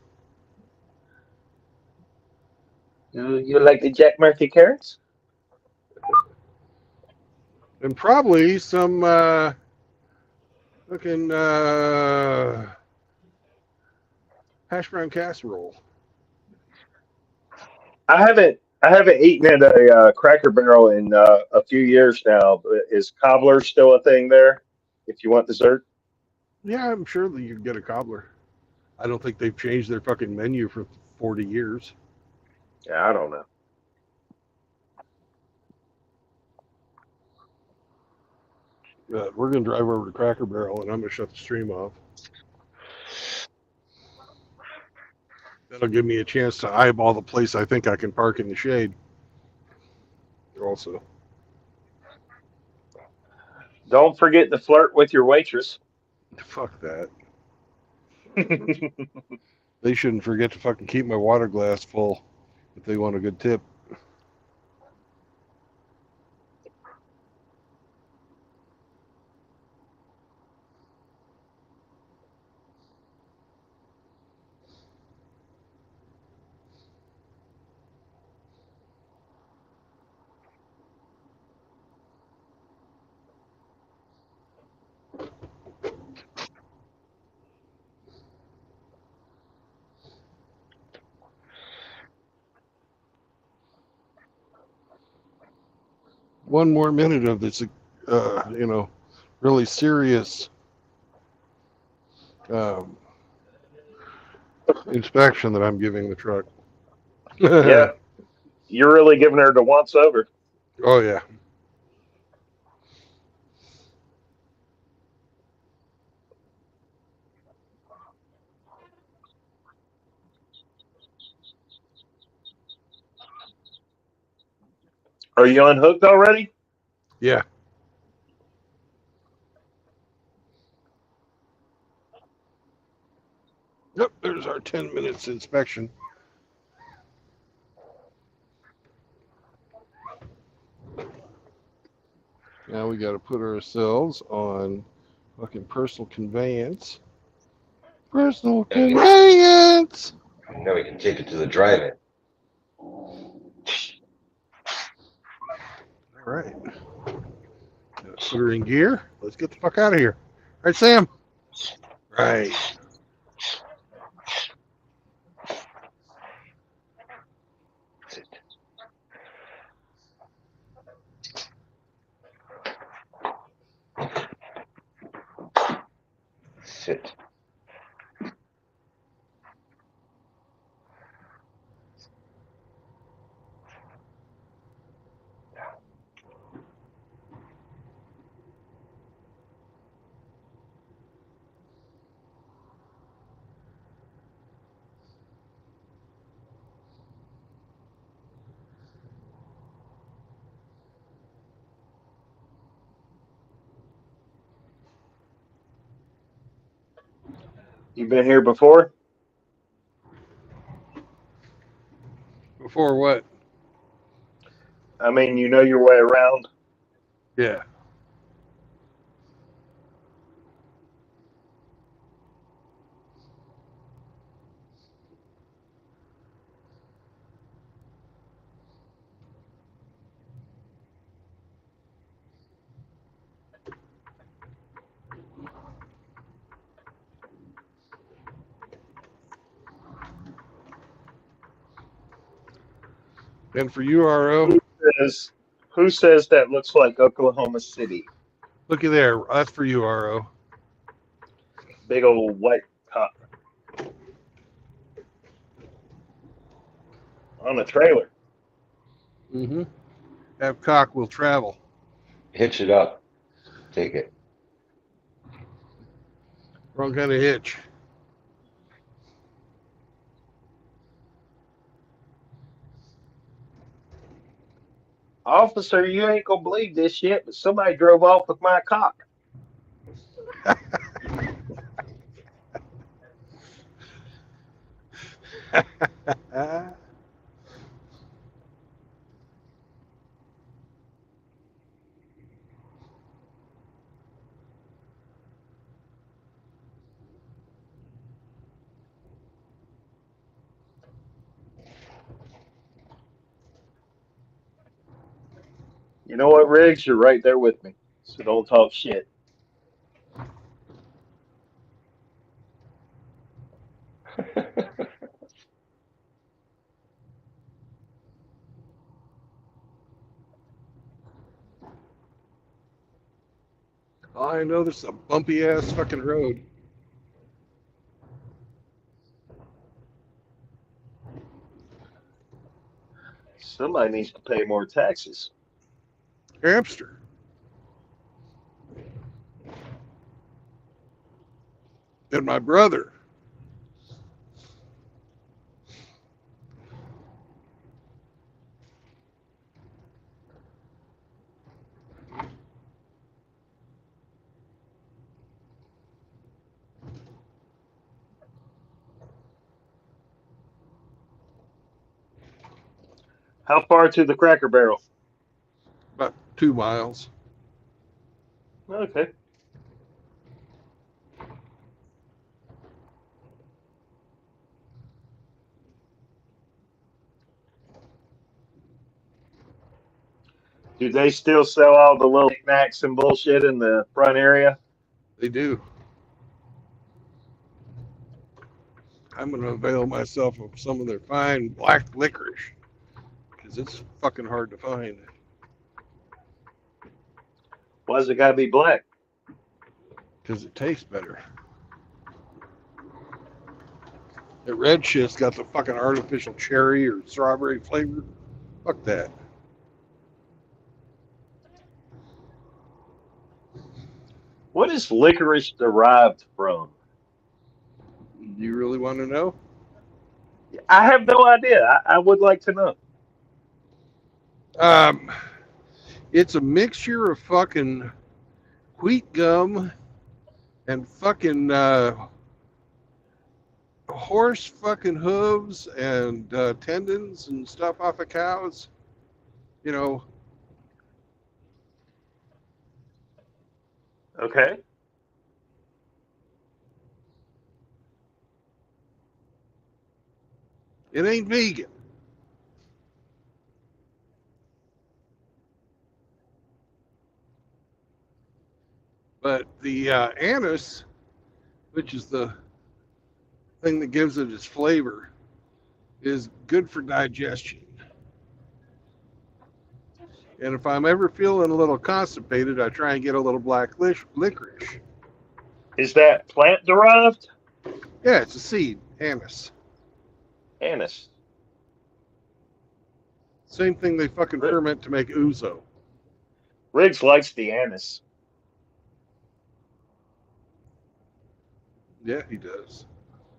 Speaker 2: You like the Jack Murphy carrots?
Speaker 1: And probably some fucking hash brown casserole.
Speaker 2: I haven't eaten at a Cracker Barrel in a few years now. Is cobbler still a thing there? If you want dessert?
Speaker 1: Yeah, I'm sure that you can get a cobbler. I don't think they've changed their fucking menu for 40 years.
Speaker 2: Yeah, I don't know.
Speaker 1: We're going to drive over to Cracker Barrel and I'm going to shut the stream off. That'll give me a chance to eyeball the place I think I can park in the shade. Also.
Speaker 2: Don't forget to flirt with your waitress.
Speaker 1: Fuck that. They shouldn't forget to fucking keep my water glass full if they want a good tip. one more minute of this, really serious inspection that I'm giving the truck.
Speaker 2: Yeah, you're really giving her the once over.
Speaker 1: Oh yeah.
Speaker 2: Are you unhooked already?
Speaker 1: Yeah. Yep, there's our 10 minutes inspection. Now we got to put ourselves on fucking personal conveyance. Personal conveyance!
Speaker 4: Now we can take it to the drive-in.
Speaker 1: All right. Put her in gear. Let's get the fuck out of here. All right, Sam. Right.
Speaker 4: Sit.
Speaker 2: You been here before?
Speaker 1: Before what?
Speaker 2: I mean, you know your way around.
Speaker 1: Yeah. And for URO,
Speaker 2: Who says that looks like Oklahoma City?
Speaker 1: looky there. That's for URO.
Speaker 2: Big old white cop on a trailer.
Speaker 1: Mm-hmm. Have cock will travel.
Speaker 4: Hitch it up. Take it.
Speaker 1: Wrong kind of hitch.
Speaker 2: Officer, you ain't gonna believe this shit, but somebody drove off with my cock. You know what, Riggs? You're right there with me. So don't talk shit.
Speaker 1: I know this is a bumpy ass fucking road.
Speaker 2: Somebody needs to pay more taxes.
Speaker 1: Hamster. And my brother.
Speaker 2: How far to the Cracker Barrel?
Speaker 1: About 2 miles.
Speaker 2: Okay. Do they still sell all the little knickknacks and bullshit in the front area?
Speaker 1: They do. I'm going to avail myself of some of their fine black licorice because it's fucking hard to find.
Speaker 2: Why does it gotta be black?
Speaker 1: Because it tastes better. That red shit's got the fucking artificial cherry or strawberry flavor. Fuck that.
Speaker 2: What is licorice derived from?
Speaker 1: You really want to know?
Speaker 2: I have no idea. I would like to know.
Speaker 1: It's a mixture of fucking wheat gum and fucking horse fucking hooves and tendons and stuff off of cows. You know,
Speaker 2: Okay.
Speaker 1: it ain't vegan. But the anise, which is the thing that gives it its flavor, is good for digestion. And if I'm ever feeling a little constipated, I try and get a little black licorice.
Speaker 2: Is that plant derived?
Speaker 1: Yeah, it's a seed, anise.
Speaker 2: Anise.
Speaker 1: Same thing they fucking
Speaker 2: Really?
Speaker 1: ferment to make ouzo.
Speaker 2: Riggs likes the anise.
Speaker 1: Yeah, he does.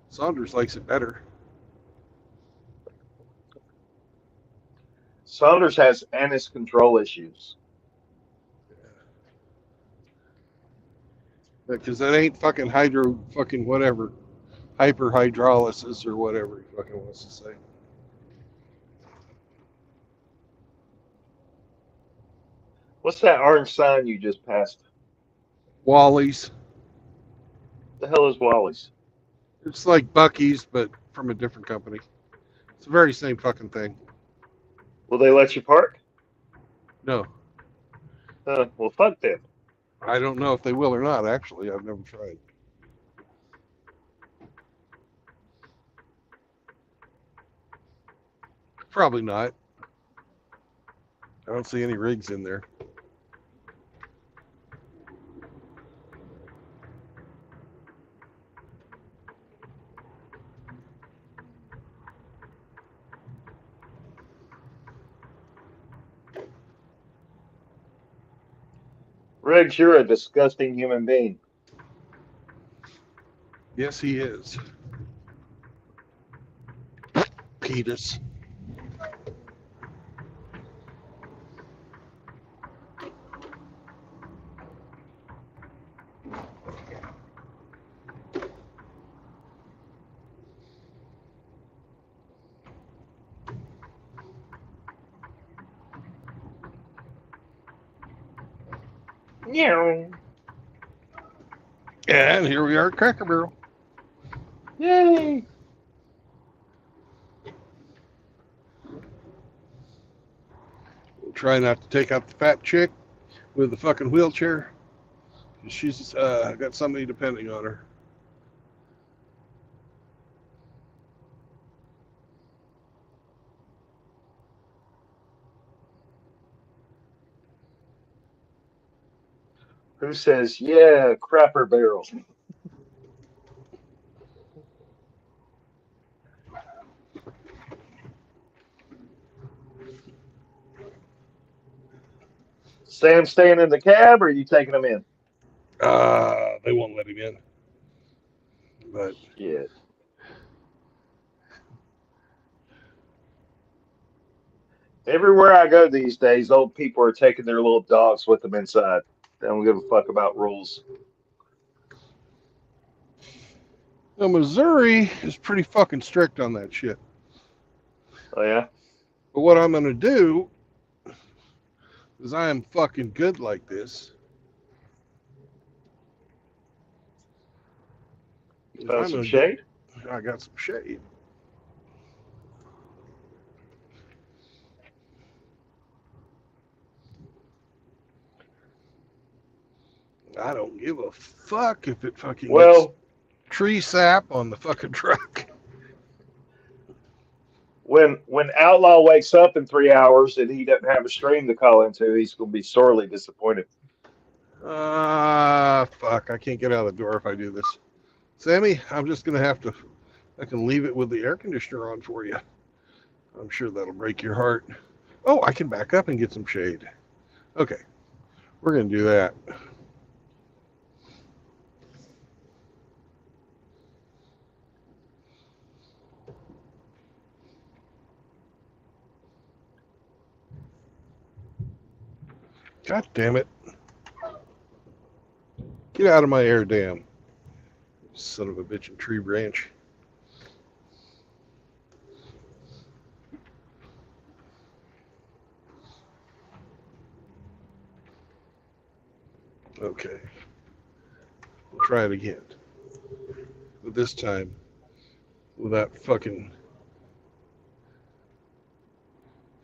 Speaker 1: Saunders likes it better.
Speaker 2: Saunders has anise control issues.
Speaker 1: Because that ain't fucking fucking whatever. Hyperhydrolysis or whatever he fucking wants to say.
Speaker 2: What's that orange sign you just passed?
Speaker 1: Wally's.
Speaker 2: The hell is Wally's?
Speaker 1: It's like Bucky's, but from a different company. It's the very same fucking thing.
Speaker 2: Will they let you park?
Speaker 1: No,
Speaker 2: Well, fuck them.
Speaker 1: I don't know if they will or not, actually. I've never tried. Probably not. I don't see any rigs in there.
Speaker 2: Riggs, you're a disgusting human being.
Speaker 1: Yes, he is. Petus.
Speaker 2: Yeah.
Speaker 1: And here we are at Cracker Barrel.
Speaker 2: Yay.
Speaker 1: We'll try not to take out the fat chick with the fucking wheelchair. She's got somebody depending on her.
Speaker 2: Who says, yeah, Crapper Barrel? Sam staying in the cab, or are you taking him in?
Speaker 1: They won't let him in. But
Speaker 2: Shit. Everywhere I go these days, old people are taking their little dogs with them inside. They don't give a fuck about rules.
Speaker 1: now, Missouri is pretty fucking strict on that shit.
Speaker 2: Oh, yeah?
Speaker 1: But what I'm going to do is I am fucking good like this.
Speaker 2: Found some shade?
Speaker 1: I got some shade. I don't give a fuck if it fucking
Speaker 2: Well,
Speaker 1: gets tree sap on the fucking truck.
Speaker 2: when Outlaw wakes up in 3 hours and he doesn't have a stream to call into, he's going to be sorely disappointed.
Speaker 1: Fuck, I can't get out of the door if I do this. Sammy, I'm just gonna have to, I can leave it with the air conditioner on for you. I'm sure that'll break your heart. Oh, I can back up and get some shade. Okay, we're gonna do that. God damn it. Get out of my air dam. Son of a bitch and tree branch. Okay. We'll try it again. But this time, without fucking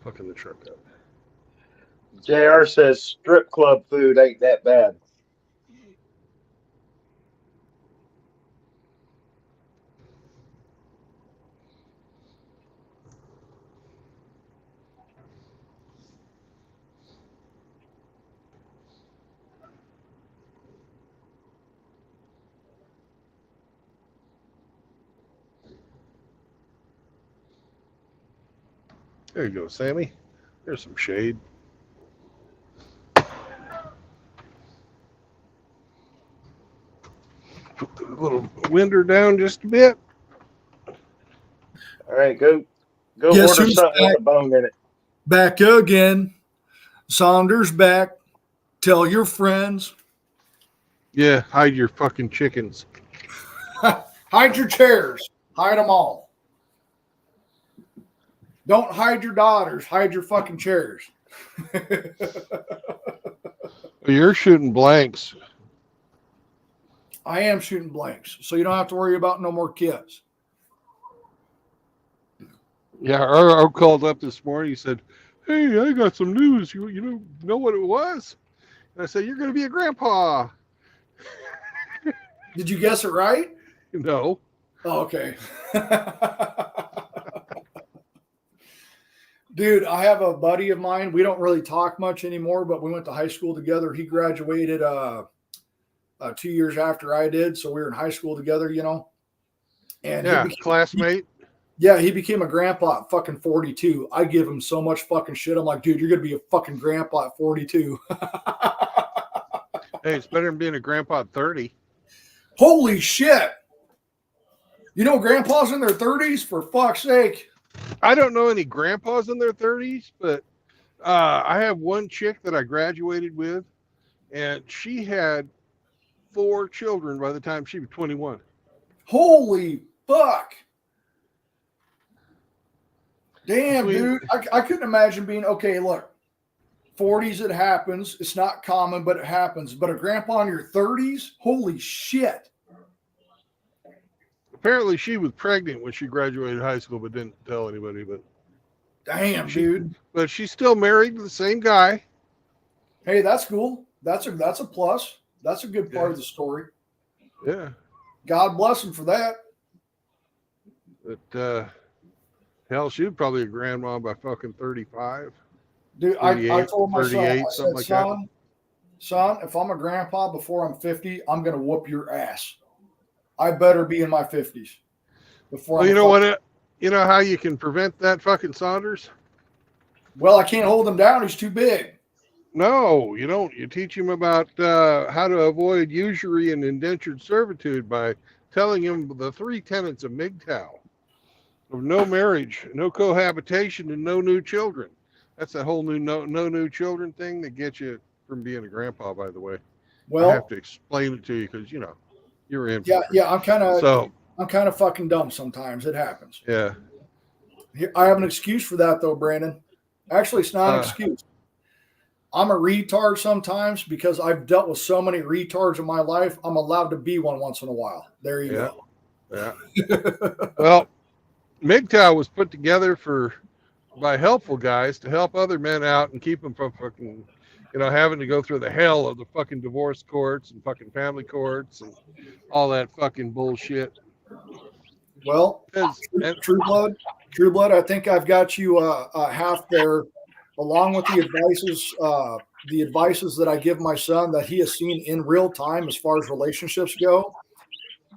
Speaker 1: the truck up.
Speaker 2: JR says strip club food ain't that bad.
Speaker 1: There you go, Sammy. There's some shade. Put the little window down just a bit.
Speaker 2: All right, go
Speaker 5: Guess
Speaker 2: order
Speaker 5: who's
Speaker 2: something
Speaker 5: back?
Speaker 2: with a bone in it.
Speaker 5: Back again. Saunders back. Tell your friends.
Speaker 1: Yeah, hide your fucking chickens.
Speaker 5: Hide your chairs. Hide them all. Don't hide your daughters. Hide your fucking chairs.
Speaker 1: You're shooting blanks.
Speaker 5: I am shooting blanks, so you don't have to worry about no more kids.
Speaker 1: Yeah, Arlo called up this morning. He said, "Hey, I got some news. You know what it was?" And I said, "You're going to be a grandpa."
Speaker 5: Did you guess it right?
Speaker 1: No.
Speaker 5: Oh, okay. Dude, I have a buddy of mine. We don't really talk much anymore, but we went to high school together. He graduated 2 years after I did, so we were in high school together, you know. And
Speaker 1: Yeah, classmate.
Speaker 5: he became a grandpa at fucking 42. I give him so much fucking shit. I'm like, dude, you're gonna be a fucking grandpa at 42.
Speaker 1: Hey, it's better than being a grandpa at 30.
Speaker 5: Holy shit! You know, grandpas in their 30s, for fuck's sake.
Speaker 1: I don't know any grandpas in their 30s, but I have one chick that I graduated with, and she had 4 children by the time she was 21.
Speaker 5: Holy fuck! Damn,
Speaker 1: Between-
Speaker 5: dude. I couldn't imagine being, okay, look, 40s, it happens. It's not common, but it happens. But a grandpa in your 30s? Holy shit.
Speaker 1: Apparently, she was pregnant when she graduated high school, but didn't tell anybody.
Speaker 5: Damn, dude.
Speaker 1: But she's still married to the same guy.
Speaker 5: Hey, that's cool. That's a plus. That's a good part of the story.
Speaker 1: Yeah.
Speaker 5: God bless him for that.
Speaker 1: But hell, she was probably a grandma by fucking 35.
Speaker 5: Dude, I
Speaker 1: 38,
Speaker 5: told my son, I
Speaker 1: 38,
Speaker 5: said,
Speaker 1: something like that.
Speaker 5: son, if I'm a grandpa before I'm 50, I'm going to whoop your ass. I better be in my 50s. Before
Speaker 1: Well, you know what? You know how you can prevent that fucking Saunders?
Speaker 5: Well, I can't hold him down. He's too big.
Speaker 1: No, you don't. You teach him about how to avoid usury and indentured servitude by telling him the 3 tenets of MGTOW. Of no marriage, no cohabitation, and no new children. That's a whole new no new children thing that gets you from being a grandpa, by the way.
Speaker 5: Well,
Speaker 1: I have to explain it to you because, you're in.
Speaker 5: yeah, I'm kind
Speaker 1: So,
Speaker 5: of fucking dumb sometimes. It happens.
Speaker 1: yeah.
Speaker 5: I have an excuse for that, though, Brandon. Actually, it's not an excuse. I'm a retard sometimes because I've dealt with so many retards in my life. I'm allowed to be one once in a while. There you go.
Speaker 1: Yeah. Well, MGTOW was put together by helpful guys to help other men out and keep them from fucking, having to go through the hell of the fucking divorce courts and fucking family courts and all that fucking bullshit.
Speaker 5: Well, True Blood, I think I've got you half there, along with the advices the advices that I give my son that he has seen in real time as far as relationships go.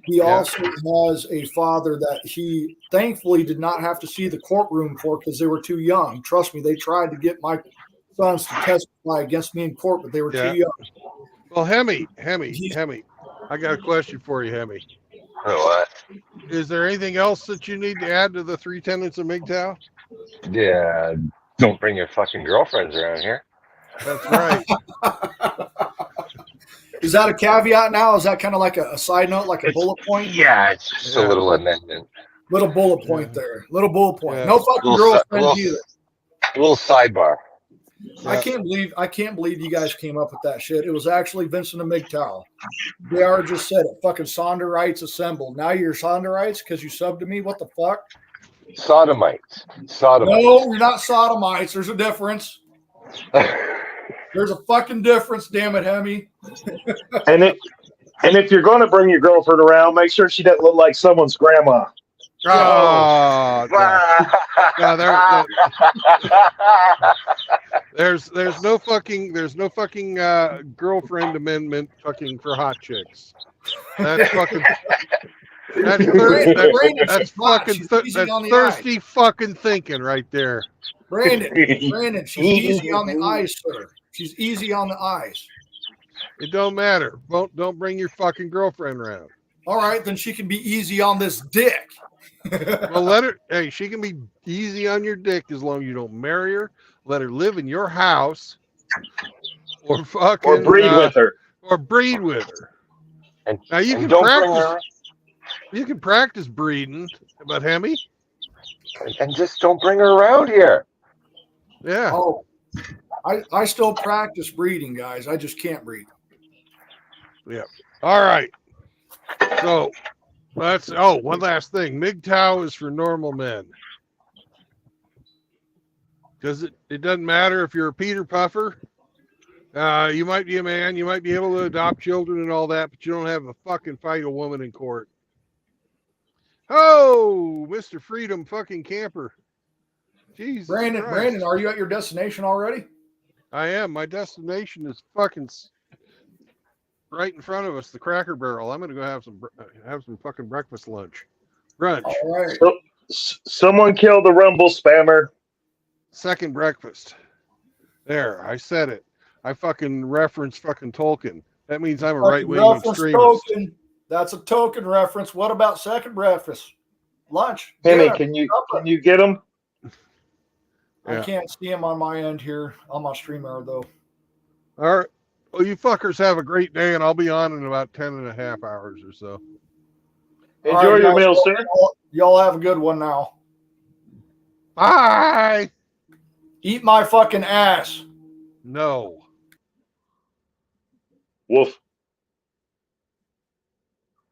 Speaker 5: He also has a father that he thankfully did not have to see the courtroom for because they were too young. Trust me, they tried to get my sons to testify against me in court, but they were too young.
Speaker 1: Well, Hemi, I got a question for you, Hemi.
Speaker 4: What?
Speaker 1: Is there anything else that you need to add to the 3 tenets of MGTOW?
Speaker 4: Yeah, don't bring your fucking girlfriends around here.
Speaker 1: That's right.
Speaker 5: Is that a caveat now? Is that kind of like a side note, like a bullet point?
Speaker 4: Yeah, it's just a little amendment.
Speaker 5: Little bullet point there. Little bullet point.
Speaker 1: Yeah.
Speaker 5: No fucking girlfriend either.
Speaker 4: Little sidebar.
Speaker 5: I can't believe you guys came up with that shit. It was actually Vincent and MGTOW. JR just said it. Fucking Sonderites assembled. Now you're Sonderites because you subbed to me? What the fuck?
Speaker 4: Sodomites.
Speaker 5: No, you're not sodomites. There's a difference. There's a fucking difference, damn it, Hemi.
Speaker 2: And if you're going to bring your girlfriend around, make sure she doesn't look like someone's grandma.
Speaker 1: Oh, no, there's no fucking girlfriend amendment fucking for hot chicks. That's fucking that's thirsty fucking thinking right there.
Speaker 5: Brandon, she's easy on the eyes, sir. She's easy on the eyes.
Speaker 1: It don't matter. Don't bring your fucking girlfriend around.
Speaker 5: All right, then she can be easy on this dick.
Speaker 1: Well, let her. Hey, she can be easy on your dick as long as you don't marry her. Let her live in your house, or fucking
Speaker 2: Or breed with her.
Speaker 1: Or breed with her.
Speaker 4: And
Speaker 1: now you
Speaker 4: and
Speaker 1: can
Speaker 4: don't bring
Speaker 1: practice.
Speaker 4: her,
Speaker 1: You can practice breeding, but Hemi.
Speaker 4: and just don't bring her around here.
Speaker 1: Yeah.
Speaker 5: Oh, I still practice breeding, guys. I just can't breed.
Speaker 1: Yeah. All right. So that's one last thing. MGTOW is for normal men. Because it doesn't matter if you're a Peter Puffer. You might be a man, you might be able to adopt children and all that, but you don't have a fucking fight a woman in court. Oh, Mr. Freedom fucking Camper. Jesus
Speaker 5: Brandon, are you at your destination already?
Speaker 1: I am. My destination is fucking right in front of us, the Cracker Barrel. I'm gonna go have some fucking breakfast brunch.
Speaker 5: All right.
Speaker 2: Someone kill the Rumble spammer.
Speaker 1: Second breakfast. There, I said it. I fucking reference fucking Tolkien. That means I'm a right-wing extremist.
Speaker 5: Token. That's a token reference. What about second breakfast? Lunch.
Speaker 2: Henny,
Speaker 5: Yeah.
Speaker 2: can you get him?
Speaker 5: I can't see him on my end here on my streamer though.
Speaker 1: All right. Well, you fuckers have a great day, and I'll be on in about 10.5 hours or so.
Speaker 2: Enjoy your meal, sir.
Speaker 5: Y'all have a good one now.
Speaker 1: Bye.
Speaker 5: Eat my fucking ass.
Speaker 1: No.
Speaker 2: Woof.